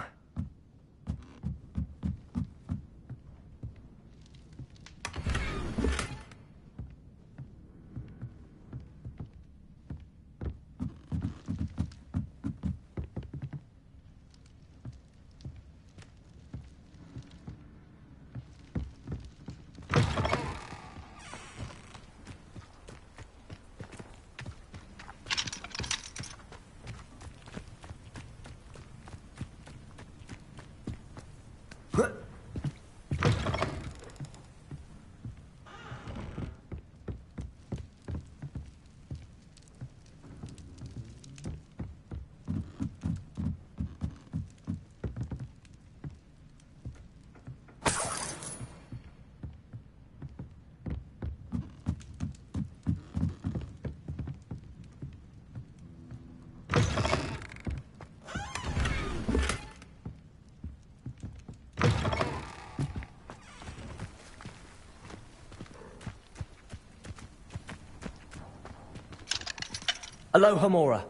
Aloha Mora.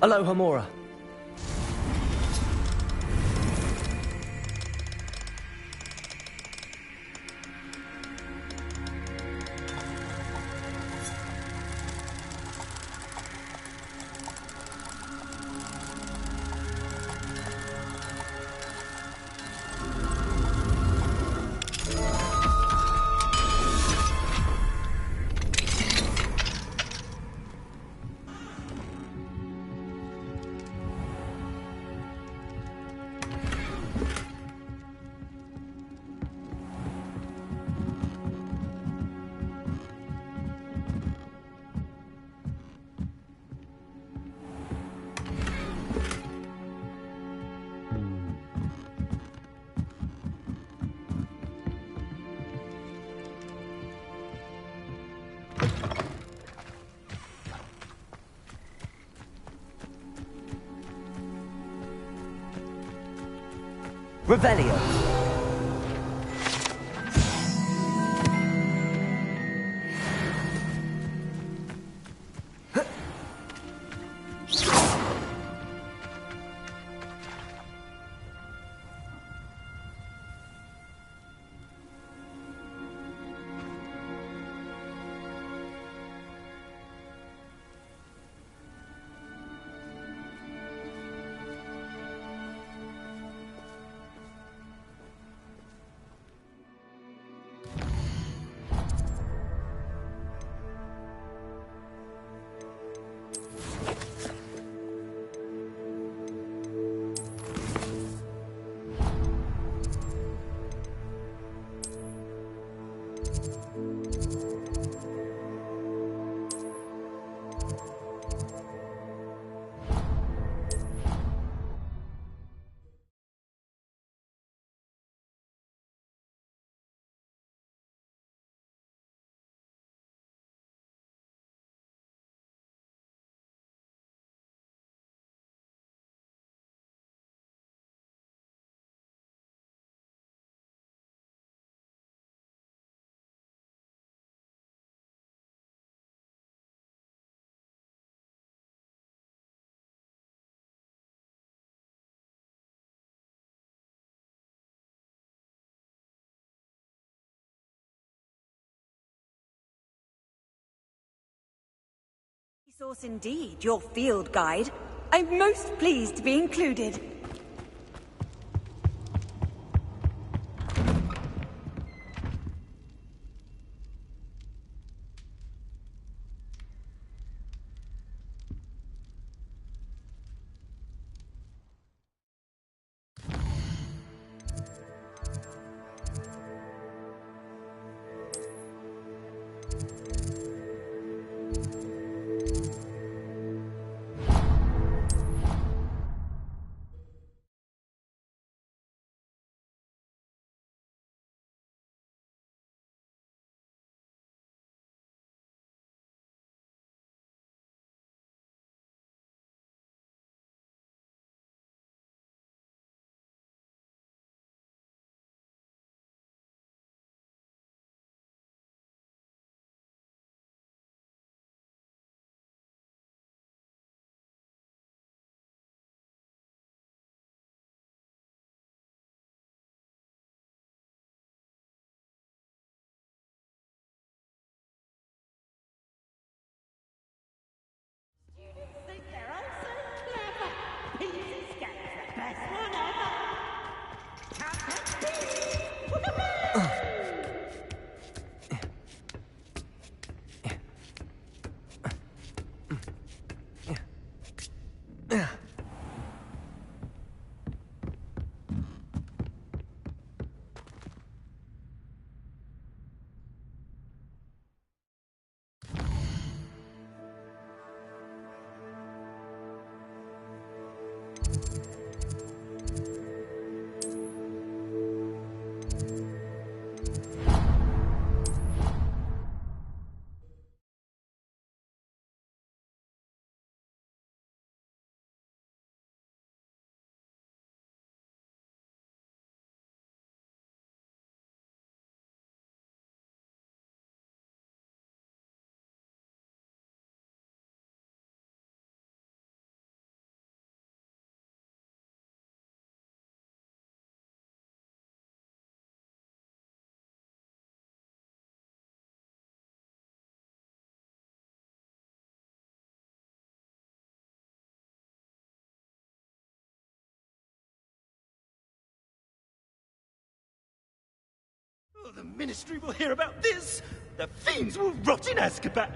Aloha Mora. Revelio. Resource indeed, your field guide. I'm most pleased to be included. Oh, the Ministry will hear about this! The fiends will rot in Azkaban!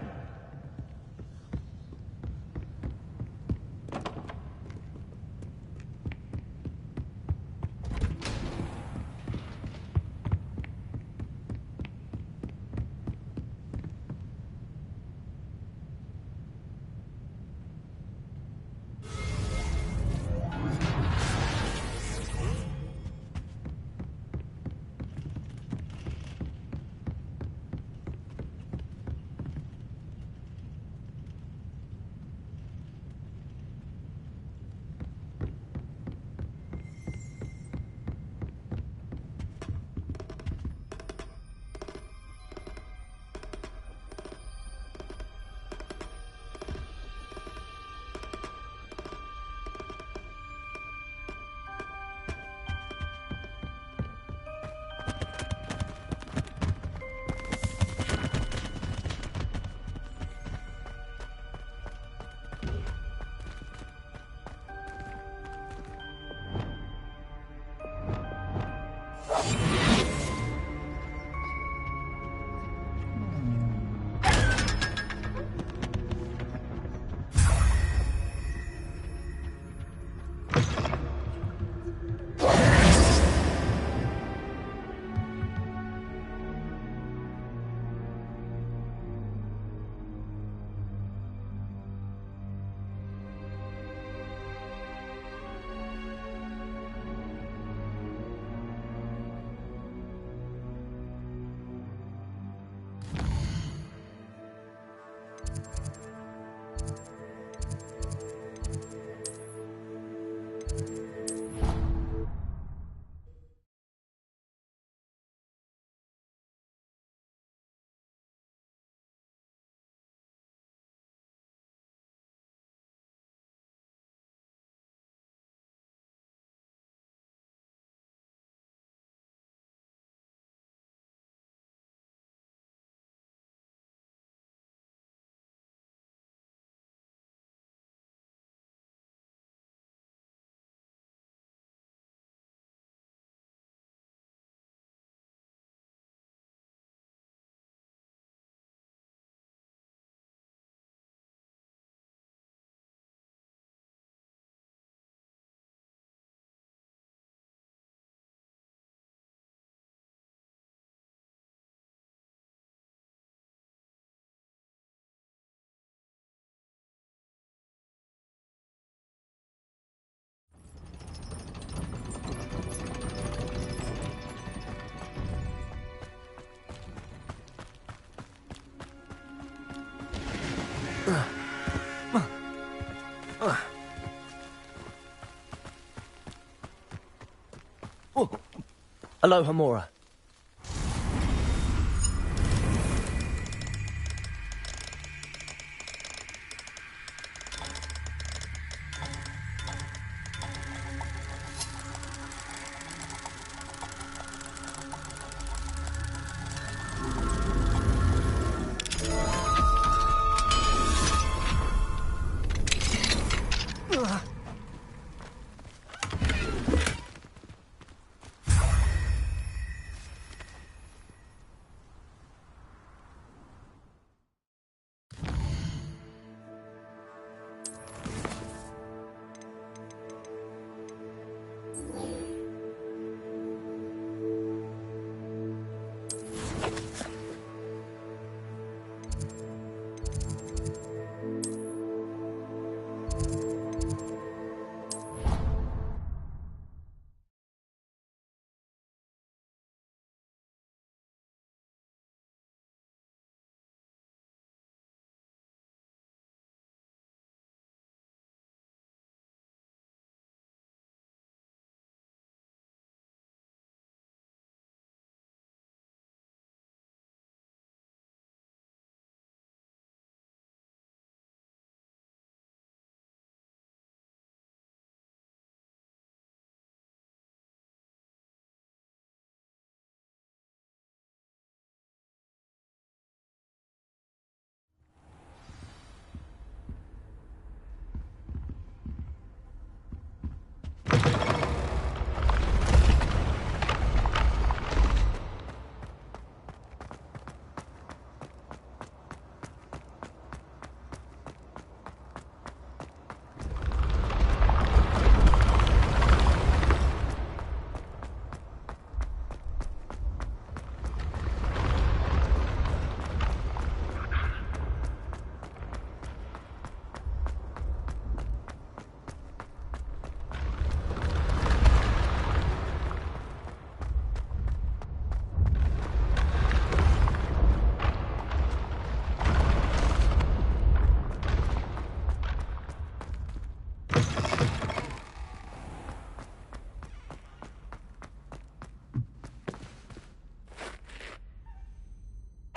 Alohomora.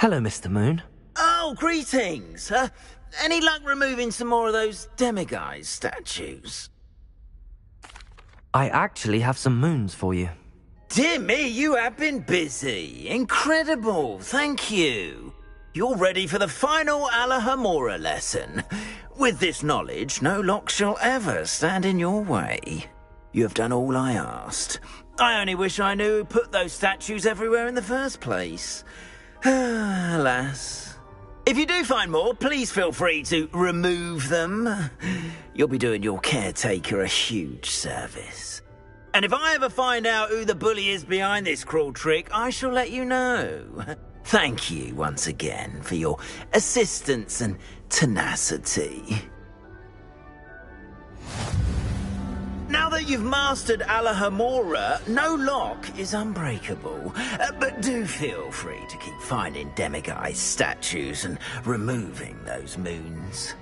Hello, Mr. Moon. Oh, greetings. Any luck removing some more of those demiguise statues? I actually have some moons for you. Dear me, you have been busy. Incredible, thank you. You're ready for the final Alohomora lesson. With this knowledge, no lock shall ever stand in your way. You have done all I asked. I only wish I knew who put those statues everywhere in the first place. Alas. If you do find more, please feel free to remove them. You'll be doing your caretaker a huge service. And if I ever find out who the bully is behind this cruel trick, I shall let you know. Thank you once again for your assistance and tenacity. Now that you've mastered Alohomora, no lock is unbreakable. But do feel free to keep finding demiguise statues and removing those moons.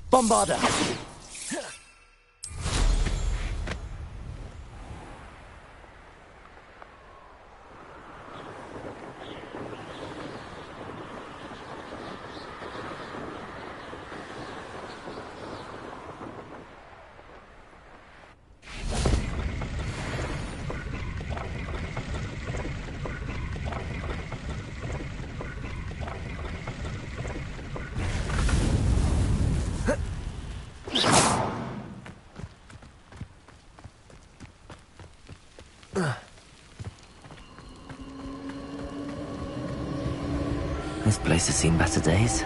Bombarda! This place has seen better days.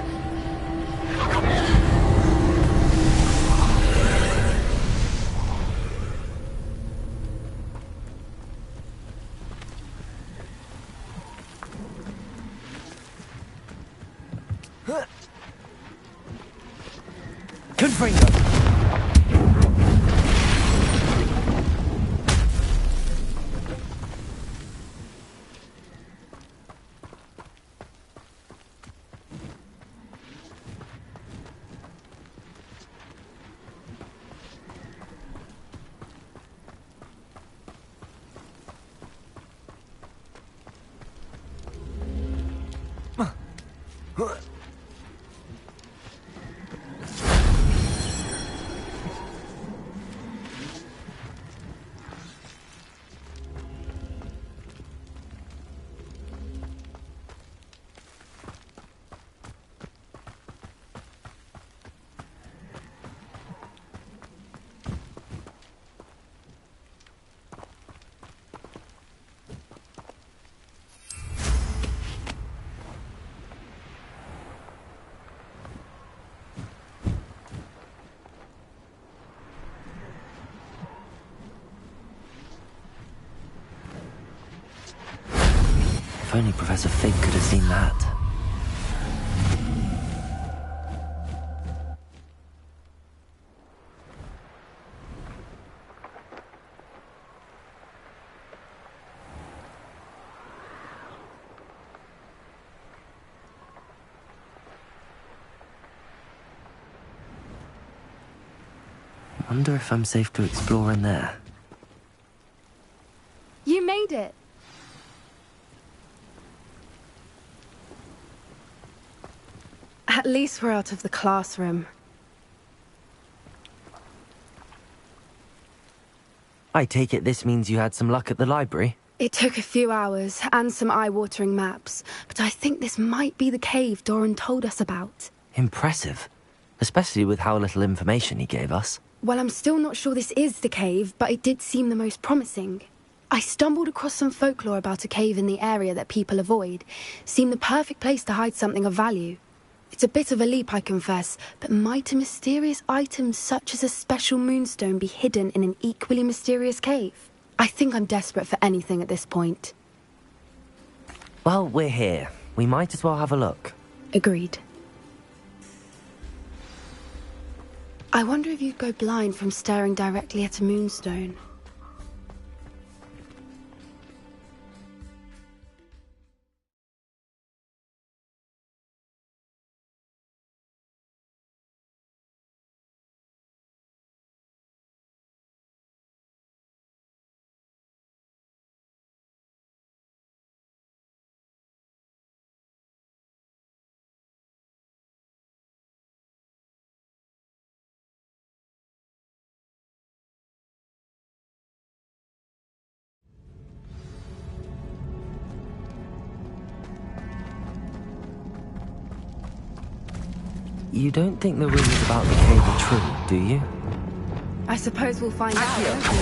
Confringo! If only Professor Fig could have seen that. I wonder if I'm safe to explore in there. You made it. At least we're out of the classroom. I take it this means you had some luck at the library? It took a few hours and some eye-watering maps, but I think this might be the cave Doran told us about. Impressive. Especially with how little information he gave us. Well, I'm still not sure this is the cave, but it did seem the most promising. I stumbled across some folklore about a cave in the area that people avoid. Seemed the perfect place to hide something of value. It's a bit of a leap, I confess, but might a mysterious item such as a special moonstone be hidden in an equally mysterious cave? I think I'm desperate for anything at this point. Well, we're here. We might as well have a look. Agreed. I wonder if you'd go blind from staring directly at a moonstone. You don't think the rumors about the cave are true, do you? I suppose we'll find out, won't we?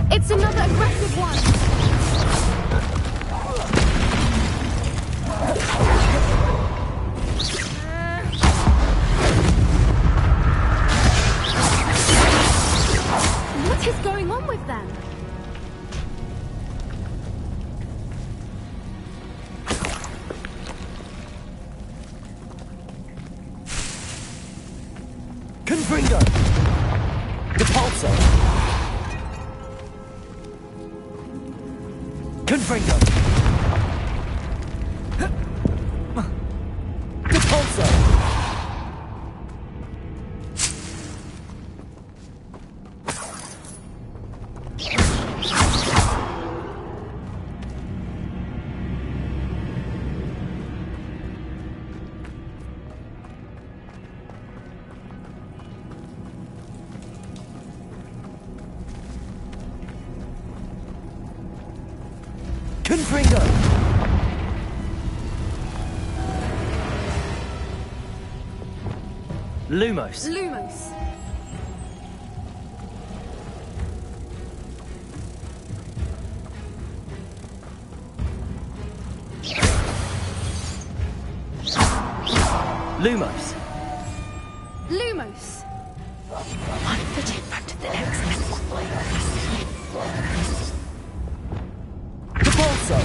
It's another aggressive one! What is going on with them? Confringo! Depulso! Confringo! Depulso! Confringo! Lumos. Lumos. Lumos. Lumos. One foot in front of the next. Depulso!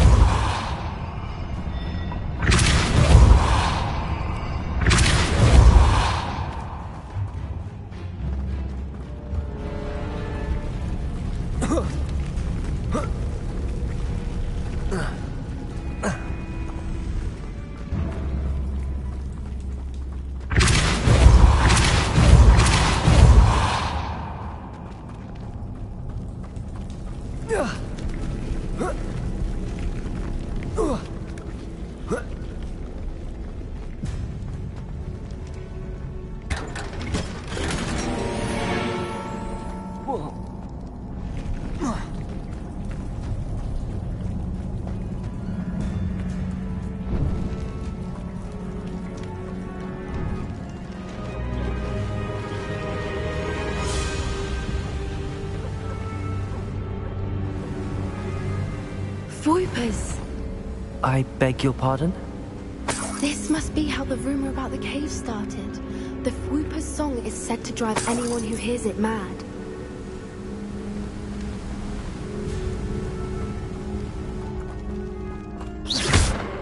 Voipers! I beg your pardon? This must be how the rumor about the cave started. The Fwooper's song is said to drive anyone who hears it mad.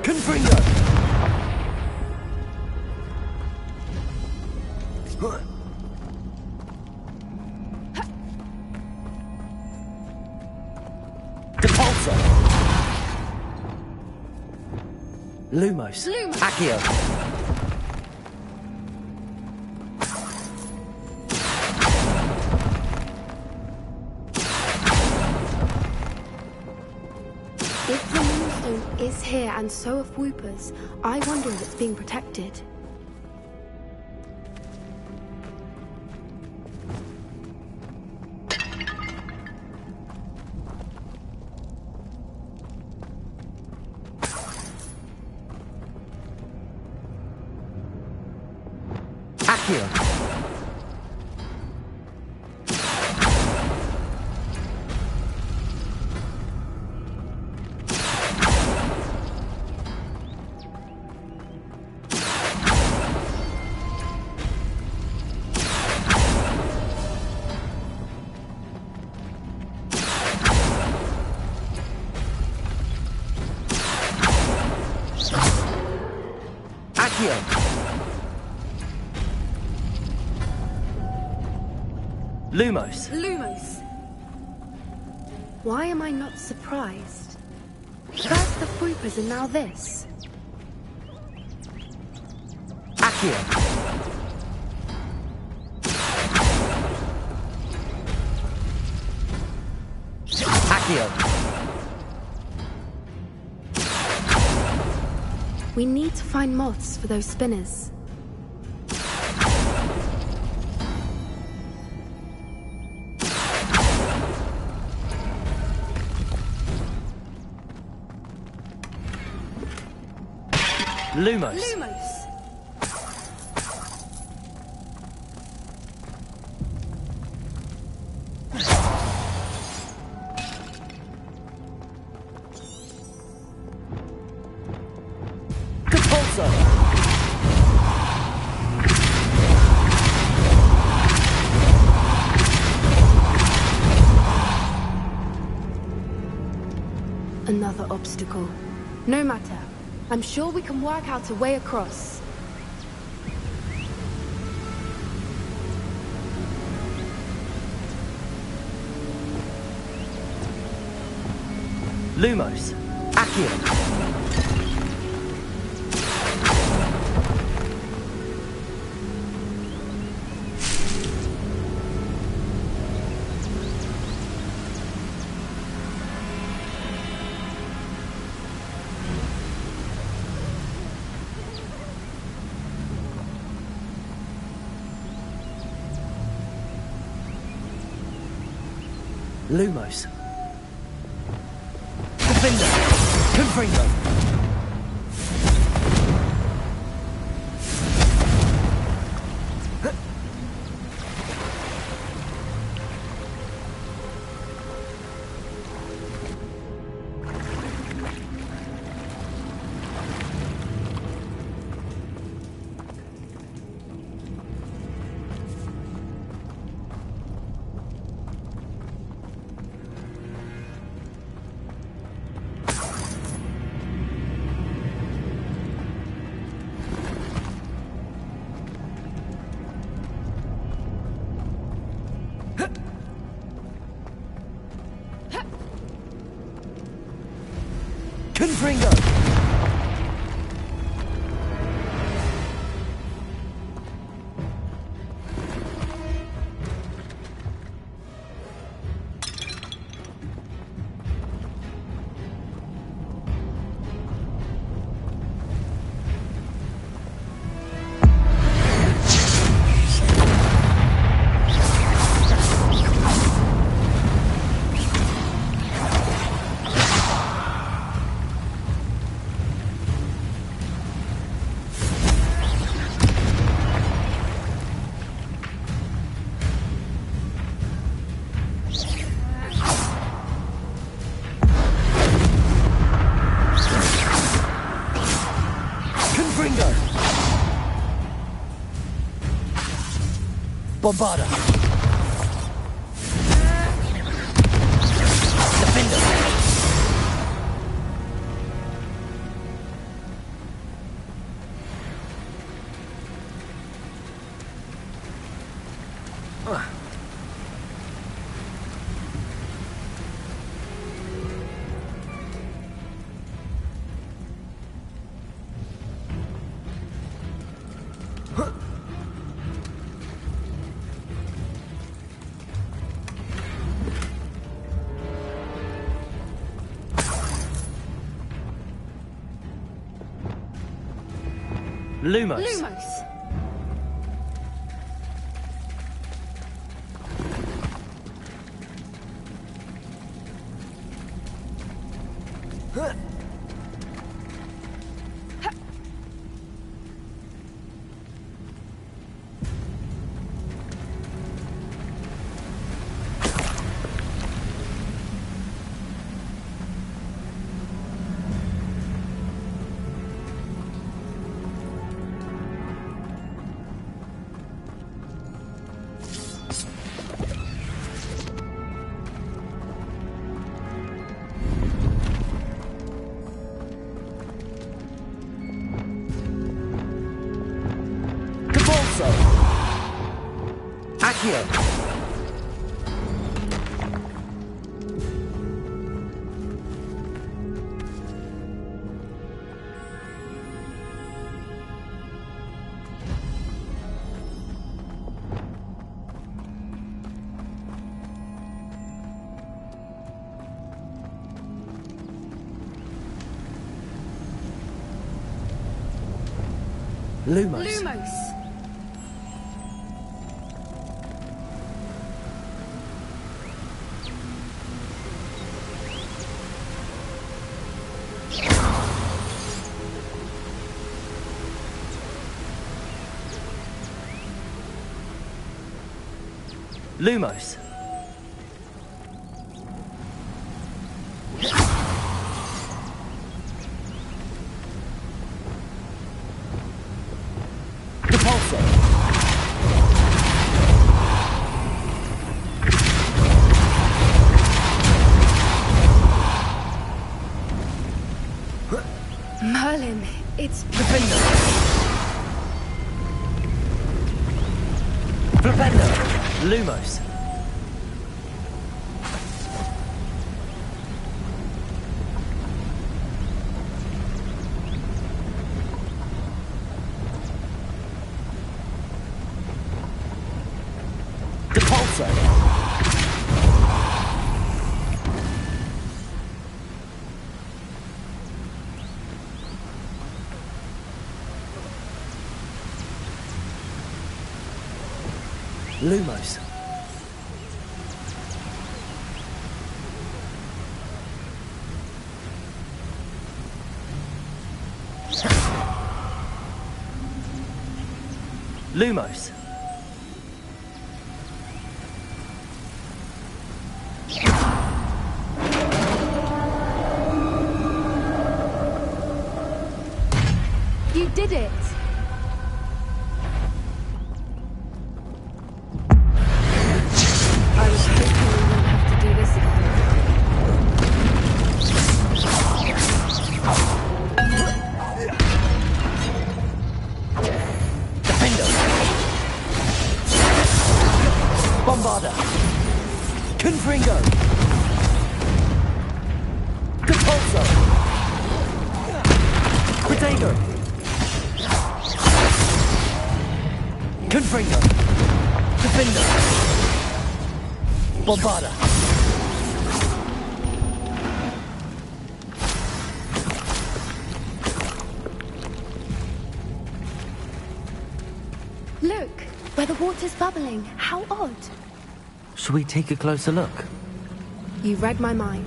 Confringo! Depulso! Lumos. Lumos. Accio. If the Moonstone is here and so are Fwoopers, I wonder if it's being protected. Accio. Accio! Lumos. Lumos. Why am I not surprised? First the Fruipers and now this. Accio! Accio! We need to find moths for those spinners. Lumos. Lumos. Another obstacle. No matter. I'm sure we can work out a way across. Lumos. Accio! Lumos. Defender! Confringo! Confringo! Bombarda! Defender! Lumos. Lumos. Accio. Lumos. Lumos! Lumos. Merlin, it's... Flipendo. Lumos. Depulso. Lumos. Lumos. You did it! I was hoping we wouldn't have to do this again. Defender. Bombarda. Confringo. Depulso. Protego. Confringo. Defender. Bombarda. Look, where the water's bubbling. How odd. Shall we take a closer look? You read my mind.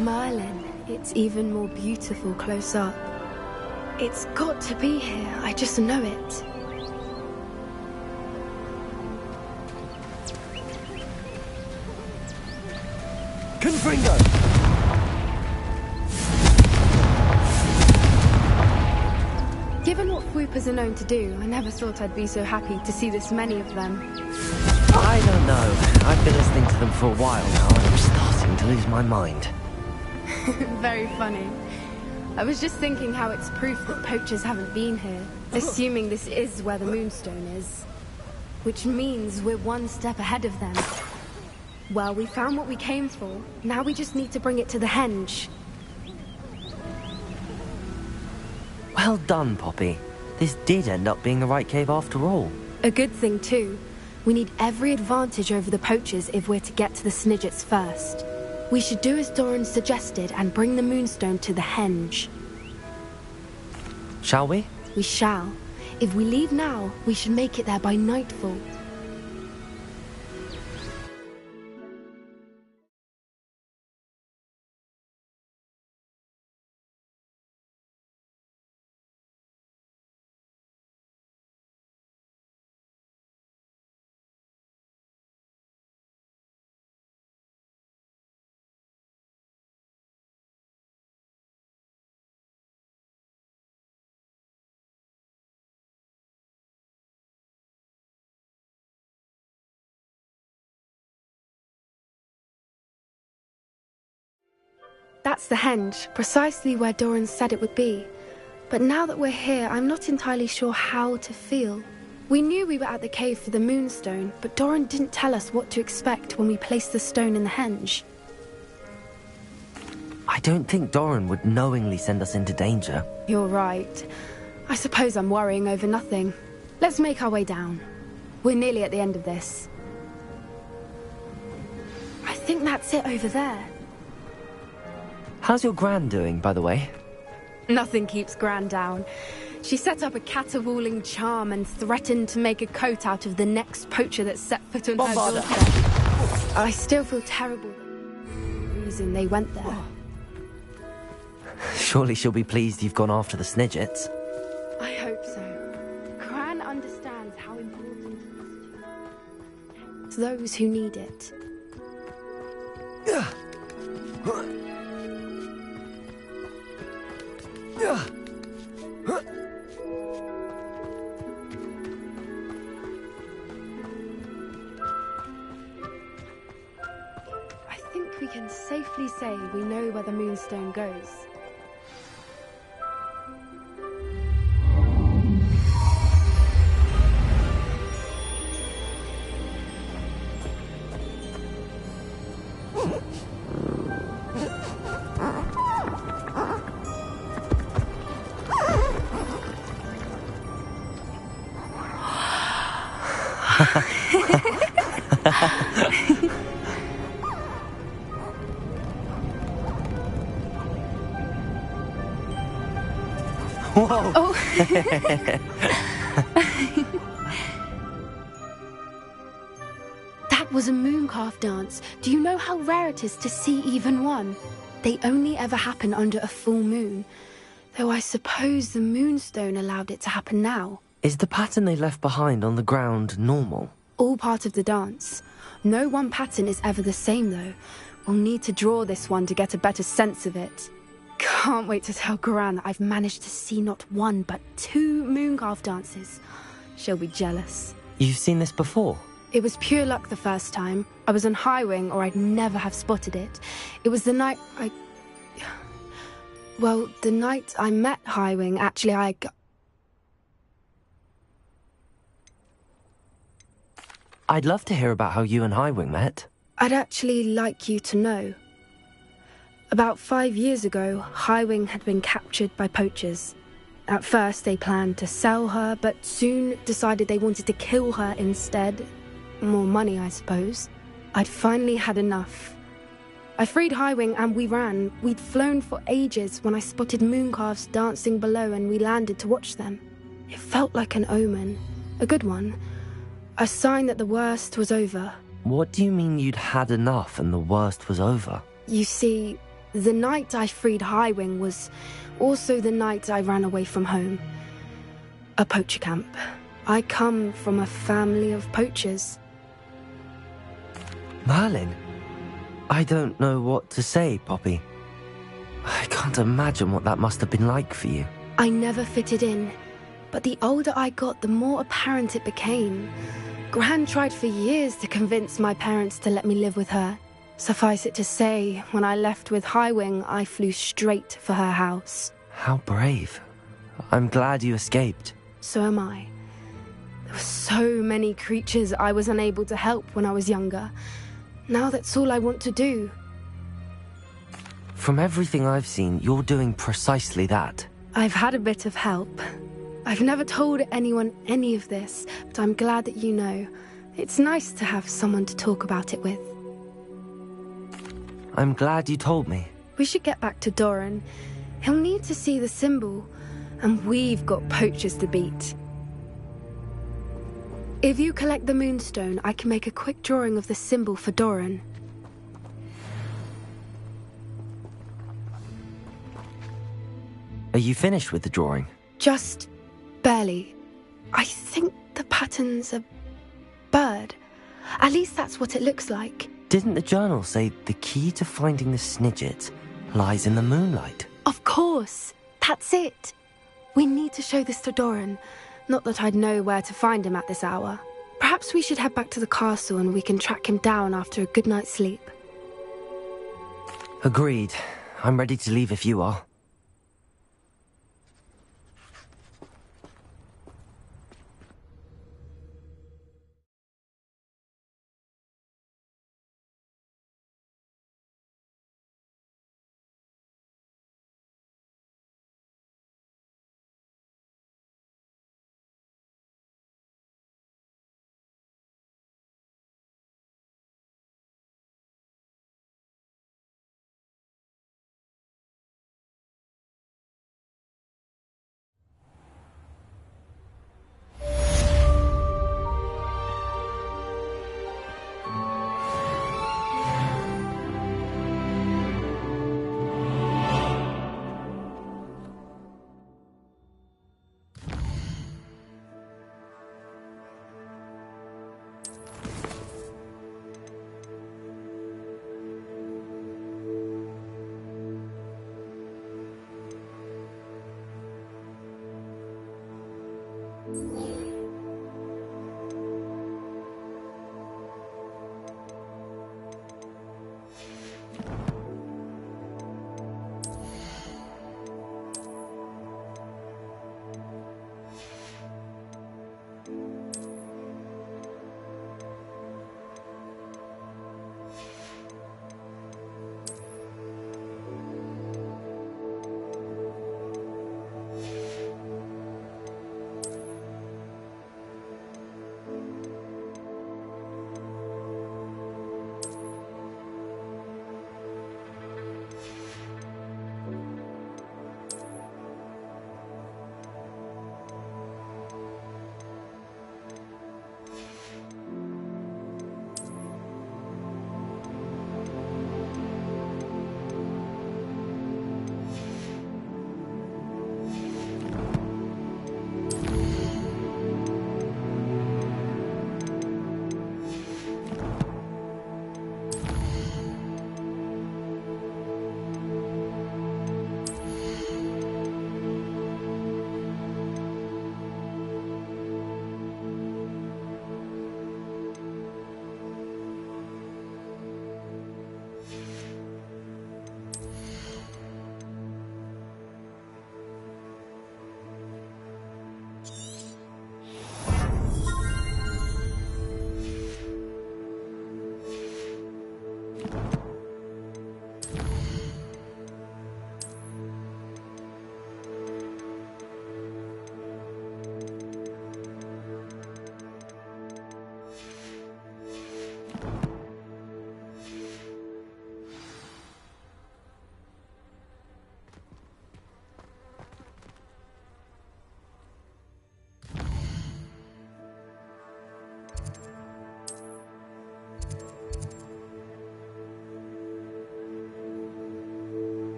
Merlin, it's even more beautiful close up. It's got to be here, I just know it. Confringo. Given what Whoopers are known to do, I never thought I'd be so happy to see this many of them. I don't know. I've been listening to them for a while now, and I'm starting to lose my mind. Very funny. I was just thinking how it's proof that poachers haven't been here, assuming this is where the Moonstone is. Which means we're one step ahead of them. Well, we found what we came for. Now we just need to bring it to the henge. Well done, Poppy. This did end up being the right cave after all. A good thing, too. We need every advantage over the poachers if we're to get to the Snidgets first. We should do as Doran suggested and bring the Moonstone to the henge. Shall we? We shall. If we leave now, we should make it there by nightfall. That's the henge, precisely where Doran said it would be. But now that we're here, I'm not entirely sure how to feel. We knew we were at the cave for the Moonstone, but Doran didn't tell us what to expect when we placed the stone in the henge. I don't think Doran would knowingly send us into danger. You're right. I suppose I'm worrying over nothing. Let's make our way down. We're nearly at the end of this. I think that's it over there. How's your Gran doing, by the way? Nothing keeps Gran down. She set up a caterwauling charm and threatened to make a coat out of the next poacher that set foot on her doorstep. I still feel terrible the reason they went there. Surely she'll be pleased you've gone after the Snidgets. I hope so. Gran understands how important it is to those who need it. I think we can safely say we know where the Moonstone goes. Whoa! Oh. That was a mooncalf dance. Do you know how rare it is to see even one? They only ever happen under a full moon. Though I suppose the Moonstone allowed it to happen now. Is the pattern they left behind on the ground normal? All part of the dance. No one pattern is ever the same, though. We'll need to draw this one to get a better sense of it. Can't wait to tell Gran that I've managed to see not one, but 2 mooncalf dances. She'll be jealous. You've seen this before? It was pure luck the first time. I was on Highwing, or I'd never have spotted it. It was the night Well, the night I met Highwing, actually, I'd love to hear about how you and Highwing met. I'd actually like you to know. About 5 years ago, Highwing had been captured by poachers. At first, they planned to sell her, but soon decided they wanted to kill her instead. More money, I suppose. I'd finally had enough. I freed Highwing and we ran. We'd flown for ages when I spotted mooncalves dancing below and we landed to watch them. It felt like an omen. A good one. A sign that the worst was over. What do you mean you'd had enough and the worst was over? You see, the night I freed Highwing was also the night I ran away from home. A poacher camp. I come from a family of poachers. Merlin? I don't know what to say, Poppy. I can't imagine what that must have been like for you. I never fitted in, but the older I got, the more apparent it became. Gran tried for years to convince my parents to let me live with her. Suffice it to say, when I left with Highwing, I flew straight for her house. How brave. I'm glad you escaped. So am I. There were so many creatures I was unable to help when I was younger. Now that's all I want to do. From everything I've seen, you're doing precisely that. I've had a bit of help. I've never told anyone any of this, but I'm glad that you know. It's nice to have someone to talk about it with. I'm glad you told me. We should get back to Doran. He'll need to see the symbol, and we've got poachers to beat. If you collect the Moonstone, I can make a quick drawing of the symbol for Doran. Are you finished with the drawing? Just barely. I think the pattern's a bird. At least that's what it looks like. Didn't the journal say the key to finding the Snidget lies in the moonlight? Of course. That's it. We need to show this to Doran. Not that I'd know where to find him at this hour. Perhaps we should head back to the castle and we can track him down after a good night's sleep. Agreed. I'm ready to leave if you are.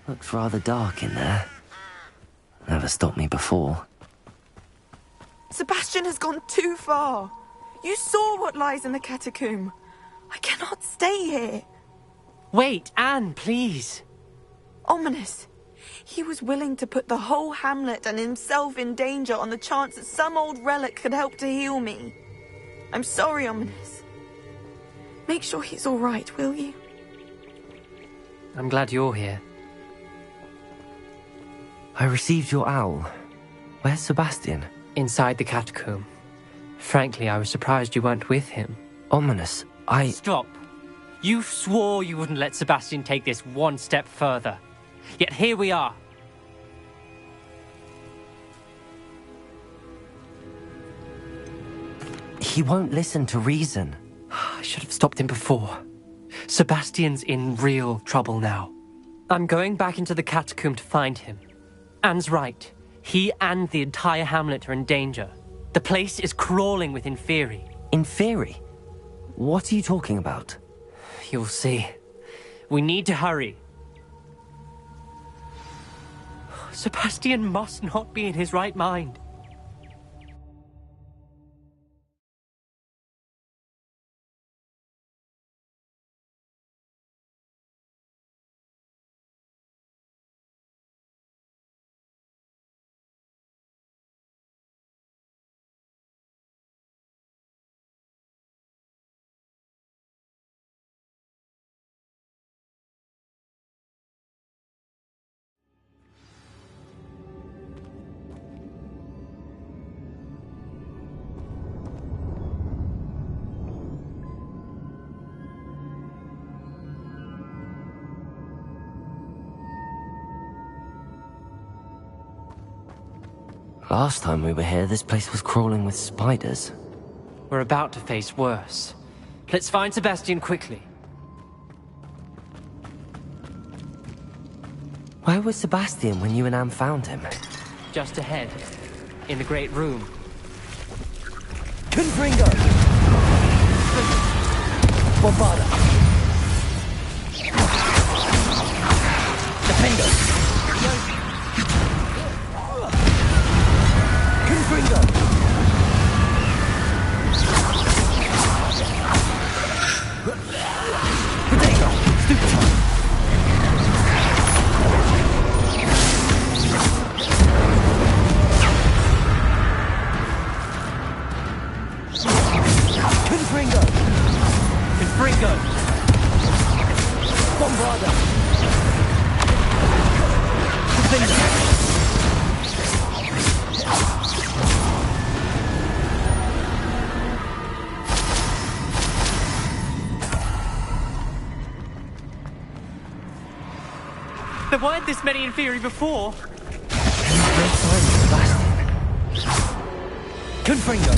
Looks rather dark in there. Never stopped me before. Sebastian has gone too far. You saw what lies in the catacomb. I cannot stay here. Wait, Anne, please. Ominous. He was willing to put the whole hamlet and himself in danger on the chance that some old relic could help to heal me. I'm sorry, Ominous. Make sure he's all right, will you? I'm glad you're here. I received your owl. Where's Sebastian? Inside the catacomb. Frankly, I was surprised you weren't with him. Ominous, Stop. You swore you wouldn't let Sebastian take this one step further. Yet here we are. He won't listen to reason. I should have stopped him before. Sebastian's in real trouble now. I'm going back into the catacomb to find him. Anne's right. He and the entire hamlet are in danger. The place is crawling with Inferi. Inferi? What are you talking about? You'll see. We need to hurry. Sebastian must not be in his right mind. Last time we were here, this place was crawling with spiders. We're about to face worse. Let's find Sebastian quickly. Where was Sebastian when you and Anne found him? Just ahead, in the Great Room. Confringo! Bombarda! Defender! Confringo! Potato! Stupid! Confringo! Confringo! Bombarda! Defender! There weren't this many Inferi before. Confringo!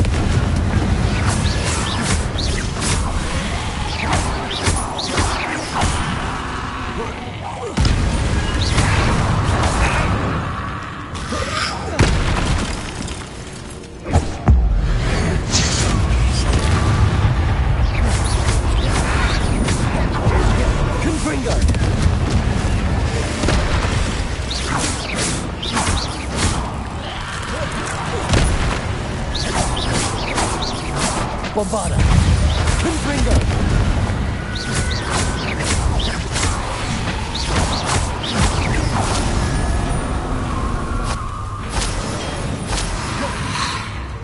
Bombarda! Confringo!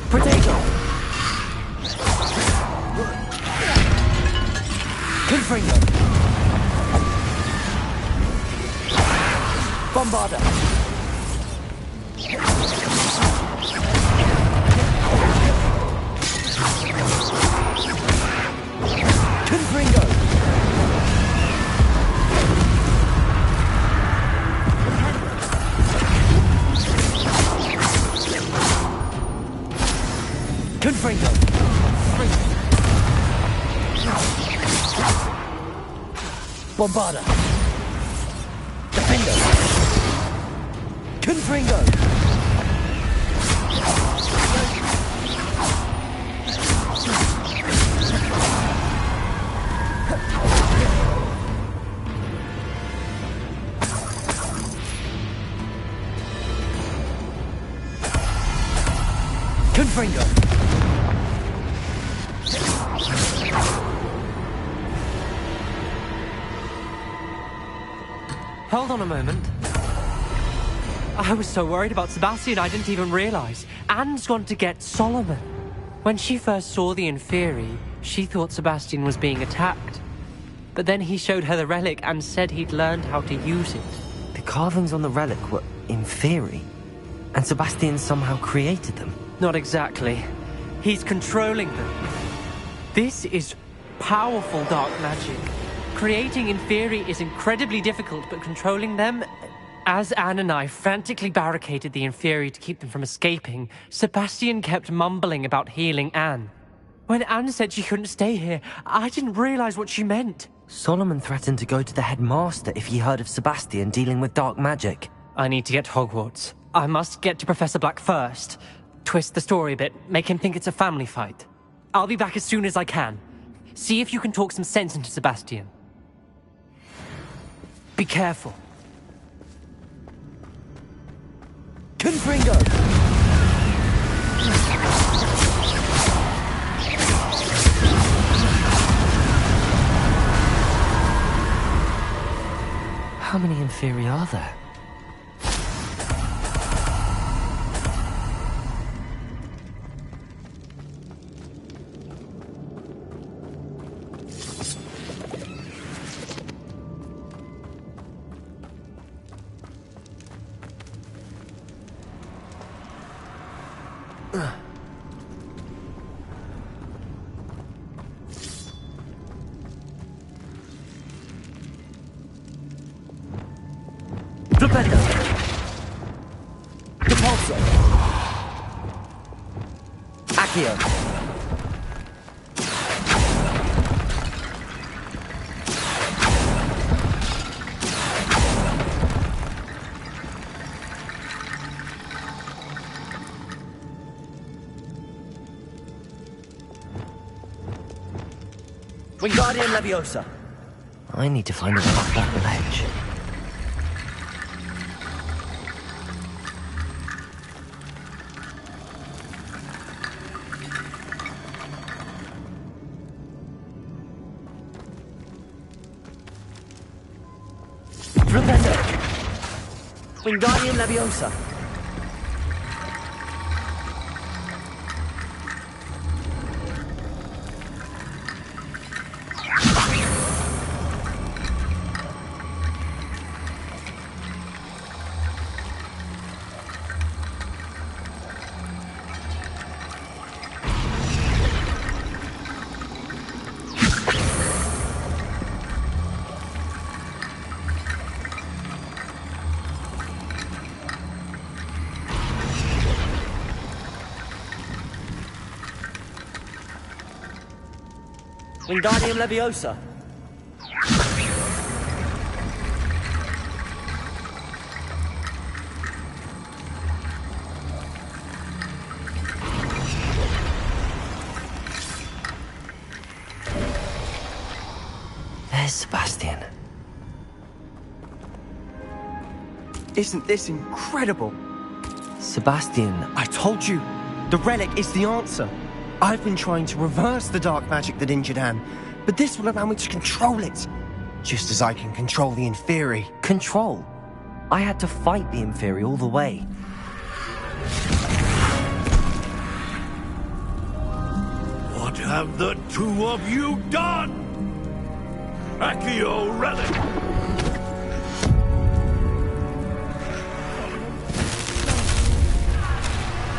Potato! Confringo! Bombarda! Confringo! Confringo! Bombarda! Defender! Confringo! Confringo! Hold on a moment. I was so worried about Sebastian I didn't even realize. Anne's gone to get Solomon. When she first saw the Inferi, she thought Sebastian was being attacked. But then he showed her the relic and said he'd learned how to use it. The carvings on the relic were Inferi, and Sebastian somehow created them. Not exactly. He's controlling them. This is powerful dark magic. Creating Inferi is incredibly difficult, but controlling them... As Anne and I frantically barricaded the Inferi to keep them from escaping, Sebastian kept mumbling about healing Anne. When Anne said she couldn't stay here, I didn't realize what she meant. Solomon threatened to go to the headmaster if he heard of Sebastian dealing with dark magic. I need to get to Hogwarts. I must get to Professor Black first. Twist the story a bit, make him think it's a family fight. I'll be back as soon as I can. See if you can talk some sense into Sebastian. Be careful. Confringo! How many Inferi are there? Flipendo! Depulso! Accio! Wingardium Leviosa! I need to find a path up the ledge. Flipendo! Wingardium Leviosa! Wingardium Leviosa! There's Sebastian. Isn't this incredible? Sebastian, I told you, the relic is the answer. I've been trying to reverse the dark magic that injured Anne, but this will allow me to control it. Just as I can control the Inferi. Control? I had to fight the Inferi all the way. What have the two of you done? Accio Relic!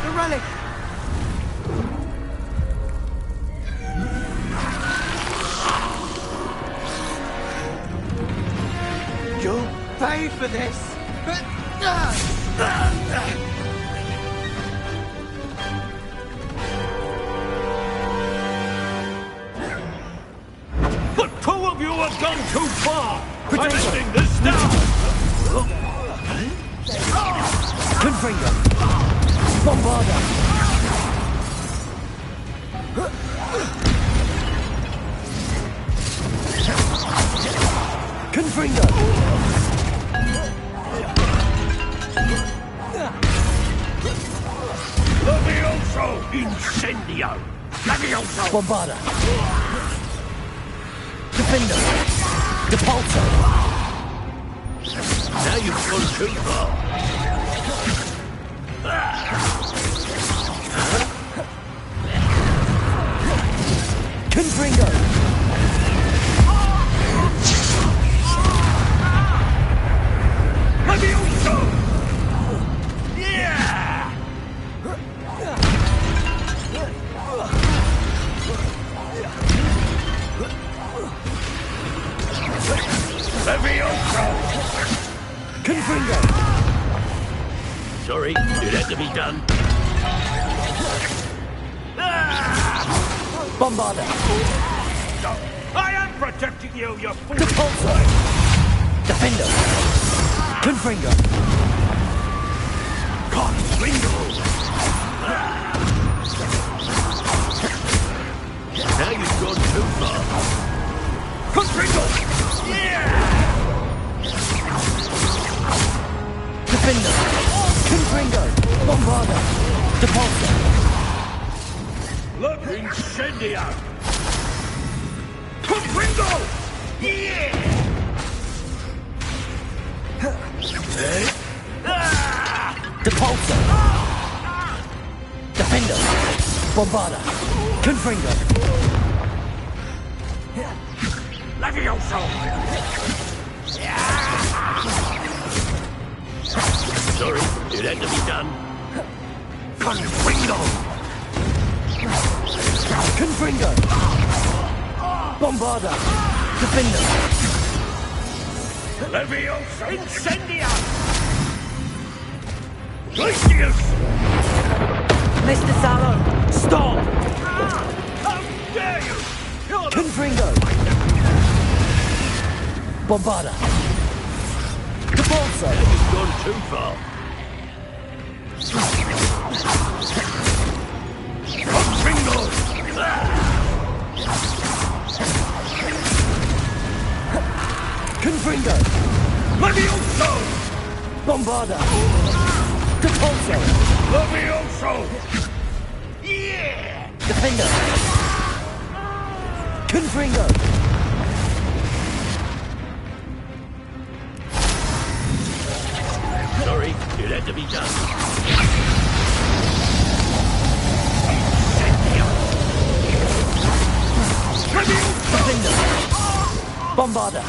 The relic! You'll pay for this! The two of you have gone too far! I'm ending this now! Confringo! Bombarda! Confringo! Levioso! Incendio! Levioso! Bombarda! Defender! Depulso! Now you've gone too far! Confringo! Levioso! Yeah! Sorry, it had to be done. Bombarda! I am protecting you, you fool! Depulso! Defender! Confringo! Confringo! Now you've gone too far. Confringo! Yeah! Defender! Confringo! Bombarda! Depulso! Look, Incendio! Confringo! Yeah! Depulso! Defender! Bombarda! Confringo! Levioso! Sorry, it had to be done. Confringo! Confringo! Bombarda! Defender! Levioso! Incendio! Glacius! Mr. Sallow! Stop! How dare you! You're the... Confringo! Bombarda! Depulso! You've gone too far. Confringo! Confringo! Levioso! Bombarda! Depulso! Levioso! Yeah! Defender! Confringo! Sorry, it had to be done. Defender! Bombarda!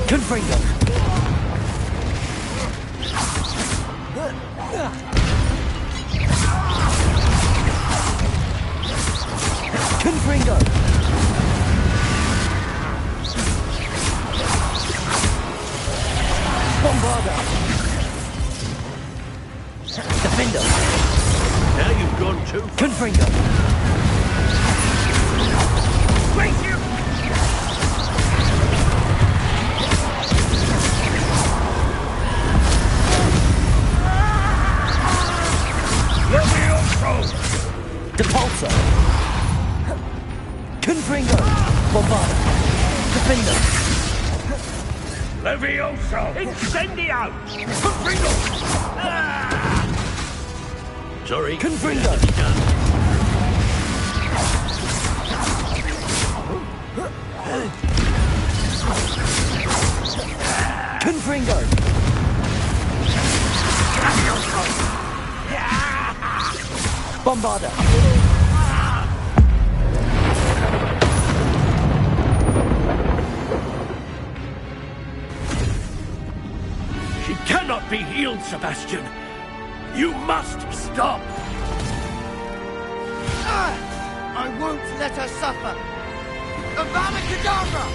Confringo! Confringo! Bombarda! Defender! Now you've gone too far. Confringo! Thank you! Levioso! Depulso! Confringo! Bombarda! Defender! Levioso! Incendio! Confringo! Sorry. Confringo! Confringo! Bombarda! She cannot be healed, Sebastian. You must stop. I won't let her suffer! Avada Kedavra!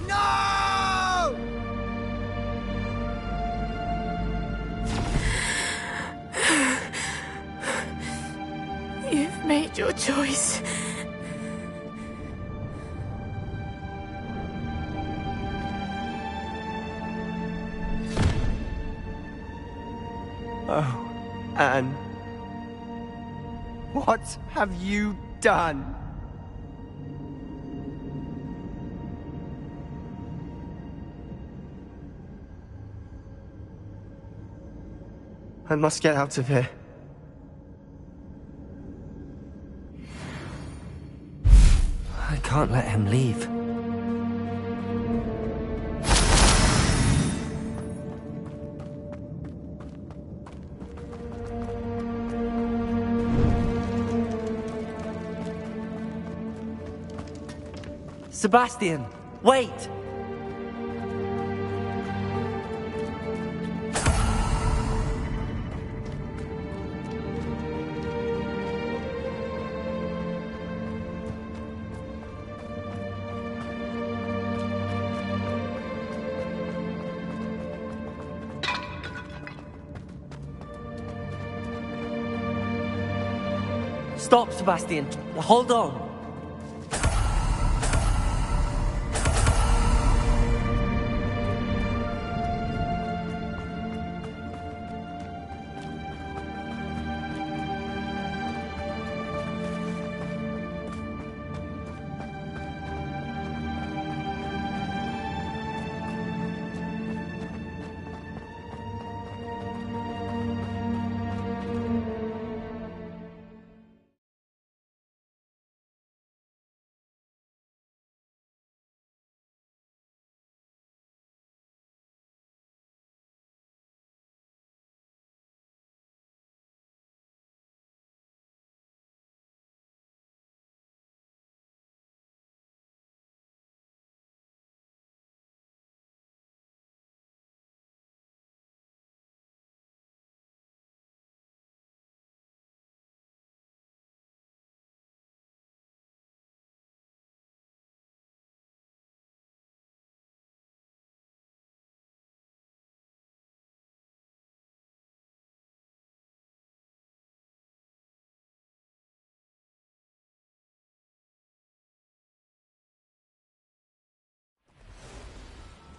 No! You've made your choice. Oh, Anne. What have you done? I must get out of here. I can't let him leave. Sebastian, wait! Stop, Sebastian. Hold on.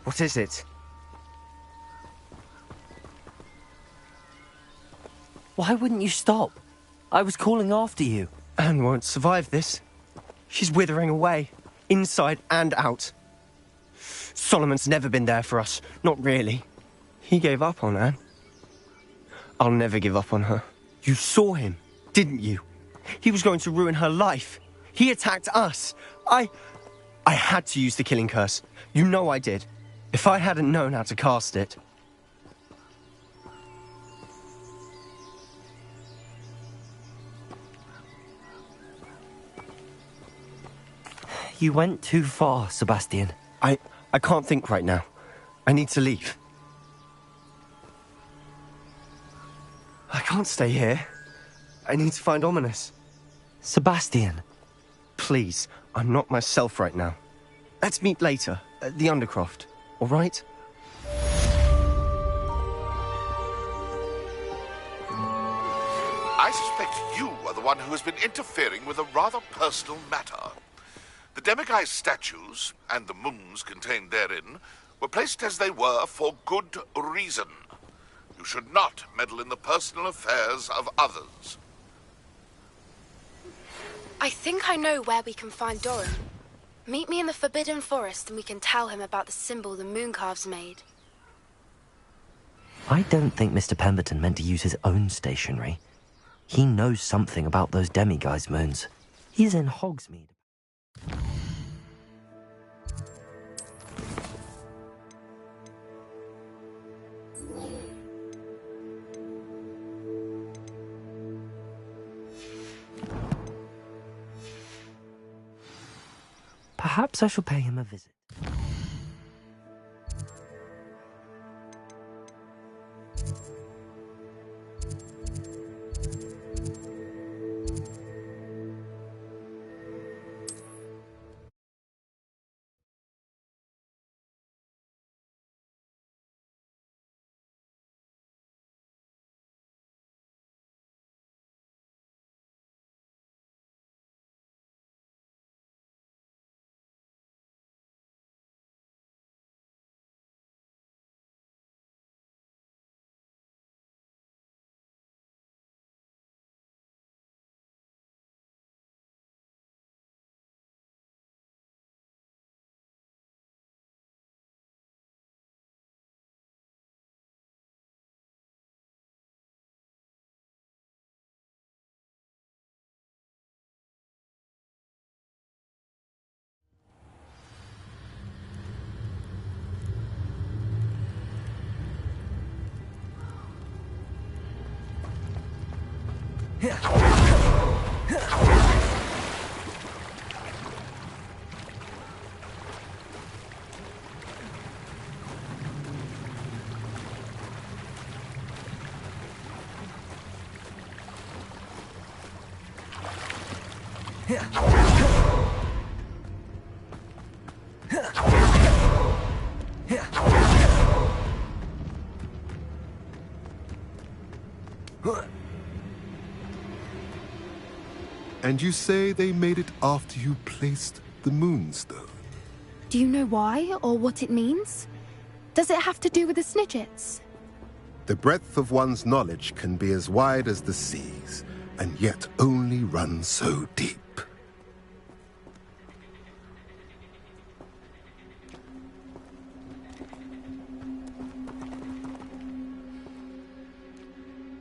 What is it? Why wouldn't you stop? I was calling after you. Anne won't survive this. She's withering away, inside and out. Solomon's never been there for us, not really. He gave up on Anne. I'll never give up on her. You saw him, didn't you? He was going to ruin her life. He attacked us. I had to use the killing curse. You know I did. If I hadn't known how to cast it... You went too far, Sebastian. I can't think right now. I need to leave. I can't stay here. I need to find Ominis. Sebastian. Please, I'm not myself right now. Let's meet later, at the Undercroft, all right? I suspect you are the one who has been interfering with a rather personal matter. The Demiguise statues, and the moons contained therein, were placed as they were for good reason. You should not meddle in the personal affairs of others. I think I know where we can find Doran. Meet me in the Forbidden Forest and we can tell him about the symbol the Mooncalves made. I don't think Mr. Pemberton meant to use his own stationery. He knows something about those Demiguise moons. He's in Hogsmeade. Perhaps I shall pay him a visit. And you say they made it after you placed the Moonstone? Do you know why, or what it means? Does it have to do with the Snidgets? The breadth of one's knowledge can be as wide as the seas, and yet only run so deep.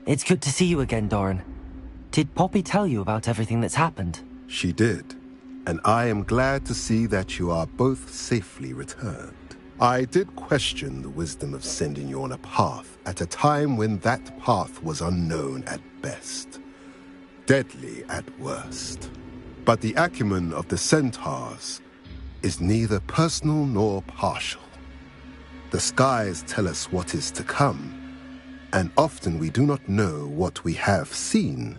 It's good to see you again, Doran. Did Poppy tell you about everything that's happened? She did, and I am glad to see that you are both safely returned. I did question the wisdom of sending you on a path at a time when that path was unknown at best, deadly at worst. But the acumen of the Centaurs is neither personal nor partial. The skies tell us what is to come, and often we do not know what we have seen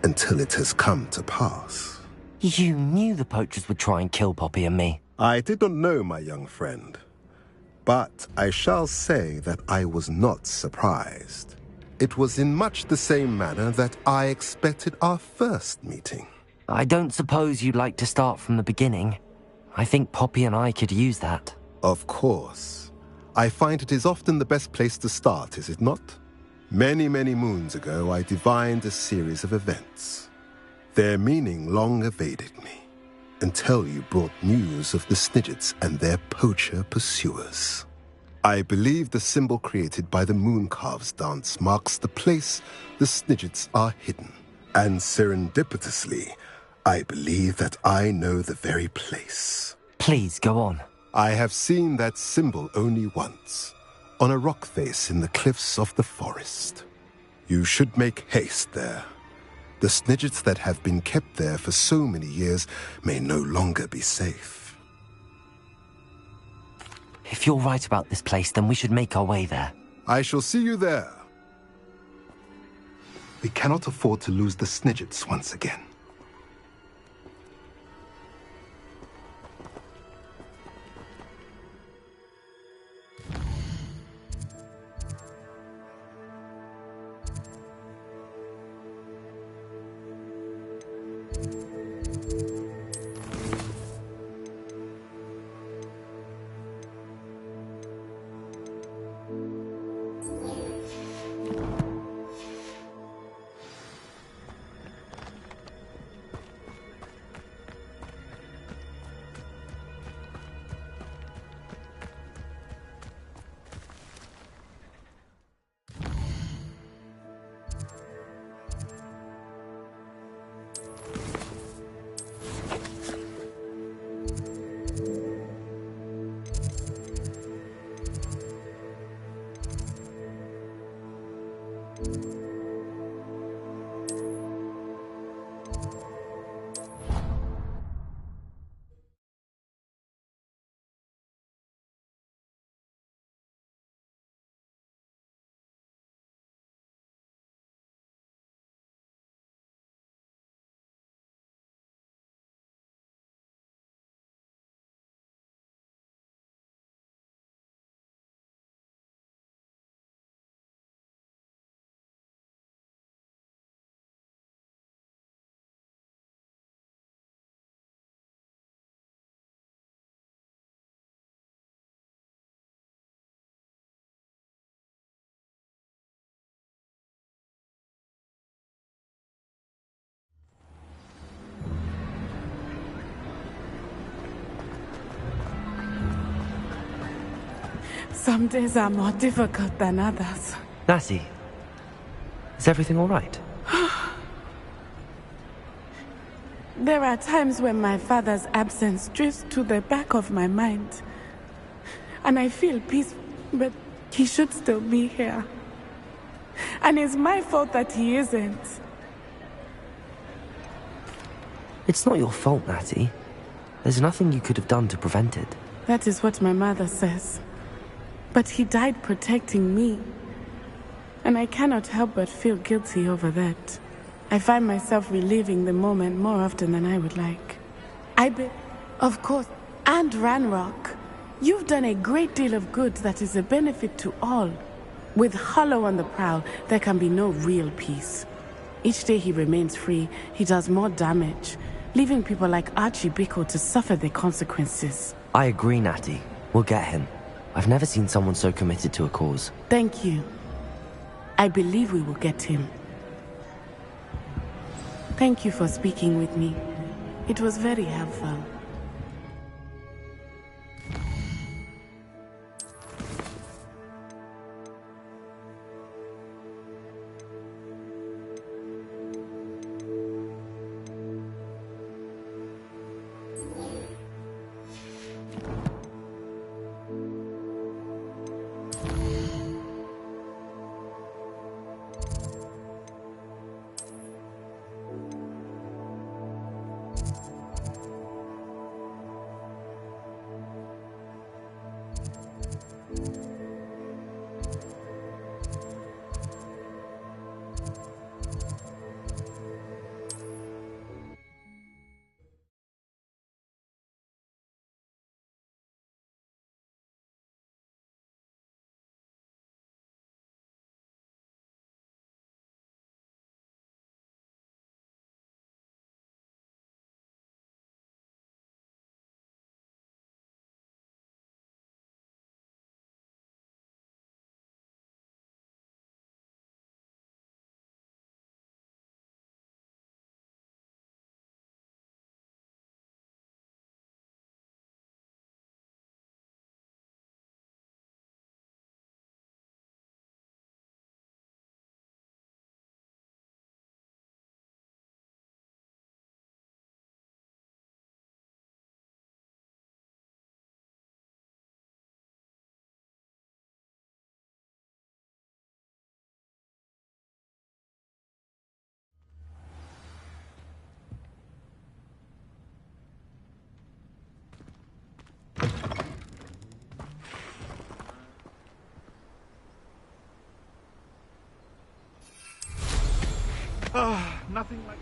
until it has come to pass. You knew the poachers would try and kill Poppy and me. I did not know, my young friend. But I shall say that I was not surprised. It was in much the same manner that I expected our first meeting. I don't suppose you'd like to start from the beginning. I think Poppy and I could use that. Of course. I find it is often the best place to start, is it not? Many, many moons ago, I divined a series of events. Their meaning long evaded me, until you brought news of the Snidgets and their poacher pursuers. I believe the symbol created by the Mooncalves dance marks the place the Snidgets are hidden. And serendipitously, I believe that I know the very place. Please, go on. I have seen that symbol only once, on a rock face in the cliffs of the forest. You should make haste there. The Snidgets that have been kept there for so many years may no longer be safe. If you're right about this place, then we should make our way there. I shall see you there. We cannot afford to lose the Snidgets once again. Some days are more difficult than others. Lassie, is everything all right? There are times when my father's absence drifts to the back of my mind. And I feel peaceful, but he should still be here. And it's my fault that he isn't. It's not your fault, Natty. There's nothing you could have done to prevent it. That is what my mother says. But he died protecting me. And I cannot help but feel guilty over that. I find myself reliving the moment more often than I would like. Of course, and Ranrock. You've done a great deal of good that is a benefit to all. With Hollow on the prowl, there can be no real peace. Each day he remains free, he does more damage, leaving people like Archie Bickle to suffer the consequences. I agree, Natty. We'll get him. I've never seen someone so committed to a cause. Thank you. I believe we will get him. Thank you for speaking with me. It was very helpful. Nothing like...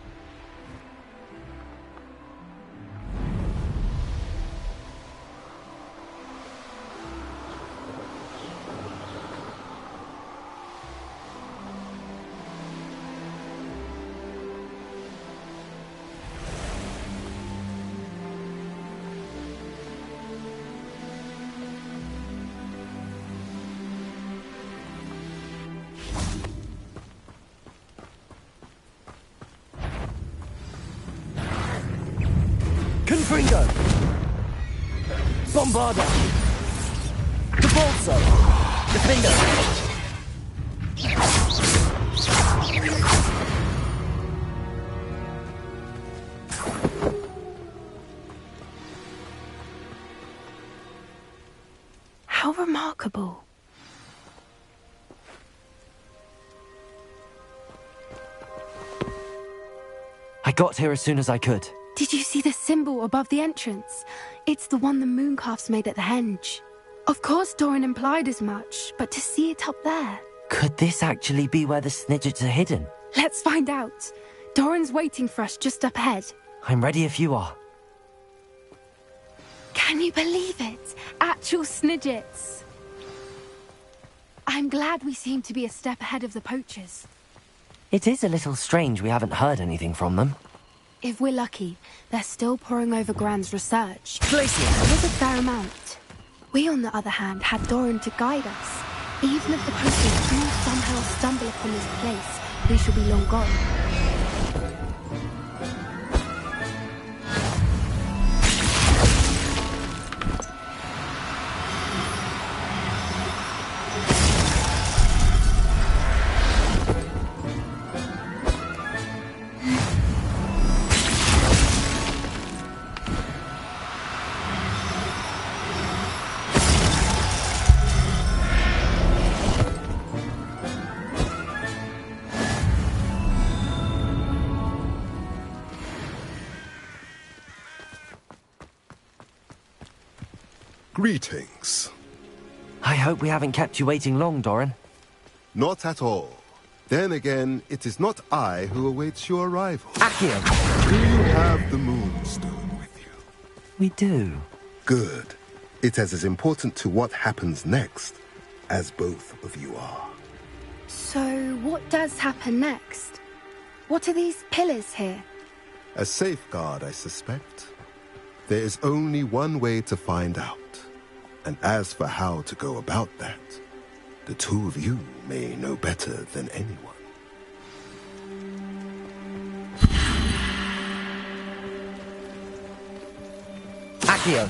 Confringo! Bombarda! Debolso! Defender! How remarkable. I got here as soon as I could. Did you see the symbol above the entrance? It's the one the Mooncalfs made at the henge. Of course Doran implied as much, but to see it up there... Could this actually be where the Snidgets are hidden? Let's find out. Doran's waiting for us just up ahead. I'm ready if you are. Can you believe it? Actual Snidgets. I'm glad we seem to be a step ahead of the poachers. It is a little strange we haven't heard anything from them. If we're lucky, they're still poring over Gran's research. Glacier! There was a fair amount. We, on the other hand, had Doran to guide us. Even if the poachers do somehow stumble upon this place, we shall be long gone. Greetings. I hope we haven't kept you waiting long, Doran. Not at all. Then again, it is not I who awaits your arrival. Accio! Do you have the Moonstone with you? We do. Good. It is as important to what happens next as both of you are. So, what does happen next? What are these pillars here? A safeguard, I suspect. There is only one way to find out. And as for how to go about that, the two of you may know better than anyone. Accio!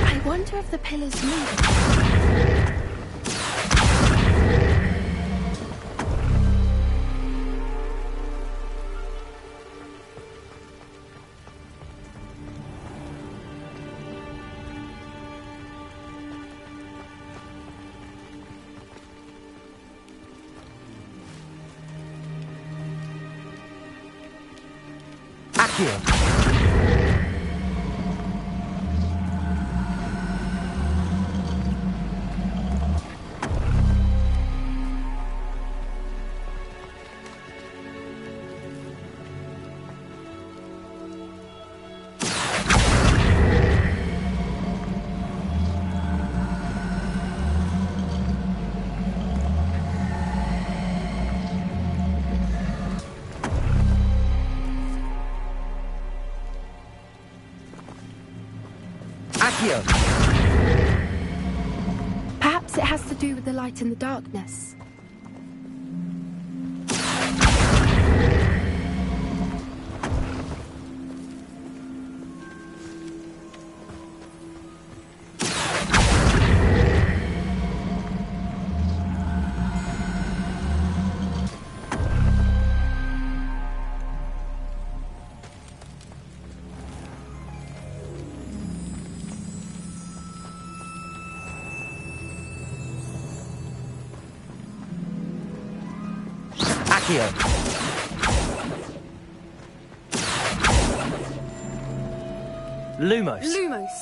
I wonder if the pillars move. Accio! Accio! Perhaps it has to do with the light in the darkness. Accio! Lumos! Lumos!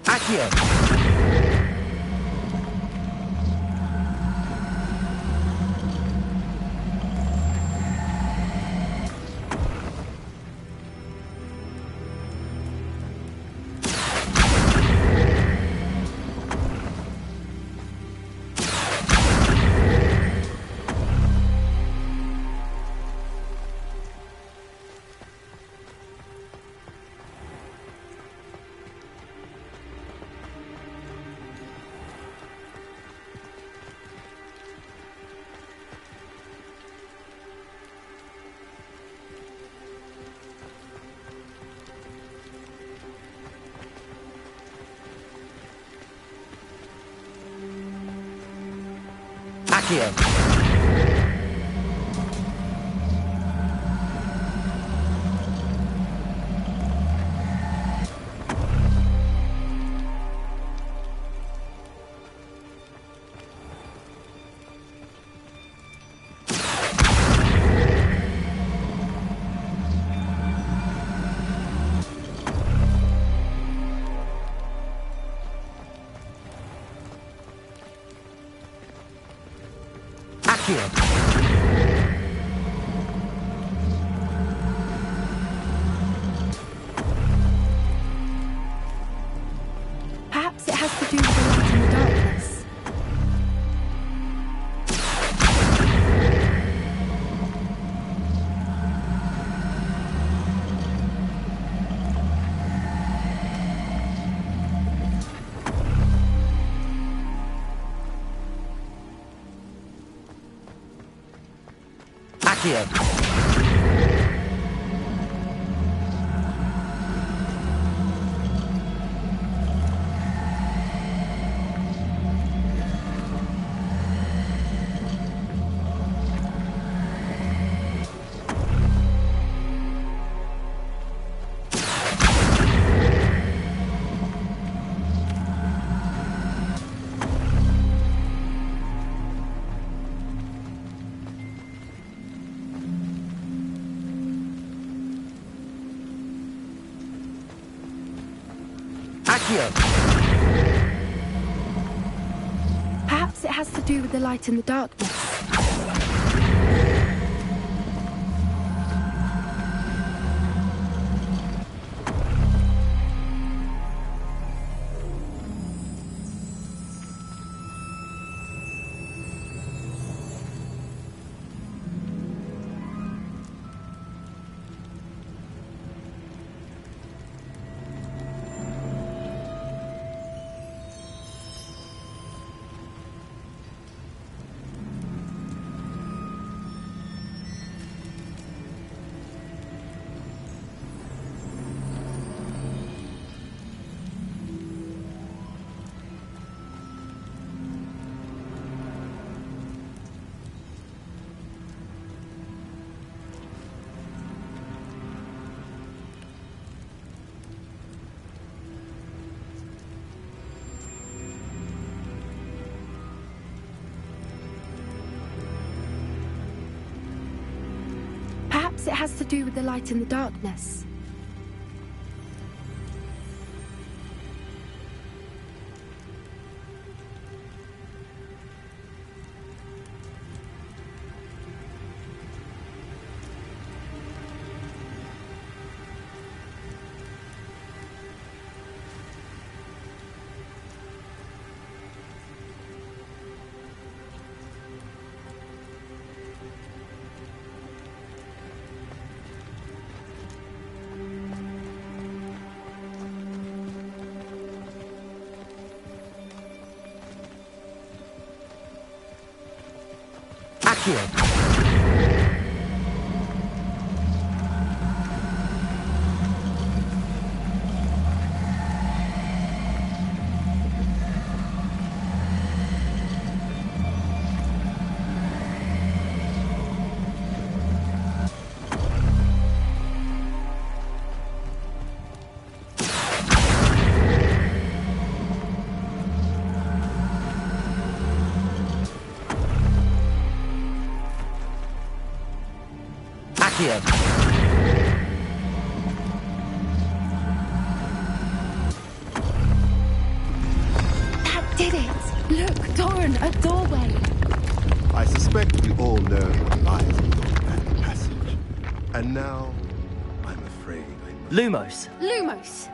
Accio! Accio! Perhaps it has to do with the light in the darkness. Accio! Perhaps it has to do with the light in the darkness. Perhaps it has to do with the light in the darkness. Accio! Accio! That did it! Look, Doran, a doorway! I suspect we all know what lies beyond that passage. And now, I'm afraid I must... Lumos! Lumos!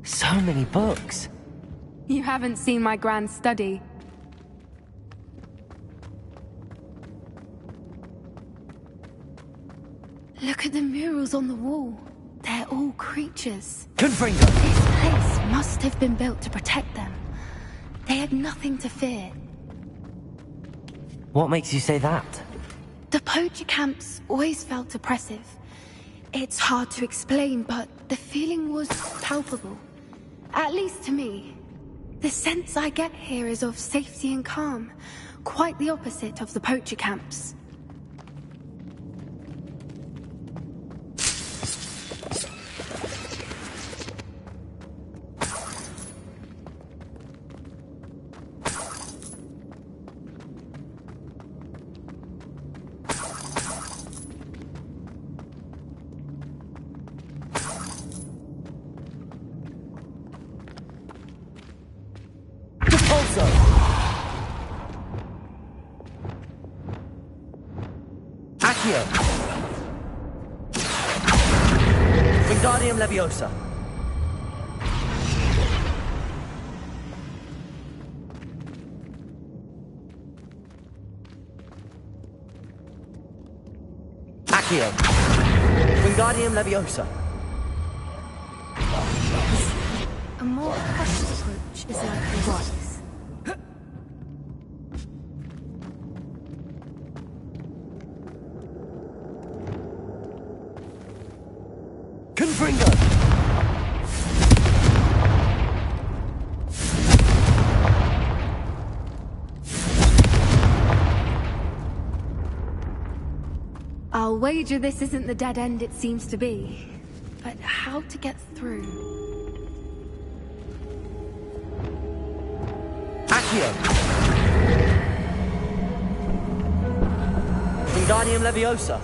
So many books. You haven't seen my grand study. Look at the murals on the wall. They're all creatures. Confringo! This place must have been built to protect them. They had nothing to fear. What makes you say that? The poacher camps always felt oppressive. It's hard to explain, but the feeling was palpable. At least to me. The sense I get here is of safety and calm. Quite the opposite of the poacher camps. Accio! Wingardium Leviosa! Accio! Wingardium Leviosa! A more cautious approach is likely wise. Confringo! I'll wager this isn't the dead end it seems to be. But how to get through? Accio! Wingardium Leviosa!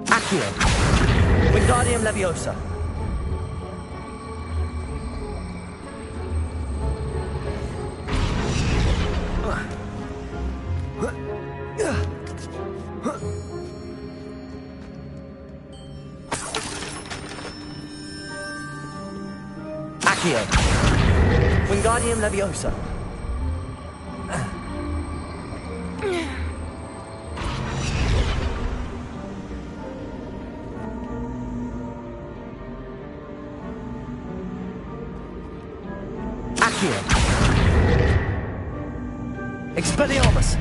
Accio! Wingardium Leviosa! Accio! Wingardium Leviosa! Accio! Expelliarmus!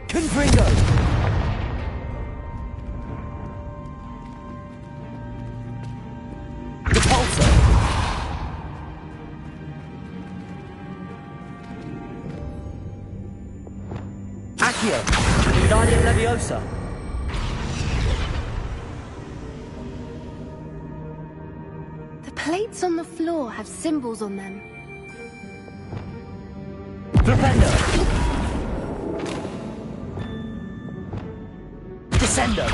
Confringo! Repulsor! Accio! Wingardium Leviosa! The plates on the floor have symbols on them. Flipendo! Descendo!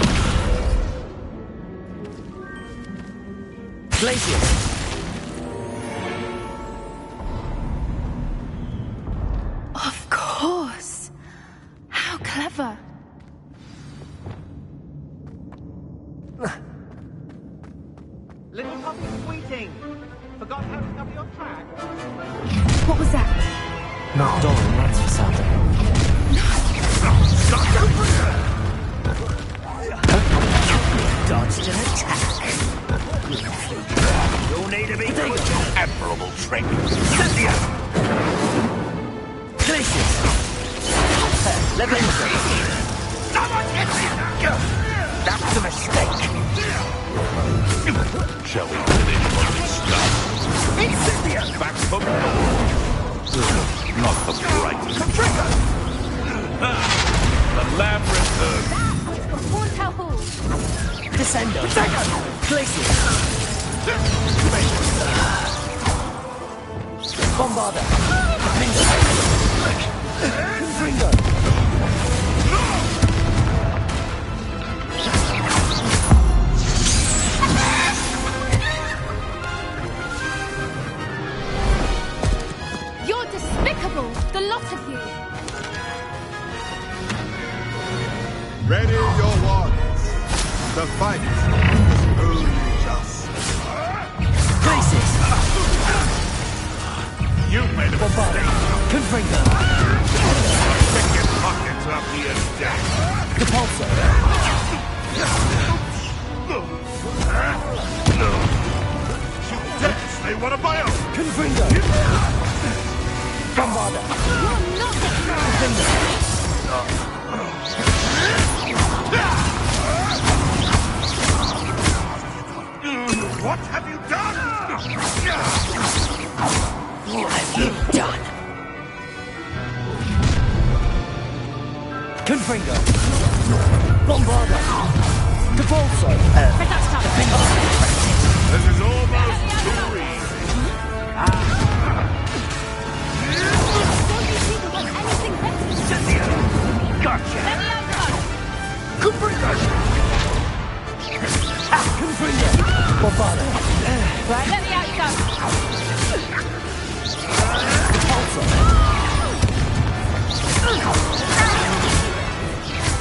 Glacius! Of course! How clever! Little puppy squeaking! Forgot how to cover your track? What was that? Not Doran, that's for certain. Dodged an attack. You'll need to be quick. Admirable trick. Cynthia! Glacius! Leviosa! Someone get me! That's a mistake. Shall we finish what we start? Cynthia! Back from not the brightest. The labyrinth of... Horntail Hall! Descendo! Glacius! Bombarda! Confringo! You're despicable, the lot of you! Ready your wands. The fight is only just. Glacius! You've made a mistake. Confringo! Check your pockets up here, Jack. Repulsor! They want to buy out. Confringo! Bombarda! Confringo! What have you done? What have you done? Confringo! Bombarda! Depulso! This is almost too easy. Gotcha! Confringo! Confringo! Bombarda! Right, let me out you go! Depulso!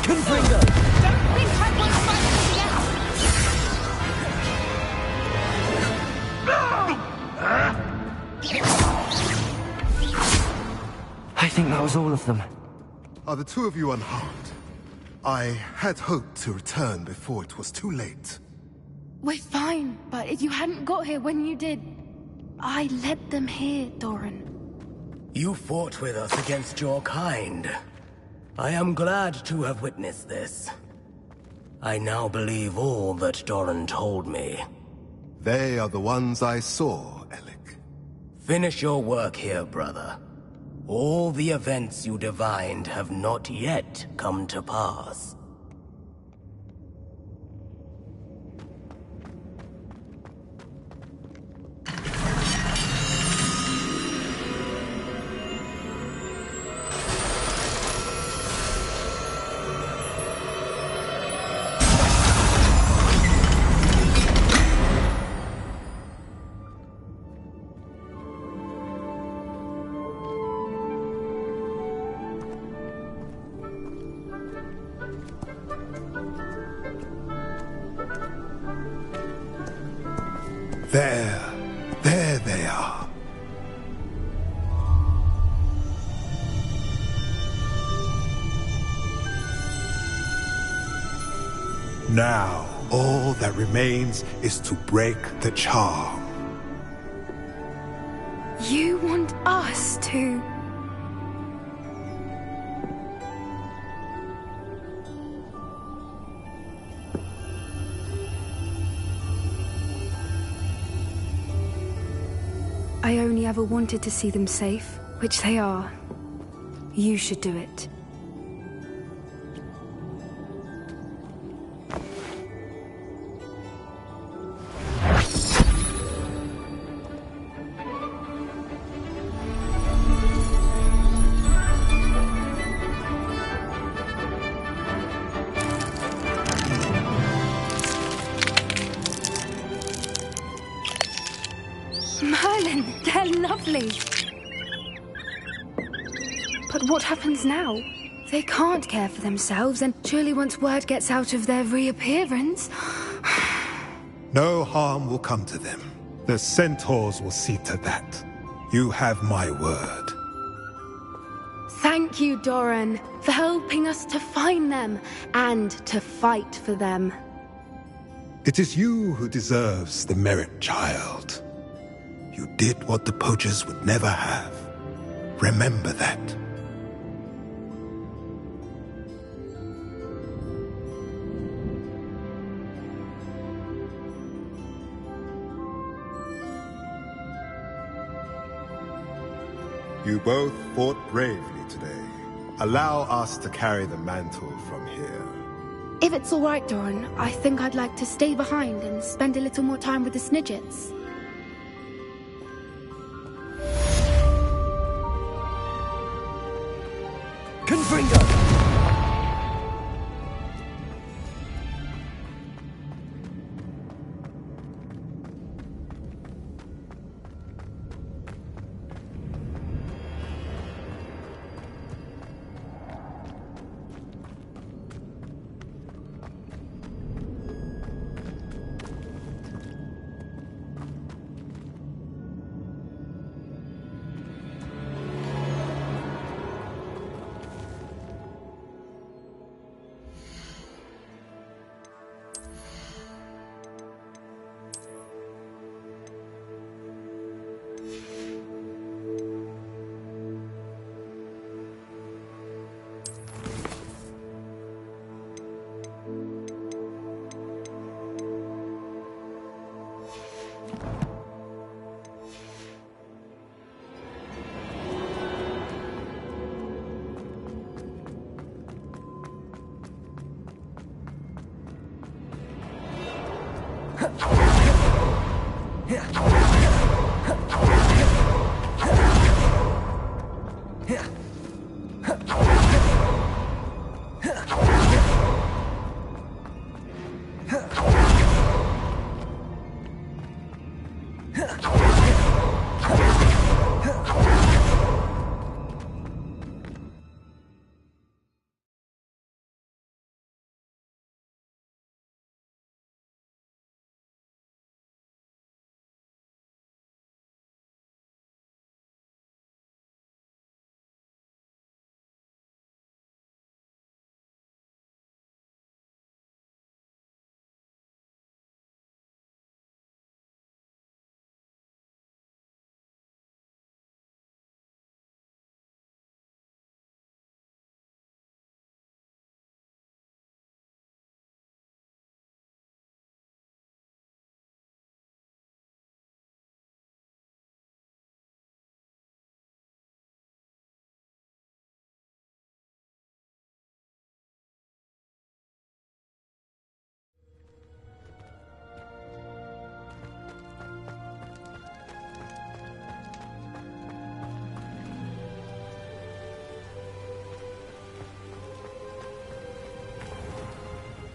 Confringo! Don't think I want to find anything else! I think that was all of them. Are the two of you unharmed? I had hoped to return before it was too late. We're fine, but if you hadn't got here when you did, I led them here, Doran. You fought with us against your kind. I am glad to have witnessed this. I now believe all that Doran told me. They are the ones I saw, Alec. Finish your work here, brother. All the events you divined have not yet come to pass. There they are. Now, all that remains is to break the charm. You want us to... I only ever wanted to see them safe, which they are. You should do it. Merlin, they're lovely. But what happens now? They can't care for themselves, and surely once word gets out of their reappearance... No harm will come to them. The centaurs will see to that. You have my word. Thank you, Doran, for helping us to find them, and to fight for them. It is you who deserves the merit, child. You did what the poachers would never have. Remember that. You both fought bravely today. Allow us to carry the mantle from here. If it's all right, Doran, I think I'd like to stay behind and spend a little more time with the Snidgets. Confringo!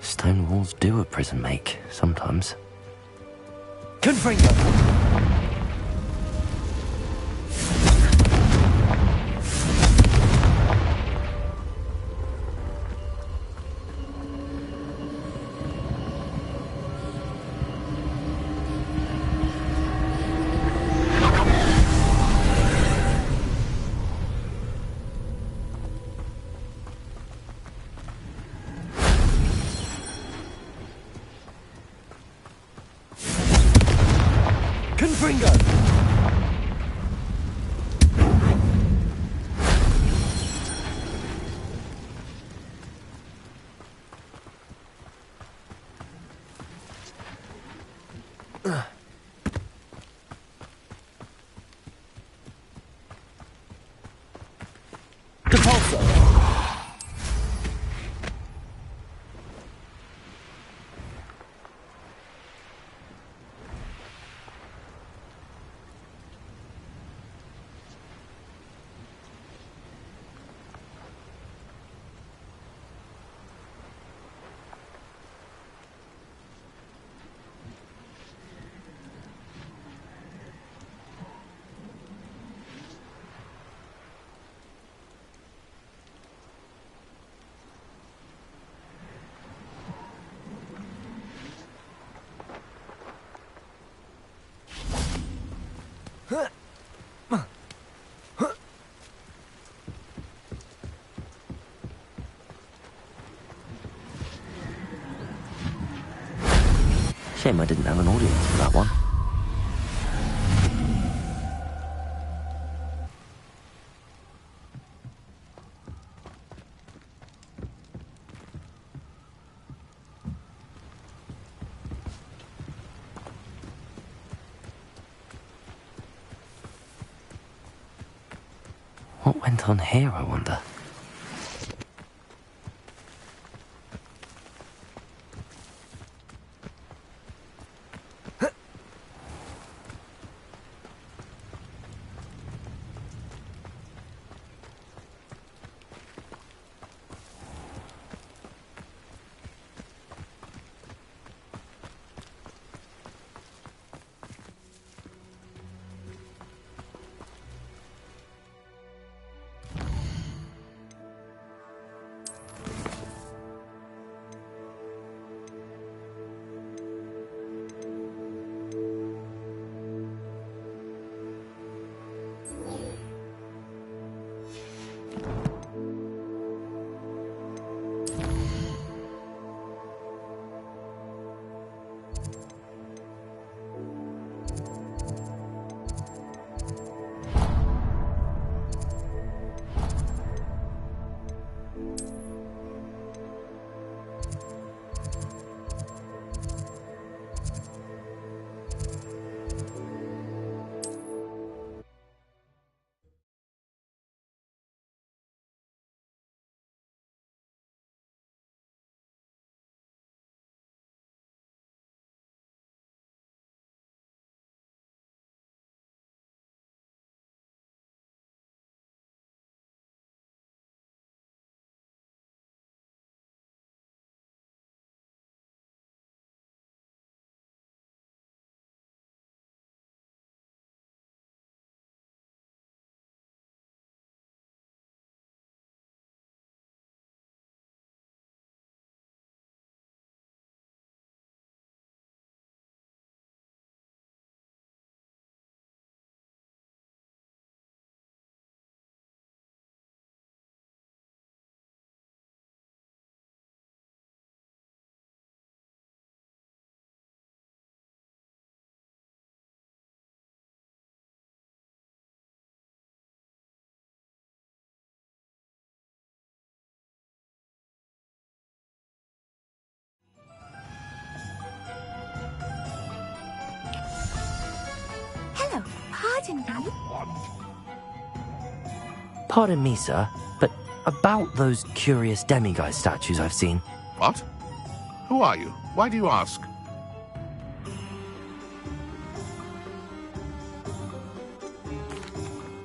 Stone walls do a prison make, sometimes. Confringo! Confringo! Depulso! Shame I didn't have an audience for that one. What went on here, I wonder? Pardon me? Pardon me, sir, but about those curious demiguise statues I've seen. What? Who are you? Why do you ask?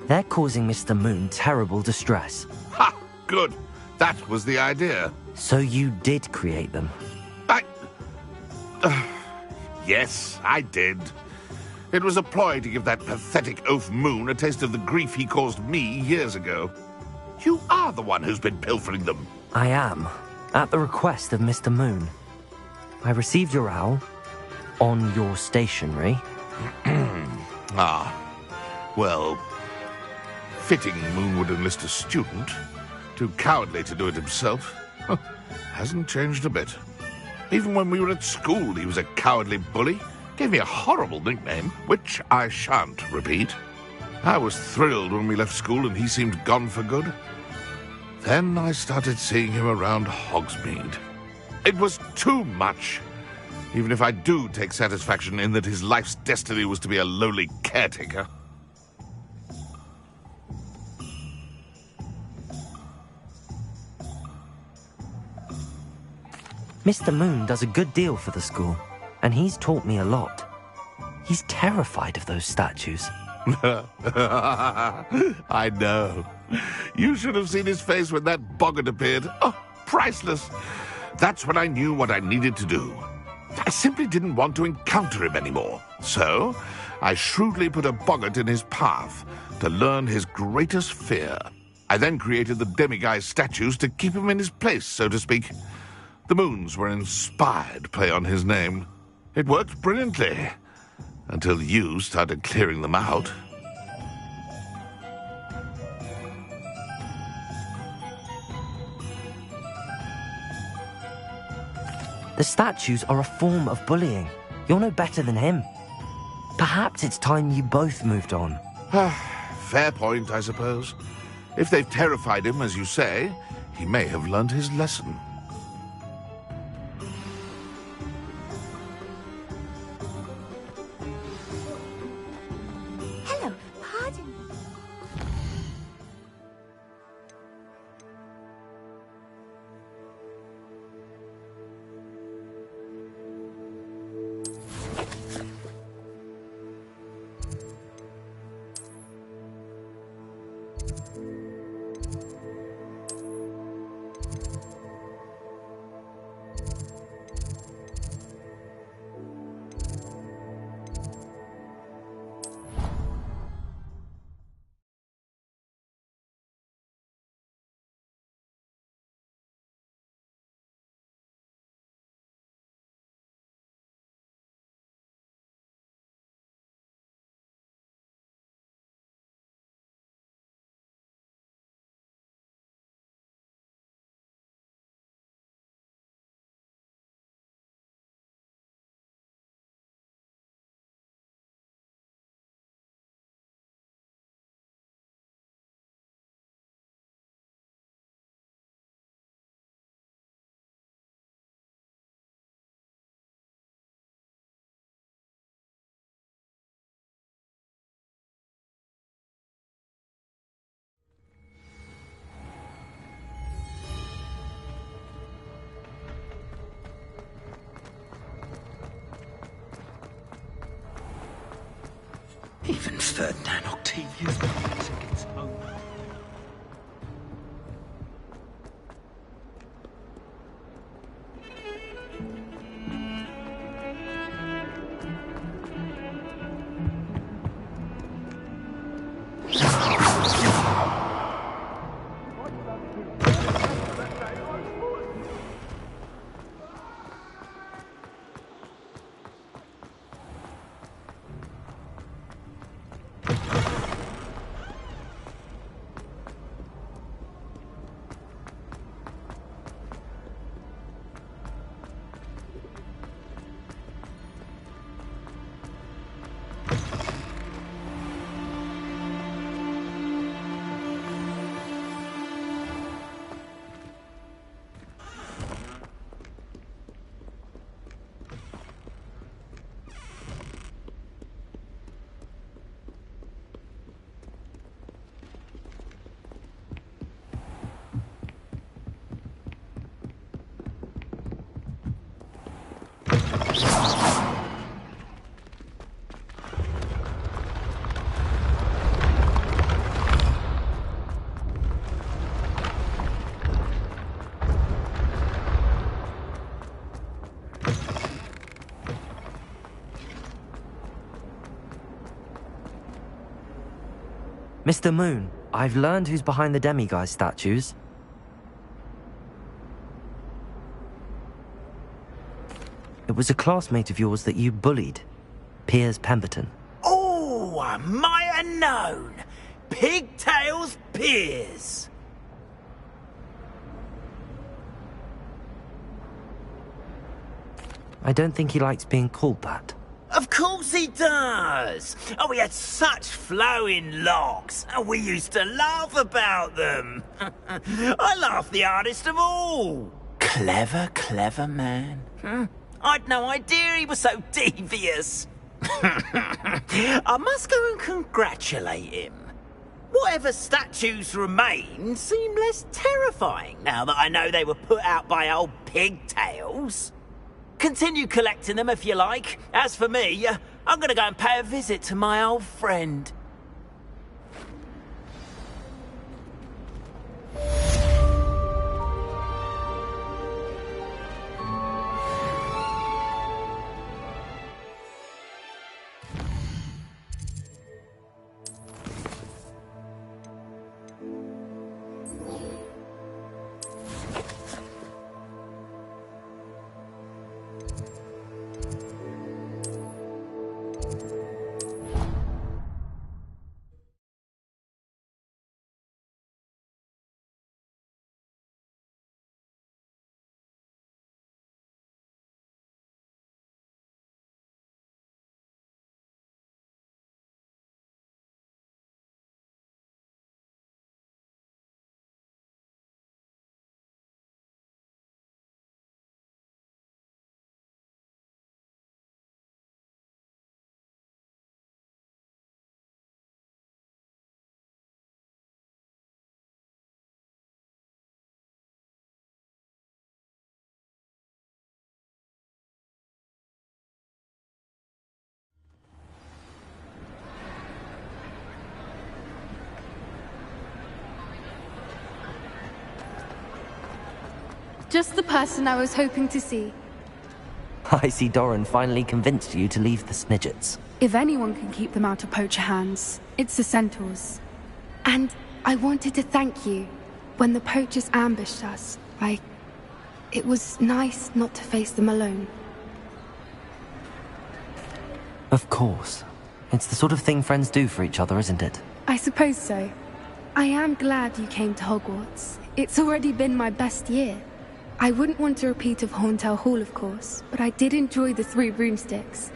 They're causing Mr. Moon terrible distress. Ha! Good. That was the idea. So you did create them? Yes, I did. It was a ploy to give that pathetic oaf Moon a taste of the grief he caused me years ago. You are the one who's been pilfering them. I am, at the request of Mr. Moon. I received your owl on your stationery. Ah, well, fitting Moon would enlist a student. Too cowardly to do it himself. Hasn't changed a bit. Even when we were at school, he was a cowardly bully. Gave me a horrible nickname, which I shan't repeat. I was thrilled when we left school and he seemed gone for good. Then I started seeing him around Hogsmeade. It was too much. Even if I do take satisfaction in that his life's destiny was to be a lowly caretaker. Mr. Moon does a good deal for the school, and he's taught me a lot. He's terrified of those statues. I know. You should have seen his face when that boggart appeared. Oh, priceless. That's when I knew what I needed to do. I simply didn't want to encounter him anymore. So, I shrewdly put a boggart in his path to learn his greatest fear. I then created the demiguise statues to keep him in his place, so to speak. The Moons were an inspired play on his name. It worked brilliantly, until you started clearing them out. The statues are a form of bullying. You're no better than him. Perhaps it's time you both moved on. Fair point, I suppose. If they've terrified him, as you say, he may have learned his lesson. Hello, pardon me. Even Ferdinand Octavius gets home. Mr. Moon, I've learned who's behind the demiguise statues. It was a classmate of yours that you bullied, Piers Pemberton. Oh, I might have known. Pigtails Piers. I don't think he likes being called that. Of course he does. Oh, he had such flowing locks, and we used to laugh about them. I laughed the hardest of all. Clever, clever man. I'd no idea he was so devious. I must go and congratulate him. Whatever statues remain seem less terrifying now that I know they were put out by old pigtails. Continue collecting them if you like. As for me, I'm gonna go and pay a visit to my old friend. Just the person I was hoping to see. I see Doran finally convinced you to leave the Snidgets. If anyone can keep them out of poacher hands, it's the Centaurs. And I wanted to thank you. When the poachers ambushed us, it was nice not to face them alone. Of course. It's the sort of thing friends do for each other, isn't it? I suppose so. I am glad you came to Hogwarts. It's already been my best year. I wouldn't want a repeat of Horntail Hall, of course, but I did enjoy the Three Broomsticks.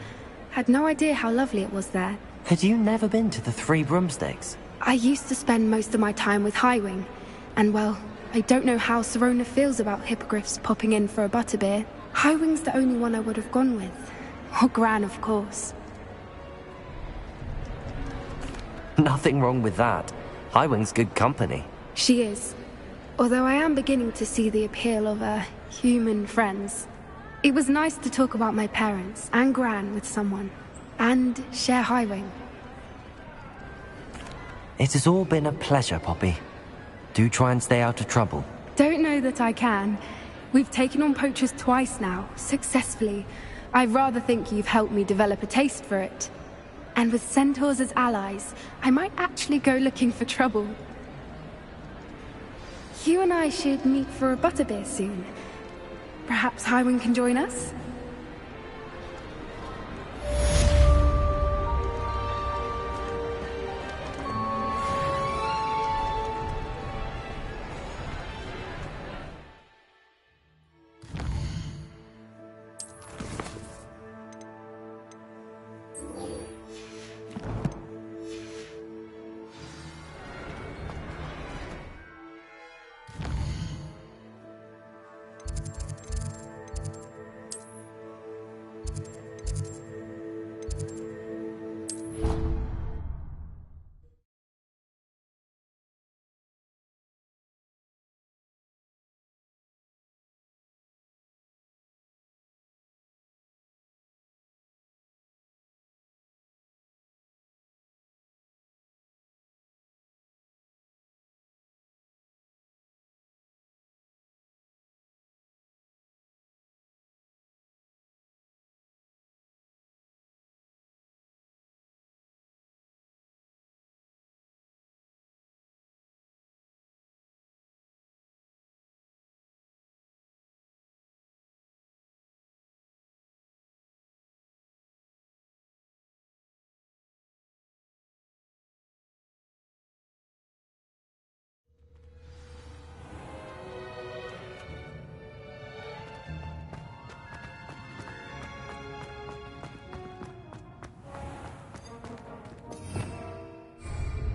Had no idea how lovely it was there. Had you never been to the Three Broomsticks? I used to spend most of my time with Highwing, and well, I don't know how Sirona feels about hippogriffs popping in for a butterbeer. Highwing's the only one I would have gone with. Or Gran, of course. Nothing wrong with that. Highwing's good company. She is. Although I am beginning to see the appeal of, human friends. It was nice to talk about my parents and Gran with someone. And share Highwing. It has all been a pleasure, Poppy. Do try and stay out of trouble. Don't know that I can. We've taken on poachers twice now, successfully. I rather think you've helped me develop a taste for it. And with centaurs as allies, I might actually go looking for trouble. You and I should meet for a butterbeer soon. Perhaps Highwing can join us?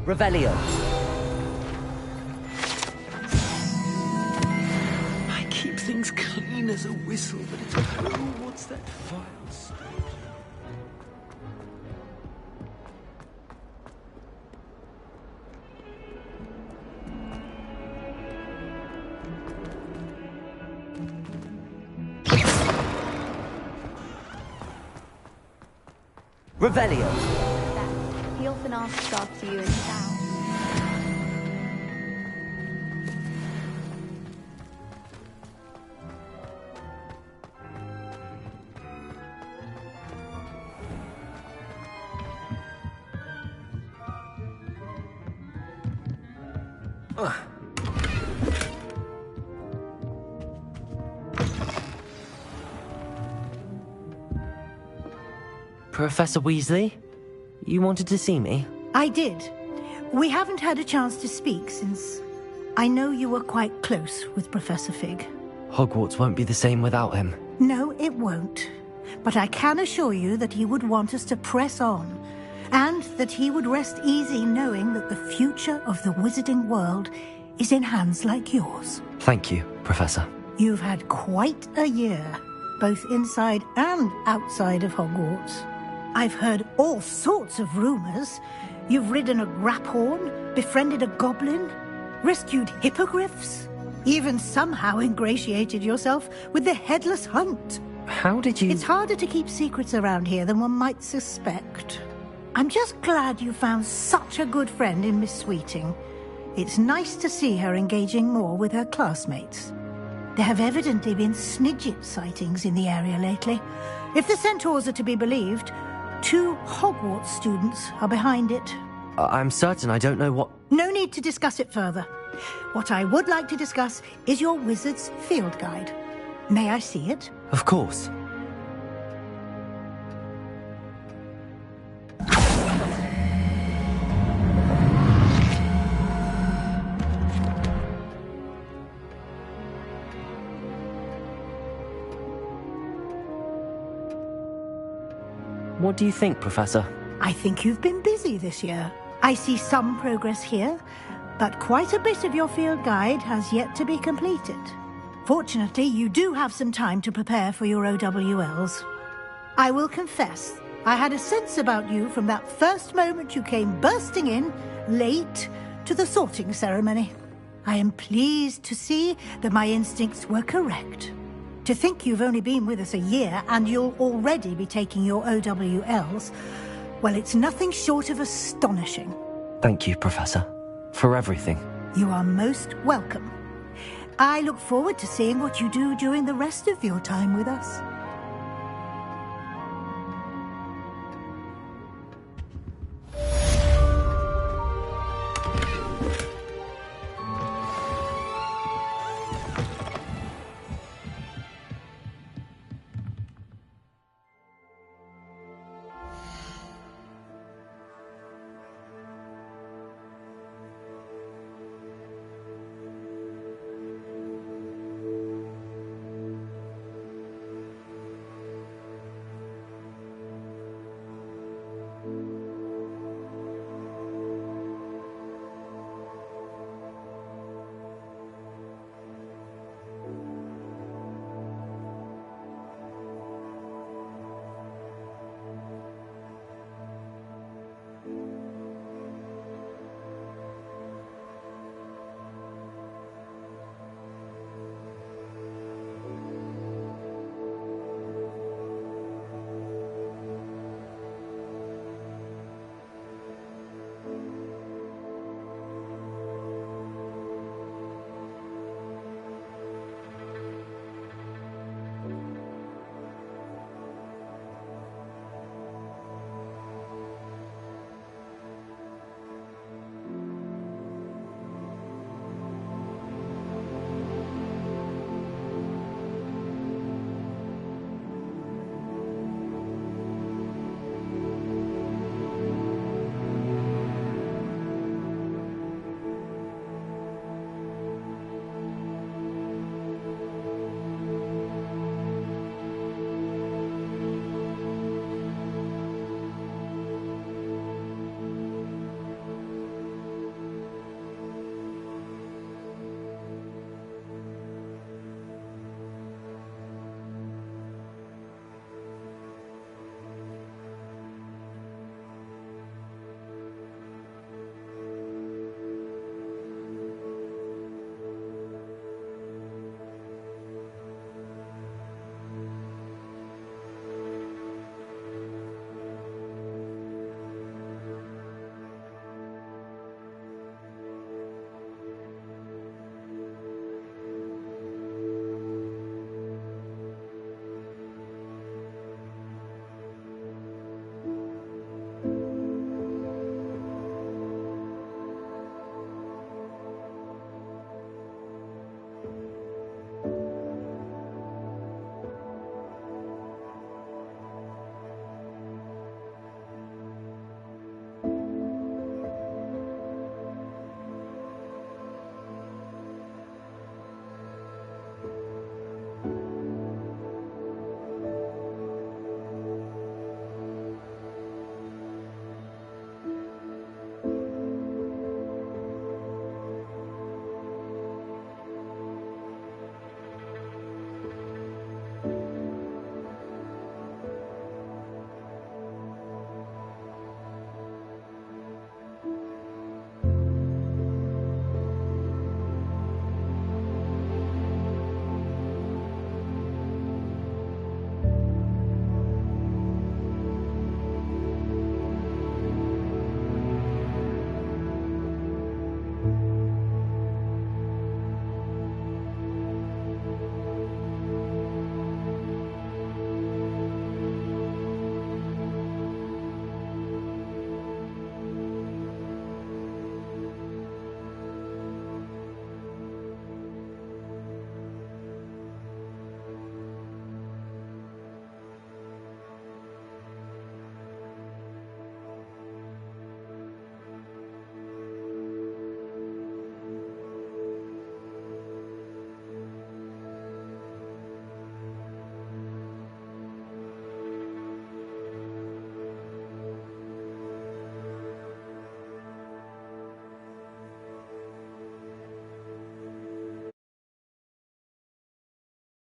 Revelio. I keep things clean as a whistle, but it's what's that file? Revelio. He often asks after you in town. Professor Weasley? You wanted to see me? I did. We haven't had a chance to speak since I know you were quite close with Professor Fig. Hogwarts won't be the same without him. No, it won't. But I can assure you that he would want us to press on, and that he would rest easy knowing that the future of the wizarding world is in hands like yours. Thank you, Professor. You've had quite a year, both inside and outside of Hogwarts. I've heard all sorts of rumors. You've ridden a Graphorn, befriended a goblin, rescued hippogriffs, even somehow ingratiated yourself with the Headless Hunt. How did you... It's harder to keep secrets around here than one might suspect. I'm just glad you found such a good friend in Miss Sweeting. It's nice to see her engaging more with her classmates. There have evidently been Snidget sightings in the area lately. If the Centaurs are to be believed, 2 Hogwarts students are behind it. I'm certain I don't know what... No need to discuss it further. What I would like to discuss is your wizard's field guide. May I see it? Of course. What do you think, Professor? I think you've been busy this year. I see some progress here, but quite a bit of your field guide has yet to be completed. Fortunately, you do have some time to prepare for your OWLs. I will confess, I had a sense about you from that first moment you came bursting in, late, to the sorting ceremony. I am pleased to see that my instincts were correct. To think you've only been with us a year and you'll already be taking your OWLs, well, it's nothing short of astonishing. Thank you, Professor, for everything. You are most welcome. I look forward to seeing what you do during the rest of your time with us.